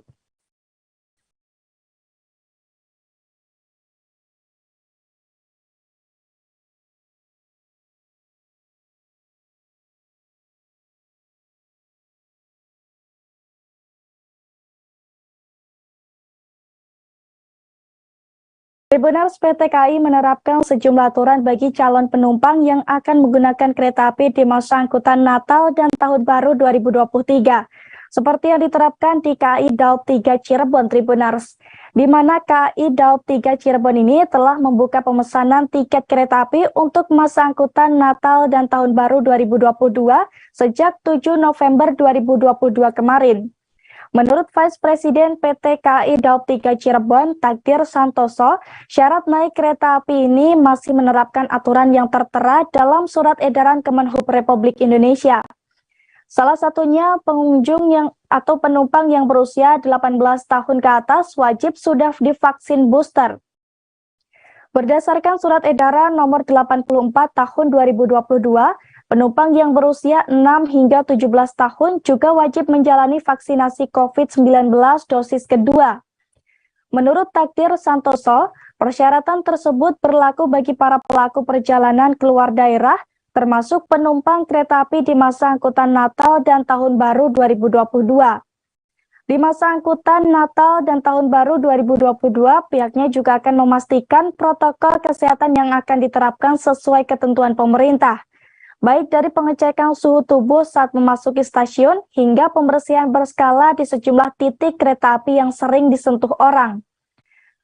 Tribuners, PT KAI menerapkan sejumlah aturan bagi calon penumpang yang akan menggunakan kereta api di masa angkutan Natal dan Tahun Baru 2023. Seperti yang diterapkan di KAI Daup 3 Cirebon Tribuners, di mana KAI Daup 3 Cirebon ini telah membuka pemesanan tiket kereta api untuk masa angkutan Natal dan Tahun Baru 2022 sejak 7 November 2022 kemarin. Menurut Vice Presiden PT KAI Daup 3 Cirebon, Takdir Santoso, syarat naik kereta api ini masih menerapkan aturan yang tertera dalam Surat Edaran Kemenhub Republik Indonesia. Salah satunya pengunjung atau penumpang yang berusia 18 tahun ke atas wajib sudah divaksin booster. Berdasarkan Surat Edaran Nomor 84 Tahun 2022, penumpang yang berusia 6 hingga 17 tahun juga wajib menjalani vaksinasi COVID-19 dosis kedua. Menurut Takdir Santoso, persyaratan tersebut berlaku bagi para pelaku perjalanan keluar daerah, termasuk penumpang kereta api di masa angkutan Natal dan Tahun Baru 2022. Di masa angkutan Natal dan Tahun Baru 2022, pihaknya juga akan memastikan protokol kesehatan yang akan diterapkan sesuai ketentuan pemerintah, baik dari pengecekan suhu tubuh saat memasuki stasiun hingga pembersihan berskala di sejumlah titik kereta api yang sering disentuh orang.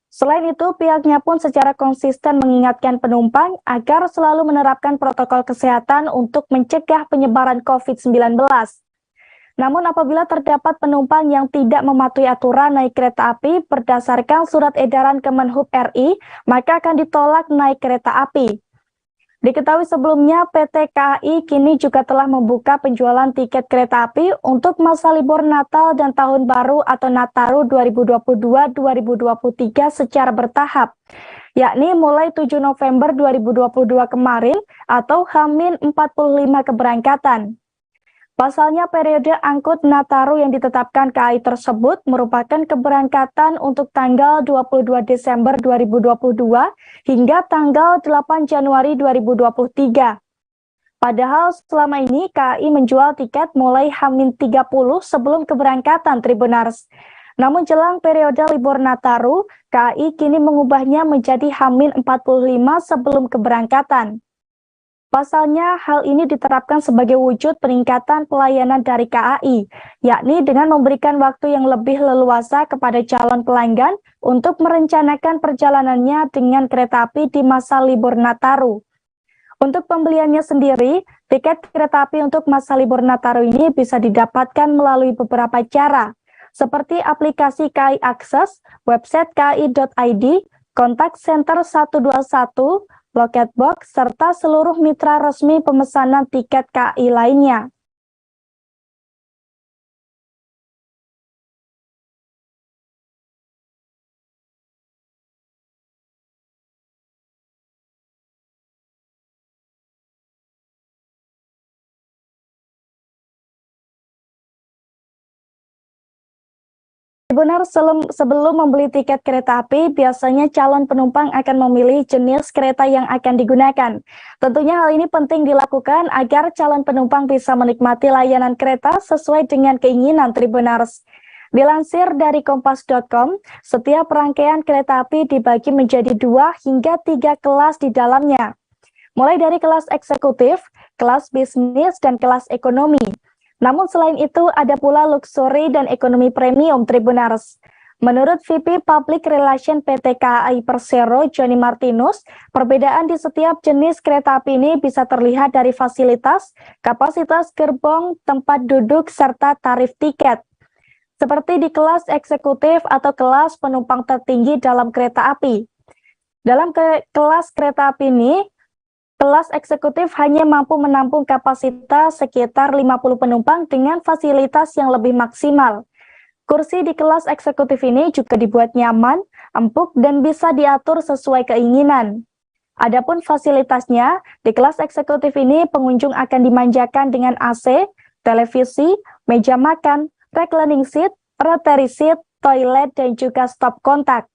Selain itu, pihaknya pun secara konsisten mengingatkan penumpang agar selalu menerapkan protokol kesehatan untuk mencegah penyebaran COVID-19. Namun apabila terdapat penumpang yang tidak mematuhi aturan naik kereta api berdasarkan Surat Edaran Kemenhub RI, maka akan ditolak naik kereta api. Diketahui sebelumnya, PT KAI kini juga telah membuka penjualan tiket kereta api untuk masa libur Natal dan Tahun Baru atau Nataru 2022-2023 secara bertahap, yakni mulai 7 November 2022 kemarin atau H-45 keberangkatan. Pasalnya, periode angkut Nataru yang ditetapkan KAI tersebut merupakan keberangkatan untuk tanggal 22 Desember 2022 hingga tanggal 8 Januari 2023. Padahal selama ini KAI menjual tiket mulai H-30 sebelum keberangkatan Tribuners. Namun jelang periode libur Nataru, KAI kini mengubahnya menjadi H-45 sebelum keberangkatan. Pasalnya, hal ini diterapkan sebagai wujud peningkatan pelayanan dari KAI, yakni dengan memberikan waktu yang lebih leluasa kepada calon pelanggan untuk merencanakan perjalanannya dengan kereta api di masa libur Nataru. Untuk pembeliannya sendiri, tiket kereta api untuk masa libur Nataru ini bisa didapatkan melalui beberapa cara, seperti aplikasi KAI Akses, website kai.id, kontak center 121, loket box, serta seluruh mitra resmi pemesanan tiket KAI lainnya. Tribuners, sebelum membeli tiket kereta api, biasanya calon penumpang akan memilih jenis kereta yang akan digunakan. Tentunya hal ini penting dilakukan agar calon penumpang bisa menikmati layanan kereta sesuai dengan keinginan Tribuners. Dilansir dari kompas.com, setiap rangkaian kereta api dibagi menjadi 2 hingga 3 kelas di dalamnya. Mulai dari kelas eksekutif, kelas bisnis, dan kelas ekonomi. Namun selain itu ada pula luxury dan ekonomi premium Tribuners. Menurut VP Public Relation PT KAI Persero, Johnny Martinus, perbedaan di setiap jenis kereta api ini bisa terlihat dari fasilitas, kapasitas gerbong, tempat duduk, serta tarif tiket. Seperti di kelas eksekutif atau kelas penumpang tertinggi dalam kereta api. Dalam kelas kereta api ini, kelas eksekutif hanya mampu menampung kapasitas sekitar 50 penumpang dengan fasilitas yang lebih maksimal. Kursi di kelas eksekutif ini juga dibuat nyaman, empuk, dan bisa diatur sesuai keinginan. Adapun fasilitasnya, di kelas eksekutif ini pengunjung akan dimanjakan dengan AC, televisi, meja makan, reclining seat, rotary seat, toilet, dan juga stop kontak.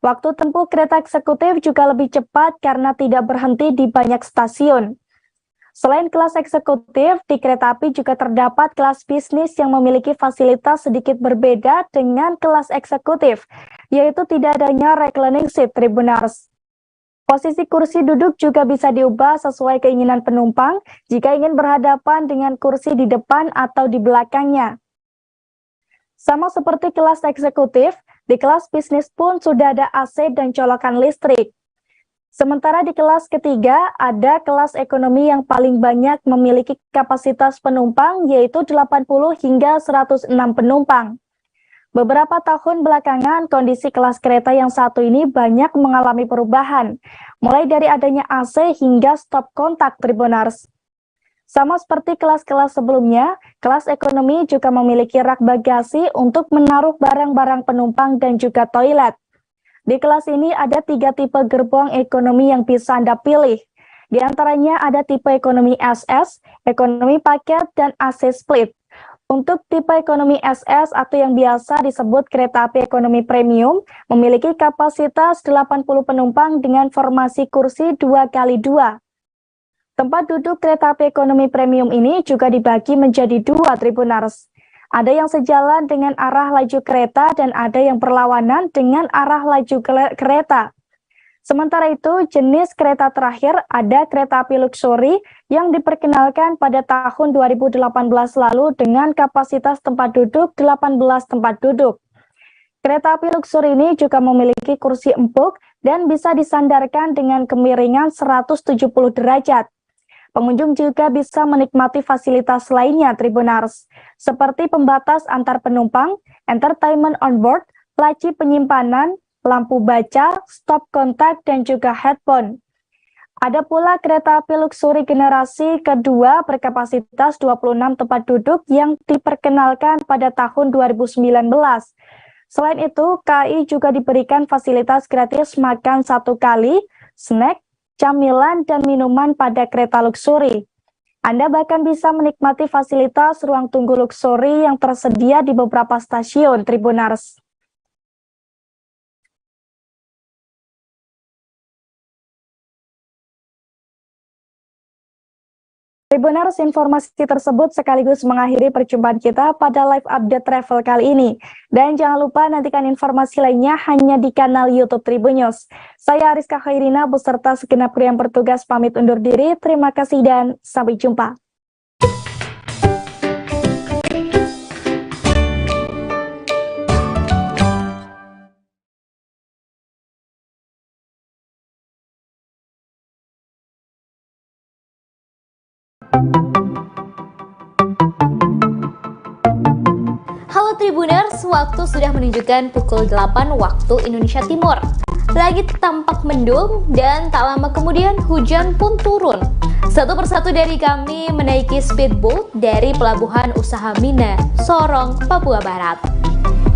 Waktu tempuh kereta eksekutif juga lebih cepat karena tidak berhenti di banyak stasiun. Selain kelas eksekutif, di kereta api juga terdapat kelas bisnis yang memiliki fasilitas sedikit berbeda dengan kelas eksekutif, yaitu tidak adanya reclining seat Tribuners. Posisi kursi duduk juga bisa diubah sesuai keinginan penumpang jika ingin berhadapan dengan kursi di depan atau di belakangnya. Sama seperti kelas eksekutif, di kelas bisnis pun sudah ada AC dan colokan listrik. Sementara di kelas ketiga, ada kelas ekonomi yang paling banyak memiliki kapasitas penumpang, yaitu 80 hingga 106 penumpang. Beberapa tahun belakangan, kondisi kelas kereta yang satu ini banyak mengalami perubahan, mulai dari adanya AC hingga stop kontak Tribuners. Sama seperti kelas-kelas sebelumnya, kelas ekonomi juga memiliki rak bagasi untuk menaruh barang-barang penumpang dan juga toilet. Di kelas ini ada 3 tipe gerbong ekonomi yang bisa Anda pilih. Di antaranya ada tipe ekonomi SS, ekonomi paket, dan AC split. Untuk tipe ekonomi SS atau yang biasa disebut kereta api ekonomi premium, memiliki kapasitas 80 penumpang dengan formasi kursi 2x2. Tempat duduk kereta api ekonomi premium ini juga dibagi menjadi 2 Tribuners. Ada yang sejalan dengan arah laju kereta dan ada yang berlawanan dengan arah laju kereta. Sementara itu, jenis kereta terakhir ada kereta api luxury yang diperkenalkan pada tahun 2018 lalu dengan kapasitas tempat duduk 18 tempat duduk. Kereta api luxury ini juga memiliki kursi empuk dan bisa disandarkan dengan kemiringan 170 derajat. Pengunjung juga bisa menikmati fasilitas lainnya Tribuners, seperti pembatas antar penumpang, entertainment on board, laci penyimpanan, lampu baca, stop kontak, dan juga headphone. Ada pula kereta api luxury generasi kedua berkapasitas 26 tempat duduk yang diperkenalkan pada tahun 2019. Selain itu, KAI juga diberikan fasilitas gratis makan 1 kali, snack, camilan, dan minuman pada kereta luxury. Anda bahkan bisa menikmati fasilitas ruang tunggu luxury yang tersedia di beberapa stasiun Tribuners. Tribuners, informasi tersebut sekaligus mengakhiri perjumpaan kita pada live update travel kali ini. Dan jangan lupa nantikan informasi lainnya hanya di kanal YouTube Tribun News. Saya Ariska Khairina beserta segenap kru yang bertugas pamit undur diri. Terima kasih dan sampai jumpa. Halo Tribuners, waktu sudah menunjukkan pukul 8 waktu Indonesia Timur. Langit tampak mendung dan tak lama kemudian hujan pun turun. Satu persatu dari kami menaiki speedboat dari Pelabuhan Usaha Mina, Sorong, Papua Barat.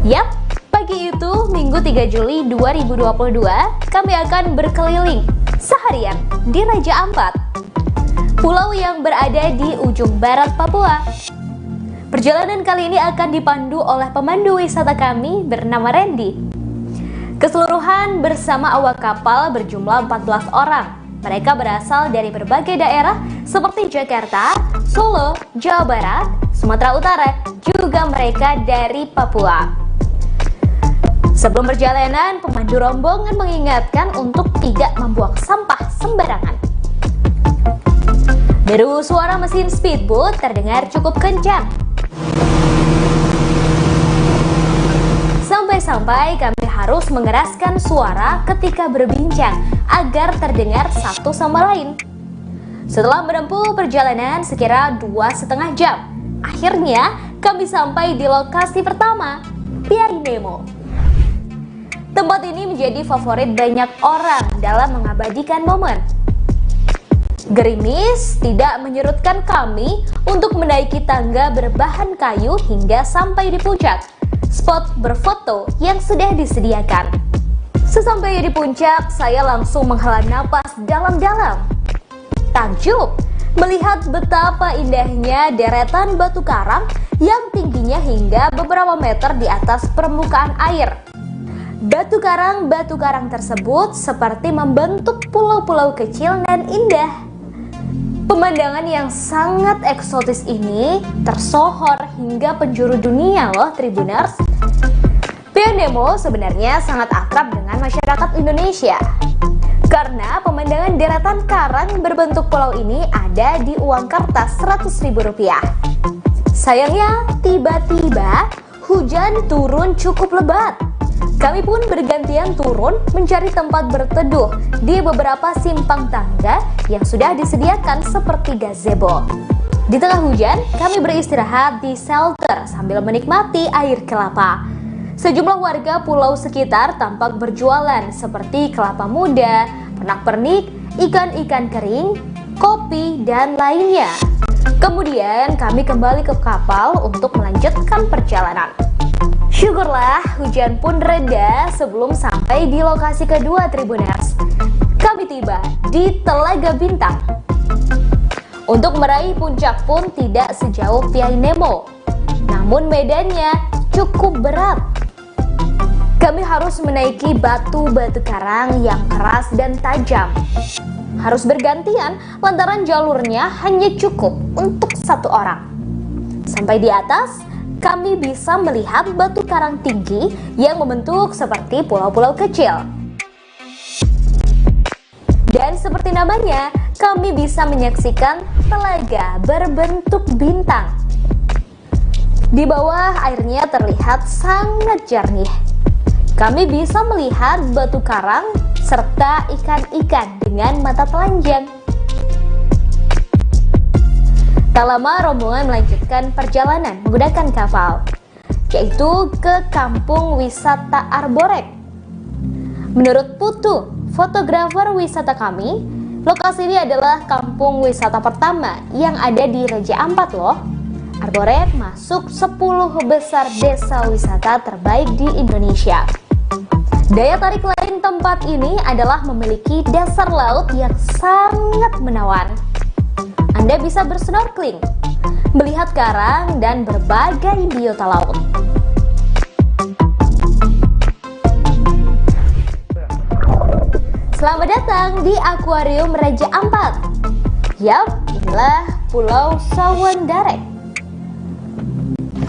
Yap, pagi itu Minggu 3 Juli 2022 kami akan berkeliling seharian di Raja Ampat, pulau yang berada di ujung barat Papua. Perjalanan kali ini akan dipandu oleh pemandu wisata kami bernama Randy. Keseluruhan bersama awak kapal berjumlah 14 orang. Mereka berasal dari berbagai daerah seperti Jakarta, Solo, Jawa Barat, Sumatera Utara, juga mereka dari Papua. Sebelum perjalanan, pemandu rombongan mengingatkan untuk tidak membuang sampah sembarangan. Deru suara mesin speedboat terdengar cukup kencang. Sampai-sampai kami harus mengeraskan suara ketika berbincang agar terdengar satu sama lain. Setelah menempuh perjalanan sekira 2,5 jam, akhirnya kami sampai di lokasi pertama, Piai Nemo. Tempat ini menjadi favorit banyak orang dalam mengabadikan momen. Gerimis tidak menyurutkan kami untuk menaiki tangga berbahan kayu hingga sampai di puncak spot berfoto yang sudah disediakan. Sesampai di puncak, saya langsung menghela napas dalam-dalam. Takjub melihat betapa indahnya deretan batu karang yang tingginya hingga beberapa meter di atas permukaan air. Batu karang tersebut seperti membentuk pulau-pulau kecil dan indah. Pemandangan yang sangat eksotis ini tersohor hingga penjuru dunia loh Tribuners. Piai Nemo sebenarnya sangat akrab dengan masyarakat Indonesia. Karena pemandangan deretan karang berbentuk pulau ini ada di uang kertas Rp100.000. Sayangnya tiba-tiba hujan turun cukup lebat. Kami pun bergantian turun mencari tempat berteduh di beberapa simpang tangga yang sudah disediakan seperti gazebo. Di tengah hujan, kami beristirahat di shelter sambil menikmati air kelapa. Sejumlah warga pulau sekitar tampak berjualan seperti kelapa muda, pernak-pernik, ikan-ikan kering, kopi, dan lainnya. Kemudian kami kembali ke kapal untuk melanjutkan perjalanan. Syukurlah hujan pun reda sebelum sampai di lokasi kedua Tribuners. Kami tiba di Telaga Bintang. Untuk meraih puncak pun tidak sejauh Piai Nemo, namun medannya cukup berat. Kami harus menaiki batu-batu karang yang keras dan tajam. Harus bergantian lantaran jalurnya hanya cukup untuk satu orang. Sampai di atas, kami bisa melihat batu karang tinggi yang membentuk seperti pulau-pulau kecil. Dan seperti namanya, kami bisa menyaksikan telaga berbentuk bintang. Di bawah airnya terlihat sangat jernih. Kami bisa melihat batu karang serta ikan-ikan dengan mata telanjang. Tak lama rombongan melanjutkan perjalanan menggunakan kapal, yaitu ke kampung wisata Arborek. Menurut Putu, fotografer wisata kami, lokasi ini adalah kampung wisata pertama yang ada di Raja Ampat loh. Arborek masuk 10 besar desa wisata terbaik di Indonesia. Daya tarik lain tempat ini adalah memiliki dasar laut yang sangat menawan. Anda bisa bersnorkeling, melihat karang, dan berbagai biota laut. Selamat datang di Akuarium Raja Ampat. Yap, inilah Pulau Sawandarek.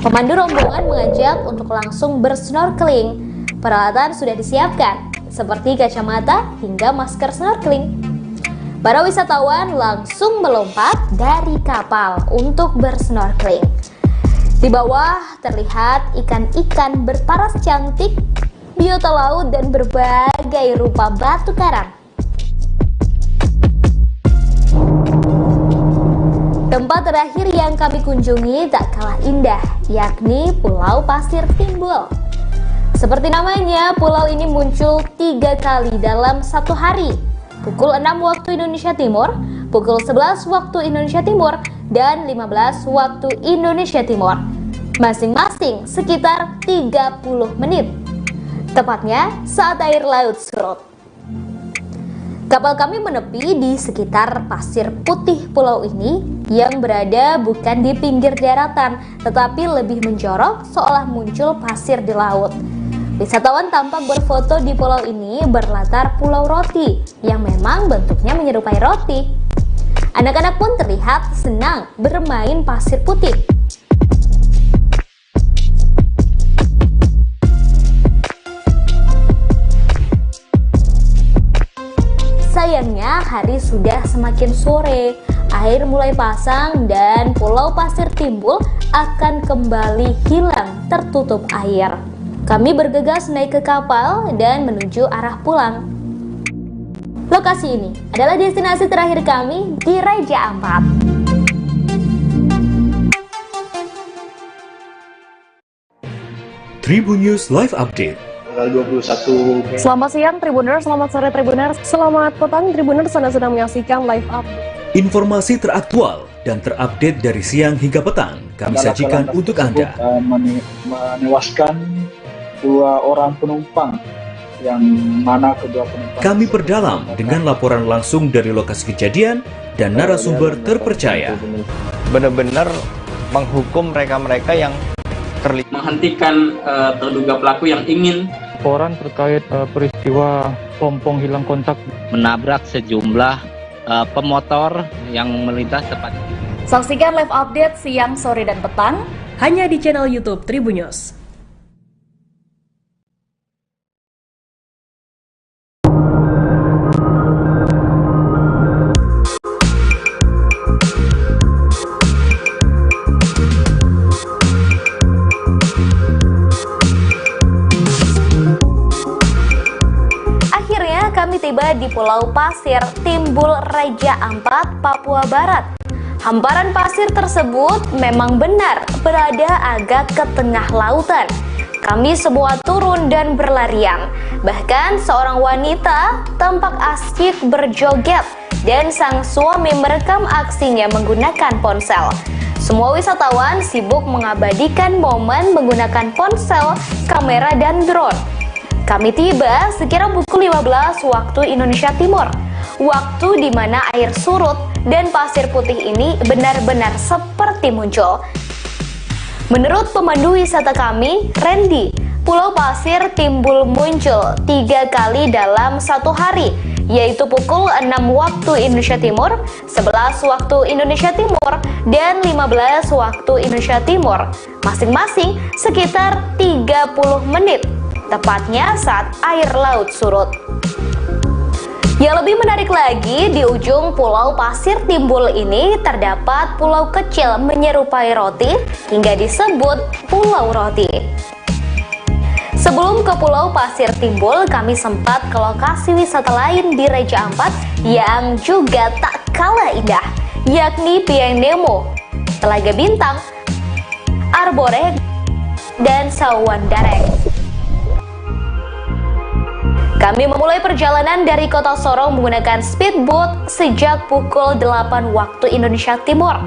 Pemandu rombongan mengajak untuk langsung bersnorkeling. Peralatan sudah disiapkan, seperti kacamata hingga masker snorkeling. Para wisatawan langsung melompat dari kapal untuk bersnorkeling. Di bawah terlihat ikan-ikan berparas cantik, biota laut, dan berbagai rupa batu karang. Tempat terakhir yang kami kunjungi tak kalah indah, yakni Pulau Pasir Timbul. Seperti namanya, pulau ini muncul 3 kali dalam satu hari. Pukul 6 waktu Indonesia Timur, pukul 11 waktu Indonesia Timur, dan 15 waktu Indonesia Timur. Masing-masing sekitar 30 menit. Tepatnya saat air laut surut. Kapal kami menepi di sekitar pasir putih pulau ini yang berada bukan di pinggir daratan, tetapi lebih menjorok seolah muncul pasir di laut. Wisatawan tampak berfoto di pulau ini berlatar pulau roti yang memang bentuknya menyerupai roti. Anak-anak pun terlihat senang bermain pasir putih. Sayangnya hari sudah semakin sore, air mulai pasang dan pulau pasir timbul akan kembali hilang tertutup air. Kami bergegas naik ke kapal dan menuju arah pulang. Lokasi ini adalah destinasi terakhir kami di Raja Ampat. Tribun News Live Update. 21. Selamat siang Tribuners, selamat sore Tribuners, selamat petang Tribuners, Anda sedang menyaksikan live update. Informasi teraktual dan terupdate dari siang hingga petang kami sajikan untuk Anda. Menewaskan 2 orang penumpang, yang mana kedua penumpang. Kami perdalam dengan laporan langsung dari lokasi kejadian dan narasumber terpercaya. Benar-benar menghukum mereka-mereka yang terlibat menghentikan terduga pelaku yang ingin Laporan terkait peristiwa pompong hilang kontak menabrak sejumlah pemotor yang melintas tepat. Saksikan live update siang, sore, dan petang hanya di channel YouTube Tribun News. Kami tiba di Pulau Pasir Timbul, Raja Ampat, Papua Barat. Hamparan pasir tersebut memang benar berada agak ke tengah lautan. Kami semua turun dan berlarian. Bahkan seorang wanita tampak asyik berjoget dan sang suami merekam aksinya menggunakan ponsel. Semua wisatawan sibuk mengabadikan momen menggunakan ponsel, kamera, dan drone. Kami tiba sekira pukul 15 waktu Indonesia Timur, waktu di mana air surut dan pasir putih ini benar-benar seperti muncul. Menurut pemandu wisata kami, Randy, Pulau Pasir Timbul muncul 3 kali dalam 1 hari, yaitu pukul 6 waktu Indonesia Timur, 11 waktu Indonesia Timur, dan 15 waktu Indonesia Timur, masing-masing sekitar 30 menit. Tepatnya saat air laut surut. Yang lebih menarik lagi, di ujung Pulau Pasir Timbul ini terdapat pulau kecil menyerupai roti hingga disebut Pulau Roti. Sebelum ke Pulau Pasir Timbul, kami sempat ke lokasi wisata lain di Raja Ampat yang juga tak kalah indah, yakni Pieng Nemo, Telaga Bintang, Arbore, dan Sawan Dareng. Kami memulai perjalanan dari kota Sorong menggunakan speedboat sejak pukul 8 waktu Indonesia Timur.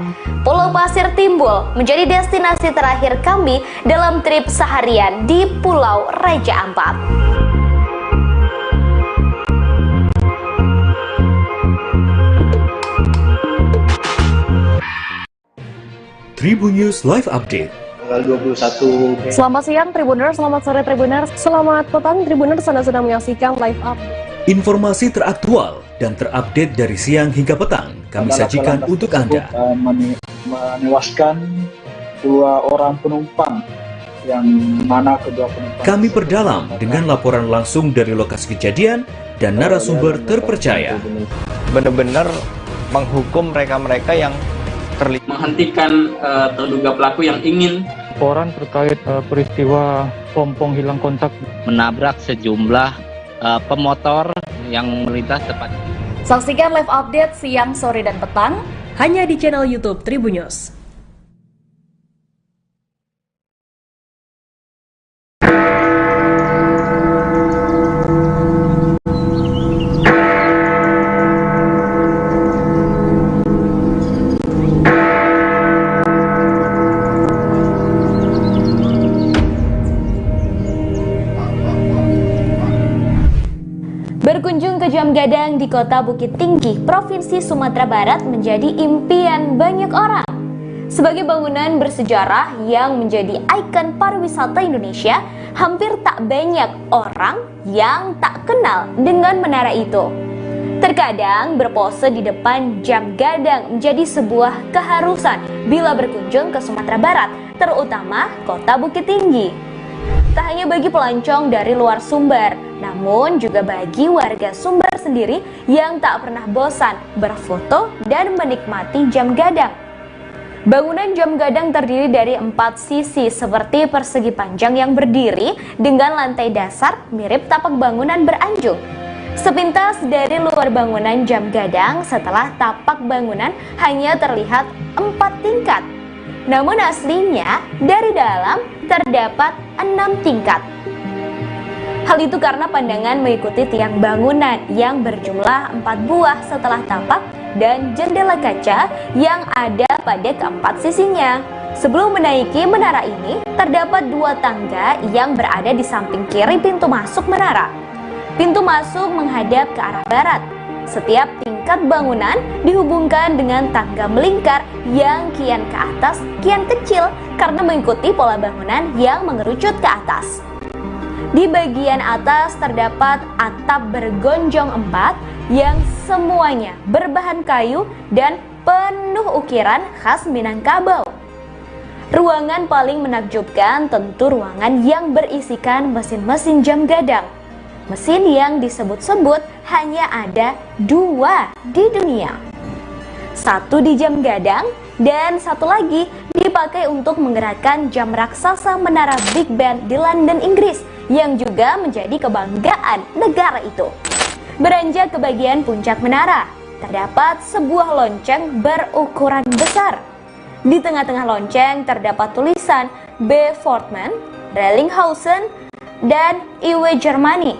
Pulau Pasir Timbul menjadi destinasi terakhir kami dalam trip seharian di Pulau Raja Ampat. Tribun News Live Update. 21. Selamat siang Tribuners, selamat sore Tribuners, selamat petang Tribuners, Anda sedang menyaksikan live update. Informasi teraktual dan terupdate dari siang hingga petang kami sajikan untuk Anda. Menewaskan 2 orang penumpang, yang mana kedua penumpang. Kami perdalam dengan laporan langsung dari lokasi kejadian dan narasumber terpercaya. Benar-benar menghukum mereka-mereka yang terlibat menghentikan terduga pelaku yang ingin laporan terkait peristiwa pompong hilang kontak menabrak sejumlah pemotor yang melintas tepat. Saksikan live update siang, sore, dan petang hanya di channel YouTube Tribun News. Berkunjung ke Jam Gadang di kota Bukit Tinggi, Provinsi Sumatera Barat menjadi impian banyak orang. Sebagai bangunan bersejarah yang menjadi ikon pariwisata Indonesia, hampir tak banyak orang yang tak kenal dengan menara itu. Terkadang berpose di depan jam gadang menjadi sebuah keharusan bila berkunjung ke Sumatera Barat, terutama kota Bukit Tinggi. Tak hanya bagi pelancong dari luar Sumber, namun juga bagi warga Sumber sendiri yang tak pernah bosan berfoto dan menikmati jam gadang. Bangunan jam gadang terdiri dari 4 sisi seperti persegi panjang yang berdiri dengan lantai dasar mirip tapak bangunan beranjung. Sepintas dari luar bangunan jam gadang, setelah tapak bangunan hanya terlihat 4 tingkat. Namun aslinya dari dalam terdapat 6 tingkat. Hal itu karena pandangan mengikuti tiang bangunan yang berjumlah 4 buah setelah tapak dan jendela kaca yang ada pada keempat sisinya. Sebelum menaiki menara ini, terdapat 2 tangga yang berada di samping kiri pintu masuk menara. Pintu masuk menghadap ke arah barat. Setiap tingkat bangunan dihubungkan dengan tangga melingkar yang kian ke atas, kian kecil karena mengikuti pola bangunan yang mengerucut ke atas. Di bagian atas terdapat atap bergonjong 4 yang semuanya berbahan kayu dan penuh ukiran khas Minangkabau. Ruangan paling menakjubkan tentu ruangan yang berisikan mesin-mesin jam gadang. Mesin yang disebut-sebut hanya ada 2 di dunia. 1 di jam gadang dan 1 lagi dipakai untuk menggerakkan jam raksasa menara Big Ben di London, Inggris yang juga menjadi kebanggaan negara itu. Beranjak ke bagian puncak menara, terdapat sebuah lonceng berukuran besar. Di tengah-tengah lonceng terdapat tulisan B. Fortman, Rellinghausen, dan Iwe Germany.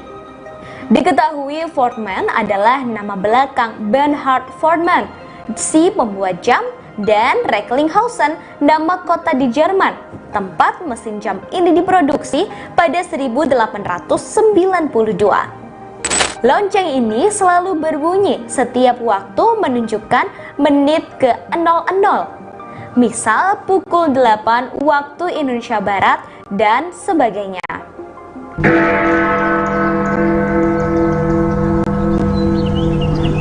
Diketahui Fortman adalah nama belakang Bernhard Fortman, si pembuat jam, dan Recklinghausen nama kota di Jerman, tempat mesin jam ini diproduksi pada 1892. Lonceng ini selalu berbunyi setiap waktu menunjukkan menit ke 00. Misal pukul 8 waktu Indonesia Barat dan sebagainya.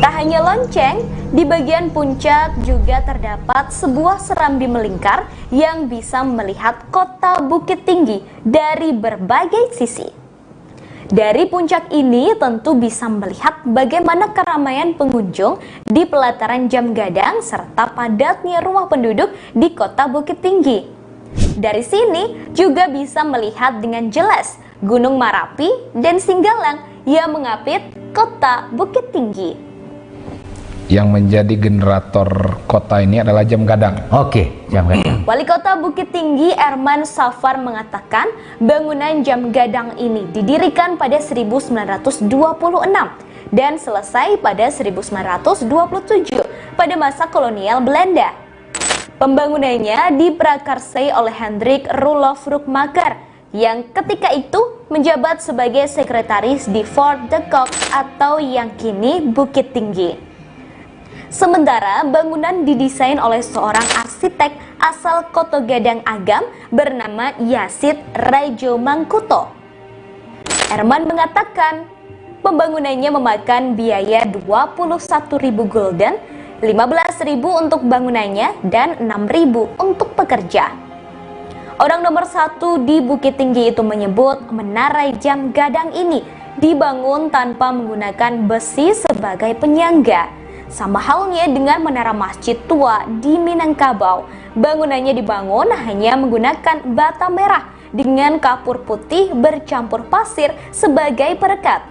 Tak hanya lonceng, di bagian puncak juga terdapat sebuah serambi melingkar yang bisa melihat kota Bukit Tinggi dari berbagai sisi. Dari puncak ini tentu bisa melihat bagaimana keramaian pengunjung di pelataran jam gadang serta padatnya rumah penduduk di kota Bukit Tinggi. Dari sini juga bisa melihat dengan jelas Gunung Marapi dan Singgalang yang mengapit kota Bukit Tinggi. Yang menjadi generator kota ini adalah jam gadang. Oke, jam gadang. Wali Kota Bukit Tinggi Erman Safar mengatakan bangunan jam gadang ini didirikan pada 1926 dan selesai pada 1927 pada masa kolonial Belanda. Pembangunannya diprakarsai oleh Hendrik Roelof Roekmaker yang ketika itu menjabat sebagai sekretaris di Fort de Kock atau yang kini Bukit Tinggi. Sementara bangunan didesain oleh seorang arsitek asal Koto Gadang Agam bernama Yasid Raijo Mangkuto. Erman mengatakan pembangunannya memakan biaya 21.000 gulden, 15.000 untuk bangunannya dan 6.000 untuk pekerja. Orang nomor 1 di Bukit Tinggi itu menyebut menara jam gadang ini dibangun tanpa menggunakan besi sebagai penyangga. Sama halnya dengan menara masjid tua di Minangkabau, bangunannya dibangun hanya menggunakan bata merah dengan kapur putih bercampur pasir sebagai perekat.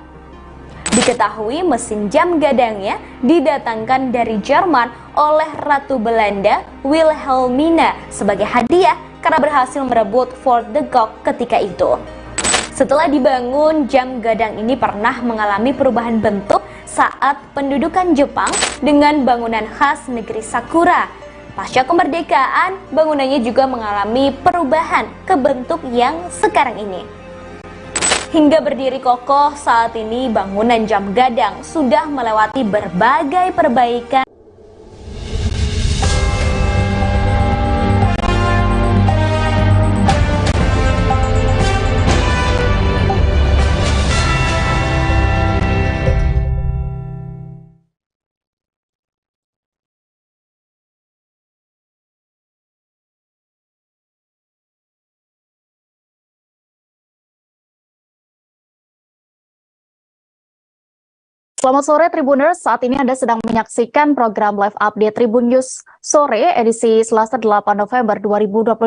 Diketahui mesin jam gadangnya didatangkan dari Jerman oleh Ratu Belanda Wilhelmina sebagai hadiah karena berhasil merebut Fort de Kock ketika itu. Setelah dibangun, jam gadang ini pernah mengalami perubahan bentuk saat pendudukan Jepang dengan bangunan khas negeri Sakura. Pasca kemerdekaan, bangunannya juga mengalami perubahan ke bentuk yang sekarang ini. Hingga berdiri kokoh saat ini, bangunan Jam Gadang sudah melewati berbagai perbaikan. Selamat sore Tribuners, saat ini Anda sedang menyaksikan program live update Tribun News sore edisi Selasa 8 November 2022.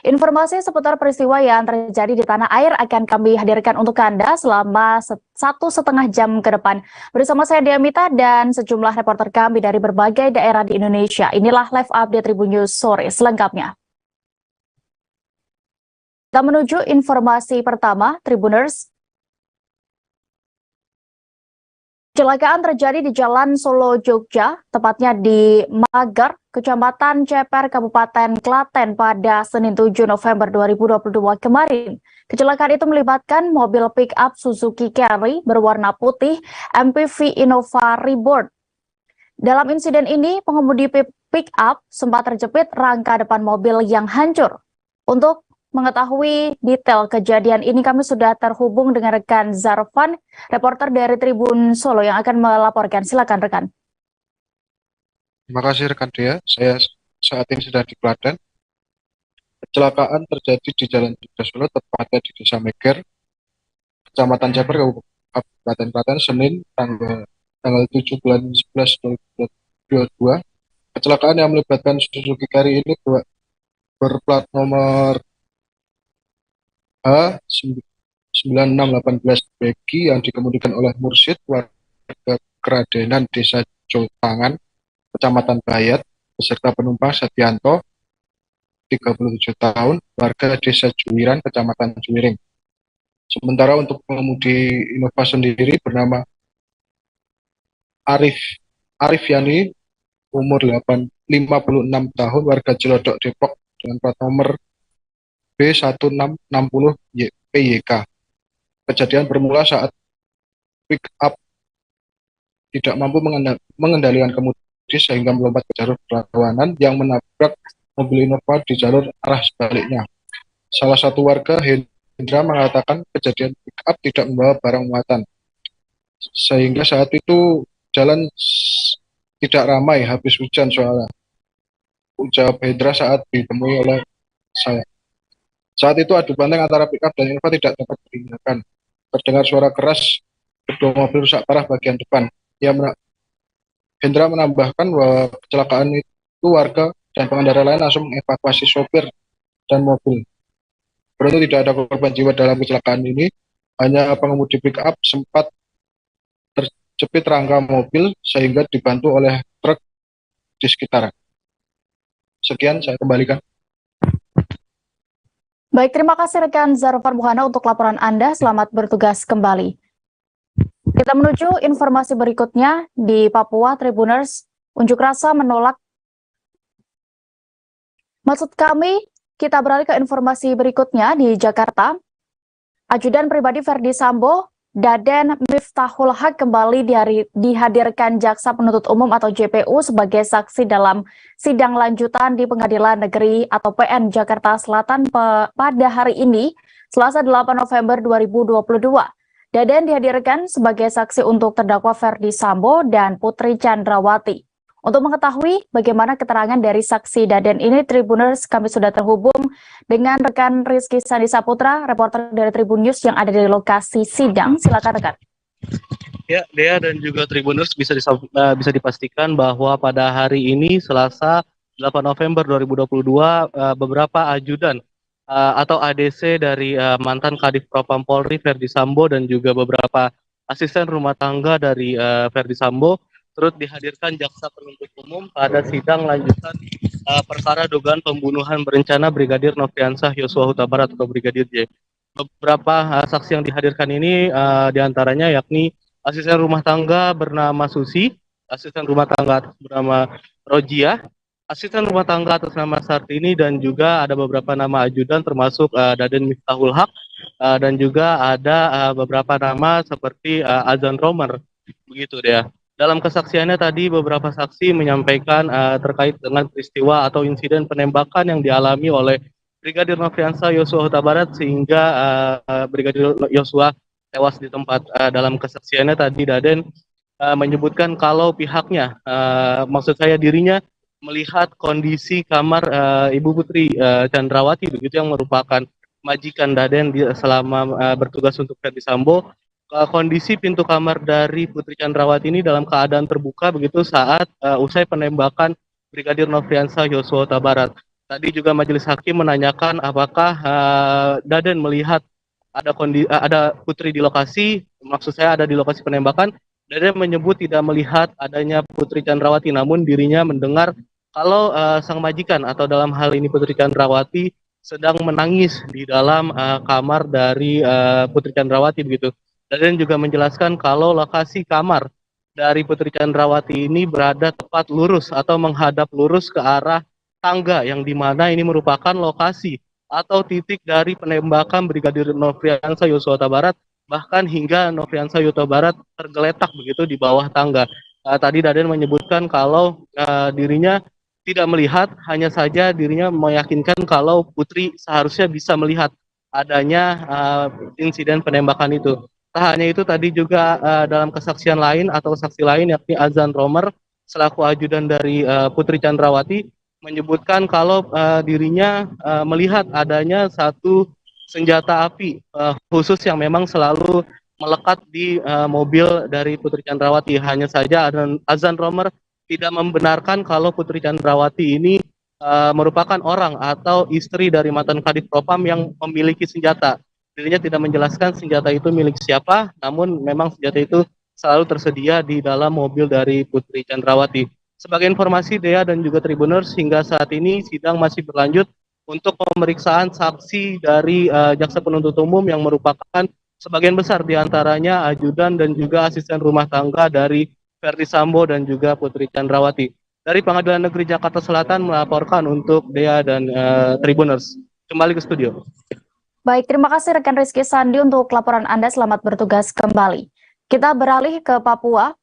Informasi seputar peristiwa yang terjadi di tanah air akan kami hadirkan untuk Anda selama 1,5 jam ke depan. Bersama saya Diamita dan sejumlah reporter kami dari berbagai daerah di Indonesia. Inilah live update Tribun News sore selengkapnya. Kita menuju informasi pertama, Tribuners. Kecelakaan terjadi di Jalan Solo, Jogja, tepatnya di Mager, Kecamatan Ceper, Kabupaten Klaten pada Senin 7 November 2022 kemarin. Kecelakaan itu melibatkan mobil pick-up Suzuki Carry berwarna putih MPV Innova Reborn. Dalam insiden ini, pengemudi pick-up sempat terjepit rangka depan mobil yang hancur. Untuk mengetahui detail kejadian ini kami sudah terhubung dengan rekan Zarfan, reporter dari Tribun Solo yang akan melaporkan. Silakan rekan. Terima kasih rekan Dea, saya saat ini sudah di Klaten. Kecelakaan terjadi di Jalan Jogja Solo, tepatnya di Desa Meger, Kecamatan Ceper, Kabupaten Klaten, Senin tanggal 7 bulan 11 2022. Kecelakaan yang melibatkan Suzuki Carry ini berplat nomor H9618 Begi yang dikemudikan oleh Mursid, warga Keradenan, Desa Jotangan, Kecamatan Bayat, beserta penumpang Setianto, 37 tahun, warga Desa Juwiran, Kecamatan Juwiring. Sementara untuk pengemudi Innova sendiri bernama Arif Yani, umur 56 tahun, warga Cilodok, Depok, dengan plat nomor B1660 PYK. Kejadian bermula saat pick up tidak mampu mengendalikan kemudi sehingga melompat ke jalur berlawanan yang menabrak mobil Innova di jalur arah sebaliknya. Salah satu warga, Hendra, mengatakan kejadian pick up tidak membawa barang muatan, sehingga saat itu jalan tidak ramai habis hujan soalnya. Ujar Hendra saat ditemui oleh saya. Saat itu adu banteng antara pick up dan Innova tidak dapat dihindarkan. Terdengar suara keras, kedua mobil rusak parah bagian depan. Hendra menambahkan bahwa kecelakaan itu warga dan pengendara lain langsung mengevakuasi sopir dan mobil. Beruntung tidak ada korban jiwa dalam kecelakaan ini, hanya pengemudi pick up sempat terjepit rangka mobil sehingga dibantu oleh truk di sekitar. Sekian, saya kembalikan. Baik, terima kasih rekan Zarfan Muhana untuk laporan Anda. Selamat bertugas kembali. Kita menuju informasi berikutnya di Papua. Tribuners, unjuk rasa menolak. Maksud kami, kita beralih ke informasi berikutnya di Jakarta. Ajudan pribadi Verdi Sambo, Daden Miftahul Haq, kembali dihadirkan Jaksa Penuntut Umum atau JPU sebagai saksi dalam sidang lanjutan di Pengadilan Negeri atau PN Jakarta Selatan pada hari ini, Selasa 8 November 2022. Daden dihadirkan sebagai saksi untuk terdakwa Verdi Sambo dan Putri Chandrawati. Untuk mengetahui bagaimana keterangan dari saksi Daden ini, Tribuners, kami sudah terhubung dengan rekan Rizky Sandi Saputra, reporter dari Tribun News yang ada di lokasi sidang. Silakan rekan. Ya, Dea dan juga Tribuners, bisa dipastikan bahwa pada hari ini Selasa 8 November 2022 beberapa ajudan atau ADC dari mantan Kadif Propam Polri Verdi Sambo dan juga beberapa asisten rumah tangga dari Verdi Sambo turut dihadirkan Jaksa Penuntut Umum pada sidang lanjutan perkara dugaan pembunuhan berencana Brigadir Nofriansah Yosua Huta Barat atau Brigadir J. Beberapa saksi yang dihadirkan ini diantaranya yakni asisten rumah tangga bernama Susi, asisten rumah tangga bernama Rojia, asisten rumah tangga atas nama Sartini, dan juga ada beberapa nama ajudan termasuk Daden Miftahul Haq, dan juga ada beberapa nama seperti Azan Romer, begitu dia. Dalam kesaksiannya tadi beberapa saksi menyampaikan terkait dengan peristiwa atau insiden penembakan yang dialami oleh Brigadir Nofriansah Yosua Huta Barat sehingga Brigadir Yosua tewas di tempat. Dalam kesaksiannya tadi Daden menyebutkan kalau pihaknya, maksud saya dirinya, melihat kondisi kamar Ibu Putri Chandrawati begitu yang merupakan majikan Daden selama bertugas untuk Ferdi Sambo. Kondisi pintu kamar dari Putri Chandrawati ini dalam keadaan terbuka begitu saat usai penembakan Brigadir Nofriansah Yosua Huta Barat. Tadi juga majelis hakim menanyakan apakah Daden melihat ada Putri di lokasi, maksud saya ada di lokasi penembakan. Daden menyebut tidak melihat adanya Putri Chandrawati, namun dirinya mendengar kalau sang majikan atau dalam hal ini Putri Chandrawati sedang menangis di dalam kamar dari Putri Chandrawati begitu. Dan juga menjelaskan kalau lokasi kamar dari Putri Chandrawati ini berada tepat lurus atau menghadap lurus ke arah tangga yang dimana ini merupakan lokasi atau titik dari penembakan Brigadir Nofriansah Yosua Huta Barat, bahkan hingga Nofriansah Yosua Huta Barat tergeletak begitu di bawah tangga. Tadi Daden menyebutkan kalau dirinya tidak melihat, hanya saja dirinya meyakinkan kalau Putri seharusnya bisa melihat adanya insiden penembakan itu. Tak hanya itu, tadi juga dalam kesaksian lain atau saksi lain yakni Azan Romer selaku ajudan dari Putri Chandrawati menyebutkan kalau dirinya melihat adanya satu senjata api khusus yang memang selalu melekat di mobil dari Putri Chandrawati. Hanya saja Azan Romer tidak membenarkan kalau Putri Chandrawati ini merupakan orang atau istri dari mantan Kadif Propam yang memiliki senjata. Dirinya tidak menjelaskan senjata itu milik siapa, namun memang senjata itu selalu tersedia di dalam mobil dari Putri Chandrawati. Sebagai informasi Dea dan juga Tribuners, hingga saat ini sidang masih berlanjut untuk pemeriksaan saksi dari jaksa penuntut umum yang merupakan sebagian besar diantaranya ajudan dan juga asisten rumah tangga dari Ferdi Sambo dan juga Putri Chandrawati. Dari Pengadilan Negeri Jakarta Selatan melaporkan untuk Dea dan Tribuners. Kembali ke studio. Baik, terima kasih rekan Rizky Sandi untuk laporan Anda. Selamat bertugas kembali. Kita beralih ke Papua.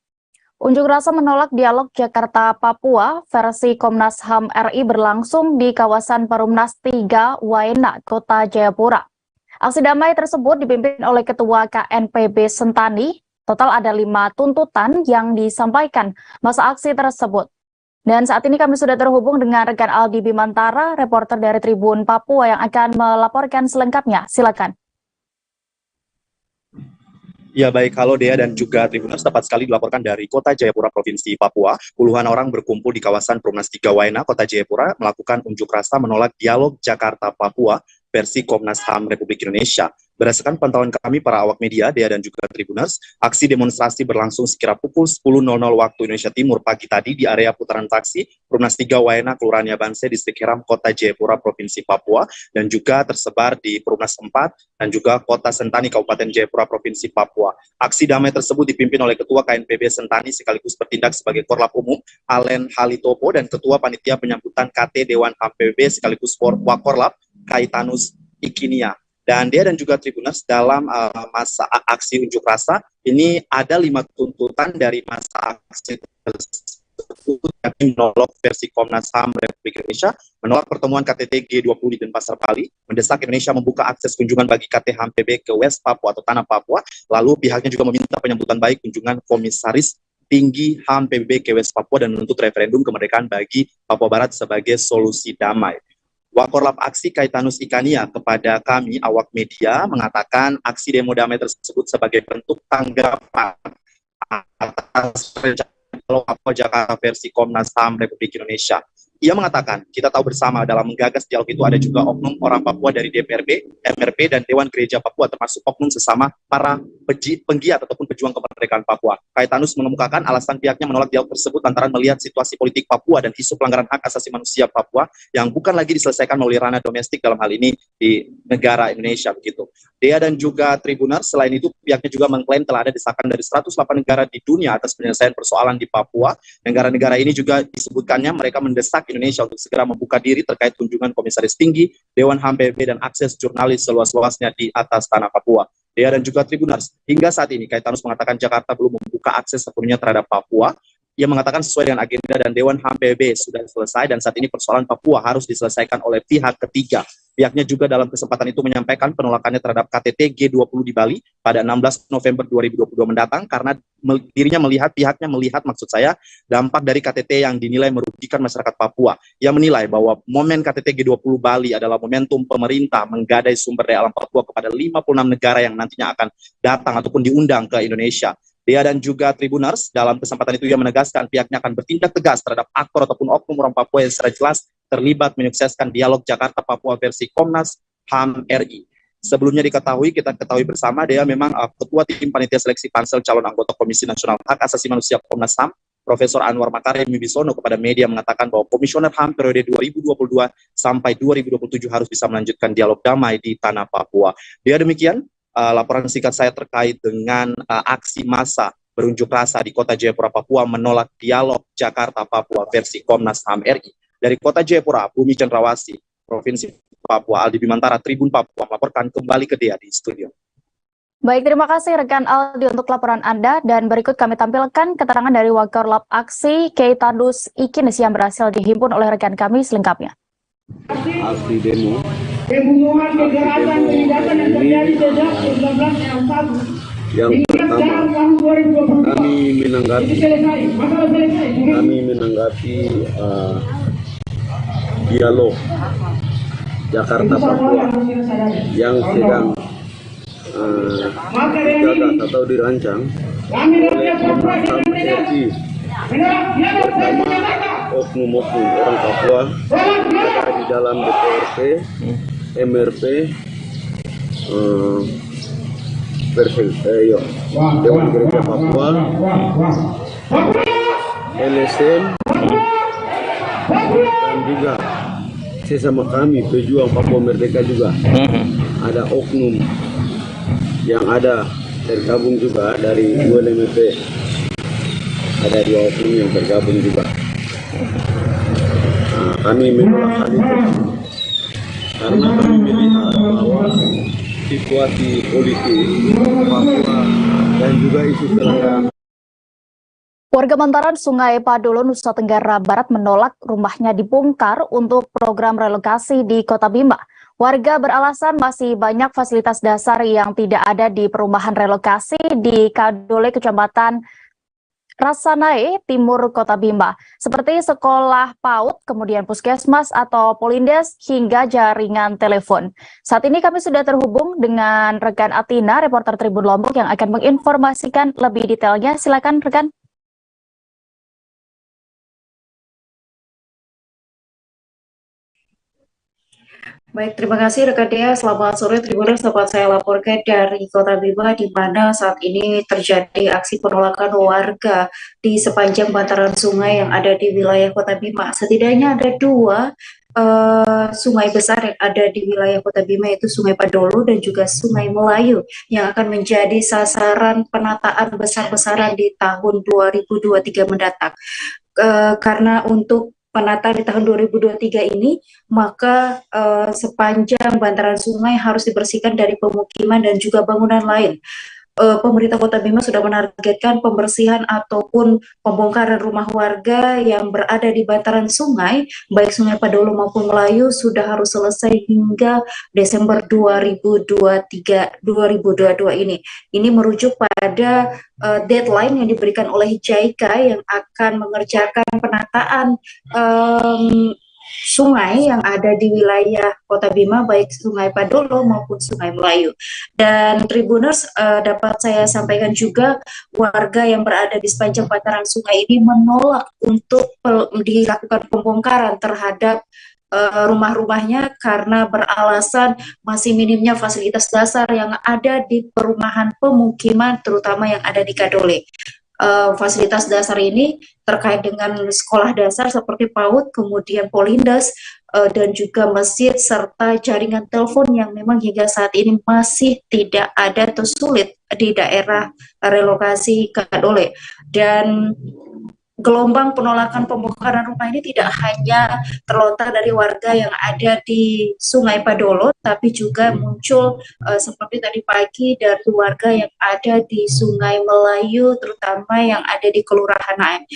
Unjuk rasa menolak dialog Jakarta-Papua versi Komnas HAM RI berlangsung di kawasan Perumnas 3 Waena, Kota Jayapura. Aksi damai tersebut dipimpin oleh Ketua KNPB Sentani. Total ada 5 tuntutan yang disampaikan masa aksi tersebut. Dan saat ini kami sudah terhubung dengan rekan Aldi Bimantara, reporter dari Tribun Papua yang akan melaporkan selengkapnya. Silakan. Ya baik, halo Dea dan juga Tribuners, tepat sekali dilaporkan dari Kota Jayapura, Provinsi Papua. Puluhan orang berkumpul di kawasan Perumnas 3 Waena, Kota Jayapura, melakukan unjuk rasa menolak dialog Jakarta-Papua versi Komnas HAM Republik Indonesia. Berdasarkan pantauan kami para awak media, Dea dan juga Tribuners, aksi demonstrasi berlangsung sekira pukul 10.00 waktu Indonesia Timur pagi tadi di area putaran taksi Perumnas 3 Waena, Kelurahan Yabanse, Distrik Heram, Kota Jayapura, Provinsi Papua, dan juga tersebar di Perumnas 4 dan juga Kota Sentani, Kabupaten Jayapura, Provinsi Papua. Aksi damai tersebut dipimpin oleh Ketua KNPB Sentani sekaligus bertindak sebagai Korlap Umum, Alen Halitopo, dan Ketua Panitia Penyambutan KT Dewan HAM PBB sekaligus Wakorlap, Kaitanus Ikinia. Dan Dia dan juga Tribuners, dalam masa aksi unjuk rasa ini ada 5 tuntutan dari masa aksi tersebut, yakni menolak versi Komnas HAM Republik Indonesia, menolak pertemuan KTT G20 di Denpasar, Bali, mendesak Indonesia membuka akses kunjungan bagi KT HAM PB ke West Papua atau Tanah Papua, lalu pihaknya juga meminta penyambutan baik kunjungan Komisaris Tinggi HAM PBB ke West Papua dan menuntut referendum kemerdekaan bagi Papua Barat sebagai solusi damai. Wakorlap aksi Kaitanus Ikania kepada kami awak media mengatakan aksi demo damai tersebut sebagai bentuk tanggapan atas rencana Papua Jakarta versi Komnas HAM Republik Indonesia. Ia mengatakan, kita tahu bersama dalam menggagas dialog itu ada juga oknum orang Papua dari DPRB, MRP, dan Dewan Gereja Papua, termasuk oknum sesama para penggiat ataupun pejuang kemerdekaan Papua. Kaitanus mengemukakan alasan pihaknya menolak dialog tersebut lantaran melihat situasi politik Papua dan isu pelanggaran hak asasi manusia Papua yang bukan lagi diselesaikan melalui ranah domestik dalam hal ini di negara Indonesia begitu. Dea dan juga Tribuners, selain itu pihaknya juga mengklaim telah ada desakan dari 108 negara di dunia atas penyelesaian persoalan di Papua. Negara-negara ini juga disebutkannya mereka mendesak Indonesia untuk segera membuka diri terkait kunjungan Komisaris Tinggi Dewan HAM PBB dan akses jurnalis seluas-luasnya di atas tanah Papua. Dea dan juga Tribuners, hingga saat ini Kaitanus mengatakan Jakarta belum membuka akses sepenuhnya terhadap Papua. Ia mengatakan sesuai dengan agenda dan Dewan HAM PBB sudah selesai dan saat ini persoalan Papua harus diselesaikan oleh pihak ketiga. Pihaknya juga dalam kesempatan itu menyampaikan penolakannya terhadap KTT G20 di Bali pada 16 November 2022 mendatang karena pihaknya melihat dampak dari KTT yang dinilai merugikan masyarakat Papua. Ia menilai bahwa momen KTT G20 Bali adalah momentum pemerintah menggadai sumber daya alam Papua kepada 56 negara yang nantinya akan datang ataupun diundang ke Indonesia. Dea dan juga Tribuners, dalam kesempatan itu ia menegaskan pihaknya akan bertindak tegas terhadap aktor ataupun oknum orang Papua yang secara jelas terlibat menyukseskan dialog Jakarta-Papua versi Komnas HAM RI. Sebelumnya kita ketahui bersama, Dea memang Ketua Tim Panitia Seleksi Pansel Calon Anggota Komisi Nasional Hak Asasi Manusia Komnas HAM, Profesor Anwar Makarim Wibisono kepada media mengatakan bahwa Komisioner HAM periode 2022 sampai 2027 harus bisa melanjutkan dialog damai di tanah Papua. Dea, demikian laporan singkat saya terkait dengan aksi massa berunjuk rasa di Kota Jayapura, Papua menolak dialog Jakarta-Papua versi Komnas HAM RI. Dari Kota Jayapura, Bumi Cendrawasih, Provinsi Papua, Aldi Bimantara, Tribun Papua melaporkan kembali ke Dea di studio. Baik, terima kasih rekan Aldi untuk laporan Anda, dan berikut kami tampilkan keterangan dari Wakorlap Aksi Keitanus Ikinis yang berhasil dihimpun oleh rekan kami selengkapnya. Aksi demo pembunuhan, kekerasan, penindasan yang terjadi sejak 1961. Yang pertama, kami menanggapi dialog Jakarta Papua yang sedang digagas atau dirancang oleh Komnas HAM RI bersama oknum-oknum orang Papua ada di dalam DPRP, MRP, Dewan Gereja Papua, LSM, dan juga sesama kami pejuang Papua Merdeka juga. Ada oknum yang ada tergabung juga dari UNMP. Ada 2 oknum yang tergabung juga. Kami menolak hal itu karena kami melihat bahwa situasi politik Papua dan juga isu kelangkaan. Warga bantaran Sungai Padolo, Nusa Tenggara Barat menolak rumahnya dibongkar untuk program relokasi di Kota Bima. Warga beralasan masih banyak fasilitas dasar yang tidak ada di perumahan relokasi di Kadole, Kecamatan Rasanae, Timur Kota Bima, seperti sekolah PAUD, kemudian puskesmas atau polindes, hingga jaringan telepon. Saat ini kami sudah terhubung dengan rekan Atina, reporter Tribun Lombok yang akan menginformasikan lebih detailnya. Silakan rekan. Baik, terima kasih rekan Dea. Selamat sore Tribuners, dapat saya laporkan dari Kota Bima di mana saat ini terjadi aksi penolakan warga di sepanjang bantaran sungai yang ada di wilayah Kota Bima. Setidaknya ada 2 sungai besar yang ada di wilayah Kota Bima, yaitu Sungai Padolo dan juga Sungai Melayu, yang akan menjadi sasaran penataan besar-besaran di tahun 2023 mendatang. Karena untuk penataan di tahun 2023 ini, maka sepanjang bantaran sungai harus dibersihkan dari pemukiman dan juga bangunan lain. Pemerintah Kota Bima sudah menargetkan pembersihan ataupun pembongkaran rumah warga yang berada di bantaran sungai, baik Sungai Padolo maupun Melayu, sudah harus selesai hingga Desember 2022 ini. Ini merujuk pada deadline yang diberikan oleh JICA yang akan mengerjakan penataan sungai yang ada di wilayah Kota Bima, baik Sungai Padolo maupun Sungai Melayu. Dan Tribuners, dapat saya sampaikan juga, warga yang berada di sepanjang bantaran sungai ini menolak untuk dilakukan pembongkaran terhadap rumah-rumahnya karena beralasan masih minimnya fasilitas dasar yang ada di perumahan pemukiman, terutama yang ada di Kadole. Fasilitas dasar ini terkait dengan sekolah dasar seperti PAUD, kemudian polindes, dan juga masjid, serta jaringan telepon yang memang hingga saat ini masih tidak ada atau sulit di daerah relokasi Kadole. Dan gelombang penolakan pembongkaran rumah ini tidak hanya terlontar dari warga yang ada di Sungai Padolo, tapi juga muncul seperti tadi pagi dari warga yang ada di Sungai Melayu, terutama yang ada di Kelurahan Naem.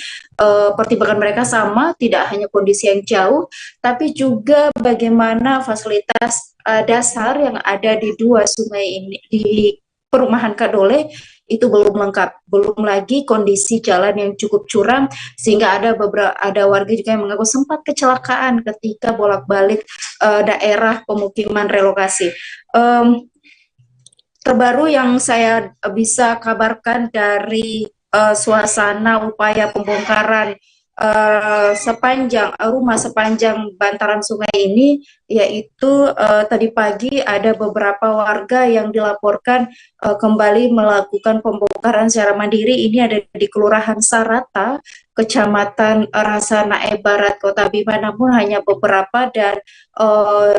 Pertimbangan mereka sama, tidak hanya kondisi yang jauh, tapi juga bagaimana fasilitas dasar yang ada di dua sungai ini, di perumahan Kadole itu belum lengkap, belum lagi kondisi jalan yang cukup curam sehingga ada warga juga yang mengaku sempat kecelakaan ketika bolak-balik daerah pemukiman relokasi. Terbaru yang saya bisa kabarkan dari suasana upaya pembongkaran sepanjang rumah sepanjang bantaran sungai ini, yaitu tadi pagi ada beberapa warga yang dilaporkan kembali melakukan pembongkaran secara mandiri. Ini ada di Kelurahan Sarata, Kecamatan Rasa Nae Barat, Kota Bima, namun hanya beberapa dan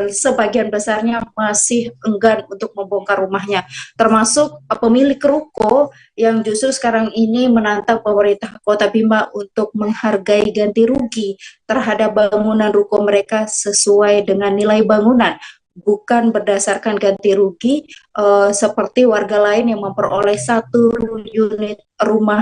sebagian besarnya masih enggan untuk membongkar rumahnya, termasuk pemilik ruko yang justru sekarang ini menantang pemerintah Kota Bima untuk menghargai ganti rugi terhadap bangunan ruko mereka sesuai dengan nilai bangunan, bukan berdasarkan ganti rugi seperti warga lain yang memperoleh 1 unit rumah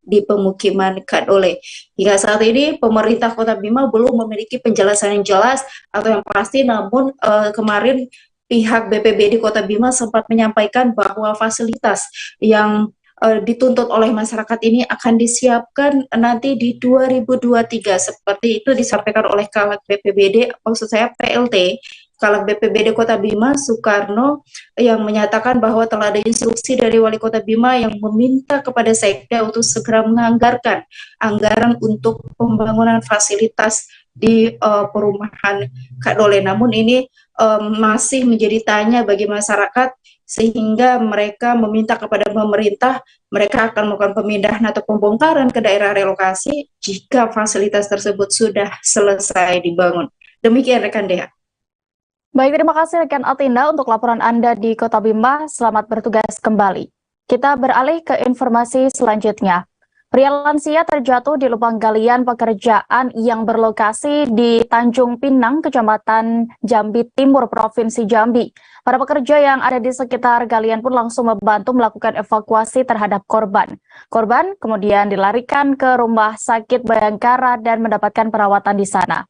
di pemukiman Kadole. Hingga saat ini pemerintah Kota Bima belum memiliki penjelasan yang jelas atau yang pasti, namun kemarin pihak BPBD Kota Bima sempat menyampaikan bahwa fasilitas yang dituntut oleh masyarakat ini akan disiapkan nanti di 2023, seperti itu disampaikan oleh Caleg BPBD, maksud saya PLT, Caleg BPBD Kota Bima Soekarno, yang menyatakan bahwa telah ada instruksi dari Wali Kota Bima yang meminta kepada Sekda untuk segera menganggarkan anggaran untuk pembangunan fasilitas di perumahan Kadole. Namun ini masih menjadi tanya bagi masyarakat, sehingga mereka meminta kepada pemerintah, mereka akan melakukan pemindahan atau pembongkaran ke daerah relokasi jika fasilitas tersebut sudah selesai dibangun. Demikian rekan Dea. Baik, terima kasih rekan Atinda untuk laporan Anda di Kota Bima. Selamat bertugas kembali. Kita beralih ke informasi selanjutnya. Pria lansia terjatuh di lubang galian pekerjaan yang berlokasi di Tanjung Pinang, Kecamatan Jambi Timur, Provinsi Jambi. Para pekerja yang ada di sekitar galian pun langsung membantu melakukan evakuasi terhadap korban. Korban kemudian dilarikan ke Rumah Sakit Bayangkara dan mendapatkan perawatan di sana.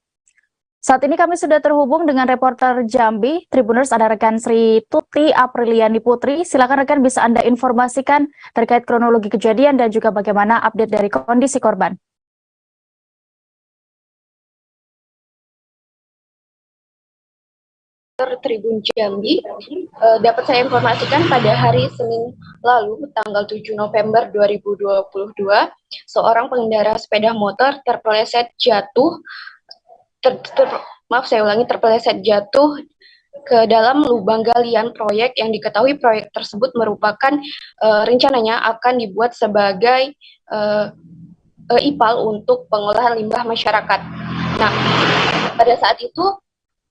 Saat ini kami sudah terhubung dengan reporter Jambi, Tribuners, ada rekan Sri Tuti Apriliani Putri. Silakan rekan, bisa Anda informasikan terkait kronologi kejadian dan juga bagaimana update dari kondisi korban. Tribun Jambi, dapat saya informasikan pada hari Senin lalu, tanggal 7 November 2022, seorang pengendara sepeda motor terpeleset jatuh terpeleset jatuh ke dalam lubang galian proyek yang diketahui proyek tersebut merupakan rencananya akan dibuat sebagai IPAL untuk pengolahan limbah masyarakat. Nah, pada saat itu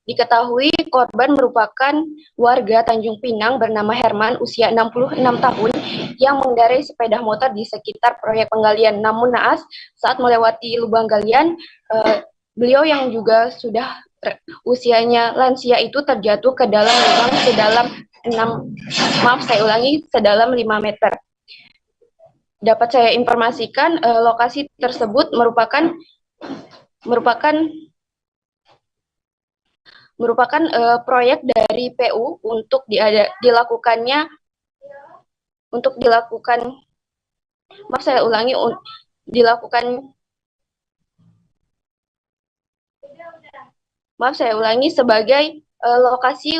diketahui korban merupakan warga Tanjung Pinang bernama Herman, usia 66 tahun, yang mengendarai sepeda motor di sekitar proyek penggalian. Namun naas, saat melewati lubang galian, beliau yang juga sudah usianya lansia itu terjatuh ke dalam lubang sedalam 5 meter. Dapat saya informasikan lokasi tersebut merupakan proyek dari PU untuk dilakukan sebagai lokasi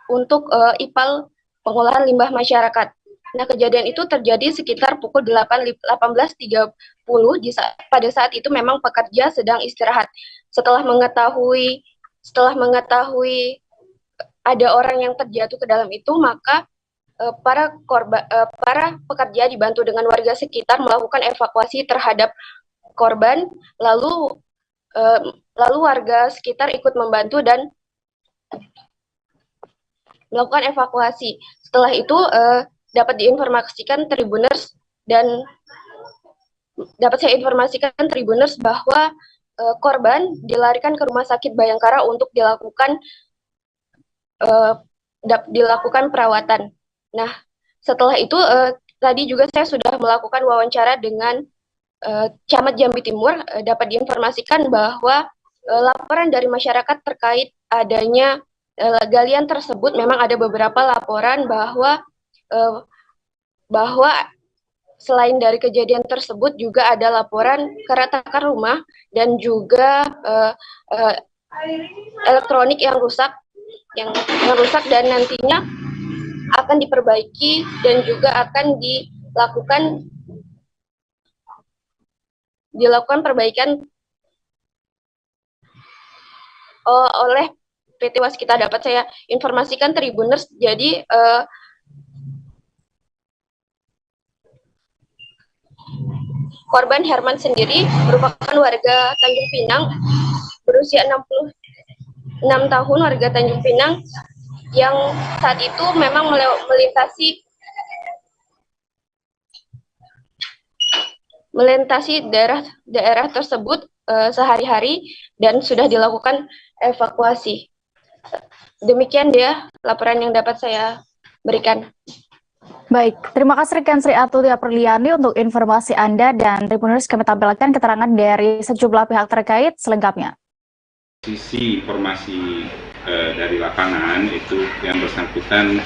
untuk IPAL pengolahan limbah masyarakat. Nah, kejadian itu terjadi sekitar pukul 18.30 pada saat itu memang pekerja sedang istirahat. Setelah mengetahui ada orang yang terjatuh ke dalam itu, maka para pekerja dibantu dengan warga sekitar melakukan evakuasi terhadap korban, lalu warga sekitar ikut membantu dan melakukan evakuasi. Setelah itu dapat diinformasikan Tribuners dan dapat saya informasikan Tribuners bahwa korban dilarikan ke Rumah Sakit Bayangkara untuk dilakukan perawatan. Nah, setelah itu tadi juga saya sudah melakukan wawancara dengan Camat Jambi Timur. Dapat diinformasikan bahwa laporan dari masyarakat terkait adanya galian tersebut, memang ada beberapa laporan bahwa selain dari kejadian tersebut juga ada laporan keretakan rumah dan juga elektronik yang rusak dan nantinya akan diperbaiki dan juga akan dilakukan perbaikan oleh PT Waskita. Dapat saya informasikan Tribuners, jadi korban Herman sendiri merupakan warga Tanjung Pinang, berusia 66 tahun, warga Tanjung Pinang, yang saat itu memang melintasi daerah tersebut sehari-hari dan sudah dilakukan evakuasi. Demikian dia laporan yang dapat saya berikan. Baik, terima kasih rekan Sri Atulia Perliani untuk informasi Anda, dan Tribuners kami tampilkan keterangan dari sejumlah pihak terkait selengkapnya. Sisi informasi dari lapangan itu yang bersangkutan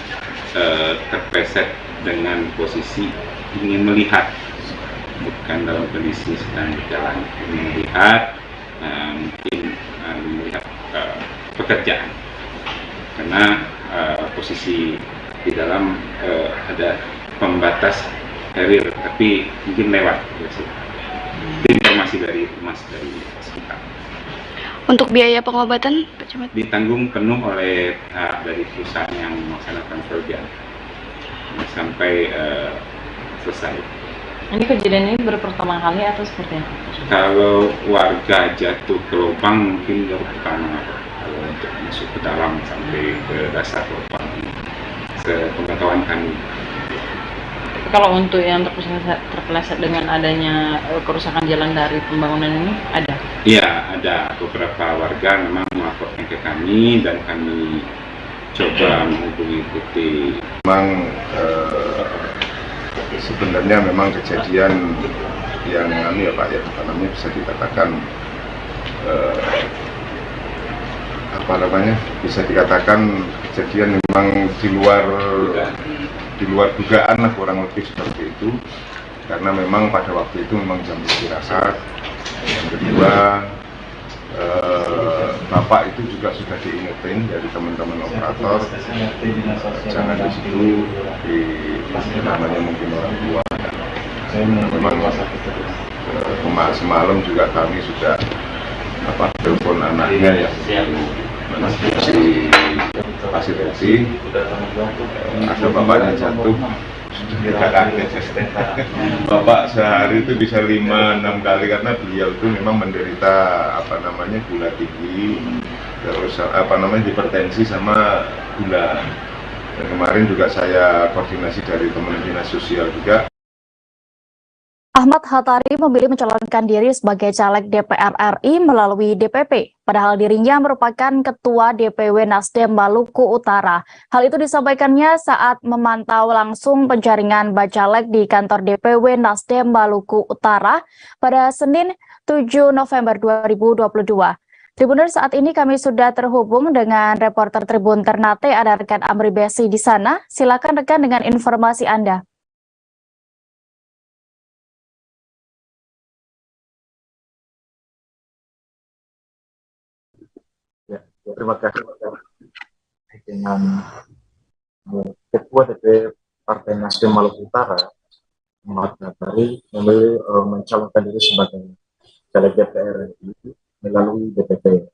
terpreset dengan posisi ingin melihat, bukan dalam kondisi sedang berjalan, ingin melihat melihat pekerjaan, karena posisi di dalam ada pembatas area, tapi mungkin lewat. Itu informasi dari sekitar. Untuk biaya pengobatan, Pak Camat? Ditanggung penuh oleh dari perusahaan yang melaksanakan program sampai selesai. Ini kejadian ini baru pertama kali atau seperti apa? Kalau warga jatuh ke lubang mungkin baru pertama. Kalau untuk masuk ke dalam sampai ke dasar lubang, sepengetahuan kami. Kalau untuk yang terpeleset dengan adanya kerusakan jalan dari pembangunan ini ada? Iya, ada beberapa warga memang melaporkan ke kami dan kami coba menghubungi bukti. Memang sebenarnya memang kejadian yang ya Pak ya, namanya bisa dikatakan bisa dikatakan kejadian memang di luar dugaan lah, kurang lebih seperti itu, karena memang pada waktu itu memang jam istirahat. Yang kedua, Bapak itu juga sudah diingetin dari teman-teman operator, jangan di situ, namanya mungkin orang tua. Memang semalam juga kami sudah telepon anaknya ya, si fasilitasi, ada bapaknya jatuh, tidak kaget. Bapak sehari itu bisa 5-6 kali karena beliau itu memang menderita gula tinggi, terus hipertensi sama gula. Dan kemarin juga saya koordinasi dari teman dinas sosial juga. Ahmad Hattari memilih mencalonkan diri sebagai caleg DPR RI melalui DPP, padahal dirinya merupakan Ketua DPW Nasdem Maluku Utara. Hal itu disampaikannya saat memantau langsung penjaringan bacalek di kantor DPW Nasdem Maluku Utara pada Senin 7 November 2022. Tribuners, saat ini kami sudah terhubung dengan reporter Tribun Ternate, ada rekan Amri Besi di sana. Silakan rekan dengan informasi Anda. Terima kasih dengan Ketua DPW Partai Nasdem Maluku Utara, Ahmad Hattari, memilih mencalonkan diri sebagai caleg DPR RI melalui DPP.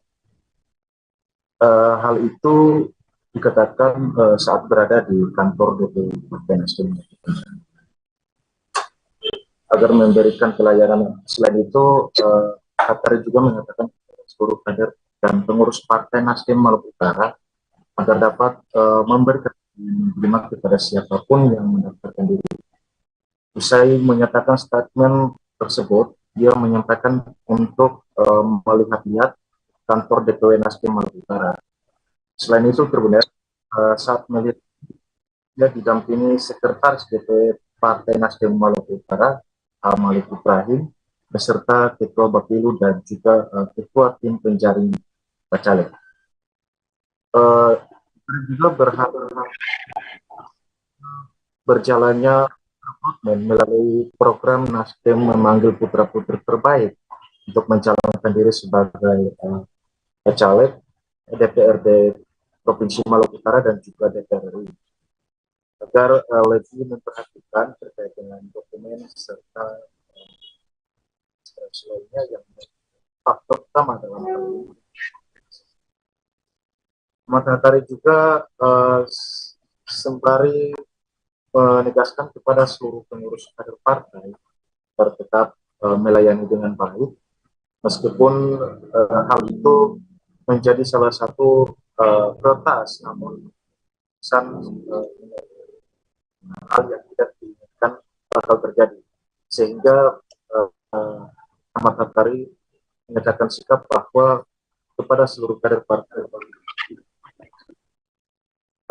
Hal itu dikatakan saat berada di kantor DPW Partai Nasdem agar memberikan pelayanan. Selain itu, Hattari juga mengatakan seluruh kader dan pengurus Partai Nasdem Maluku Utara agar dapat memberikan dukungan kepada siapapun yang mendaftarkan diri. Usai menyatakan statement tersebut, dia menyampaikan untuk melihat-lihat kantor DPW Nasdem Maluku Utara. Selain itu, Tribuners, saat melihat dia didampingi Sekretaris DPW Partai Nasdem Maluku Utara, Malik Ibrahim, beserta Ketua Bapilu dan juga Ketua Tim Penjaring Bacalek. Juga berharap berjalannya melalui program Nasdem memanggil putra-putri terbaik untuk mencalonkan diri sebagai caleg DPRD Provinsi Maluku Utara dan juga DPR RI, agar lebih memperhatikan terkait dengan dokumen serta lainnya yang faktor utama dalam hal ini. Matahari juga sembari menegaskan kepada seluruh pengurus kader partai agar tetap melayani dengan baik, meskipun hal itu menjadi salah satu prioritas, namun hal yang tidak diinginkan bakal terjadi, sehingga Ahmad Hattari menyatakan sikap bahwa kepada seluruh kader partai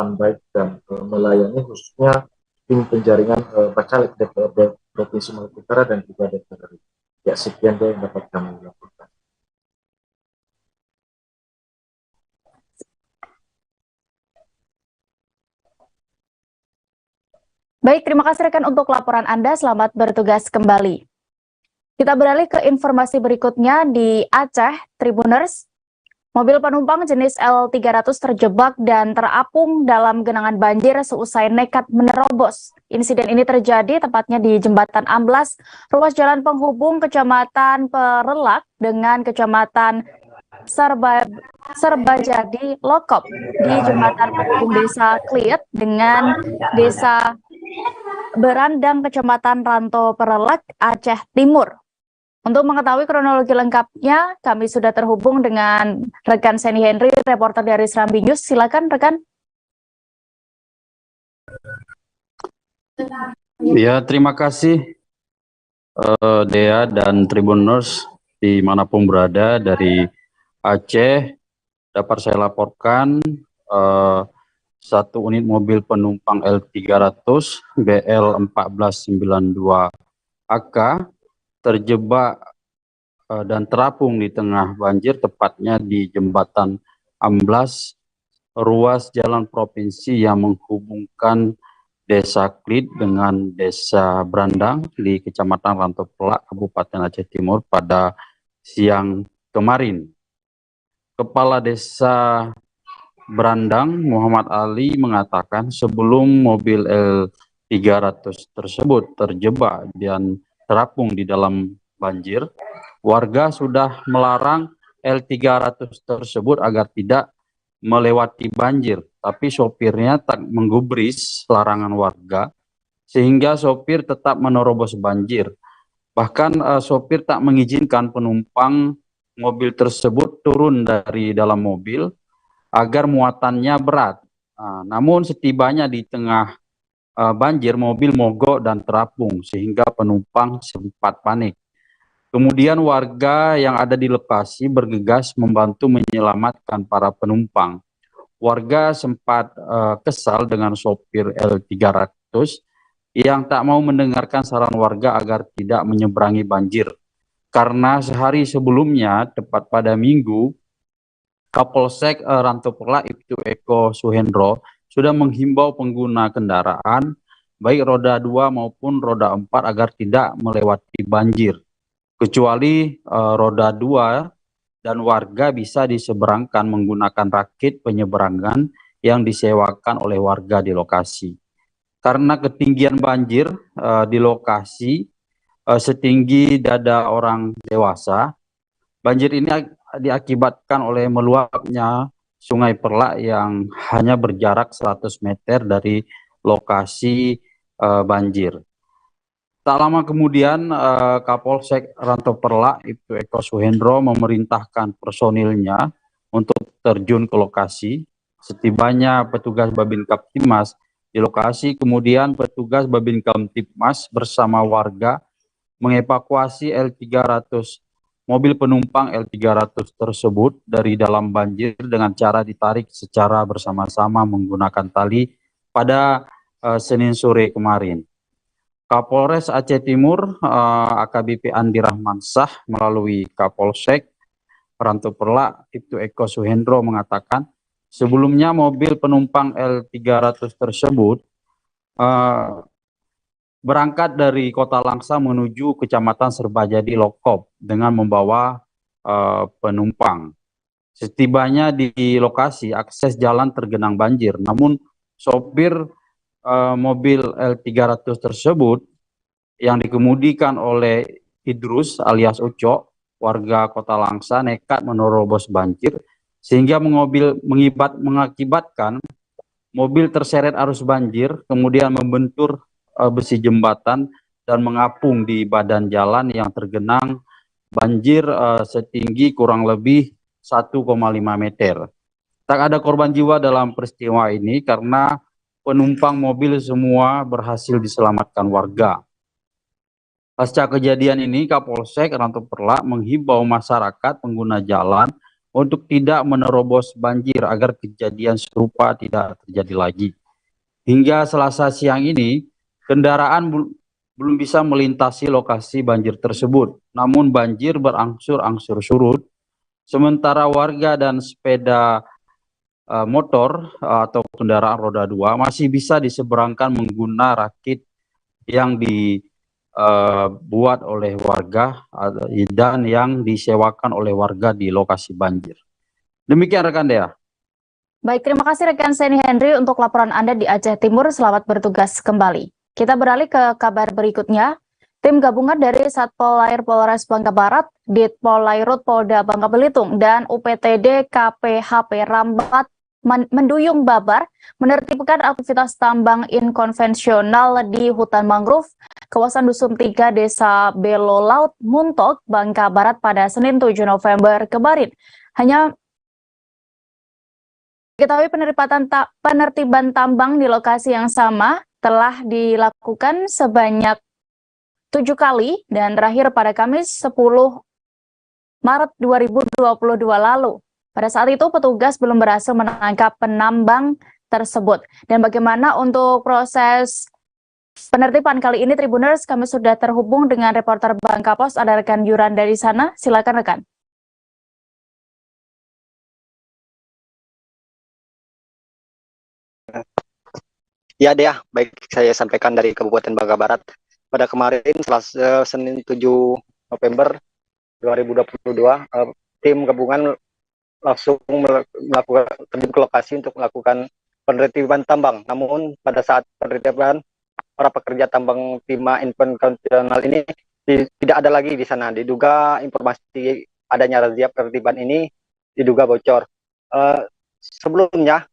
baik dan melayani khususnya tim penjaringan Bacalek DPRD Provinsi Maluku Utara dan juga DPR RI. Ya, sekian yang dapat kami laporkan. Baik, terima kasih rekan untuk laporan Anda. Selamat bertugas kembali. Kita beralih ke informasi berikutnya di Aceh, Tribuners. Mobil penumpang jenis L300 terjebak dan terapung dalam genangan banjir seusai nekat menerobos. Insiden ini terjadi tepatnya di Jembatan Amblas, ruas jalan penghubung Kecamatan Perelak dengan Kecamatan Serbajadi Lokop di Jembatan penghubung Desa Kliet dengan Desa Berandang Kecamatan Ranto Perelak, Aceh Timur. Untuk mengetahui kronologi lengkapnya, kami sudah terhubung dengan rekan Seni Henry, reporter dari Serambi News. Silakan rekan. Ya, terima kasih Dea dan Tribuners dimanapun berada dari Aceh. Dapat saya laporkan satu unit mobil penumpang L300 BL 1492 AK terjebak dan terapung di tengah banjir, tepatnya di Jembatan Amblas, ruas jalan provinsi yang menghubungkan Desa Klit dengan Desa Berandang di Kecamatan Ranto Perelak, Kabupaten Aceh Timur pada siang kemarin. Kepala Desa Berandang, Muhammad Ali, mengatakan sebelum mobil L300 tersebut terjebak dan terapung di dalam banjir, warga sudah melarang L300 tersebut agar tidak melewati banjir, tapi sopirnya tak menggubris larangan warga sehingga sopir tetap menerobos banjir. Bahkan sopir tak mengizinkan penumpang mobil tersebut turun dari dalam mobil agar muatannya berat. Namun setibanya di tengah banjir, mobil mogok dan terapung sehingga penumpang sempat panik. Kemudian warga yang ada di lokasi bergegas membantu menyelamatkan para penumpang. Warga sempat kesal dengan sopir L300 yang tak mau mendengarkan saran warga agar tidak menyeberangi banjir. Karena sehari sebelumnya, tepat pada Minggu, Kapolsek Ranto Perelak Ibtu Eko Suhendro sudah menghimbau pengguna kendaraan baik roda 2 maupun roda 4 agar tidak melewati banjir, kecuali roda 2 dan warga bisa diseberangkan menggunakan rakit penyeberangan yang disewakan oleh warga di lokasi. Karena ketinggian banjir di lokasi setinggi dada orang dewasa, banjir ini diakibatkan oleh meluapnya Sungai Perelak yang hanya berjarak 100 meter dari lokasi banjir. Tak lama kemudian Kapolsek Ranto Perelak Ibtu Eko Suhendro memerintahkan personilnya untuk terjun ke lokasi. Setibanya petugas Babin Kaptimas di lokasi, kemudian petugas Babin Kamtipmas bersama warga mengevakuasi L300 mobil penumpang L300 tersebut dari dalam banjir dengan cara ditarik secara bersama-sama menggunakan tali pada Senin sore kemarin. Kapolres Aceh Timur AKBP Andi Rahmansyah melalui Kapolsek Rantau Perlak Ibtu Eko Suhendro mengatakan sebelumnya mobil penumpang L300 tersebut berangkat dari Kota Langsa menuju Kecamatan Serbajadi Lokop dengan membawa penumpang. Setibanya di lokasi, akses jalan tergenang banjir. Namun sopir mobil L300 tersebut yang dikemudikan oleh Idrus alias Ucok, warga Kota Langsa, nekat menerobos banjir sehingga mengakibatkan mobil terseret arus banjir, kemudian membentur besi jembatan dan mengapung di badan jalan yang tergenang banjir setinggi kurang lebih 1,5 meter. Tak ada korban jiwa dalam peristiwa ini karena penumpang mobil semua berhasil diselamatkan warga. Pasca kejadian ini, Kapolsek Rantau Perlak menghimbau masyarakat pengguna jalan untuk tidak menerobos banjir agar kejadian serupa tidak terjadi lagi. Hingga Selasa siang ini, kendaraan belum bisa melintasi lokasi banjir tersebut, namun banjir berangsur-angsur surut, sementara warga dan sepeda motor atau kendaraan roda 2 masih bisa diseberangkan menggunakan rakit yang dibuat oleh warga dan yang disewakan oleh warga di lokasi banjir. Demikian rekan Dea. Baik, terima kasih rekan Seni Henry untuk laporan Anda di Aceh Timur. Selamat bertugas kembali. Kita beralih ke kabar berikutnya. Tim gabungan dari Satpol Air Polres Bangka Barat, Ditpol Lairut Polda Bangka Belitung, dan UPTD KPHP Rambat Menduyung Babar menertibkan aktivitas tambang inkonvensional di hutan mangrove kawasan Dusun 3 Desa Belo Laut Muntok, Bangka Barat pada Senin 7 November kemarin. Hanya diketahui penertiban tambang di lokasi yang sama telah dilakukan sebanyak 7 kali dan terakhir pada Kamis 10 Maret 2022 lalu. Pada saat itu petugas belum berhasil menangkap penambang tersebut. Dan bagaimana untuk proses penertiban kali ini, Tribuners, kami sudah terhubung dengan reporter Bangka Pos, ada rekan Yuran dari sana. Silakan rekan. Ya Dea, baik saya sampaikan dari Kabupaten Bangka Barat. Pada kemarin Selasa Senin 7 November 2022, tim gabungan langsung melakukan terjun ke lokasi untuk melakukan penertiban tambang. Namun pada saat penertiban, para pekerja tambang timah inkonvensional ini tidak ada lagi di sana. Diduga informasi adanya razia penertiban ini diduga bocor. Sebelumnya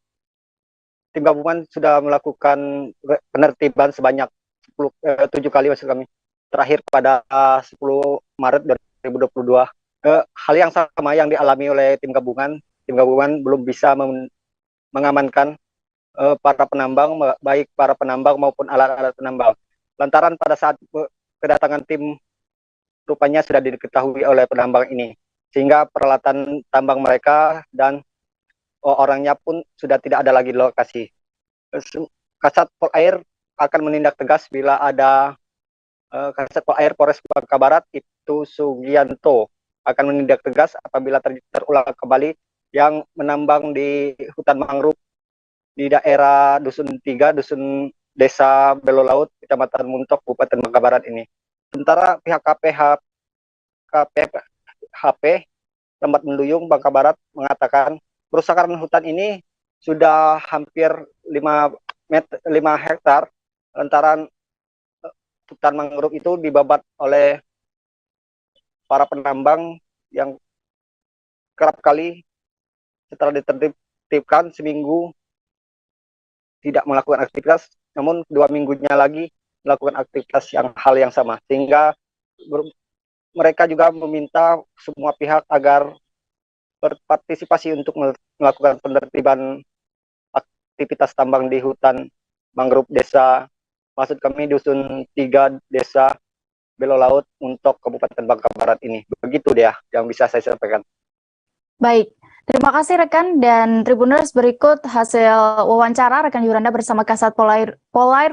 tim gabungan sudah melakukan penertiban sebanyak 7 kali maksud kami. Terakhir pada 10 Maret 2022. Hal yang sama yang dialami oleh tim gabungan belum bisa mengamankan para penambang, baik para penambang maupun alat-alat penambang. Lantaran pada saat kedatangan tim rupanya sudah diketahui oleh penambang ini, sehingga peralatan tambang mereka dan orangnya pun sudah tidak ada lagi di lokasi. Kasat Pol Air akan menindak tegas bila ada Kasat Pol Air Polres Bangka Barat Ibtu Sugianto akan menindak tegas apabila terulang kembali yang menambang di hutan mangrove di daerah Dusun 3, Dusun Desa Belo Laut, Kecamatan Muntok, Kabupaten Bangka Barat ini. Sementara pihak KPHP Rambat Menduyung Bangka Barat mengatakan kerusakan hutan ini sudah hampir 5 hektar lantaran hutan mangrove itu dibabat oleh para penambang yang kerap kali setelah ditertibkan seminggu tidak melakukan aktivitas, namun 2 minggunya lagi melakukan aktivitas hal yang sama, sehingga mereka juga meminta semua pihak agar berpartisipasi untuk melakukan penertiban aktivitas tambang di hutan mangrove desa, maksud kami Dusun 3 Desa Belo Laut untuk Kabupaten Bangka Barat ini. Begitu dia yang bisa saya sampaikan. Baik, terima kasih rekan dan Tribuners, berikut hasil wawancara rekan Yuranda bersama Kasat Polair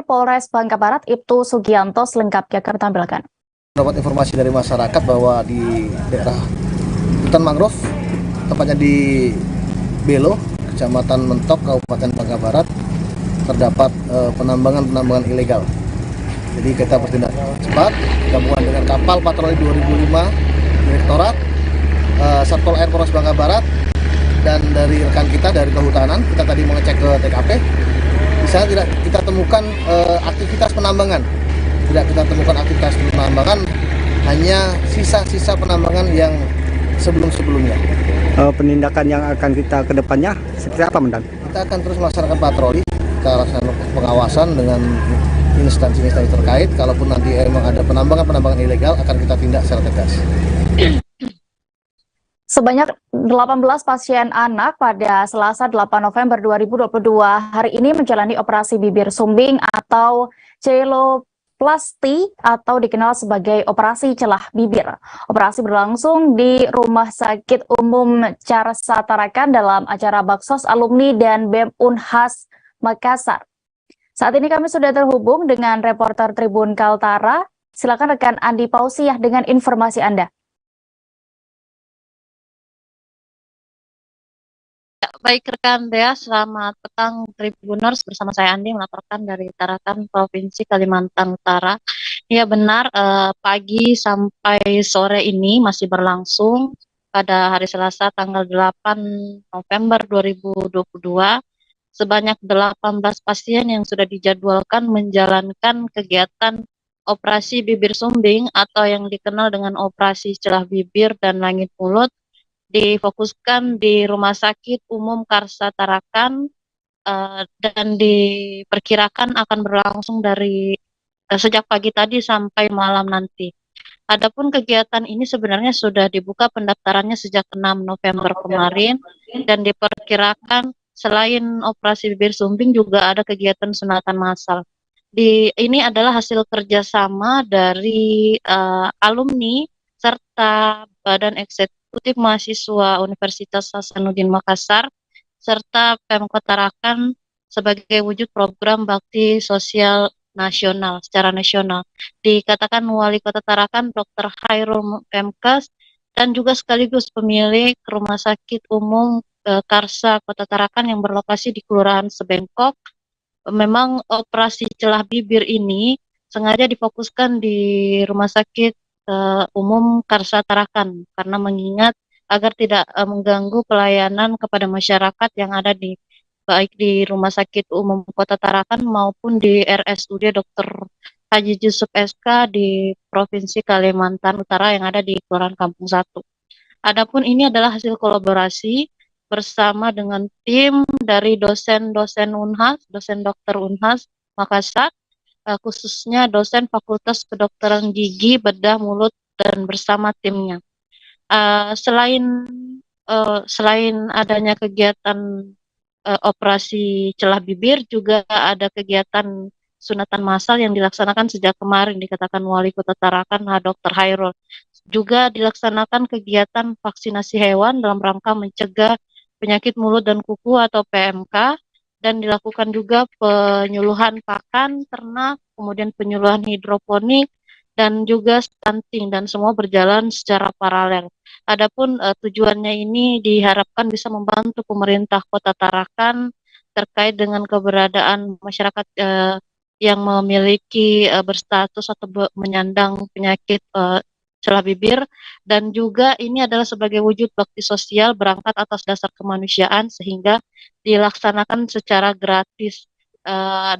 Polres Bangka Barat Ibtu Sugianto selengkapnya kami tampilkan. Dapat informasi dari masyarakat bahwa di daerah hutan mangrove, tepatnya di Belo, Kecamatan Mentok, Kabupaten Bangka Barat, terdapat penambangan ilegal. Jadi kita bertindak cepat, gabungan dengan kapal patroli 2005 Direktorat, Satpol Air Polres Bangka Barat, dan dari rekan kita dari kehutanan, kita tadi mengecek ke TKP. Di sana tidak kita temukan aktivitas penambangan. Tidak kita temukan aktivitas penambangan, hanya sisa-sisa penambangan yang sebelum-sebelumnya. Penindakan yang akan kita ke depannya seperti apa, Mendan? Kita akan terus melaksanakan patroli, kita laksanakan pengawasan dengan instansi-instansi terkait. Kalaupun nanti memang ada penambangan ilegal, akan kita tindak secara tegas. Sebanyak 18 pasien anak pada Selasa 8 November 2022 hari ini menjalani operasi bibir sumbing atau celoplasti atau dikenal sebagai operasi celah bibir. Operasi berlangsung di Rumah Sakit Umum Carsa Tarakan dalam acara Baksos Alumni dan BEM Unhas Makassar. Saat ini kami sudah terhubung dengan reporter Tribun Kaltara. Silakan rekan Andi Pausiah dengan informasi Anda. Baik rekan Dea, selamat petang Tribuners, bersama saya Andi melaporkan dari Tarakan, Provinsi Kalimantan Utara. Ya benar, pagi sampai sore ini masih berlangsung pada hari Selasa tanggal 8 November 2022. Sebanyak 18 pasien yang sudah dijadwalkan menjalankan kegiatan operasi bibir sumbing atau yang dikenal dengan operasi celah bibir dan langit mulut difokuskan di Rumah Sakit Umum Carsa Tarakan dan diperkirakan akan berlangsung dari sejak pagi tadi sampai malam nanti. Adapun kegiatan ini sebenarnya sudah dibuka pendaftarannya sejak 6 November kemarin dan diperkirakan selain operasi bibir sumbing juga ada kegiatan sunatan massal. Ini adalah hasil kerjasama dari alumni serta Badan Eksekutif Mahasiswa Universitas Hasanuddin Makassar serta Pemkot Tarakan sebagai wujud program bakti sosial nasional secara nasional. Dikatakan Wali Kota Tarakan Dr. Khairul Kemkes dan juga sekaligus pemilik Rumah Sakit Umum Carsa Kota Tarakan yang berlokasi di Kelurahan Sebengkok. Memang operasi celah bibir ini sengaja difokuskan di Rumah Sakit Umum Carsa Tarakan karena mengingat agar tidak mengganggu pelayanan kepada masyarakat yang ada di baik di Rumah Sakit Umum Kota Tarakan maupun di RSUD Dr. Haji Yusuf SK di Provinsi Kalimantan Utara yang ada di Kelurahan Kampung 1. Adapun ini adalah hasil kolaborasi bersama dengan tim dari dosen-dosen Unhas, dosen dokter Unhas Makassar, khususnya dosen Fakultas Kedokteran Gigi, Bedah, Mulut, dan bersama timnya. Selain adanya kegiatan operasi celah bibir, juga ada kegiatan sunatan massal yang dilaksanakan sejak kemarin, dikatakan Wali Kota Tarakan Dr. Khairul. Juga dilaksanakan kegiatan vaksinasi hewan dalam rangka mencegah penyakit mulut dan kuku atau PMK, dan dilakukan juga penyuluhan pakan ternak, kemudian penyuluhan hidroponik, dan juga stunting, dan semua berjalan secara paralel. Adapun tujuannya ini diharapkan bisa membantu pemerintah Kota Tarakan terkait dengan keberadaan masyarakat yang memiliki berstatus atau menyandang penyakit celah bibir, dan juga ini adalah sebagai wujud bakti sosial berangkat atas dasar kemanusiaan sehingga dilaksanakan secara gratis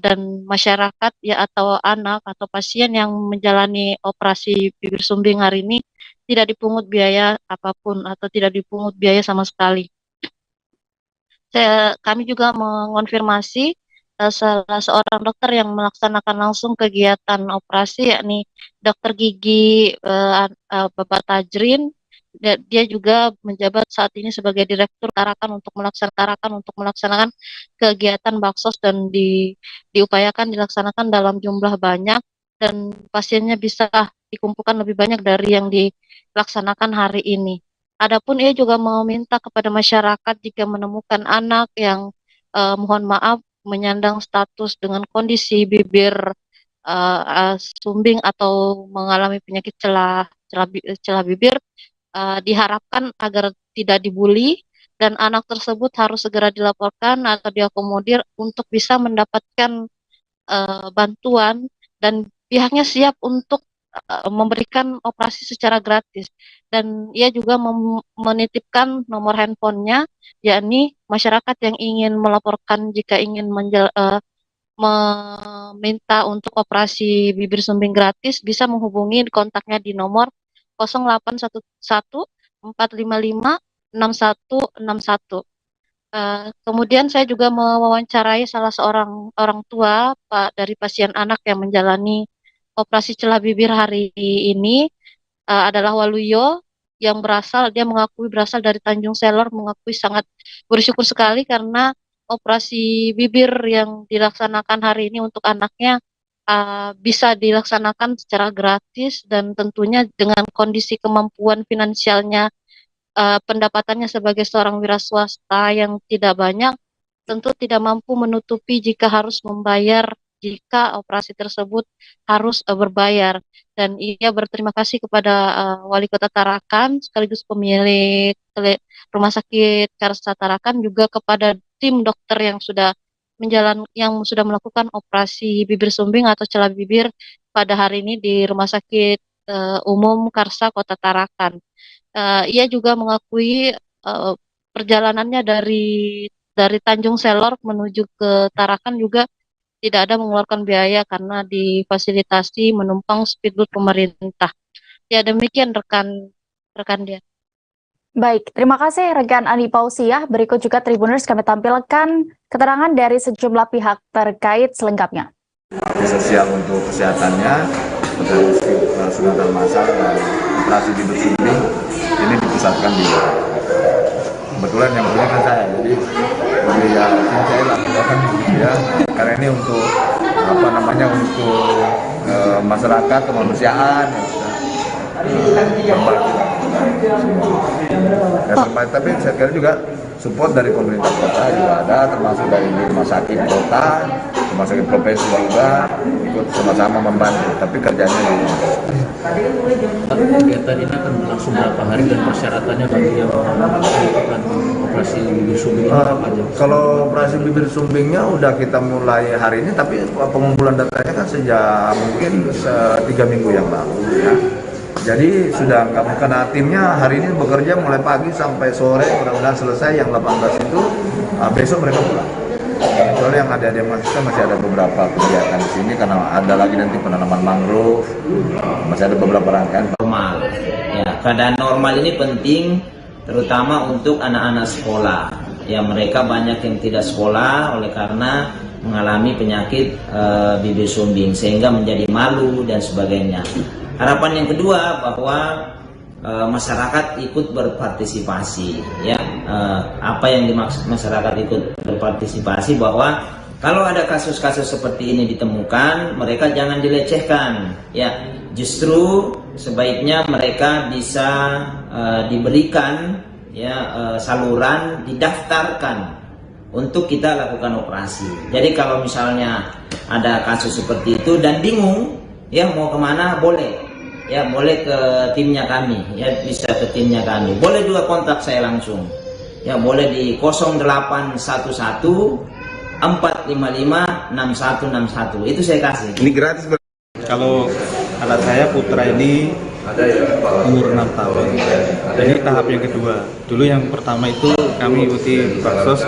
dan masyarakat ya atau anak atau pasien yang menjalani operasi bibir sumbing hari ini tidak dipungut biaya apapun atau tidak dipungut biaya sama sekali. Kami juga mengonfirmasi salah seorang dokter yang melaksanakan langsung kegiatan operasi, yakni dokter gigi Bapak Tajrin. Dia juga menjabat saat ini sebagai direktur Tarakan untuk melaksanakan kegiatan baksos, dan diupayakan dilaksanakan dalam jumlah banyak dan pasiennya bisa dikumpulkan lebih banyak dari yang dilaksanakan hari ini. Adapun ia juga meminta kepada masyarakat jika menemukan anak yang mohon maaf menyandang status dengan kondisi bibir sumbing atau mengalami penyakit celah bibir, diharapkan agar tidak dibuli dan anak tersebut harus segera dilaporkan atau diakomodir untuk bisa mendapatkan bantuan, dan pihaknya siap untuk memberikan operasi secara gratis. Dan ia juga menitipkan nomor handphonenya, yakni masyarakat yang ingin melaporkan jika ingin meminta untuk operasi bibir sumbing gratis bisa menghubungi kontaknya di nomor 0811 455 6161. Kemudian saya juga mewawancarai salah seorang orang tua dari pasien anak yang menjalani operasi celah bibir hari ini, adalah Waluyo, yang dia mengakui berasal dari Tanjung Selor, mengakui sangat bersyukur sekali karena operasi bibir yang dilaksanakan hari ini untuk anaknya bisa dilaksanakan secara gratis, dan tentunya dengan kondisi kemampuan finansialnya, pendapatannya sebagai seorang wira swasta yang tidak banyak, tentu tidak mampu menutupi jika harus membayar, jika operasi tersebut harus berbayar. Dan ia berterima kasih kepada Wali Kota Tarakan sekaligus pemilik Rumah Sakit Karsa Tarakan, juga kepada tim dokter yang sudah melakukan operasi bibir sumbing atau celah bibir pada hari ini di Rumah Sakit Umum Karsa Kota Tarakan. Ia juga mengakui perjalanannya dari Tanjung Selor menuju ke Tarakan juga tidak ada mengeluarkan biaya karena difasilitasi menumpang speedboat pemerintah. Ya, demikian rekan dia. Baik, terima kasih rekan Andi Pausiah. Berikut juga Tribuners kami tampilkan keterangan dari sejumlah pihak terkait selengkapnya. Sosial untuk kesehatannya, sunatan masal dan operasi bibir sumbing ini dipusatkan di kebetulan yang punya kan saya, jadi ya saya lakukan ya, karena ini untuk untuk masyarakat, kemanusiaan tapi saya kira juga support dari pemerintah kota juga ada, termasuk dari rumah sakit kota, rumah sakit provinsi juga ikut sama-sama membantu, tapi kerjanya ini. Kegiatan ini akan berlangsung berapa hari dan persyaratannya bagi yang melakukan operasi bibir sumbing? Kalau operasi bibir sumbingnya udah kita mulai hari ini, tapi pengumpulan datanya kan sejak mungkin 3 minggu yang lalu ya. Jadi sudah karena timnya hari ini bekerja mulai pagi sampai sore, mudah-mudahan selesai yang 18 itu, besok mereka pulang. Soalnya yang ada di mahasiswa masih ada beberapa kegiatan di sini karena ada lagi nanti penanaman mangrove, masih ada beberapa rangkaian. Normal, ya keadaan normal ini penting terutama untuk anak-anak sekolah. Ya mereka banyak yang tidak sekolah oleh karena mengalami penyakit bibir sumbing sehingga menjadi malu dan sebagainya. Harapan yang kedua bahwa masyarakat ikut berpartisipasi, ya apa yang dimaksud masyarakat ikut berpartisipasi bahwa kalau ada kasus-kasus seperti ini ditemukan, mereka jangan dilecehkan, ya justru sebaiknya mereka bisa diberikan ya saluran, didaftarkan untuk kita lakukan operasi. Jadi kalau misalnya ada kasus seperti itu dan bingung ya mau kemana, boleh ya, boleh ke timnya kami, ya bisa ke timnya kami, boleh juga kontak saya langsung ya, boleh di 0811 455 6161, itu saya kasih. Ini gratis. Kalau anak saya Putra ini umur 6 tahun, ini tahap yang kedua. Dulu yang pertama itu kami ikuti Baksos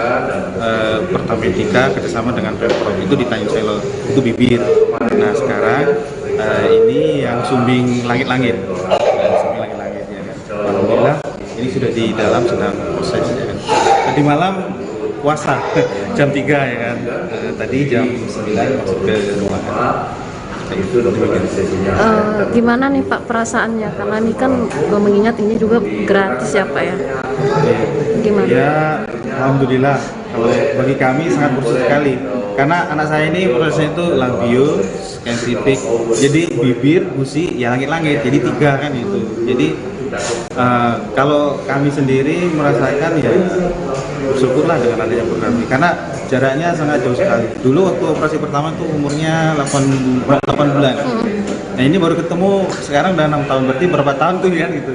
Pertamedika kerjasama dengan Pemprov, itu di Tanjung Selor, itu bibir. Nah sekarang ini yang sumbing langit-langit, ya kan. Alhamdulillah ini sudah di dalam, sedang proses ya kan. Tadi malam puasa jam 3 ya kan, tadi jam 9 masuk ke ruangan. Gimana nih Pak perasaannya? Karena ini kan mengingat ini juga gratis ya Pak ya. Gimana? Ya, alhamdulillah. Kalau bagi kami sangat bersyukur sekali. Karena anak saya ini prosesnya itu labio, scientific. Jadi bibir, gusi, ya langit-langit. Jadi 3 kan itu. Jadi kalau kami sendiri merasakan ya bersyukurlah dengan adanya program ini. Karena jaraknya sangat jauh sekali. Dulu waktu operasi pertama itu umurnya 8 bulan. Nah ini baru ketemu sekarang udah 6 tahun. Berarti berapa tahun tuh ya gitu.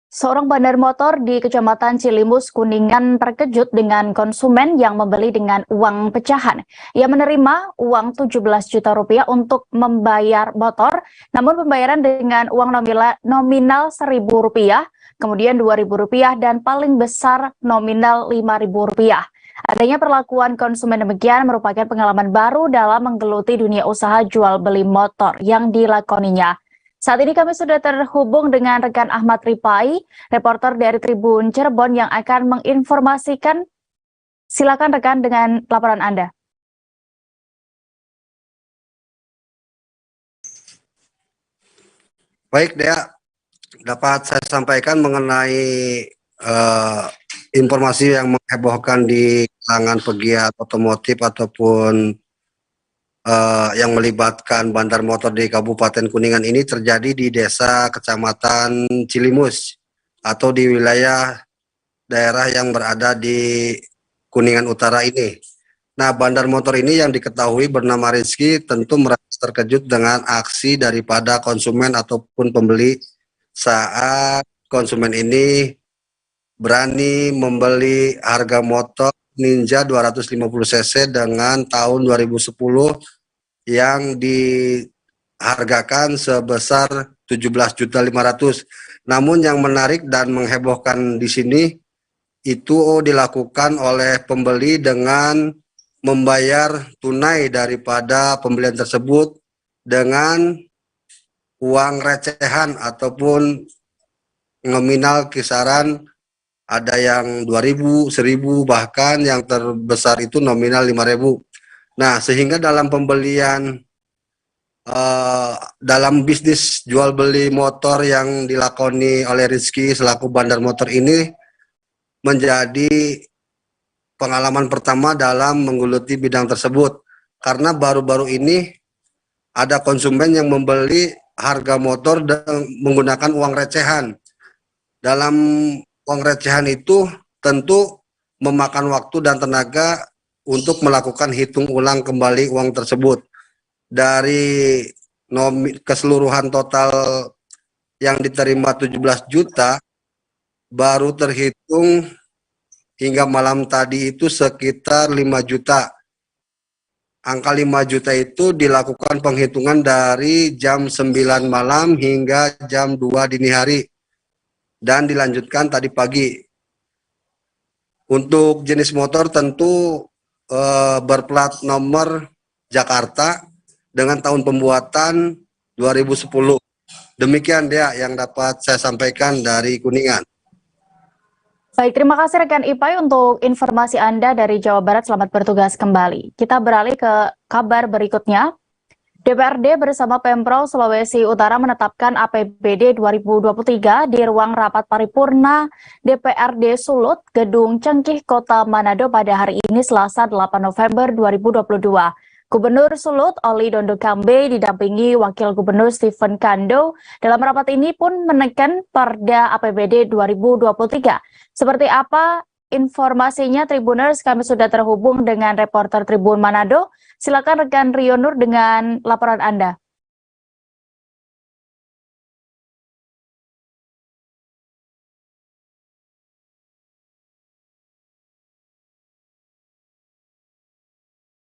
Seorang bandar motor di Kecamatan Cilimus, Kuningan terkejut dengan konsumen yang membeli dengan uang pecahan. Ia menerima uang 17 juta rupiah untuk membayar motor, namun pembayaran dengan uang nominal 1.000 rupiah, kemudian 2.000 rupiah, dan paling besar nominal 5.000 rupiah. Adanya perlakuan konsumen demikian merupakan pengalaman baru dalam menggeluti dunia usaha jual beli motor yang dilakoninya. Saat ini kami sudah terhubung dengan rekan Ahmad Ripai, reporter dari Tribun Cirebon yang akan menginformasikan. Silakan rekan dengan laporan Anda. Baik, Dea, dapat saya sampaikan mengenai informasi yang menghebohkan di kalangan pegiat otomotif ataupun yang melibatkan bandar motor di Kabupaten Kuningan ini terjadi di desa Kecamatan Cilimus atau di wilayah daerah yang berada di Kuningan Utara ini. Nah, bandar motor ini yang diketahui bernama Rizky tentu merasa terkejut dengan aksi daripada konsumen ataupun pembeli saat konsumen ini berani membeli harga motor Ninja 250 cc dengan tahun 2010 yang dihargakan sebesar 17.500.000. Namun yang menarik dan menghebohkan di sini itu dilakukan oleh pembeli dengan membayar tunai daripada pembelian tersebut dengan uang recehan ataupun nominal kisaran ada yang 2.000, 1.000, bahkan yang terbesar itu nominal 5.000. Nah, sehingga dalam pembelian, dalam bisnis jual beli motor yang dilakoni oleh Rizky selaku bandar motor ini menjadi pengalaman pertama dalam menggeluti bidang tersebut. Karena baru-baru ini ada konsumen yang membeli harga motor menggunakan uang recehan. Dalam uang recehan itu tentu memakan waktu dan tenaga untuk melakukan hitung ulang kembali uang tersebut. Dari keseluruhan total yang diterima 17 juta, baru terhitung hingga malam tadi itu sekitar 5 juta. Angka 5 juta itu dilakukan penghitungan dari jam 9 malam hingga jam 2 dini hari. Dan dilanjutkan tadi pagi. Untuk jenis motor tentu berplat nomor Jakarta dengan tahun pembuatan 2010. Demikian dia yang dapat saya sampaikan dari Kuningan. Baik, terima kasih rekan Ipai untuk informasi Anda dari Jawa Barat. Selamat bertugas kembali. Kita beralih ke kabar berikutnya. DPRD bersama Pemprov Sulawesi Utara menetapkan APBD 2023 di ruang rapat paripurna DPRD Sulut, Gedung Cengkih, Kota Manado pada hari ini Selasa 8 November 2022. Gubernur Sulut Oli Dondo Kambe didampingi Wakil Gubernur Stephen Kando. Dalam rapat ini pun menekan perda APBD 2023. Seperti apa informasinya Tribuners? Kami sudah terhubung dengan reporter Tribun Manado. Silakan rekan Rio Nur dengan laporan Anda.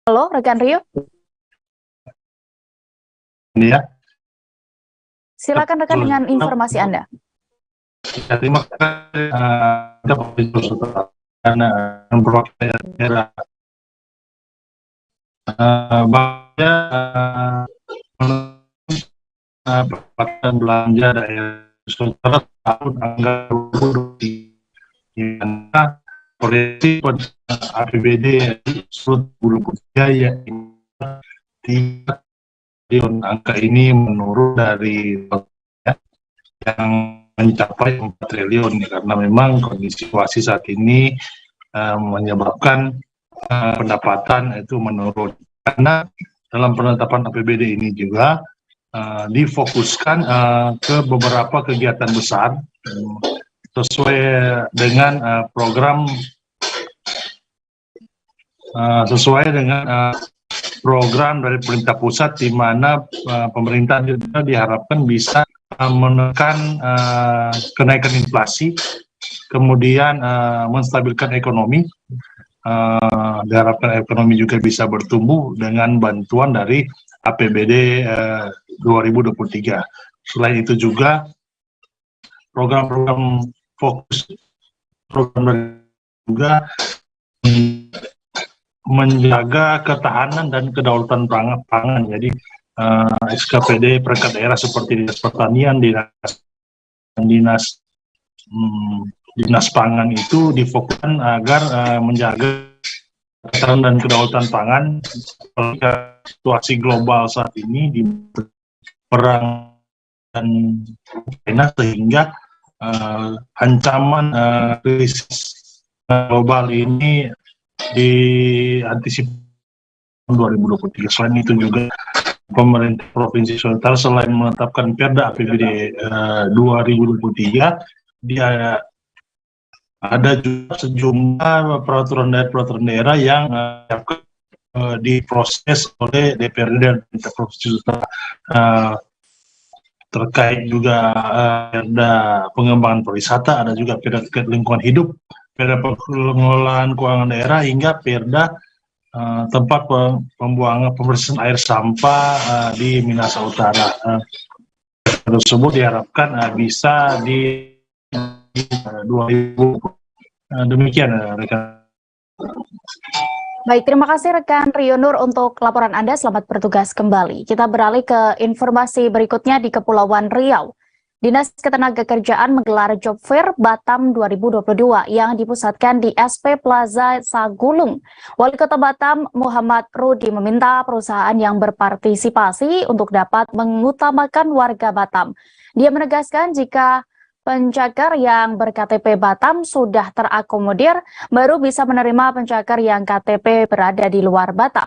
Halo, rekan Rio. Ya. Silakan rekan dengan informasi Anda. Terima kasih karena daerah pendapatan belanja daerah saudara tahun anggaran 2023 proyeksi APBD seluruh 2023 ya angka ini menurun dari yang mencapai 4 triliun karena memang kondisi situasi saat ini menyebabkan pendapatan itu menurun. Karena dalam penetapan APBD ini juga difokuskan ke beberapa kegiatan besar sesuai dengan program dari pemerintah pusat, di mana pemerintah juga diharapkan bisa menekan kenaikan inflasi, kemudian menstabilkan ekonomi. Diharapkan ekonomi juga bisa bertumbuh dengan bantuan dari APBD 2023. Selain itu juga program-program fokus juga menjaga ketahanan dan kedaulatan pangan. Jadi SKPD perangkat daerah seperti Dinas Pertanian, Dinas Pangan itu difokuskan agar menjaga ketahanan dan kedaulatan pangan. Situasi global saat ini di perang dan Ukraina, sehingga ancaman krisis global ini diantisipasi 2023. Selain itu juga pemerintah Provinsi Sulawesi selain menetapkan Perda APBD 2023, dia ada juga sejumlah peraturan daerah yang diproses oleh DPRD dan pemerintah Provinsi Sulawesi terkait juga perda pengembangan pariwisata, ada juga perda terkait lingkungan hidup, perda pengelolaan keuangan daerah, hingga perda tempat pembuangan pembersihan air sampah di Minahasa Utara. Tersebut diharapkan bisa di 2000. Demikian rekan. Baik, terima kasih rekan Rio Nur untuk laporan Anda. Selamat bertugas kembali. Kita beralih ke informasi berikutnya di Kepulauan Riau. Dinas Ketenagakerjaan menggelar Job Fair Batam 2022 yang dipusatkan di SP Plaza Sagulung. Wali Kota Batam Muhammad Rudi meminta perusahaan yang berpartisipasi untuk dapat mengutamakan warga Batam. Dia menegaskan jika pencakar yang berKTP Batam sudah terakomodir, baru bisa menerima pencakar yang KTP berada di luar Batam.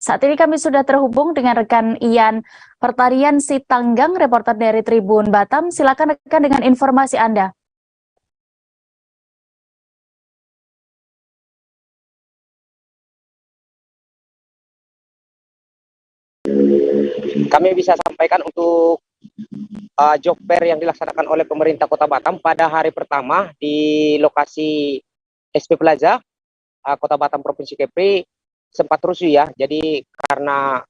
Saat ini kami sudah terhubung dengan rekan Ian Pertarian Sitanggang, reporter dari Tribun Batam. Silakan rekan dengan informasi Anda. Kami bisa sampaikan untuk job fair yang dilaksanakan oleh pemerintah Kota Batam pada hari pertama di lokasi SP Plaza Kota Batam Provinsi Kepri sempat rusuh ya. Jadi karena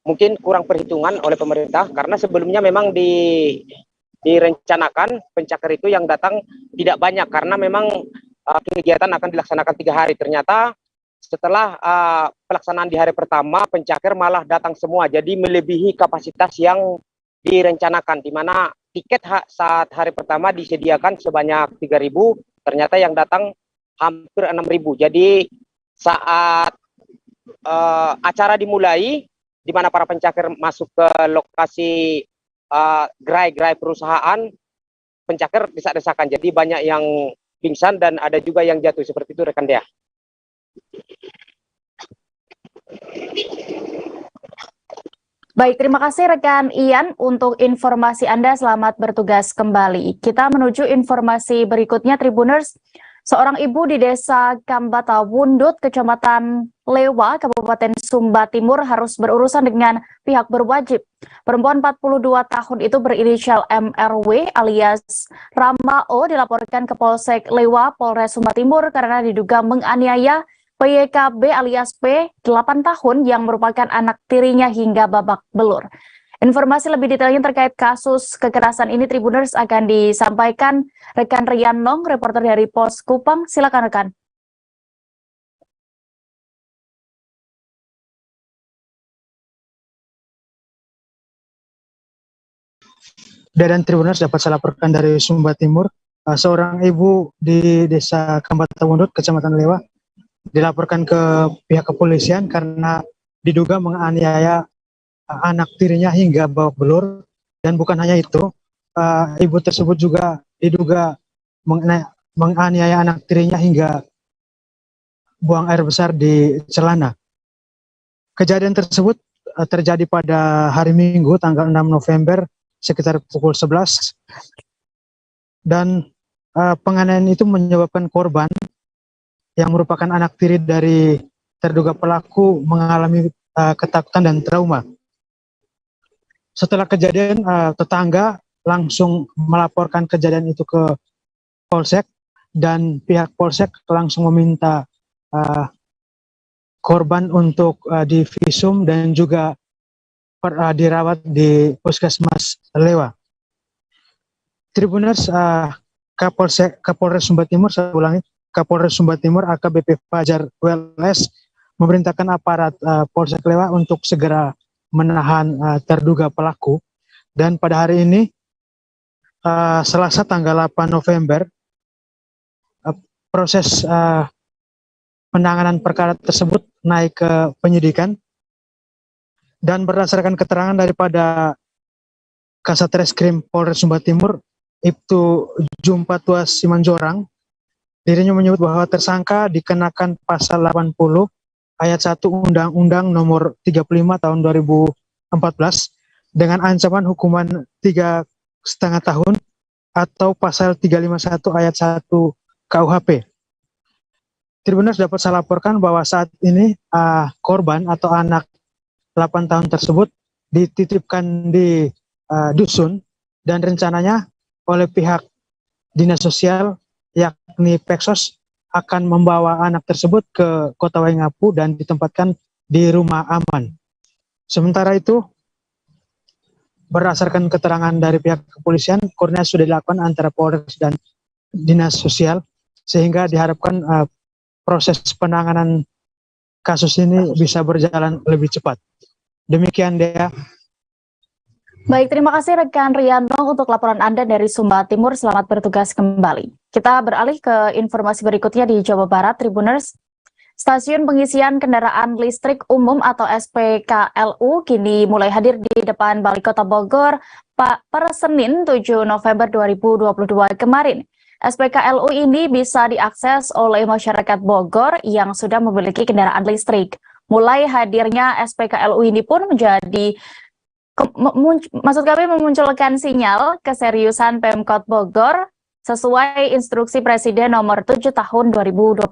mungkin kurang perhitungan oleh pemerintah, karena sebelumnya memang direncanakan pencakar itu yang datang tidak banyak karena memang kegiatan akan dilaksanakan 3 hari. Ternyata setelah pelaksanaan di hari pertama, pencakar malah datang semua, jadi melebihi kapasitas yang direncanakan, di mana tiket saat hari pertama disediakan sebanyak 3.000, ternyata yang datang hampir 6.000. Jadi saat acara dimulai, di mana para pencakar masuk ke lokasi gerai-gerai perusahaan, pencakar desak-desakan, jadi banyak yang pingsan dan ada juga yang jatuh, seperti itu rekan Dea. Baik, terima kasih rekan Ian untuk informasi Anda. Selamat bertugas kembali. Kita menuju informasi berikutnya, Tribuners. Seorang ibu di desa Kambata Wundut, Kecamatan Lewa, Kabupaten Sumba Timur harus berurusan dengan pihak berwajib. Perempuan 42 tahun itu berinisial MRW alias Rama O dilaporkan ke Polsek Lewa, Polres Sumba Timur karena diduga menganiaya PYKB alias P, 8 tahun yang merupakan anak tirinya hingga babak belur. Informasi lebih detailnya terkait kasus kekerasan ini, Tribuners, akan disampaikan rekan Rian Nong, reporter dari Pos Kupang. Silakan rekan. Dan Tribuners, dapat saya laporkan dari Sumba Timur, seorang ibu di desa Kambata Wundut, Kecamatan Lewa, dilaporkan ke pihak kepolisian karena diduga menganiaya anak tirinya hingga babak belur, dan bukan hanya itu, ibu tersebut juga diduga menganiaya anak tirinya hingga buang air besar di celana. Kejadian tersebut terjadi pada hari Minggu tanggal 6 November sekitar pukul 11, dan penganiayaan itu menyebabkan korban yang merupakan anak tiri dari terduga pelaku mengalami ketakutan dan trauma. Setelah kejadian, tetangga langsung melaporkan kejadian itu ke Polsek, dan pihak Polsek langsung meminta korban untuk divisum dan juga dirawat di Puskesmas Lewa. Tribuners, Kapolres Sumba Timur, saya ulangi, Kapolres Sumba Timur AKBP Fajar WLS memerintahkan aparat Polsek Lewa untuk segera menahan terduga pelaku, dan pada hari ini Selasa tanggal 8 November proses penanganan perkara tersebut naik ke penyidikan, dan berdasarkan keterangan daripada Kasat Reskrim Polres Sumba Timur Ibtu Jumpatua Simanjorang, dirinya menyebut bahwa tersangka dikenakan pasal 80 ayat 1 Undang-Undang nomor 35 tahun 2014 dengan ancaman hukuman 3,5 tahun atau pasal 351 ayat 1 KUHP. Tribuners, dapat saya laporkan bahwa saat ini korban atau anak 8 tahun tersebut dititipkan di dusun, dan rencananya oleh pihak Dinas Sosial yakni Peksos akan membawa anak tersebut ke Kota Waingapu dan ditempatkan di rumah aman. Sementara itu, berdasarkan keterangan dari pihak kepolisian, koordinasi sudah dilakukan antara Polres dan Dinas Sosial, sehingga diharapkan proses penanganan kasus ini bisa berjalan lebih cepat. Demikian, Dea. Baik, terima kasih rekan Riano untuk laporan Anda dari Sumba Timur. Selamat bertugas kembali. Kita beralih ke informasi berikutnya di Jawa Barat, Tribuners. Stasiun pengisian kendaraan listrik umum atau SPKLU kini mulai hadir di depan Balai Kota Bogor per Senin 7 November 2022 kemarin. SPKLU ini bisa diakses oleh masyarakat Bogor yang sudah memiliki kendaraan listrik. Mulai hadirnya SPKLU ini pun menjadi maksud kami memunculkan sinyal keseriusan Pemkot Bogor sesuai instruksi Presiden nomor 7 tahun 2022.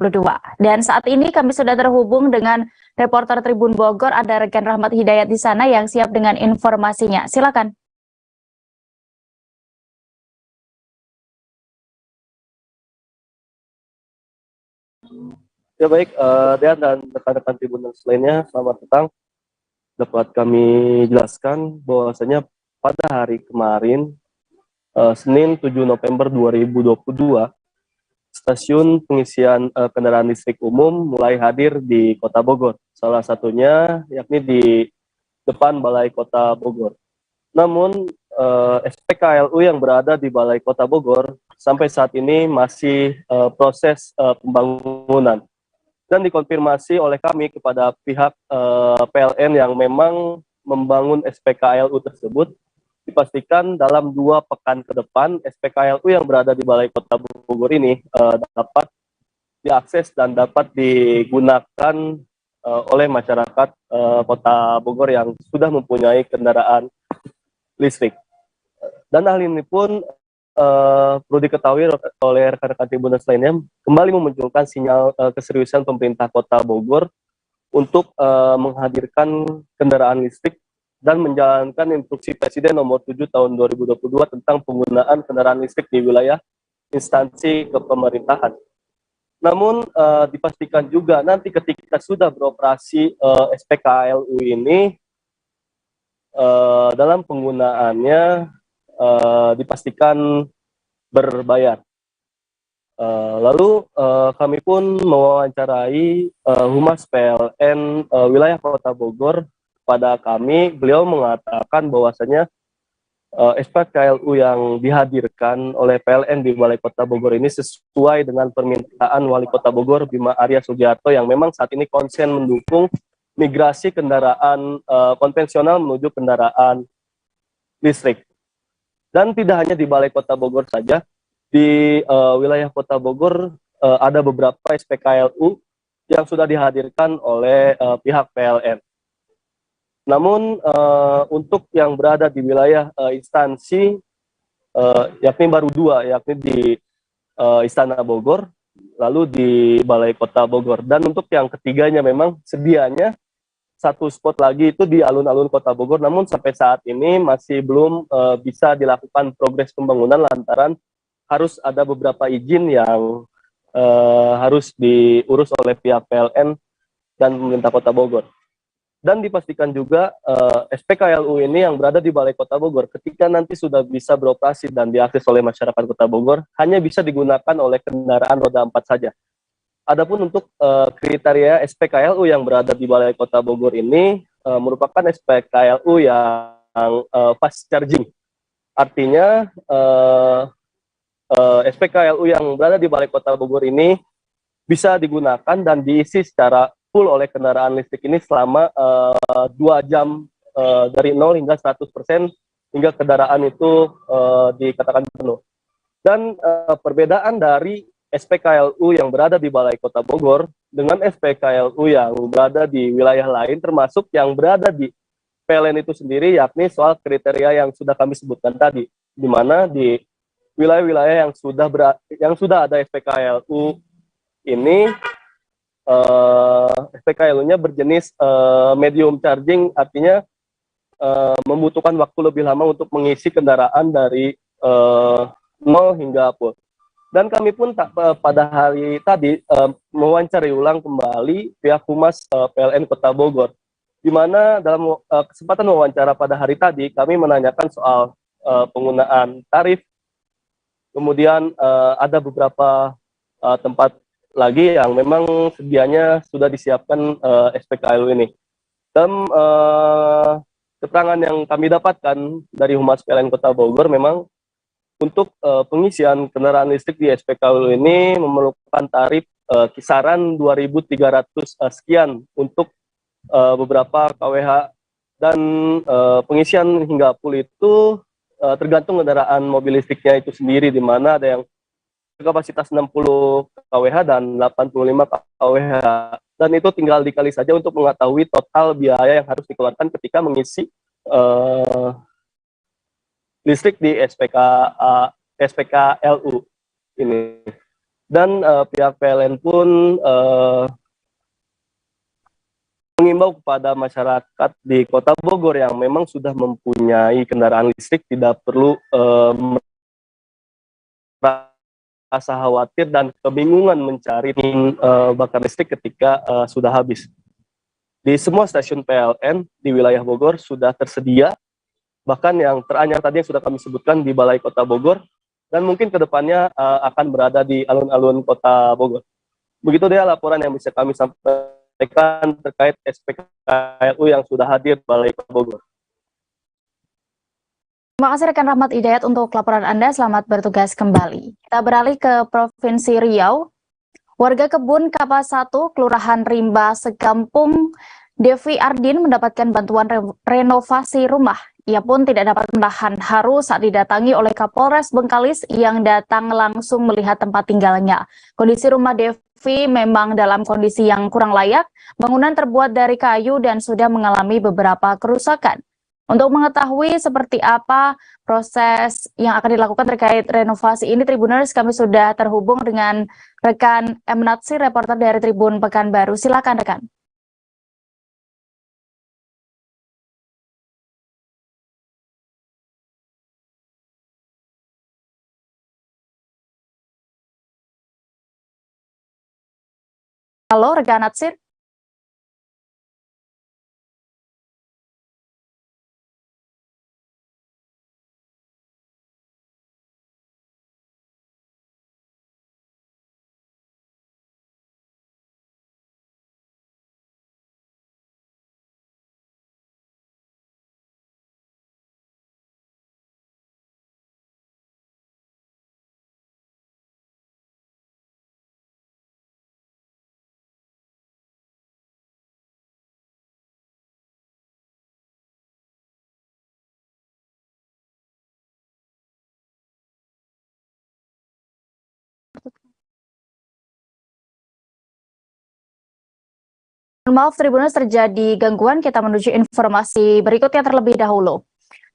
Dan saat ini kami sudah terhubung dengan reporter Tribun Bogor, ada rekan Rahmat Hidayat di sana yang siap dengan informasinya. Silakan. Ya baik, Dean dan rekan-rekan Tribuners lainnya, selamat petang. Dapat kami jelaskan bahwasanya pada hari kemarin, Senin 7 November 2022, stasiun pengisian kendaraan listrik umum mulai hadir di Kota Bogor. Salah satunya yakni di depan Balai Kota Bogor. Namun, SPKLU yang berada di Balai Kota Bogor sampai saat ini masih proses pembangunan. Dan dikonfirmasi oleh kami kepada pihak PLN yang memang membangun SPKLU tersebut, dipastikan dalam 2 pekan ke depan SPKLU yang berada di Balai Kota Bogor ini dapat diakses dan dapat digunakan oleh masyarakat Kota Bogor yang sudah mempunyai kendaraan listrik. Dan hal ini pun perlu diketahui oleh rekan-rekan Tribuners lainnya, kembali memunculkan sinyal keseriusan pemerintah Kota Bogor untuk menghadirkan kendaraan listrik dan menjalankan instruksi Presiden nomor 7 tahun 2022 tentang penggunaan kendaraan listrik di wilayah instansi kepemerintahan. Namun dipastikan juga nanti ketika sudah beroperasi SPKLU ini, dalam penggunaannya dipastikan berbayar. Lalu kami pun mewawancarai Humas PLN wilayah Kota Bogor. Pada kami, beliau mengatakan bahwasanya SPKLU yang dihadirkan oleh PLN di Balai Kota Bogor ini sesuai dengan permintaan Wali Kota Bogor Bima Arya Sugiarto yang memang saat ini konsen mendukung migrasi kendaraan konvensional menuju kendaraan listrik. Dan tidak hanya di Balai Kota Bogor saja, di wilayah Kota Bogor ada beberapa SPKLU yang sudah dihadirkan oleh pihak PLN. Namun untuk yang berada di wilayah instansi yakni baru dua, yakni di Istana Bogor, lalu di Balai Kota Bogor. Dan untuk yang ketiganya memang sedianya satu spot lagi itu di alun-alun Kota Bogor, namun sampai saat ini masih belum bisa dilakukan progres pembangunan lantaran harus ada beberapa izin yang harus diurus oleh pihak PLN dan pemerintah Kota Bogor. Dan dipastikan juga SPKLU ini yang berada di Balai Kota Bogor ketika nanti sudah bisa beroperasi dan diakses oleh masyarakat Kota Bogor hanya bisa digunakan oleh kendaraan roda 4 saja. Adapun untuk kriteria SPKLU yang berada di Balai Kota Bogor ini merupakan SPKLU yang fast charging. Artinya SPKLU yang berada di Balai Kota Bogor ini bisa digunakan dan diisi secara full oleh kendaraan listrik ini selama 2 jam dari 0 hingga 100% hingga kendaraan itu dikatakan penuh. Dan perbedaan dari SPKLU yang berada di Balai Kota Bogor dengan SPKLU yang berada di wilayah lain termasuk yang berada di PLN itu sendiri, yakni soal kriteria yang sudah kami sebutkan tadi, di mana di wilayah-wilayah yang sudah ada SPKLU ini SPKLU-nya berjenis medium charging, artinya membutuhkan waktu lebih lama untuk mengisi kendaraan dari 0 hingga full. Dan kami pun pada hari tadi mewawancari ulang kembali pihak Humas PLN Kota Bogor, di mana dalam kesempatan wawancara pada hari tadi kami menanyakan soal penggunaan tarif, kemudian ada beberapa tempat lagi yang memang sedianya sudah disiapkan SPKLU ini. Dan keterangan yang kami dapatkan dari Humas PLN Kota Bogor memang untuk pengisian kendaraan listrik di SPKLU ini memerlukan tarif kisaran 2.300 sekian untuk beberapa KWH, dan pengisian hingga full itu tergantung kendaraan mobil listriknya itu sendiri, di mana ada yang kapasitas 60 kWh dan 85 kWh, dan itu tinggal dikali saja untuk mengetahui total biaya yang harus dikeluarkan ketika mengisi listrik di SPKLU ini. Dan pihak PLN pun mengimbau kepada masyarakat di Kota Bogor yang memang sudah mempunyai kendaraan listrik tidak perlu merasa khawatir dan kebingungan mencari bakar listrik ketika sudah habis. Di semua stasiun PLN di wilayah Bogor sudah tersedia, bahkan yang teranyar tadi yang sudah kami sebutkan di Balai Kota Bogor, dan mungkin kedepannya akan berada di alun-alun Kota Bogor. Begitu dia laporan yang bisa kami sampaikan terkait SPKLU yang sudah hadir di Balai Kota Bogor. Terima kasih rekan Rahmat Hidayat untuk laporan Anda. Selamat bertugas kembali. Kita beralih ke Provinsi Riau. Warga Kebun Kapas 1, Kelurahan Rimba, Sekampung, Devi Ardin mendapatkan bantuan renovasi rumah. Ia pun tidak dapat menahan haru saat didatangi oleh Kapolres Bengkalis yang datang langsung melihat tempat tinggalnya. Kondisi rumah Devi memang dalam kondisi yang kurang layak. Bangunan terbuat dari kayu dan sudah mengalami beberapa kerusakan. Untuk mengetahui seperti apa proses yang akan dilakukan terkait renovasi ini, Tribuners, kami sudah terhubung dengan rekan M. Natsir, reporter dari Tribun Pekanbaru. Silakan rekan. Halo, rekan Natsir. Maaf Tribuners, terjadi gangguan, kita menuju informasi berikutnya terlebih dahulu.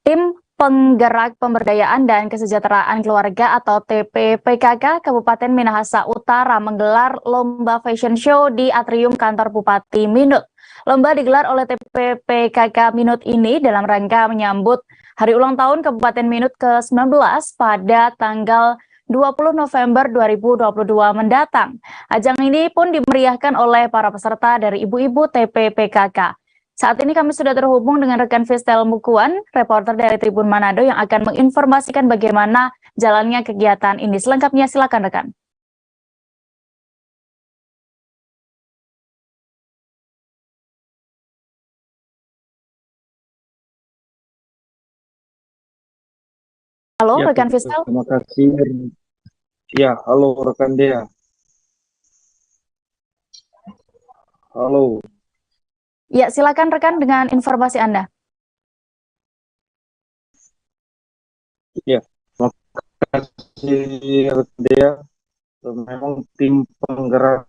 Tim Penggerak Pemberdayaan dan Kesejahteraan Keluarga atau TPPKK Kabupaten Minahasa Utara menggelar lomba fashion show di atrium kantor Bupati Minut. Lomba digelar oleh TPPKK Minut ini dalam rangka menyambut Hari Ulang Tahun Kabupaten Minut ke-19 pada tanggal 20 November 2022 mendatang. Ajang ini pun dimeriahkan oleh para peserta dari ibu-ibu TPPKK. Saat ini kami sudah terhubung dengan rekan Fistel Mukuan, reporter dari Tribun Manado yang akan menginformasikan bagaimana jalannya kegiatan ini. Selengkapnya silakan rekan. Halo Ya, rekan Fistel. terima kasih. Ya, halo rekan Dea. Halo. Ya, silakan rekan dengan informasi Anda. Ya, terima kasih rekan Dea. Memang tim penggerak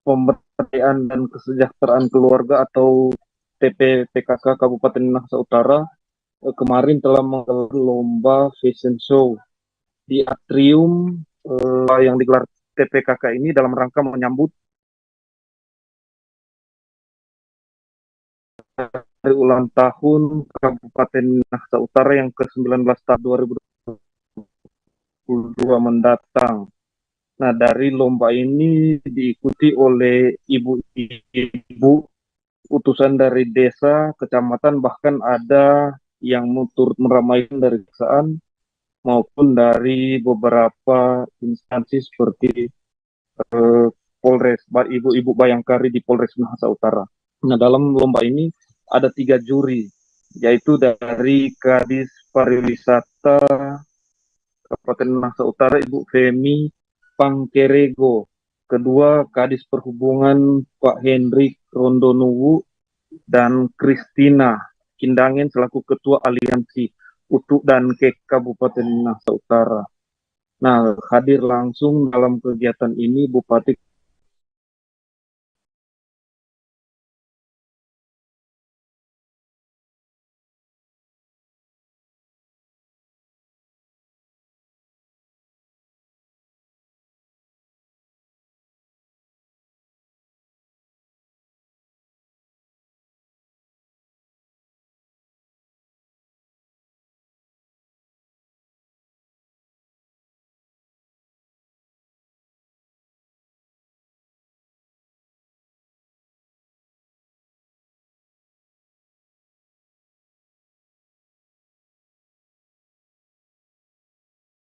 pemberdayaan dan kesejahteraan keluarga atau TPPKK Kabupaten Minahasa Utara kemarin telah menggelar lomba fashion show di atrium yang digelar TPKK ini dalam rangka menyambut hari ulang tahun Kabupaten Minahasa Utara yang ke-19 tahun 2022 mendatang. Nah, dari lomba ini diikuti oleh ibu-ibu utusan dari desa, kecamatan, bahkan ada yang turut meramaikan dari desaan maupun dari beberapa instansi seperti Polres, ibu-ibu Bayangkari di Polres Minahasa Utara. Nah, dalam lomba ini ada 3 juri, yaitu dari Kadis Pariwisata Kabupaten Minahasa Utara Ibu Femi Pangkerego, kedua Kadis Perhubungan Pak Hendrik Rondonuwu, dan Kristina Kindangen selaku Ketua Aliansi Utuk dan Kek Kabupaten Minahasa Utara. Nah, hadir langsung dalam kegiatan ini Bupati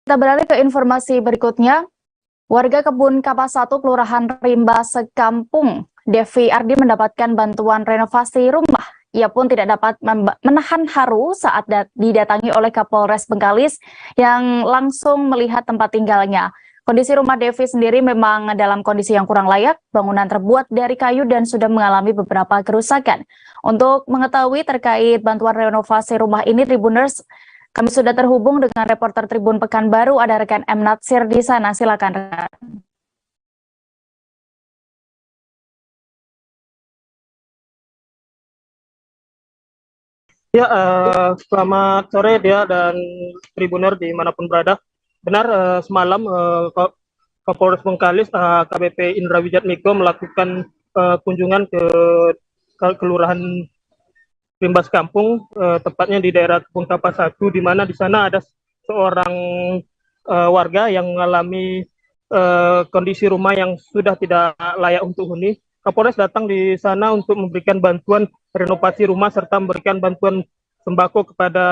Kita beralih ke informasi berikutnya. Warga Kebun Kapas 1 Kelurahan Rimba Sekampung, Devi Ardi mendapatkan bantuan renovasi rumah. Ia pun tidak dapat menahan haru saat didatangi oleh Kapolres Bengkalis yang langsung melihat tempat tinggalnya. Kondisi rumah Devi sendiri memang dalam kondisi yang kurang layak, bangunan terbuat dari kayu dan sudah mengalami beberapa kerusakan. Untuk mengetahui terkait bantuan renovasi rumah ini, Tribuners, kami sudah terhubung dengan reporter Tribun Pekanbaru, ada rekan M. Natsir di sana. Silakan rekan. Ya, selamat sore dia dan Tribuner dimanapun berada. Benar, semalam Kapolres Bengkalis KBP Indra Wijatmiko melakukan kunjungan ke Kelurahan Rimba Sekampung, tepatnya di daerah Kebun Kapas 1, di mana di sana ada seorang warga yang mengalami kondisi rumah yang sudah tidak layak untuk huni. Kapolres datang di sana untuk memberikan bantuan renovasi rumah serta memberikan bantuan sembako kepada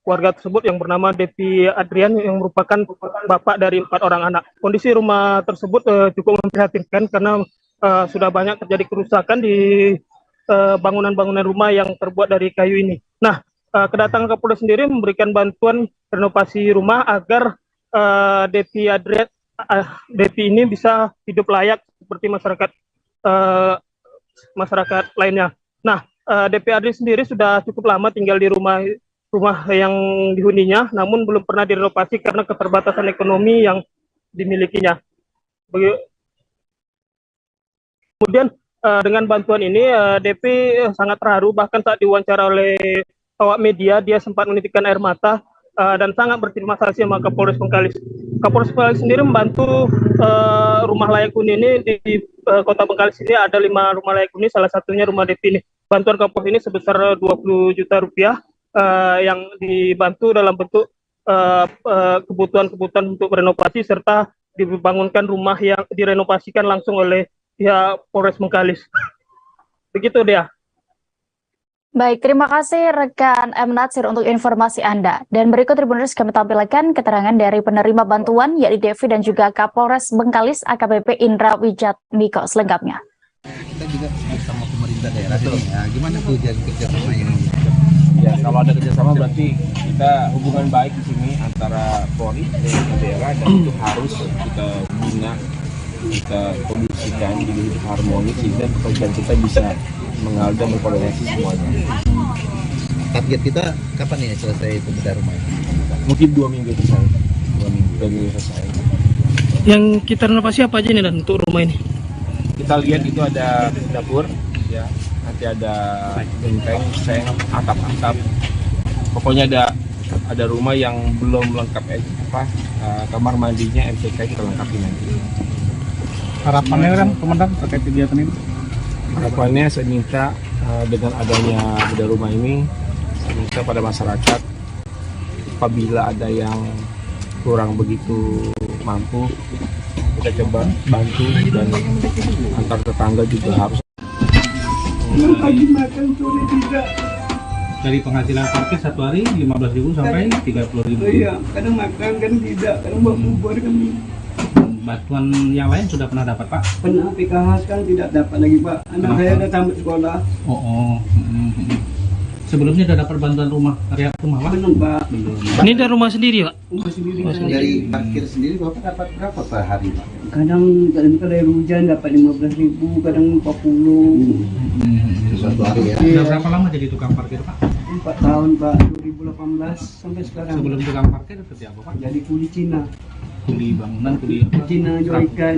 warga tersebut yang bernama Devi Adrian yang merupakan bapak dari 4 orang anak. Kondisi rumah tersebut cukup memprihatinkan karena sudah banyak terjadi kerusakan di bangunan-bangunan rumah yang terbuat dari kayu ini. Nah, kedatangan Kapolres sendiri memberikan bantuan renovasi rumah agar Devi ini bisa hidup layak seperti masyarakat lainnya. Nah, Devi Adri sendiri sudah cukup lama tinggal di rumah yang dihuninya, namun belum pernah direnovasi karena keterbatasan ekonomi yang dimilikinya. Kemudian dengan bantuan ini Devi sangat terharu, bahkan saat diwawancara oleh awak media dia sempat menitikkan air mata dan sangat berterima kasih sama Kapolres Bengkalis. Kapolres Bengkalis sendiri membantu rumah layak huni ini di Kota Bengkalis ini ada 5 rumah layak huni, salah satunya rumah Devi ini. Bantuan Kapolres ini sebesar 20 juta rupiah yang dibantu dalam bentuk kebutuhan-kebutuhan untuk renovasi serta dibangunkan rumah yang direnovasikan langsung oleh pihak Polres Bengkalis. Begitu dia. Baik, terima kasih rekan M. Natsir untuk informasi Anda. Dan berikut Tribuners kami tampilkan keterangan dari penerima bantuan yakni Devi dan juga Kapolres Bengkalis AKBP Indra Wijatmiko selengkapnya. Kita juga sama pemerintah daerah ini. Nah, gimana tuh kerjasama yang ya kalau ada kerjasama berarti kita hubungan baik di sini antara Polri dan daerah, dan itu harus kita bina, kita kondisikan jadi hidup harmonis sehingga pekerjaan kita bisa mengalir dan berkoordinasi semuanya. Target kita kapan ya selesai pembedahan rumah? Mungkin 2 minggu selesai. 2 minggu selesai. Yang kita renovasi apa aja nih dan untuk rumah ini? Kita lihat itu ada dapur, ya, nanti ada genteng, seng, atap-atap. Pokoknya ada rumah yang belum lengkap kamar mandinya, MCK kita lengkapi nanti. Harapannya kan komandan terkait kegiatan ini? Harapannya saya minta dengan adanya bedah rumah ini, saya minta pada masyarakat apabila ada yang kurang begitu mampu, kita coba bantu, dan antar tetangga juga harus. Pagi makan, sore tidak. Dari penghasilan parkir satu hari 15.000 sampai 30.000. Iya, kadang makan, kadang tidak, kadang buat bubur kami. Bantuan yang lain sudah pernah dapat, Pak? Pernah PKH sekarang tidak dapat lagi, Pak. Anak saya udah tamat sekolah. Sebelumnya sudah dapat bantuan rumah, area rumah, Pak? Belum, Pak. Belum. Ini dari rumah sendiri, Pak? Rumah sendiri. Dari parkir sendiri Bapak dapat berapa per hari, Pak? Kadang kalau air hujan dapat 15.000, kadang 40. Satu hari ya? Sudah berapa lama jadi tukang parkir, Pak? 4 tahun, Pak. 2018 sampai sekarang. Sebelum tukang parkir kerja apa, Pak? Jadi kuli Cina. Kuli bangunan, kuli apa? Cina jual ikan.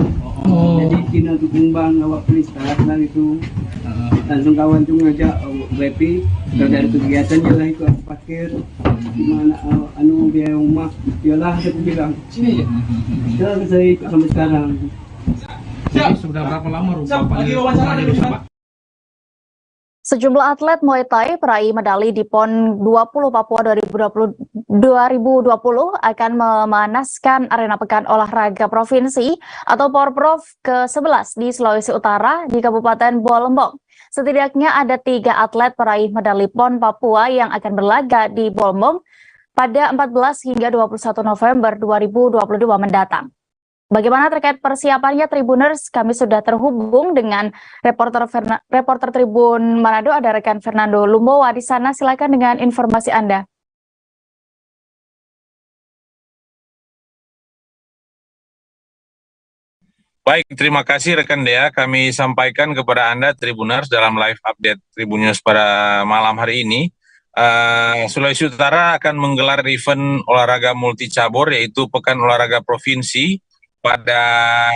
Jadi Cina tukang bang, awak polis lah itu. Langsung kawan tuh ngajak Repi, kalau ada kegiatan dia lah ikut parkir. Gimana biaya rumah, dialah saya bilang sini aja. Saya ikut sampai sekarang. Jadi sudah berapa lama rumahnya rusak, Pak? Sejumlah atlet Muay Thai peraih medali di PON 20 Papua 2020 akan memanaskan arena Pekan Olahraga Provinsi atau Porprov ke-11 di Sulawesi Utara di Kabupaten Bolembong. Setidaknya ada 3 atlet peraih medali PON Papua yang akan berlaga di Bolembong pada 14 hingga 21 November 2022 mendatang. Bagaimana terkait persiapannya Tribuners? Kami sudah terhubung dengan reporter Tribun Manado, ada rekan Fernando Lumbowa di sana. Silakan dengan informasi Anda. Baik, terima kasih rekan Dea. Kami sampaikan kepada Anda Tribuners dalam live update Tribun News pada malam hari ini. Sulawesi Utara akan menggelar event olahraga multi cabur yaitu Pekan Olahraga Provinsi pada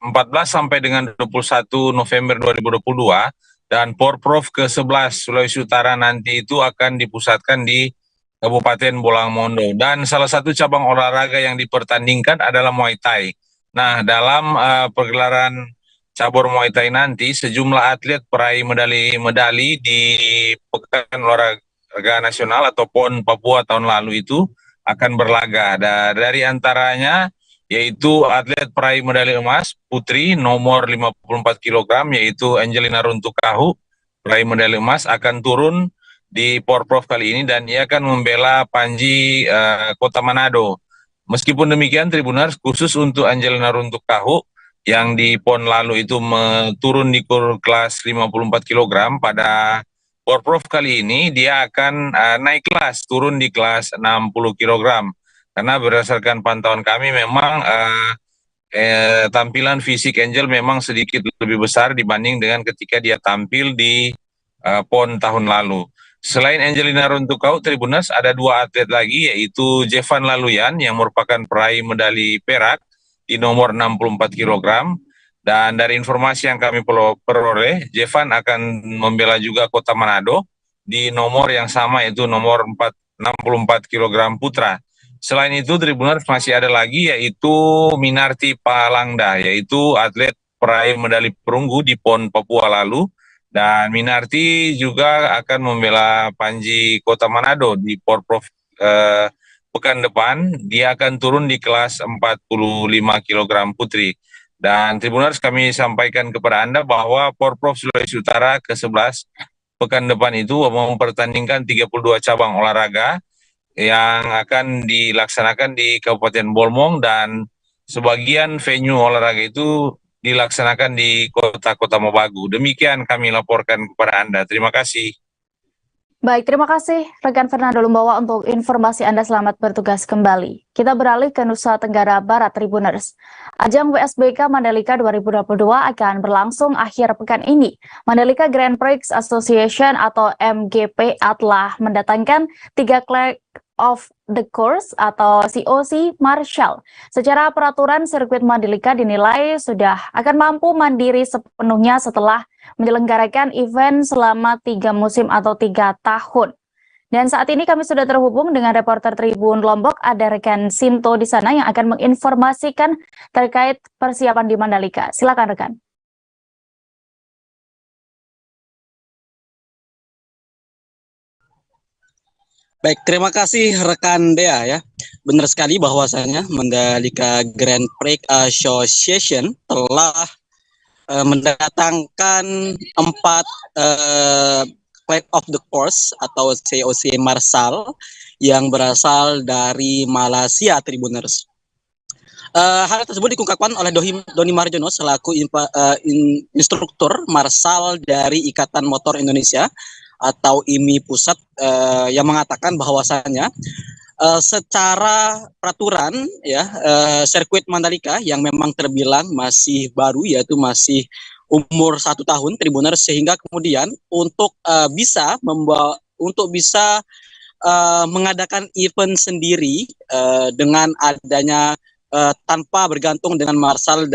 14 sampai dengan 21 November 2022, dan Porprov ke-11 Sulawesi Utara nanti itu akan dipusatkan di Kabupaten Bolangmondo, dan salah satu cabang olahraga yang dipertandingkan adalah Muay Thai. Nah, dalam pergelaran cabur Muay Thai nanti sejumlah atlet peraih medali di Pekan Olahraga Nasional atau PON Papua tahun lalu itu akan berlaga. Dari antaranya yaitu atlet peraih medali emas putri nomor 54 kg yaitu Angelina Runtukahu, peraih medali emas, akan turun di Porprov kali ini dan ia akan membela Panji Kota Manado. Meskipun demikian Tribuners, khusus untuk Angelina Runtukahu yang di PON lalu itu turun di kelas 54 kg, pada Porprov kali ini dia akan naik kelas, turun di kelas 60 kg. Karena berdasarkan pantauan kami memang tampilan fisik Angel memang sedikit lebih besar dibanding dengan ketika dia tampil di PON tahun lalu. Selain Angelina Runtukahu, Tribuners, ada 2 atlet lagi yaitu Jevan Laluyan yang merupakan peraih medali perak di nomor 64 kg Dan dari informasi yang kami peroleh, Jevan akan membela juga Kota Manado di nomor yang sama, yaitu nomor 64 kg putra. Selain itu, Tribuners masih ada lagi, yaitu Minarti Palangda, yaitu atlet peraih medali perunggu di PON Papua lalu. Dan Minarti juga akan membela Panji Kota Manado di Porprov pekan depan. Dia akan turun di kelas 45 kg putri. Dan Tribuners, kami sampaikan kepada Anda bahwa Porprov Sulawesi Utara ke-11 pekan depan itu mempertandingkan 32 cabang olahraga yang akan dilaksanakan di Kabupaten Bolmong, dan sebagian venue olahraga itu dilaksanakan di kota-kota Mobagu. Demikian kami laporkan kepada Anda. Terima kasih. Baik, terima kasih rekan Fernando Lumbawa untuk informasi Anda. Selamat bertugas kembali. Kita beralih ke Nusa Tenggara Barat, Tribuners. Ajang WSBK Mandalika 2022 akan berlangsung akhir pekan ini. Mandalika Grand Prix Association atau MGP telah mendatangkan 3 Clerk of the Course atau COC Marshal. Secara peraturan, sirkuit Mandalika dinilai sudah akan mampu mandiri sepenuhnya setelah menyelenggarakan event selama 3 musim atau 3 tahun. Dan saat ini kami sudah terhubung dengan reporter Tribun Lombok, ada rekan Sinto di sana yang akan menginformasikan terkait persiapan di Mandalika. Silakan rekan. Baik, terima kasih rekan Dea ya. Benar sekali bahwasanya Mandalika Grand Prix Association telah mendatangkan 4 Clerk of the Course atau COC Marshal yang berasal dari Malaysia, Tribuners. Hal tersebut dikungkapkan oleh Doni Marjono selaku instruktur Marshal dari Ikatan Motor Indonesia atau IMI Pusat, yang mengatakan bahwasanya secara peraturan ya sirkuit Mandalika yang memang terbilang masih baru, yaitu masih umur 1 tahun, Tribuners, sehingga kemudian untuk bisa mengadakan event sendiri dengan adanya tanpa bergantung dengan marshal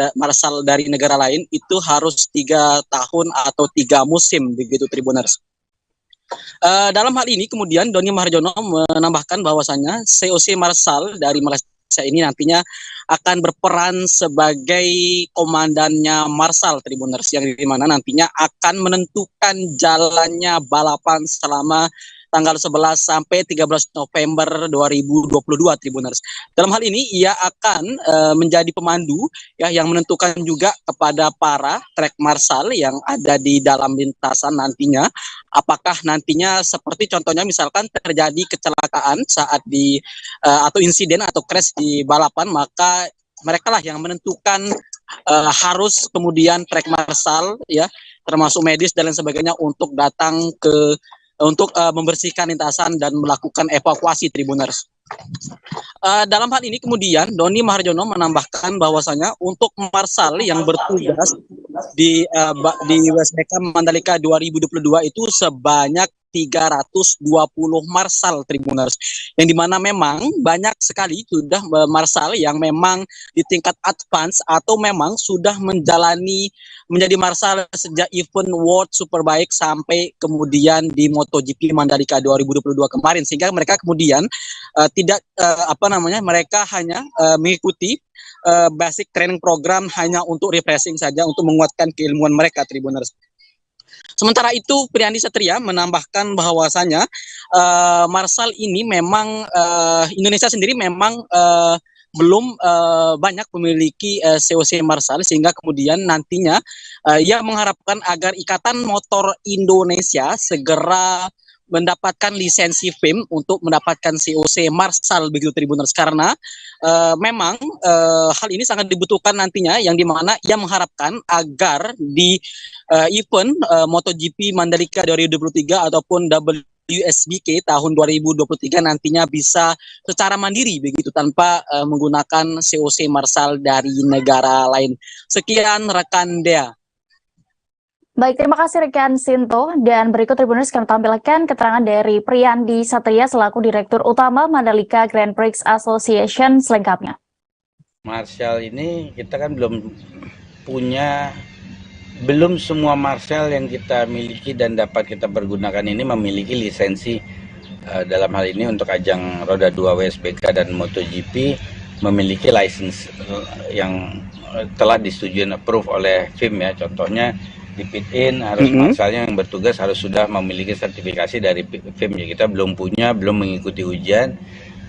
dari negara lain, itu harus 3 tahun atau 3 musim begitu, Tribuners. Dalam hal ini kemudian Doni Marjono menambahkan bahwasanya COC Marshal dari Malaysia ini nantinya akan berperan sebagai komandannya Marshal, Tribuners, yang dimana nantinya akan menentukan jalannya balapan selama tanggal 11 sampai 13 November 2022, Tribuners. Dalam hal ini ia akan menjadi pemandu ya yang menentukan juga kepada para track marshal yang ada di dalam lintasan nantinya, apakah nantinya seperti contohnya misalkan terjadi kecelakaan saat atau insiden atau crash di balapan, maka mereka lah yang menentukan harus kemudian track marshal ya termasuk medis dan lain sebagainya untuk datang untuk membersihkan lintasan dan melakukan evakuasi, Tribuners. Dalam hal ini kemudian Doni Maharjono menambahkan bahwasanya untuk marshal yang bertugas di WSBK Mandalika 2022 itu sebanyak 320 marshal, Tribuners, yang dimana memang banyak sekali sudah marshal yang memang di tingkat advance atau memang sudah menjadi marshal sejak event World Superbike sampai kemudian di MotoGP Mandalika 2022 kemarin, sehingga mereka kemudian mereka hanya mengikuti basic training program hanya untuk refreshing saja, untuk menguatkan keilmuan mereka, Tribuners. Sementara itu, Priandi Satria menambahkan bahwasanya marshal ini memang Indonesia sendiri memang belum banyak memiliki COC marshal, sehingga kemudian nantinya ia mengharapkan agar Ikatan Motor Indonesia segera mendapatkan lisensi FIM untuk mendapatkan COC marshal begitu, Tribuners, karena memang hal ini sangat dibutuhkan nantinya, yang dimana ia mengharapkan agar di event MotoGP Mandalika 2023 ataupun WSBK tahun 2023 nantinya bisa secara mandiri begitu tanpa menggunakan COC marshal dari negara lain. Sekian rekan Dea. Baik, terima kasih rekan Sinto. Dan berikut Tribuners kami tampilkan keterangan dari Priandi Satria selaku Direktur Utama Mandalika Grand Prix Association selengkapnya. Marshal ini kita kan belum belum semua marshal yang kita miliki dan dapat kita pergunakan ini memiliki lisensi. Dalam hal ini untuk ajang roda 2 WSBK dan MotoGP memiliki license yang telah disetujui dan approve oleh FIM ya. Contohnya di pit in harus marshalnya yang bertugas harus sudah memiliki sertifikasi dari FIM ya. Kita belum mengikuti ujian.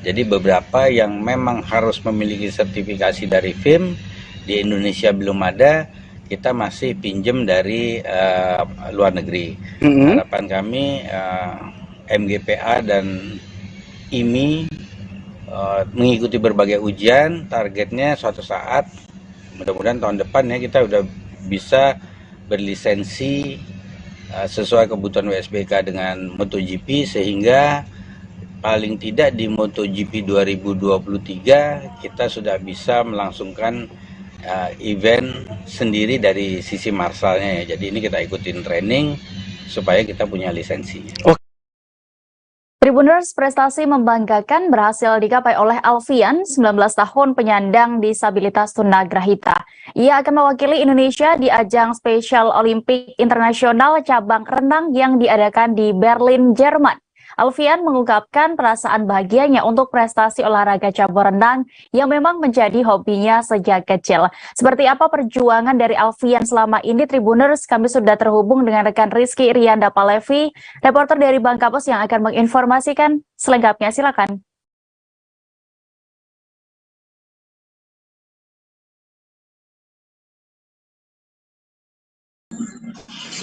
Jadi beberapa yang memang harus memiliki sertifikasi dari FIM di Indonesia belum ada, kita masih pinjem dari luar negeri. Harapan kami MGPA dan IMI mengikuti berbagai ujian, targetnya suatu saat, mudah-mudahan tahun depan ya kita udah bisa berlisensi sesuai kebutuhan WSBK dengan MotoGP, sehingga paling tidak di MotoGP 2023 kita sudah bisa melangsungkan event sendiri dari sisi marshalnya ya. Jadi ini kita ikutin training supaya kita punya lisensi. Tribuners, prestasi membanggakan berhasil digapai oleh Alfian, 19 tahun penyandang disabilitas tunagrahita. Ia akan mewakili Indonesia di ajang Special Olympic Internasional cabang renang yang diadakan di Berlin, Jerman. Alfian mengungkapkan perasaan bahagianya untuk prestasi olahraga cabang renang yang memang menjadi hobinya sejak kecil. Seperti apa perjuangan dari Alfian selama ini, Tribuners? Kami sudah terhubung dengan rekan Rizky Irianda Palevi, reporter dari Bank Kapos yang akan menginformasikan selengkapnya. Silakan.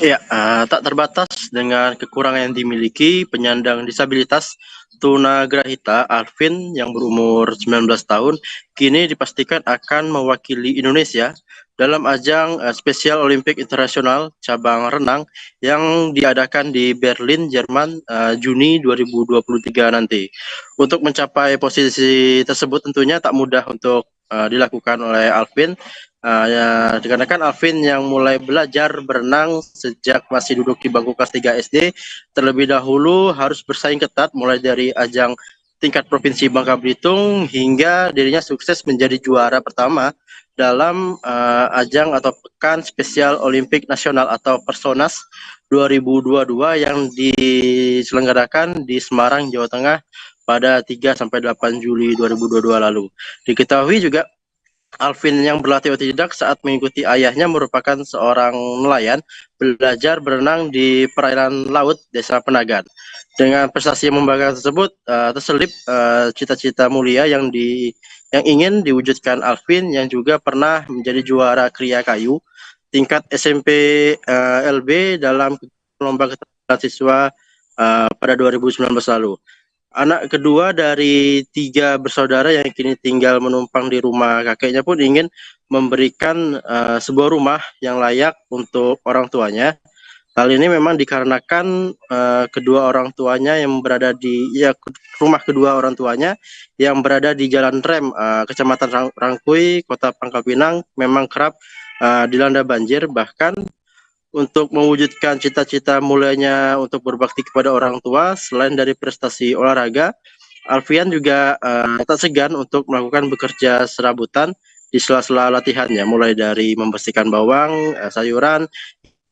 Ya, tak terbatas dengan kekurangan yang dimiliki penyandang disabilitas tunagrahita Alvin yang berumur 19 tahun kini dipastikan akan mewakili Indonesia dalam ajang Special Olympic Internasional cabang renang yang diadakan di Berlin, Jerman Juni 2023 nanti. Untuk mencapai posisi tersebut tentunya tak mudah untuk dilakukan oleh Alvin. Ya, dikarenakan Alvin yang mulai belajar berenang sejak masih duduk di bangku kelas 3 SD, terlebih dahulu harus bersaing ketat mulai dari ajang tingkat provinsi Bangka Belitung hingga dirinya sukses menjadi juara pertama dalam ajang atau Pekan Spesial Olimpik Nasional atau Personas 2022 yang diselenggarakan di Semarang, Jawa Tengah pada 3-8 Juli 2022 lalu. Diketahui juga Alvin yang berlatih otodidak saat mengikuti ayahnya merupakan seorang nelayan belajar berenang di perairan laut Desa Penagan. Dengan prestasi yang membanggakan tersebut terselip cita-cita mulia yang ingin diwujudkan Alvin yang juga pernah menjadi juara kriya kayu tingkat SMP LB dalam lomba keterampilan siswa pada 2019 lalu. Anak kedua dari 3 bersaudara yang kini tinggal menumpang di rumah kakeknya pun ingin memberikan sebuah rumah yang layak untuk orang tuanya. Hal ini memang dikarenakan kedua orang tuanya yang berada di rumah kedua orang tuanya yang berada di Jalan Rem, Kecamatan Rangkui, Kota Pangkal Pinang memang kerap dilanda banjir. Bahkan untuk mewujudkan cita-cita mulanya untuk berbakti kepada orang tua, selain dari prestasi olahraga, Alfian juga tak segan untuk melakukan bekerja serabutan di sela-sela latihannya, mulai dari membersihkan bawang, sayuran,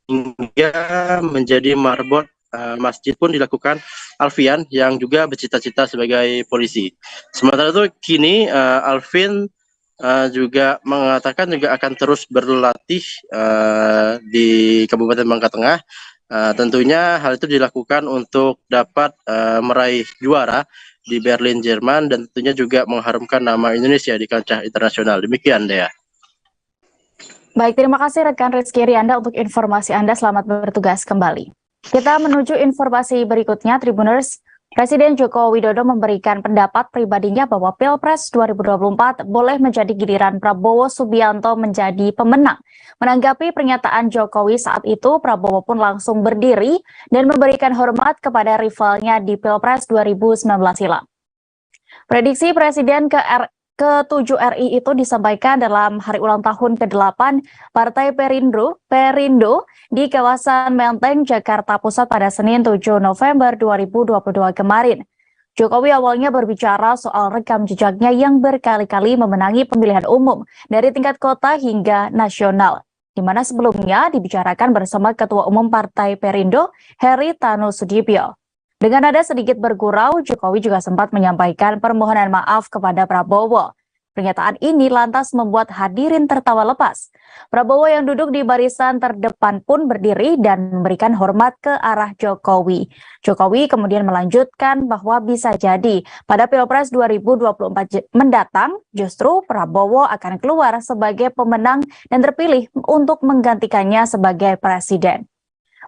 hingga menjadi marbot masjid pun dilakukan Alfian yang juga bercita-cita sebagai polisi. Sementara itu kini Alvin juga mengatakan juga akan terus berlatih di Kabupaten Bangka Tengah. Tentunya hal itu dilakukan untuk dapat meraih juara di Berlin, Jerman, dan tentunya juga mengharumkan nama Indonesia di kancah internasional. Demikian, Dea. Baik, terima kasih rekan Rizky Rianda untuk informasi Anda. Selamat bertugas kembali. Kita menuju informasi berikutnya, Tribuners. Presiden Joko Widodo memberikan pendapat pribadinya bahwa Pilpres 2024 boleh menjadi giliran Prabowo Subianto menjadi pemenang. Menanggapi pernyataan Jokowi saat itu, Prabowo pun langsung berdiri dan memberikan hormat kepada rivalnya di Pilpres 2019 silam. Prediksi Presiden ke-7 RI itu disampaikan dalam hari ulang tahun ke-8 Partai Perindo di kawasan Menteng, Jakarta Pusat pada Senin 7 November 2022 kemarin. Jokowi awalnya berbicara soal rekam jejaknya yang berkali-kali memenangi pemilihan umum dari tingkat kota hingga nasional. di mana sebelumnya dibicarakan bersama Ketua Umum Partai Perindo, Heri Tanu Sudibyo. Dengan nada sedikit bergurau, Jokowi juga sempat menyampaikan permohonan maaf kepada Prabowo. Pernyataan ini lantas membuat hadirin tertawa lepas. Prabowo yang duduk di barisan terdepan pun berdiri dan memberikan hormat ke arah Jokowi. Jokowi kemudian melanjutkan bahwa bisa jadi pada Pilpres 2024 mendatang justru Prabowo akan keluar sebagai pemenang dan terpilih untuk menggantikannya sebagai presiden.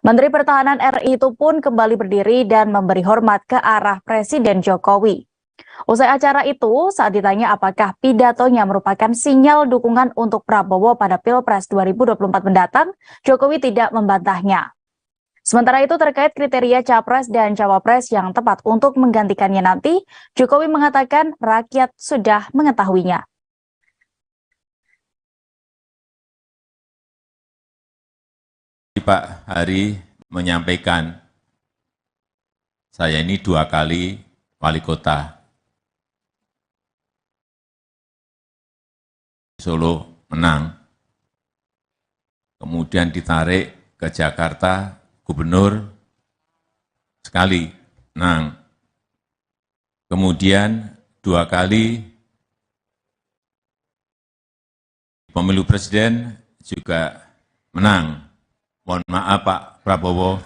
Menteri Pertahanan RI itu pun kembali berdiri dan memberi hormat ke arah Presiden Jokowi. Usai acara itu, saat ditanya apakah pidatonya merupakan sinyal dukungan untuk Prabowo pada Pilpres 2024 mendatang, Jokowi tidak membantahnya. Sementara itu terkait kriteria Capres dan Cawapres yang tepat untuk menggantikannya nanti, Jokowi mengatakan rakyat sudah mengetahuinya. Pak Hari menyampaikan, saya ini 2 kali wali kota Solo menang, kemudian ditarik ke Jakarta, gubernur sekali menang, kemudian 2 kali pemilu presiden juga menang. Mohon maaf Pak Prabowo.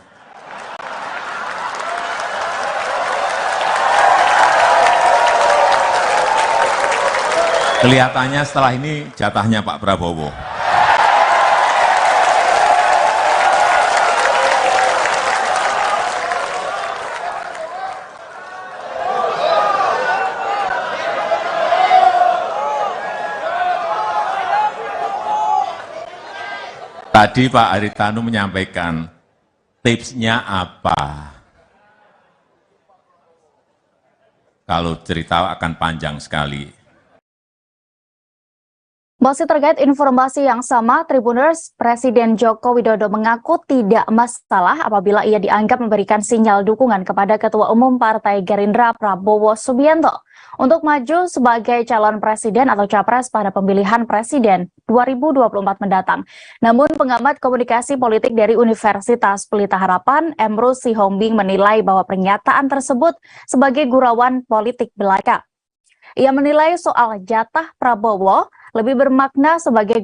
Kelihatannya setelah ini jatahnya Pak Prabowo. Tadi Pak Haritanu menyampaikan tipsnya apa? Kalau cerita akan panjang sekali. Masih terkait informasi yang sama, Tribuners, Presiden Joko Widodo mengaku tidak masalah apabila ia dianggap memberikan sinyal dukungan kepada Ketua Umum Partai Gerindra Prabowo Subianto untuk maju sebagai calon presiden atau capres pada pemilihan presiden 2024 mendatang. Namun pengamat komunikasi politik dari Universitas Pelita Harapan, Emrus Sihombing menilai bahwa pernyataan tersebut sebagai gurauan politik belaka. Ia menilai soal jatah Prabowo lebih bermakna sebagai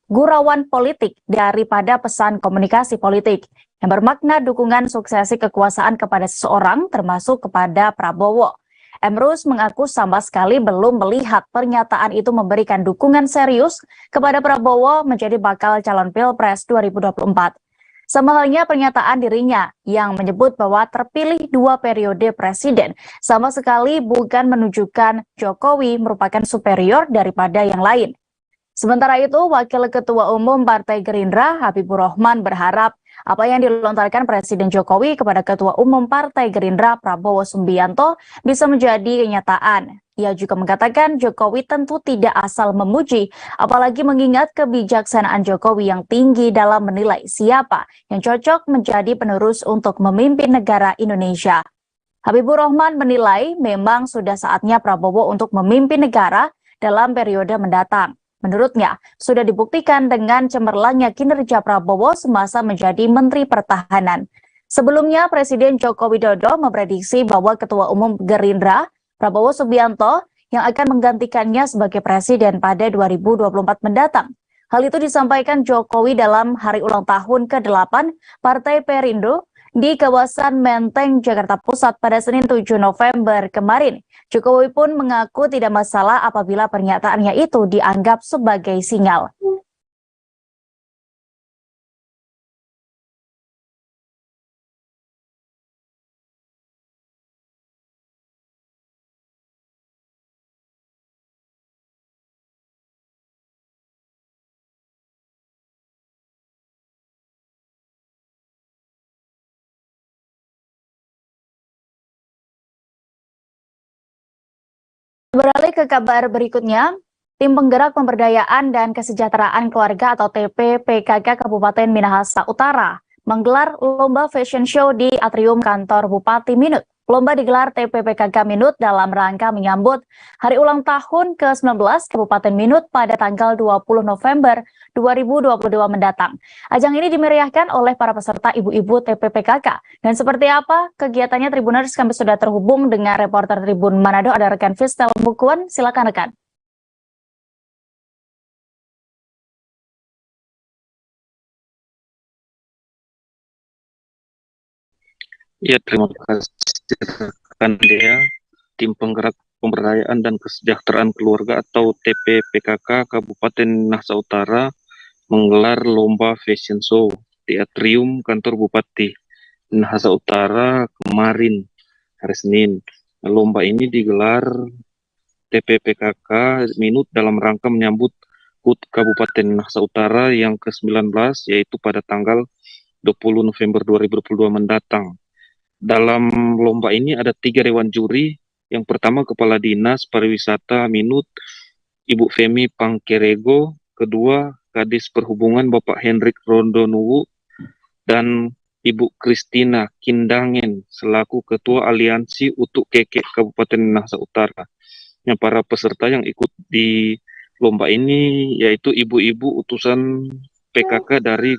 gurauan politik daripada pesan komunikasi politik yang bermakna dukungan suksesi kekuasaan kepada seseorang termasuk kepada Prabowo. Emrus mengaku sama sekali belum melihat pernyataan itu memberikan dukungan serius kepada Prabowo menjadi bakal calon Pilpres 2024. Sama halnya pernyataan dirinya yang menyebut bahwa terpilih 2 periode presiden sama sekali bukan menunjukkan Jokowi merupakan superior daripada yang lain. Sementara itu, Wakil Ketua Umum Partai Gerindra Habibur Rahman berharap apa yang dilontarkan Presiden Jokowi kepada Ketua Umum Partai Gerindra Prabowo Subianto bisa menjadi kenyataan. Ia juga mengatakan Jokowi tentu tidak asal memuji, apalagi mengingat kebijaksanaan Jokowi yang tinggi dalam menilai siapa yang cocok menjadi penerus untuk memimpin negara Indonesia. Habibur Rahman menilai memang sudah saatnya Prabowo untuk memimpin negara dalam periode mendatang. Menurutnya, sudah dibuktikan dengan cemerlangnya kinerja Prabowo semasa menjadi Menteri Pertahanan. Sebelumnya, Presiden Joko Widodo memprediksi bahwa Ketua Umum Gerindra Prabowo Subianto yang akan menggantikannya sebagai presiden pada 2024 mendatang. Hal itu disampaikan Jokowi dalam hari ulang tahun ke-8 Partai Perindo di kawasan Menteng, Jakarta Pusat pada Senin 7 November kemarin. Jokowi pun mengaku tidak masalah apabila pernyataannya itu dianggap sebagai sinyal. Beralih ke kabar berikutnya, Tim Penggerak Pemberdayaan dan Kesejahteraan Keluarga atau TPPKK Kabupaten Minahasa Utara menggelar lomba fashion show di atrium kantor Bupati Minut. Lomba digelar TPPKK Minut dalam rangka menyambut Hari Ulang Tahun ke-19 Kabupaten Minut pada tanggal 20 November 2022 mendatang. Ajang ini dimeriahkan oleh para peserta ibu-ibu TPPKK. Dan seperti apa kegiatannya Tribuners, kami sudah terhubung dengan reporter Tribun Manado, ada rekan Fistel Mukuan. Silakan rekan. Ya, terima kasih rekan Dea. Tim Penggerak Pemberdayaan dan Kesejahteraan Keluarga atau TPPKK Kabupaten Minahasa Utara menggelar lomba fashion show di atrium kantor Bupati Minahasa Utara kemarin hari Senin. Lomba ini digelar TPPKK Minut dalam rangka menyambut HUT Kabupaten Minahasa Utara yang ke-19 yaitu pada tanggal 20 November 2022 mendatang. Dalam lomba ini ada 3 dewan juri. Yang pertama Kepala Dinas Pariwisata Minut, Ibu Femi Pangkerego. Kedua Kadis Perhubungan Bapak Hendrik Rondonuwu. Dan Ibu Kristina Kindangen selaku Ketua Aliansi Utuk Keke Kabupaten Minahasa Utara. Yang para peserta yang ikut di lomba ini yaitu ibu-ibu utusan PKK dari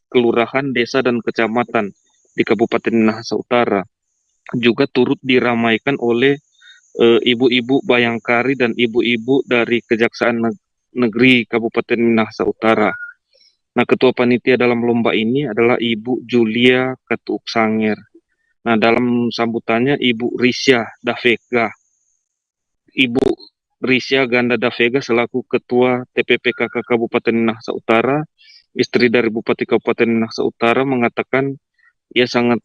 kelurahan, desa, dan kecamatan di Kabupaten Minahasa Utara. Juga turut diramaikan oleh ibu-ibu Bayangkari dan ibu-ibu dari Kejaksaan Negeri Kabupaten Minahasa Utara. Nah, ketua panitia dalam lomba ini adalah Ibu Julia Ketuk Sanger. Nah, dalam sambutannya Ibu Risya Davega. Ibu Risya Ganda Davega selaku Ketua TPPKK Kabupaten Minahasa Utara, istri dari Bupati Kabupaten Minahasa Utara, mengatakan ia sangat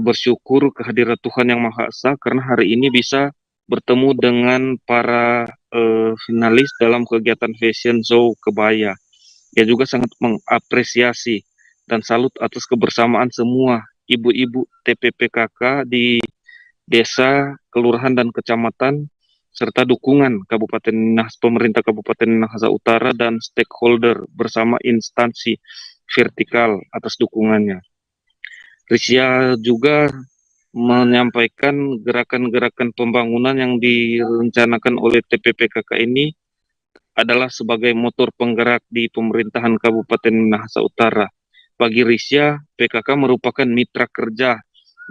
bersyukur kehadiran Tuhan Yang Maha Esa karena hari ini bisa bertemu dengan para finalis dalam kegiatan fashion show kebaya. Ia juga sangat mengapresiasi dan salut atas kebersamaan semua ibu-ibu TPPKK di desa, kelurahan, dan kecamatan, serta dukungan pemerintah Kabupaten Minahasa Utara dan stakeholder bersama instansi vertikal atas dukungannya. Risya juga menyampaikan gerakan-gerakan pembangunan yang direncanakan oleh TPPKK ini adalah sebagai motor penggerak di pemerintahan Kabupaten Minahasa Utara. Bagi Risya, PKK merupakan mitra kerja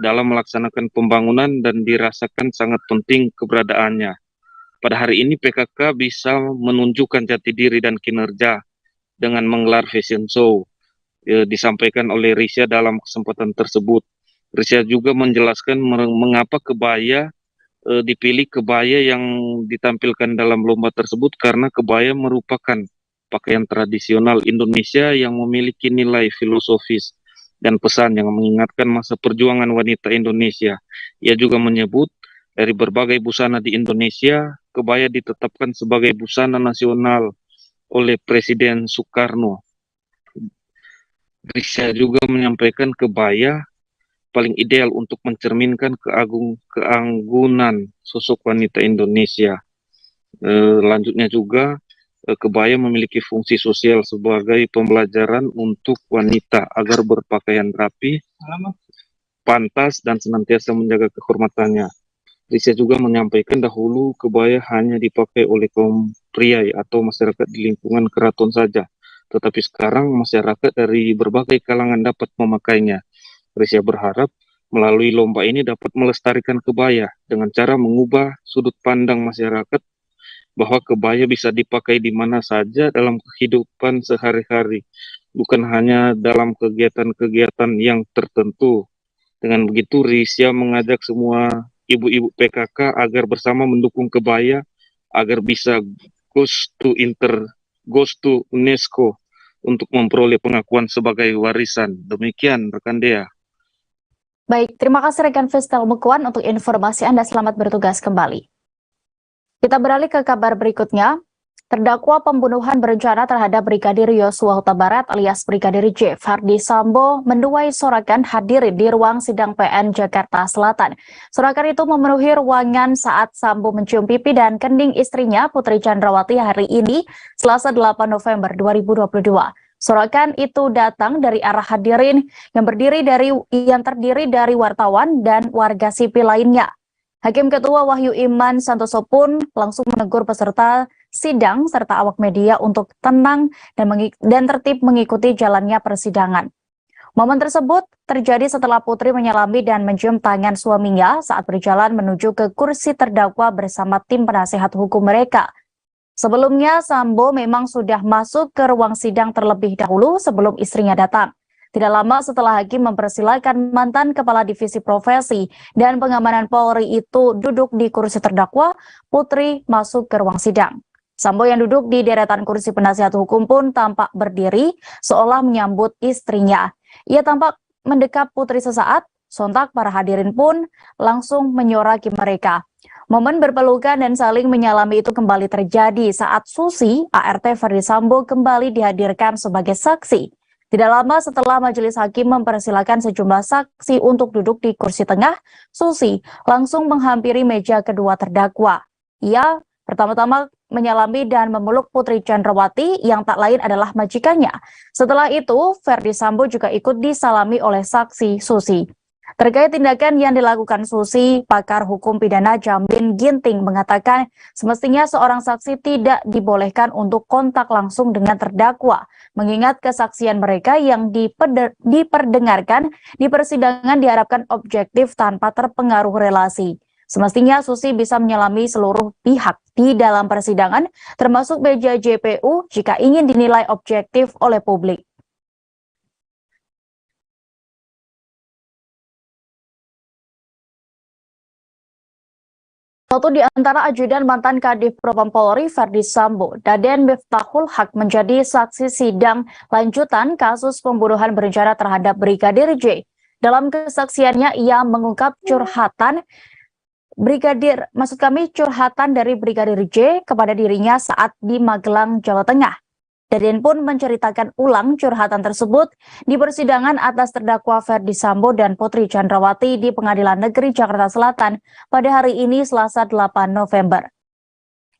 dalam melaksanakan pembangunan dan dirasakan sangat penting keberadaannya. Pada hari ini PKK bisa menunjukkan jati diri dan kinerja dengan menggelar fashion show. Disampaikan oleh Risya dalam kesempatan tersebut. Risya juga menjelaskan mengapa kebaya dipilih kebaya yang ditampilkan dalam lomba tersebut karena kebaya merupakan pakaian tradisional Indonesia yang memiliki nilai filosofis dan pesan yang mengingatkan masa perjuangan wanita Indonesia. Ia juga menyebut dari berbagai busana di Indonesia, kebaya ditetapkan sebagai busana nasional oleh Presiden Soekarno. Risya juga menyampaikan kebaya paling ideal untuk mencerminkan keanggunan sosok wanita Indonesia. Lanjutnya juga, kebaya memiliki fungsi sosial sebagai pembelajaran untuk wanita agar berpakaian rapi, pantas, dan senantiasa menjaga kehormatannya. Risya juga menyampaikan dahulu kebaya hanya dipakai oleh kaum pria atau masyarakat di lingkungan keraton saja. Tetapi sekarang masyarakat dari berbagai kalangan dapat memakainya. Risya berharap melalui lomba ini dapat melestarikan kebaya dengan cara mengubah sudut pandang masyarakat bahwa kebaya bisa dipakai di mana saja dalam kehidupan sehari-hari, bukan hanya dalam kegiatan-kegiatan yang tertentu. Dengan begitu, Risya mengajak semua ibu-ibu PKK agar bersama mendukung kebaya agar bisa goes to UNESCO untuk memperoleh pengakuan sebagai warisan. Demikian rekan Dea. Baik, terima kasih rekan Fistel Mukuan untuk informasi Anda. Selamat bertugas kembali. Kita beralih ke kabar berikutnya. Terdakwa pembunuhan berencana terhadap Brigadir Yosua Huta Barat alias Brigadir J, Verdi Sambo, menuai sorakan hadir di ruang sidang PN Jakarta Selatan. Sorakan itu memenuhi ruangan saat Sambo mencium pipi dan kening istrinya Putri Chandrawati hari ini, Selasa 8 November 2022. Sorakan itu datang dari arah hadirin yang terdiri dari wartawan dan warga sipil lainnya. Hakim Ketua Wahyu Iman Santoso pun langsung menegur peserta sidang serta awak media untuk tenang dan tertib mengikuti jalannya persidangan. Momen tersebut terjadi setelah Putri menyalami dan mencium tangan suaminya saat berjalan menuju ke kursi terdakwa bersama tim penasehat hukum mereka. Sebelumnya, Sambo memang sudah masuk ke ruang sidang terlebih dahulu sebelum istrinya datang. Tidak lama setelah hakim mempersilahkan mantan Kepala Divisi Profesi dan Pengamanan Polri itu duduk di kursi terdakwa, Putri masuk ke ruang sidang. Sambo yang duduk di deretan kursi penasihat hukum pun tampak berdiri seolah menyambut istrinya. Ia tampak mendekap Putri sesaat, sontak para hadirin pun langsung menyoraki mereka. Momen berpelukan dan saling menyalami itu kembali terjadi saat Susi, ART Ferdi Sambo kembali dihadirkan sebagai saksi. Tidak lama setelah majelis hakim mempersilahkan sejumlah saksi untuk duduk di kursi tengah, Susi langsung menghampiri meja kedua terdakwa. Ia pertama-tama menyalami dan memeluk Putri Chandrawati yang tak lain adalah majikannya. Setelah itu, Ferdi Sambo juga ikut disalami oleh saksi Susi. Terkait tindakan yang dilakukan Susi, pakar hukum pidana Jamin Ginting mengatakan semestinya seorang saksi tidak dibolehkan untuk kontak langsung dengan terdakwa, mengingat kesaksian mereka yang diperdengarkan di persidangan diharapkan objektif tanpa terpengaruh relasi. Semestinya Susi bisa menyalami seluruh pihak di dalam persidangan, termasuk meja JPU jika ingin dinilai objektif oleh publik. Satu di antara ajudan mantan Kadif Propam Polri, Ferdi Sambo, Daden Miftahul Haq menjadi saksi sidang lanjutan kasus pembunuhan berencana terhadap Brigadir J. Dalam kesaksiannya, ia mengungkap curhatan dari Brigadir J kepada dirinya saat di Magelang, Jawa Tengah. Daden pun menceritakan ulang curhatan tersebut di persidangan atas terdakwa Ferdi Sambo dan Putri Chandrawati di Pengadilan Negeri Jakarta Selatan pada hari ini Selasa 8 November.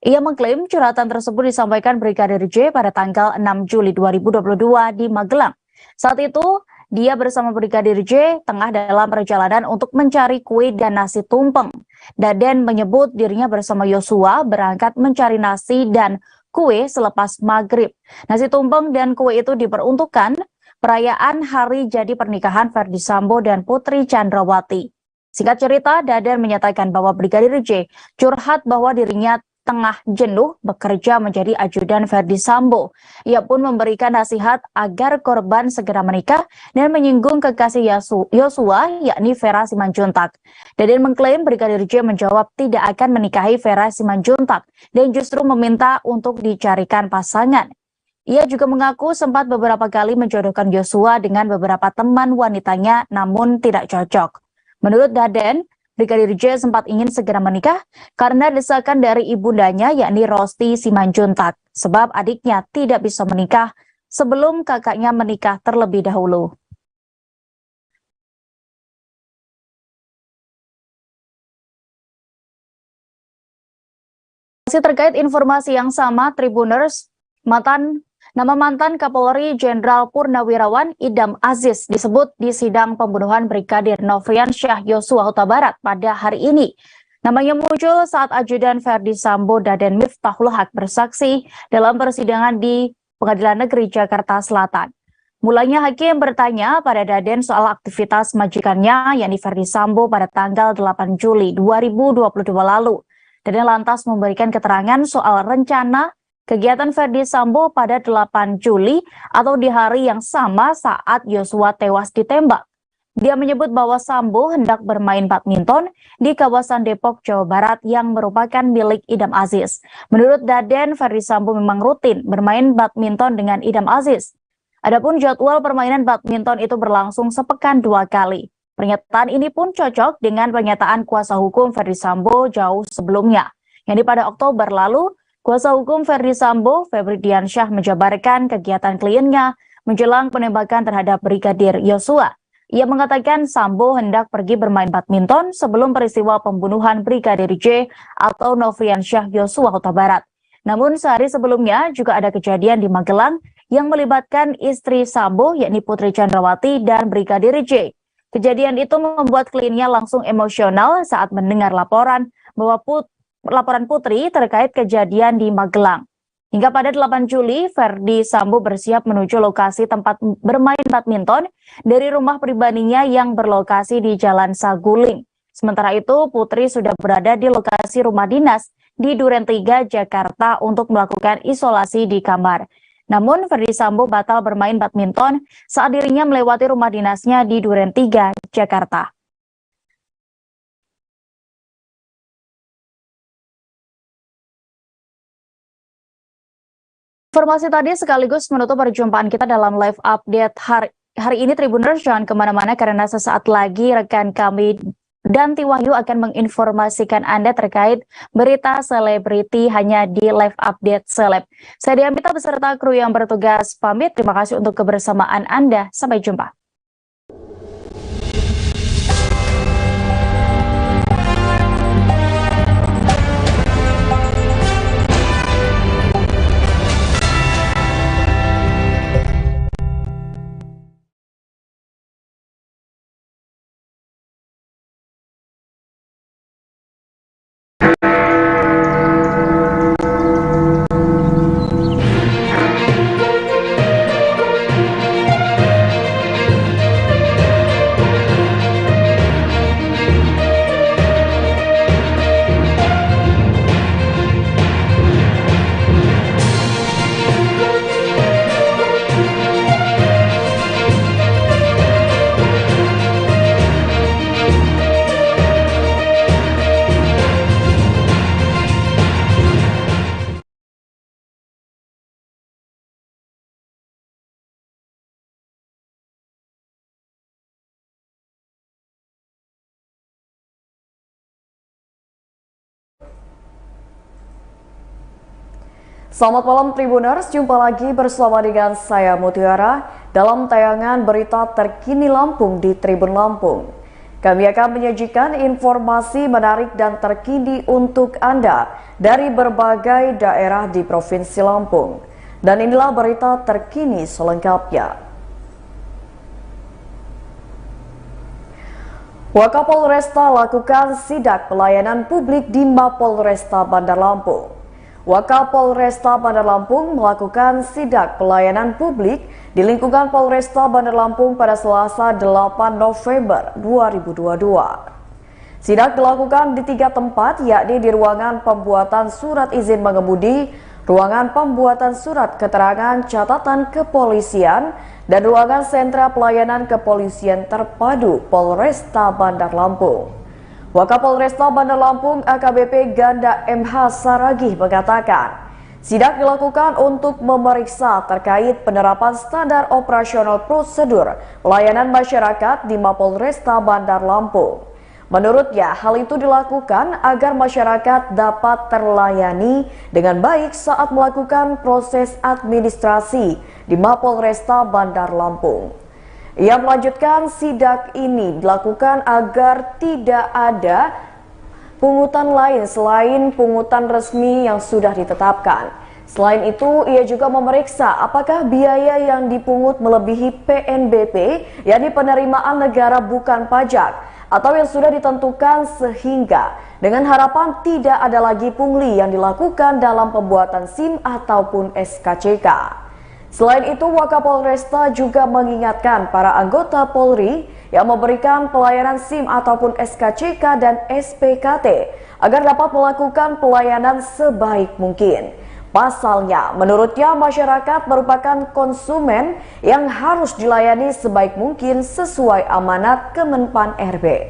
Ia mengklaim curhatan tersebut disampaikan Brigadir J pada tanggal 6 Juli 2022 di Magelang. Saat itu, dia bersama Brigadir J tengah dalam perjalanan untuk mencari kue dan nasi tumpeng. Daden menyebut dirinya bersama Yosua berangkat mencari nasi dan kue selepas maghrib. Nasi tumpeng dan kue itu diperuntukkan perayaan hari jadi pernikahan Ferdi Sambo dan Putri Chandrawati. Singkat cerita, Daden menyatakan bahwa Brigadir J curhat bahwa dirinya tengah jenuh bekerja menjadi ajudan Ferdi Sambo. Ia pun memberikan nasihat agar korban segera menikah dan menyinggung kekasih Yosua, yakni Vera Simanjuntak. Daden mengklaim Brigadir J menjawab tidak akan menikahi Vera Simanjuntak dan justru meminta untuk dicarikan pasangan. Ia juga mengaku sempat beberapa kali menjodohkan Yosua dengan beberapa teman wanitanya namun tidak cocok. Menurut Daden, Brigadir J sempat ingin segera menikah karena desakan dari ibundanya yakni Rosti Simanjuntak, sebab adiknya tidak bisa menikah sebelum kakaknya menikah terlebih dahulu. Masih terkait informasi yang sama, Tribuners, nama mantan Kapolri Jenderal Purnawirawan Idam Aziz disebut di sidang pembunuhan Brigadir Nofriansyah Yosua Huta Barat pada hari ini. Namanya muncul saat ajudan Ferdi Sambo Daden Miftahul Haq bersaksi dalam persidangan di Pengadilan Negeri Jakarta Selatan. Mulanya hakim bertanya pada Daden soal aktivitas majikannya yakni Ferdi Sambo pada tanggal 8 Juli 2022 lalu. Daden lantas memberikan keterangan soal rencana kegiatan Ferdi Sambo pada 8 Juli atau di hari yang sama saat Yosua tewas ditembak. Dia menyebut bahwa Sambo hendak bermain badminton di kawasan Depok, Jawa Barat yang merupakan milik Idam Aziz. Menurut Daden, Ferdi Sambo memang rutin bermain badminton dengan Idam Aziz. Adapun jadwal permainan badminton itu berlangsung sepekan 2 kali. Pernyataan ini pun cocok dengan pernyataan kuasa hukum Ferdi Sambo jauh sebelumnya, yakni pada Oktober lalu. Kuasa hukum Ferdi Sambo, Febri Diansyah, menjabarkan kegiatan kliennya menjelang penembakan terhadap Brigadir Yosua. Ia mengatakan Sambo hendak pergi bermain badminton sebelum peristiwa pembunuhan Brigadir J atau Nofriansyah Yosua Huta Barat. Namun sehari sebelumnya juga ada kejadian di Magelang yang melibatkan istri Sambo yakni Putri Chandrawati dan Brigadir J. Kejadian itu membuat kliennya langsung emosional saat mendengar laporan Putri terkait kejadian di Magelang. Hingga pada 8 Juli, Verdi Sambo bersiap menuju lokasi tempat bermain badminton dari rumah pribadinya yang berlokasi di Jalan Saguling. Sementara itu, Putri sudah berada di lokasi rumah dinas di Duren 3, Jakarta untuk melakukan isolasi di kamar. Namun, Verdi Sambo batal bermain badminton saat dirinya melewati rumah dinasnya di Duren 3, Jakarta. Informasi tadi sekaligus menutup perjumpaan kita dalam live update hari ini. Tribuners, jangan kemana-mana karena sesaat lagi rekan kami Danti Wahyu akan menginformasikan Anda terkait berita selebriti hanya di live update seleb. Saya Diamita beserta kru yang bertugas pamit. Terima kasih untuk kebersamaan Anda. Sampai jumpa. Selamat malam Tribuners, jumpa lagi bersama dengan saya Mutiara dalam tayangan berita terkini Lampung di Tribun Lampung. Kami akan menyajikan informasi menarik dan terkini untuk Anda dari berbagai daerah di Provinsi Lampung. Dan inilah berita terkini selengkapnya. Wakapolresta lakukan sidak pelayanan publik di Mapolresta Bandar Lampung. Wakapolresta Bandar Lampung melakukan sidak pelayanan publik di lingkungan Polresta Bandar Lampung pada Selasa 8 November 2022. Sidak dilakukan di 3 tempat, yakni di ruangan pembuatan surat izin mengemudi, ruangan pembuatan surat keterangan catatan kepolisian, dan ruangan sentra pelayanan kepolisian terpadu Polresta Bandar Lampung. Wakapolresta Bandar Lampung AKBP Ganda MH Saragih mengatakan, sidak dilakukan untuk memeriksa terkait penerapan standar operasional prosedur pelayanan masyarakat di Mapolresta Bandar Lampung. Menurutnya, hal itu dilakukan agar masyarakat dapat terlayani dengan baik saat melakukan proses administrasi di Mapolresta Bandar Lampung. Ia melanjutkan, sidak ini dilakukan agar tidak ada pungutan lain selain pungutan resmi yang sudah ditetapkan. Selain itu, ia juga memeriksa apakah biaya yang dipungut melebihi PNBP, yakni penerimaan negara bukan pajak, atau yang sudah ditentukan, sehingga dengan harapan tidak ada lagi pungli yang dilakukan dalam pembuatan SIM ataupun SKCK. Selain itu, Wakapolresta juga mengingatkan para anggota Polri yang memberikan pelayanan SIM ataupun SKCK dan SPKT agar dapat melakukan pelayanan sebaik mungkin. Pasalnya, menurutnya masyarakat merupakan konsumen yang harus dilayani sebaik mungkin sesuai amanat Kemenpan RB.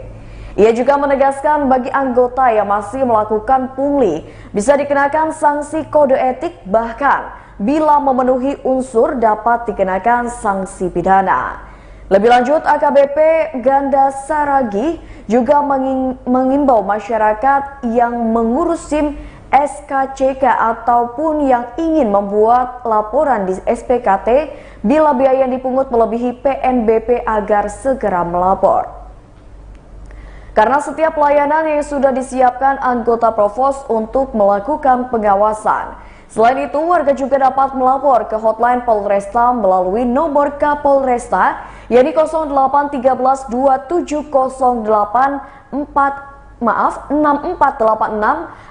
Ia juga menegaskan bagi anggota yang masih melakukan pungli bisa dikenakan sanksi kode etik, bahkan bila memenuhi unsur dapat dikenakan sanksi pidana. Lebih lanjut, AKBP Ganda Saragih juga mengimbau masyarakat yang mengurus SIM, SKCK ataupun yang ingin membuat laporan di SPKT bila biaya yang dipungut melebihi PNBP agar segera melapor. Karena setiap pelayanan yang sudah disiapkan anggota Provos untuk melakukan pengawasan, Selain itu, warga juga dapat melapor ke hotline Polresta melalui nomor Kapolresta, yakni 08127084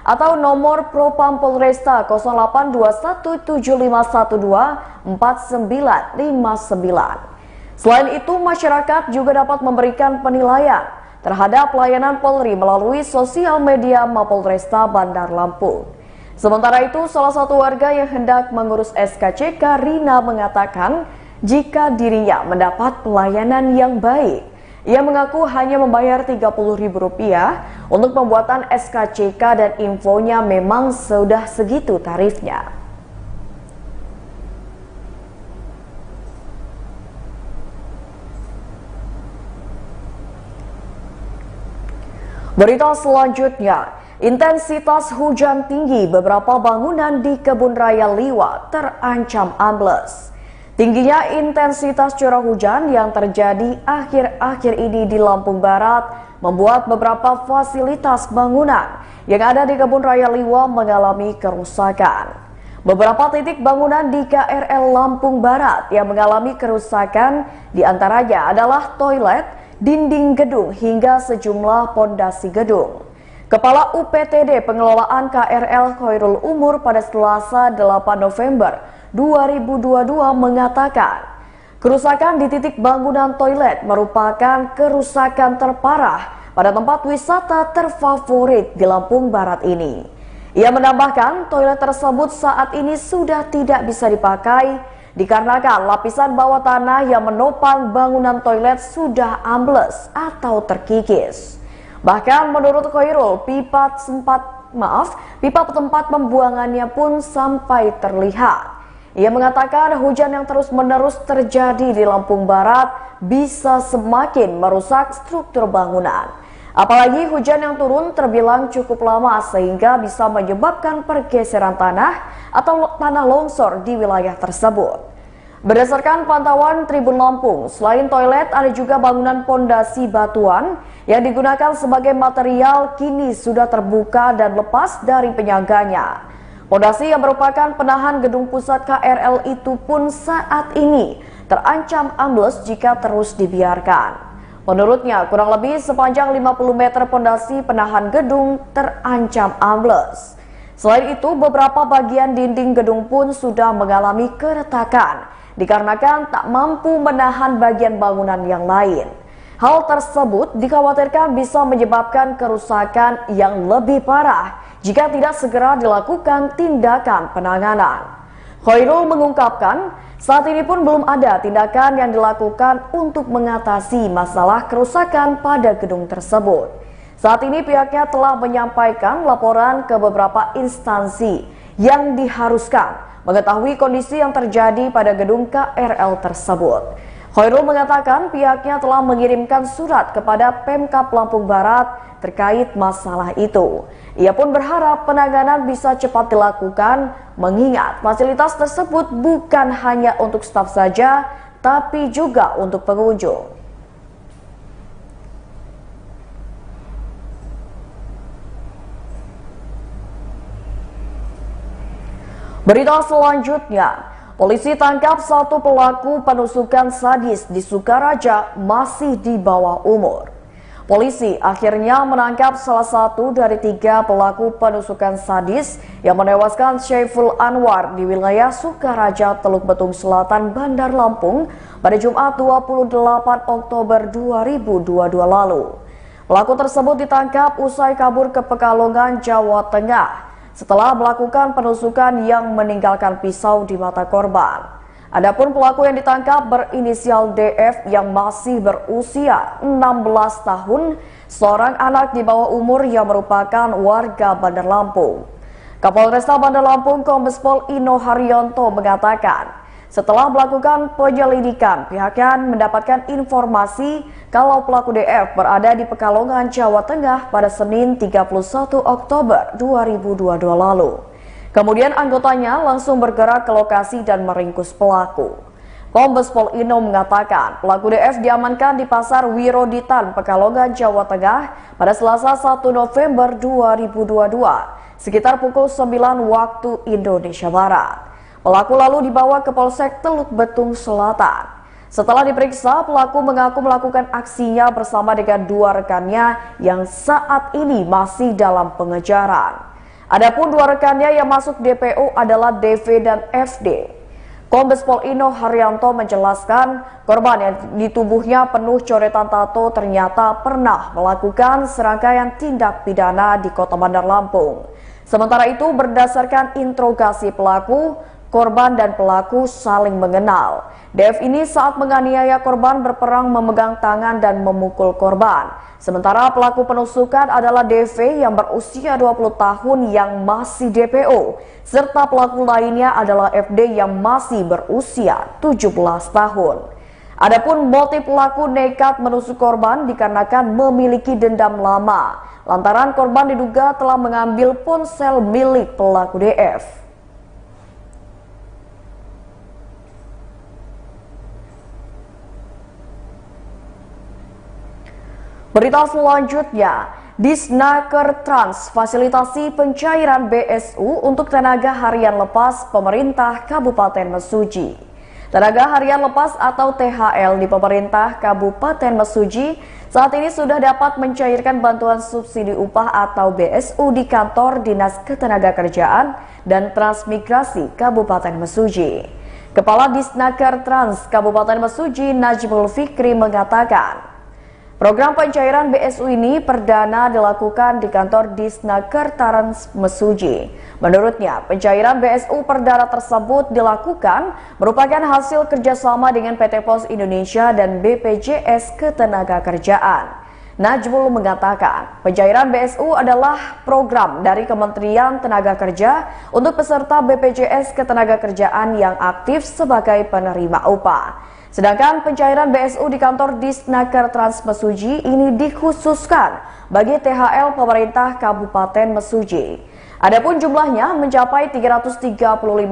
atau nomor Propam Polresta 082175124959. Selain itu, masyarakat juga dapat memberikan penilaian terhadap pelayanan Polri melalui sosial media Mapolresta Bandar Lampung. Sementara itu, salah satu warga yang hendak mengurus SKCK, Rina, mengatakan jika dirinya mendapat pelayanan yang baik. Ia mengaku hanya membayar Rp30.000 untuk pembuatan SKCK dan infonya memang sudah segitu tarifnya. Berita selanjutnya. Intensitas hujan tinggi, beberapa bangunan di Kebun Raya Liwa terancam ambles. Tingginya intensitas curah hujan yang terjadi akhir-akhir ini di Lampung Barat membuat beberapa fasilitas bangunan yang ada di Kebun Raya Liwa mengalami kerusakan. Beberapa titik bangunan di KRL Lampung Barat yang mengalami kerusakan diantaranya adalah toilet, dinding gedung hingga sejumlah pondasi gedung. Kepala UPTD Pengelolaan KRL Khairul Umur pada Selasa 8 November 2022 mengatakan, kerusakan di titik bangunan toilet merupakan kerusakan terparah pada tempat wisata terfavorit di Lampung Barat ini. Ia menambahkan toilet tersebut saat ini sudah tidak bisa dipakai dikarenakan lapisan bawah tanah yang menopang bangunan toilet sudah ambles atau terkikis. Bahkan menurut Khairul, pipa tempat pembuangannya pun sampai terlihat. Ia mengatakan hujan yang terus-menerus terjadi di Lampung Barat bisa semakin merusak struktur bangunan. Apalagi hujan yang turun terbilang cukup lama sehingga bisa menyebabkan pergeseran tanah atau tanah longsor di wilayah tersebut. Berdasarkan pantauan Tribun Lampung, selain toilet ada juga bangunan pondasi batuan yang digunakan sebagai material kini sudah terbuka dan lepas dari penyangganya. Pondasi yang merupakan penahan gedung pusat KRL itu pun saat ini terancam ambles jika terus dibiarkan. Menurutnya, kurang lebih sepanjang 50 meter pondasi penahan gedung terancam ambles. Selain itu, beberapa bagian dinding gedung pun sudah mengalami keretakan dikarenakan tak mampu menahan bagian bangunan yang lain. Hal tersebut dikhawatirkan bisa menyebabkan kerusakan yang lebih parah jika tidak segera dilakukan tindakan penanganan. Khairul mengungkapkan, saat ini pun belum ada tindakan yang dilakukan untuk mengatasi masalah kerusakan pada gedung tersebut. Saat ini pihaknya telah menyampaikan laporan ke beberapa instansi yang diharuskan mengetahui kondisi yang terjadi pada gedung KRL tersebut. Khairul mengatakan pihaknya telah mengirimkan surat kepada Pemkab Lampung Barat terkait masalah itu. Ia pun berharap penanganan bisa cepat dilakukan, mengingat fasilitas tersebut bukan hanya untuk staf saja, tapi juga untuk pengunjung. Berita selanjutnya, polisi tangkap satu pelaku penusukan sadis di Sukaraja masih di bawah umur. Polisi akhirnya menangkap salah satu dari 3 pelaku penusukan sadis yang menewaskan Syaiful Anwar di wilayah Sukaraja, Teluk Betung Selatan, Bandar Lampung pada Jumat 28 Oktober 2022 lalu. Pelaku tersebut ditangkap usai kabur ke Pekalongan, Jawa Tengah setelah melakukan penusukan yang meninggalkan pisau di mata korban. Adapun pelaku yang ditangkap berinisial DF yang masih berusia 16 tahun, seorang anak di bawah umur yang merupakan warga Bandar Lampung. Kapolresta Bandar Lampung Kombes Pol Ino Haryanto mengatakan, setelah melakukan penyelidikan, pihaknya mendapatkan informasi kalau pelaku DF berada di Pekalongan, Jawa Tengah pada Senin 31 Oktober 2022 lalu. Kemudian anggotanya langsung bergerak ke lokasi dan meringkus pelaku. Kombes Pol Ino mengatakan pelaku DF diamankan di Pasar Wiroditan, Pekalongan, Jawa Tengah pada Selasa 1 November 2022 sekitar pukul 9 waktu Indonesia Barat. Pelaku lalu dibawa ke Polsek Teluk Betung Selatan. Setelah diperiksa, pelaku mengaku melakukan aksinya bersama dengan 2 rekannya yang saat ini masih dalam pengejaran. Adapun 2 rekannya yang masuk DPO adalah DV dan FD. Kombes Pol Ino Haryanto menjelaskan korban yang di tubuhnya penuh coretan tato ternyata pernah melakukan serangkaian tindak pidana di Kota Bandar Lampung. Sementara itu berdasarkan interogasi pelaku, korban dan pelaku saling mengenal. DF ini saat menganiaya korban berperang memegang tangan dan memukul korban. Sementara pelaku penusukan adalah DV yang berusia 20 tahun yang masih DPO. Serta pelaku lainnya adalah FD yang masih berusia 17 tahun. Adapun motif pelaku nekat menusuk korban dikarenakan memiliki dendam lama. Lantaran korban diduga telah mengambil ponsel milik pelaku DF. Berita selanjutnya, Disnaker Trans fasilitasi pencairan BSU untuk tenaga harian lepas pemerintah Kabupaten Mesuji. Tenaga harian lepas atau THL di pemerintah Kabupaten Mesuji saat ini sudah dapat mencairkan bantuan subsidi upah atau BSU di kantor Dinas Ketenagakerjaan dan Transmigrasi Kabupaten Mesuji. Kepala Disnaker Trans Kabupaten Mesuji Najmul Fikri mengatakan, program pencairan BSU ini perdana dilakukan di kantor Disnaker Trans Mesuji. Menurutnya, pencairan BSU perdana tersebut dilakukan merupakan hasil kerjasama dengan PT Pos Indonesia dan BPJS Ketenagakerjaan. Najmul mengatakan, pencairan BSU adalah program dari Kementerian Tenaga Kerja untuk peserta BPJS Ketenagakerjaan yang aktif sebagai penerima upah. Sedangkan pencairan BSU di kantor Disnaker Trans Mesuji ini dikhususkan bagi THL pemerintah Kabupaten Mesuji. Adapun jumlahnya mencapai 335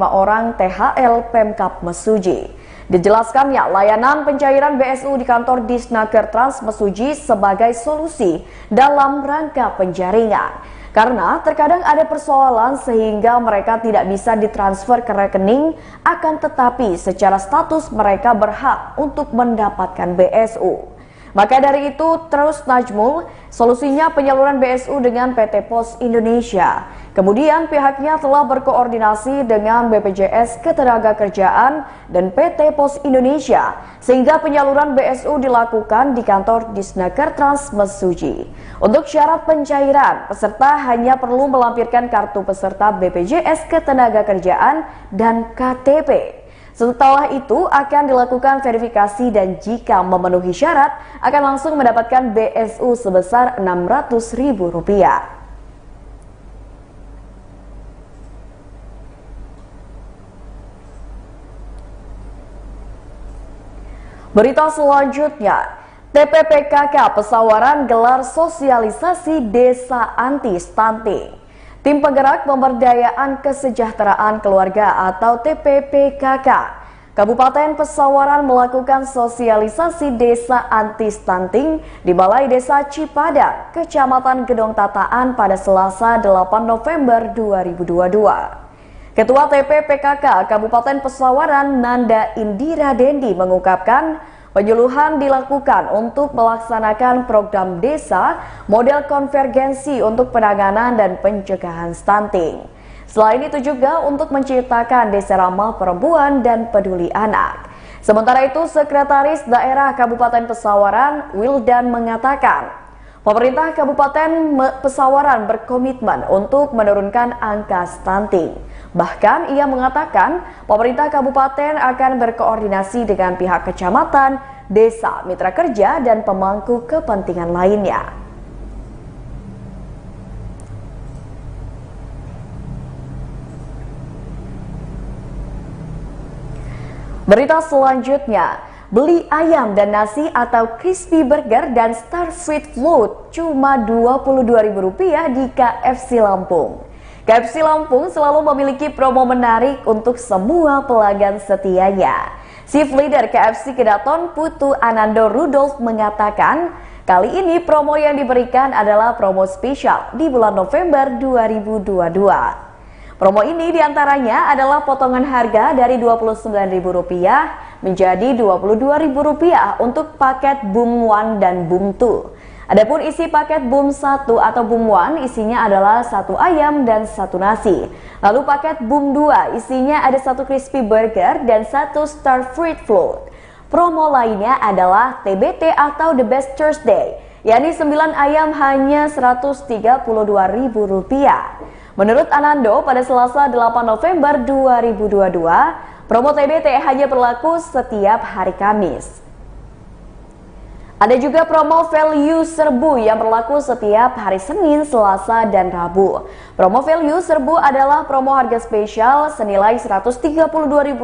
orang THL Pemkab Mesuji. Dijelaskannya layanan pencairan BSU di kantor Disnaker Trans Mesuji sebagai solusi dalam rangka penjaringan. Karena terkadang ada persoalan sehingga mereka tidak bisa ditransfer ke rekening, akan tetapi secara status mereka berhak untuk mendapatkan BSU. Maka dari itu, terus Najmul, solusinya penyaluran BSU dengan PT Pos Indonesia. Kemudian pihaknya telah berkoordinasi dengan BPJS Ketenagakerjaan dan PT Pos Indonesia, sehingga penyaluran BSU dilakukan di kantor Disnaker Trans Mesuji. Untuk syarat pencairan, peserta hanya perlu melampirkan kartu peserta BPJS Ketenagakerjaan dan KTP. Setelah itu akan dilakukan verifikasi dan jika memenuhi syarat akan langsung mendapatkan BSU sebesar Rp600.000. Berita selanjutnya, TPPKK Pesawaran gelar sosialisasi desa anti stunting. Tim Penggerak Pemberdayaan Kesejahteraan Keluarga atau TPPKK Kabupaten Pesawaran melakukan sosialisasi desa anti stunting di Balai Desa Cipadang, Kecamatan Gedong Tataan pada Selasa 8 November 2022. Ketua TPPKK Kabupaten Pesawaran Nanda Indira Dendi mengungkapkan penyuluhan dilakukan untuk melaksanakan program desa model konvergensi untuk penanganan dan pencegahan stunting. Selain itu juga untuk menciptakan desa ramah perempuan dan peduli anak. Sementara itu, Sekretaris Daerah Kabupaten Pesawaran Wildan mengatakan, pemerintah Kabupaten Pesawaran berkomitmen untuk menurunkan angka stunting. Bahkan ia mengatakan pemerintah kabupaten akan berkoordinasi dengan pihak kecamatan, desa, mitra kerja, dan pemangku kepentingan lainnya. Berita selanjutnya, beli ayam dan nasi atau crispy burger dan Starfruit Float cuma Rp22.000 di KFC Lampung. KFC Lampung selalu memiliki promo menarik untuk semua pelanggan setianya. Chief Leader KFC Kedaton Putu Anando Rudolf mengatakan, kali ini promo yang diberikan adalah promo spesial di bulan November 2022. Promo ini diantaranya adalah potongan harga dari Rp29.000 menjadi Rp22.000 untuk paket Boom 1 dan Boom 2. Adapun isi paket Boom 1 atau Boom 1 isinya adalah 1 ayam dan 1 nasi. Lalu paket Boom 2 isinya ada 1 crispy burger dan 1 star fruit float. Promo lainnya adalah TBT atau The Best Thursday, yakni 9 ayam hanya Rp132.000. Menurut Anando, pada Selasa 8 November 2022, promo TBT hanya berlaku setiap hari Kamis. Ada juga promo value serbu yang berlaku setiap hari Senin, Selasa, dan Rabu. Promo value serbu adalah promo harga spesial senilai Rp132.000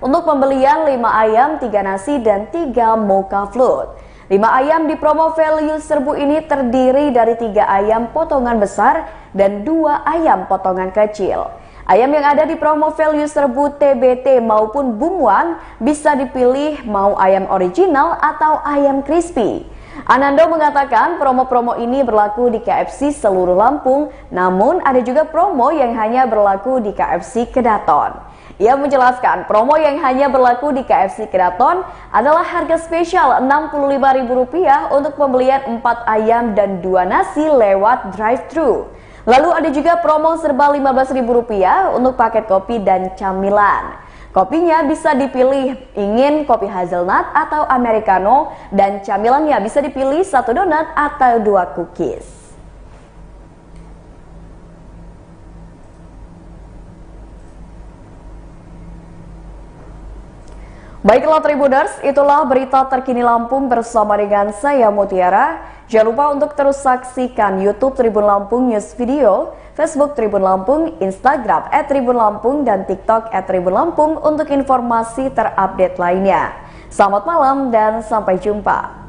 untuk pembelian 5 ayam, 3 nasi, dan 3 mocha float. 5 ayam di promo value serbu ini terdiri dari 3 ayam potongan besar dan 2 ayam potongan kecil. Ayam yang ada di promo value serbu TBT maupun Boom 1 bisa dipilih mau ayam original atau ayam crispy. Anando mengatakan promo-promo ini berlaku di KFC seluruh Lampung, namun ada juga promo yang hanya berlaku di KFC Kedaton. Ia menjelaskan promo yang hanya berlaku di KFC Kedaton adalah harga spesial Rp65.000 untuk pembelian 4 ayam dan 2 nasi lewat drive-thru. Lalu ada juga promo serba Rp15.000 untuk paket kopi dan camilan. Kopinya bisa dipilih ingin kopi hazelnut atau americano dan camilannya bisa dipilih 1 donat atau 2 cookies. Baiklah Tribuners, itulah berita terkini Lampung bersama dengan saya Mutiara. Jangan lupa untuk terus saksikan YouTube Tribun Lampung News Video, Facebook Tribun Lampung, Instagram @tribunlampung, dan TikTok @tribunlampung untuk informasi terupdate lainnya. Selamat malam dan sampai jumpa.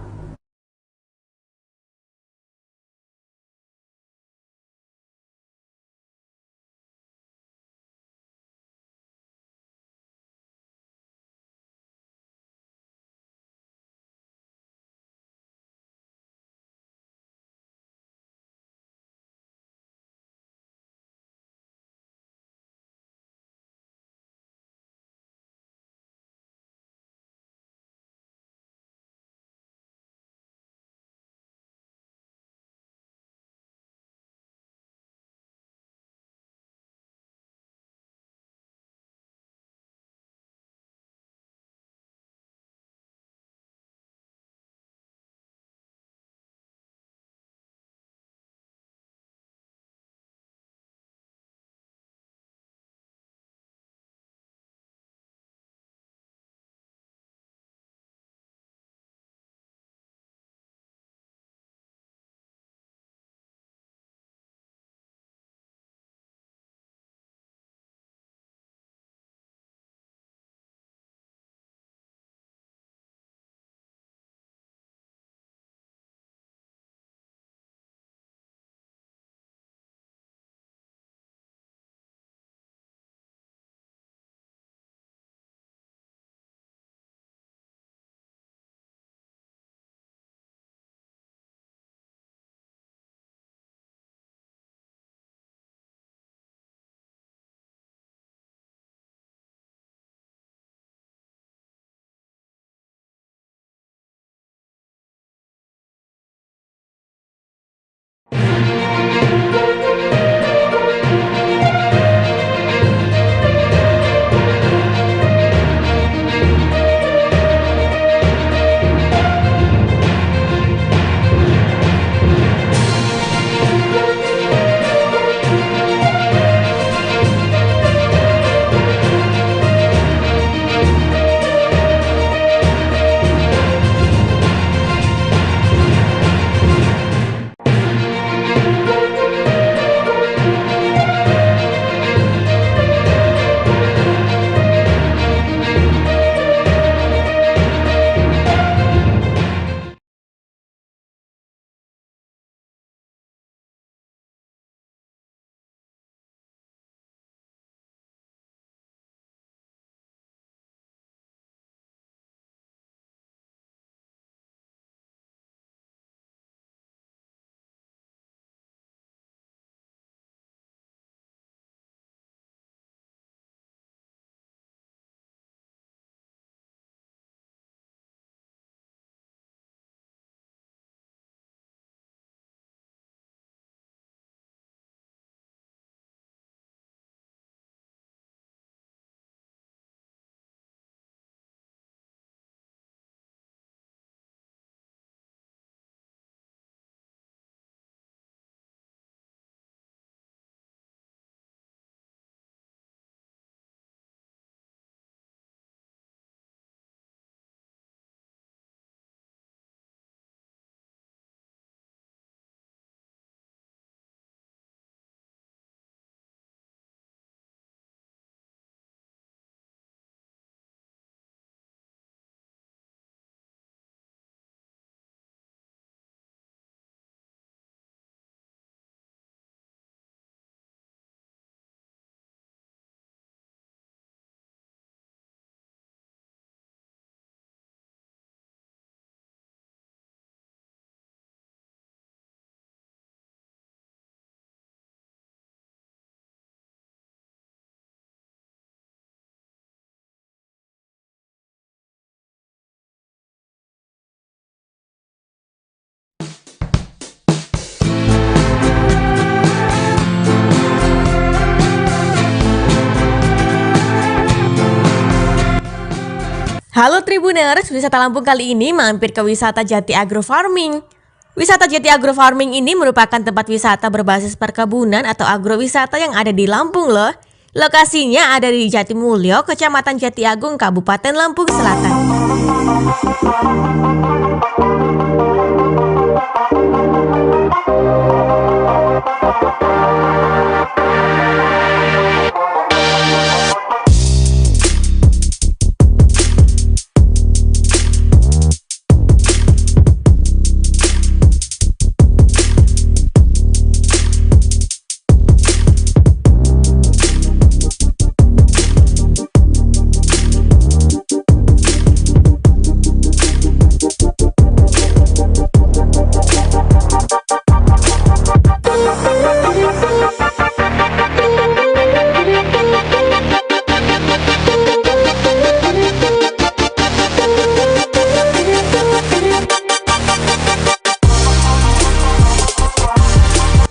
Halo Tribuners, wisata Lampung kali ini mampir ke wisata Jati Agro Farming. Wisata Jati Agro Farming ini merupakan tempat wisata berbasis perkebunan atau agrowisata yang ada di Lampung loh. Lokasinya ada di Jatimulyo, Kecamatan Jati Agung, Kabupaten Lampung Selatan.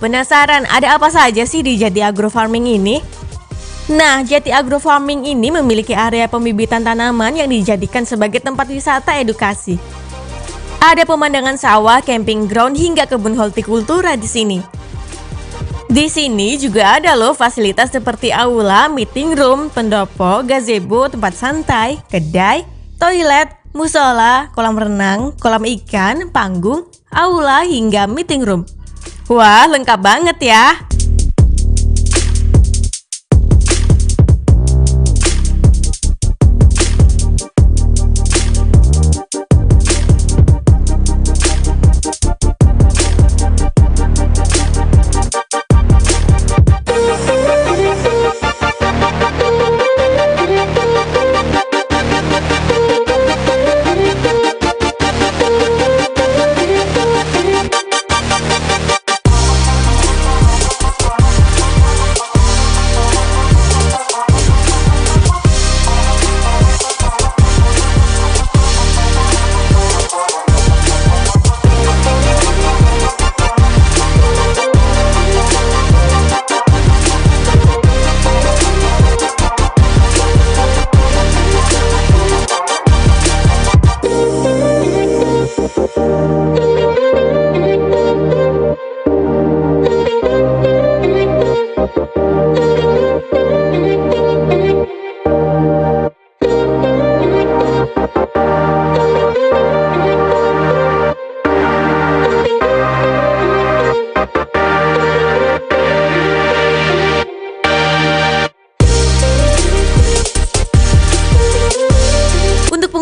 Penasaran ada apa saja sih di Jati Agro Farming ini? Nah, Jati Agro Farming ini memiliki area pembibitan tanaman yang dijadikan sebagai tempat wisata edukasi. Ada pemandangan sawah, camping ground hingga kebun hortikultura di sini. Di sini juga ada loh fasilitas seperti aula, meeting room, pendopo, gazebo, tempat santai, kedai, toilet, musola, kolam renang, kolam ikan, panggung, aula hingga meeting room. Wah, lengkap banget ya.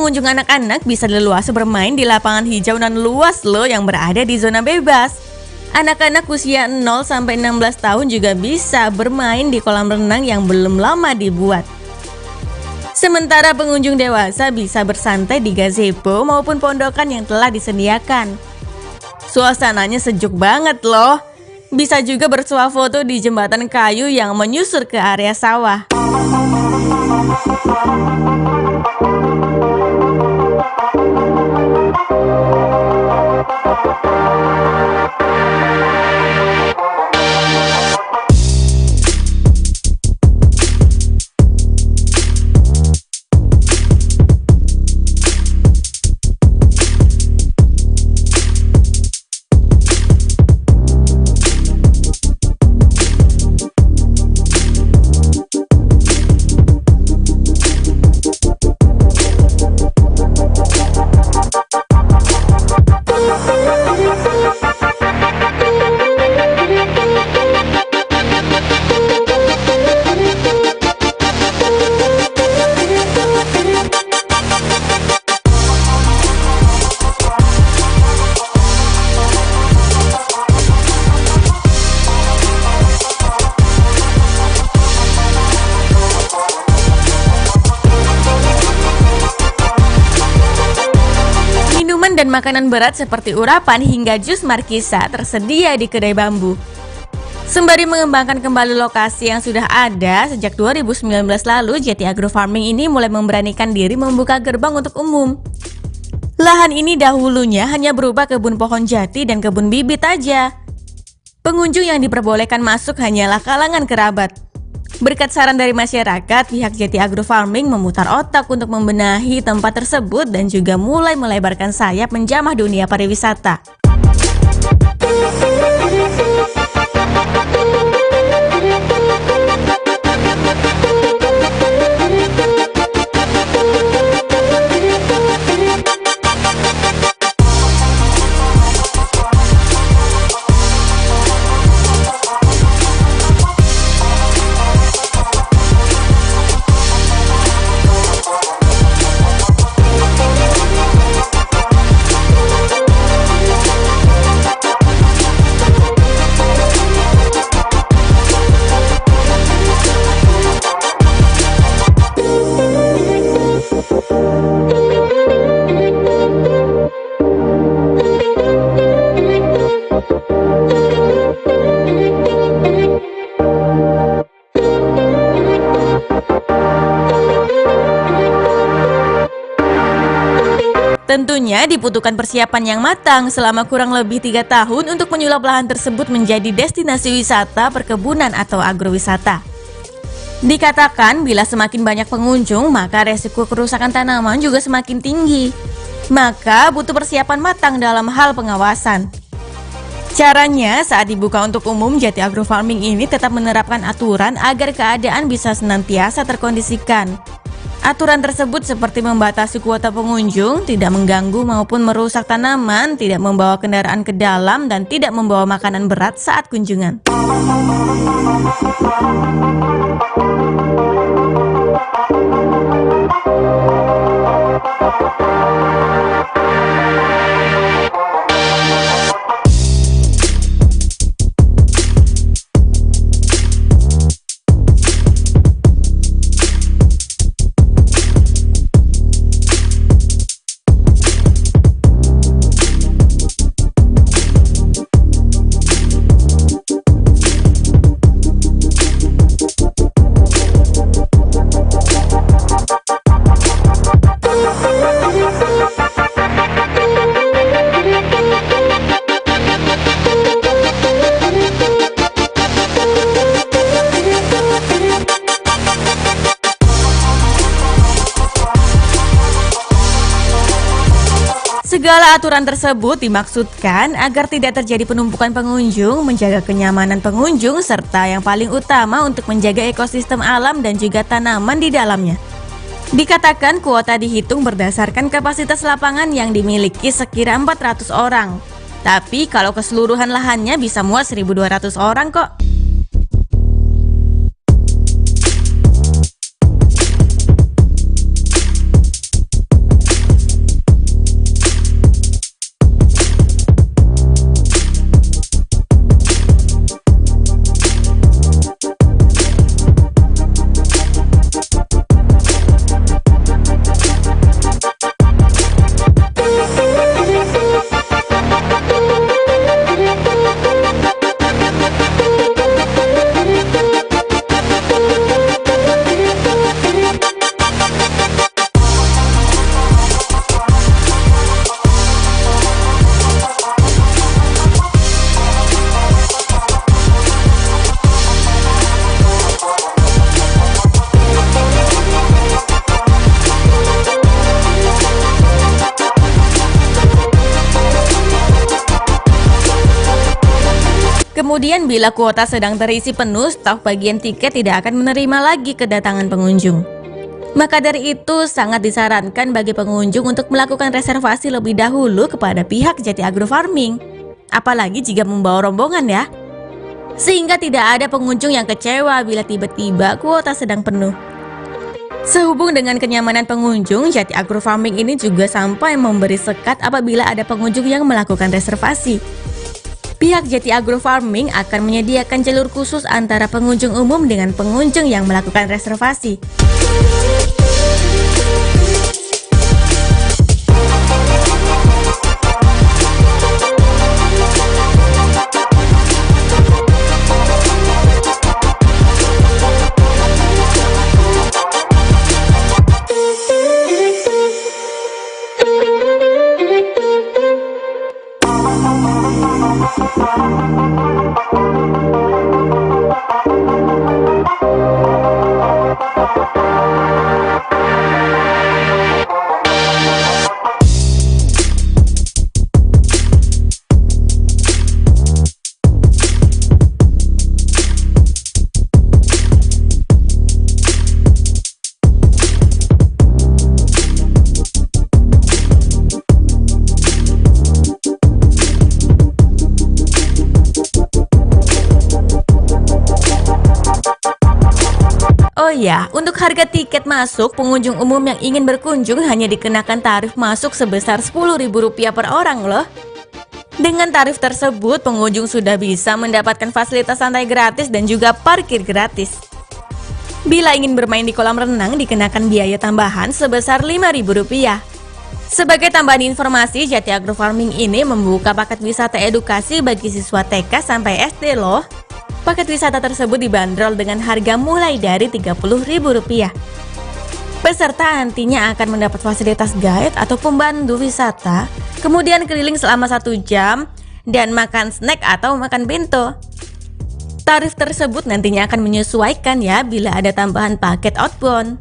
Pengunjung anak-anak bisa leluasa bermain di lapangan hijau dan luas loh yang berada di zona bebas. Anak-anak usia 0 sampai 16 tahun juga bisa bermain di kolam renang yang belum lama dibuat. Sementara pengunjung dewasa bisa bersantai di gazebo maupun pondokan yang telah disediakan. Suasananya sejuk banget loh. Bisa juga bersuah foto di jembatan kayu yang menyusur ke area sawah. Dan makanan berat seperti urapan hingga jus markisa tersedia di kedai bambu. Sembari mengembangkan kembali lokasi yang sudah ada sejak 2019 lalu, Jati Agro Farming ini mulai memberanikan diri membuka gerbang untuk umum. Lahan ini dahulunya hanya berupa kebun pohon jati dan kebun bibit aja. Pengunjung yang diperbolehkan masuk hanyalah kalangan kerabat. Berkat saran dari masyarakat, pihak Jati Agro Farming memutar otak untuk membenahi tempat tersebut dan juga mulai melebarkan sayap menjamah dunia pariwisata. Tentunya dibutuhkan persiapan yang matang selama kurang lebih 3 tahun untuk menyulap lahan tersebut menjadi destinasi wisata, perkebunan, atau agrowisata. Dikatakan bila semakin banyak pengunjung, maka resiko kerusakan tanaman juga semakin tinggi. Maka butuh persiapan matang dalam hal pengawasan. Caranya, saat dibuka untuk umum, Jati Agro Farming ini tetap menerapkan aturan agar keadaan bisa senantiasa terkondisikan. Aturan tersebut seperti membatasi kuota pengunjung, tidak mengganggu maupun merusak tanaman, tidak membawa kendaraan ke dalam, dan tidak membawa makanan berat saat kunjungan. Segala aturan tersebut dimaksudkan agar tidak terjadi penumpukan pengunjung, menjaga kenyamanan pengunjung, serta yang paling utama untuk menjaga ekosistem alam dan juga tanaman di dalamnya. Dikatakan kuota dihitung berdasarkan kapasitas lapangan yang dimiliki sekira 400 orang. Tapi kalau keseluruhan lahannya bisa muat 1.200 orang kok. Kemudian bila kuota sedang terisi penuh, staf bagian tiket tidak akan menerima lagi kedatangan pengunjung. Maka dari itu sangat disarankan bagi pengunjung untuk melakukan reservasi lebih dahulu kepada pihak Jati Agro Farming. Apalagi jika membawa rombongan ya. Sehingga tidak ada pengunjung yang kecewa bila tiba-tiba kuota sedang penuh. Sehubung dengan kenyamanan pengunjung, Jati Agro Farming ini juga sampai memberi sekat apabila ada pengunjung yang melakukan reservasi. Pihak Jati Agro Farming akan menyediakan jalur khusus antara pengunjung umum dengan pengunjung yang melakukan reservasi. Thank you. ya, untuk harga tiket masuk, pengunjung umum yang ingin berkunjung hanya dikenakan tarif masuk sebesar Rp10.000 per orang loh. Dengan tarif tersebut, pengunjung sudah bisa mendapatkan fasilitas santai gratis dan juga parkir gratis. Bila ingin bermain di kolam renang, dikenakan biaya tambahan sebesar Rp5.000. Sebagai tambahan informasi, Jati Agro Farming ini membuka paket wisata edukasi bagi siswa TK sampai SD loh. Paket wisata tersebut dibanderol dengan harga mulai dari Rp30.000. Peserta nantinya akan mendapat fasilitas guide atau pembantu wisata, kemudian keliling selama 1 jam, dan makan snack atau makan bento. Tarif tersebut nantinya akan menyesuaikan ya bila ada tambahan paket outbound.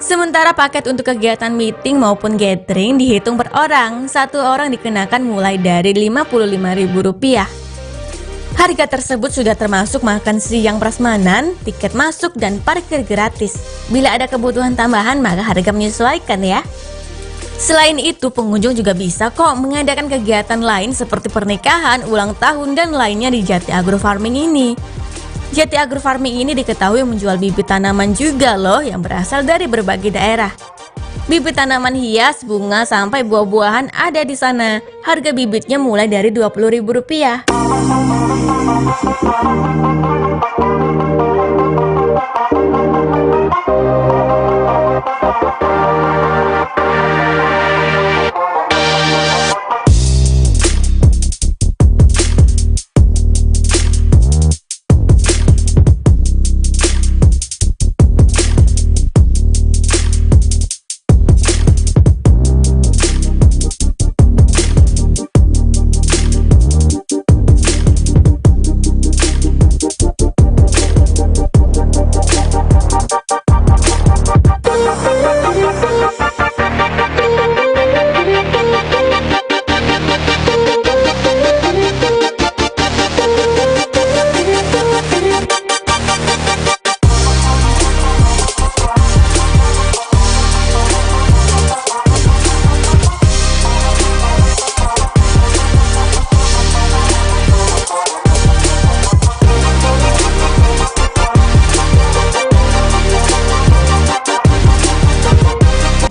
Sementara paket untuk kegiatan meeting maupun gathering dihitung per orang, 1 orang dikenakan mulai dari Rp55.000. Harga tersebut sudah termasuk makan siang prasmanan, tiket masuk, dan parkir gratis. Bila ada kebutuhan tambahan, maka harga menyesuaikan ya. Selain itu, pengunjung juga bisa kok mengadakan kegiatan lain seperti pernikahan, ulang tahun, dan lainnya di Jati Agro Farming ini. Jati Agro Farming ini diketahui menjual bibit tanaman juga loh yang berasal dari berbagai daerah. Bibit tanaman hias, bunga, sampai buah-buahan ada di sana. Harga bibitnya mulai dari Rp20.000.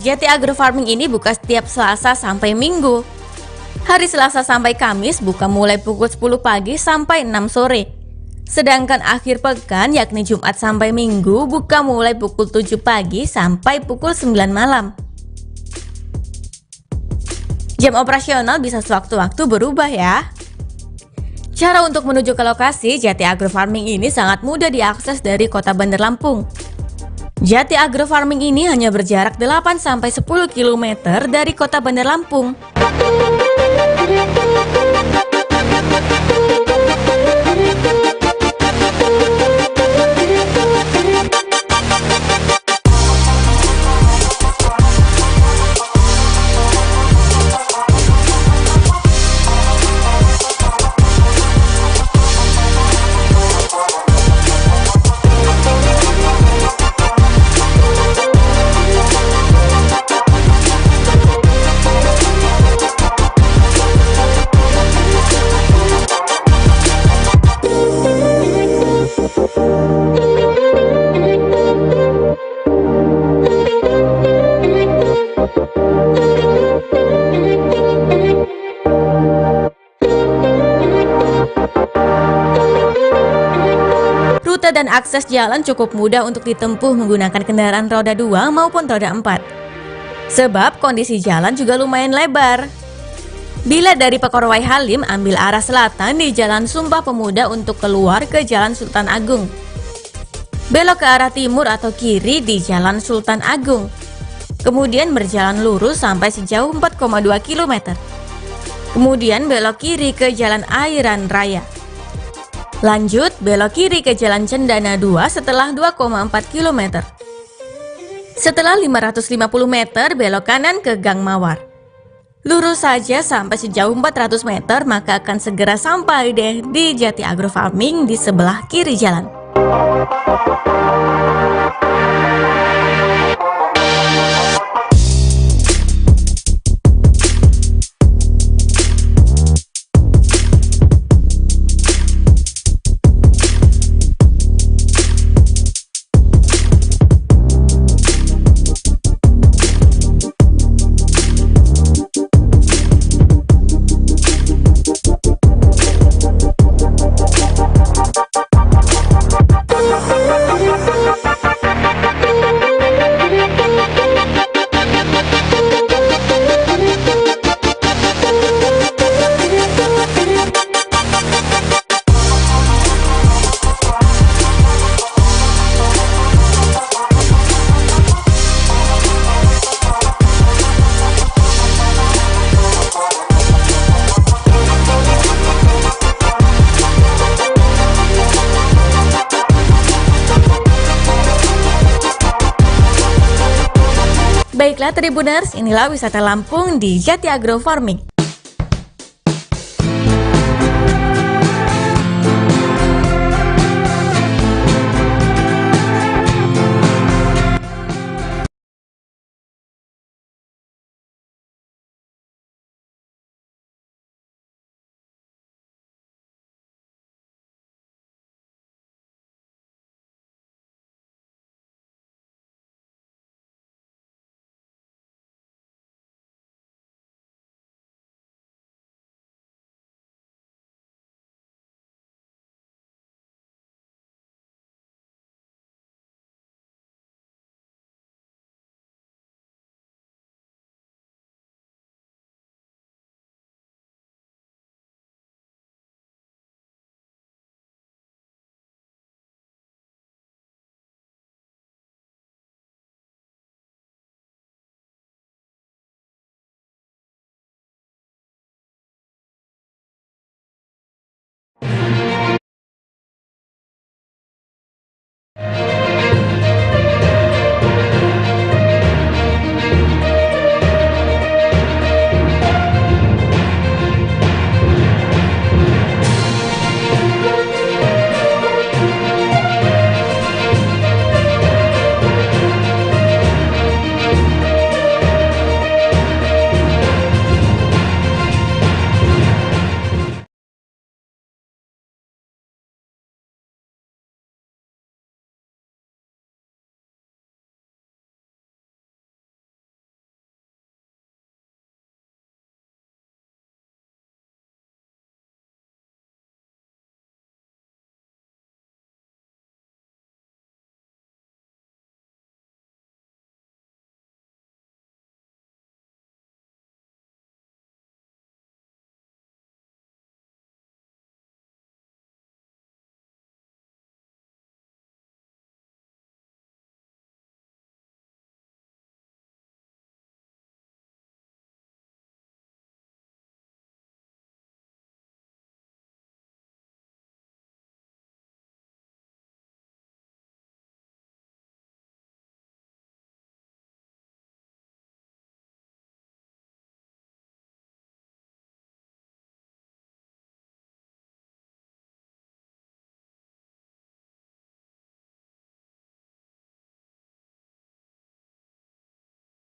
Jati Agro Farming ini buka setiap Selasa sampai Minggu. Hari Selasa sampai Kamis buka mulai pukul 10 pagi sampai 6 sore. Sedangkan akhir pekan yakni Jumat sampai Minggu buka mulai pukul 7 pagi sampai pukul 9 malam. Jam operasional bisa sewaktu-waktu berubah ya. Cara untuk menuju ke lokasi Jati Agro Farming ini sangat mudah diakses dari Kota Bandar Lampung. Jati Agro Farming ini hanya berjarak 8-10 km dari Kota Bandar Lampung. Rute dan akses jalan cukup mudah untuk ditempuh menggunakan kendaraan roda 2 maupun roda 4. Sebab kondisi jalan juga lumayan lebar. Bila dari Pekorwai Halim ambil arah selatan di Jalan Sumpah Pemuda untuk keluar ke Jalan Sultan Agung. Belok ke arah timur atau kiri di Jalan Sultan Agung. Kemudian berjalan lurus sampai sejauh 4,2 km. Kemudian belok kiri ke Jalan Airan Raya. Lanjut belok kiri ke Jalan Cendana 2 setelah 2,4 km. Setelah 550 meter belok kanan ke Gang Mawar. Lurus saja sampai sejauh 400 meter maka akan segera sampai deh di Jati Agro Farming di sebelah kiri jalan. Baiklah Tribuners, inilah wisata Lampung di Jati Agro Farming.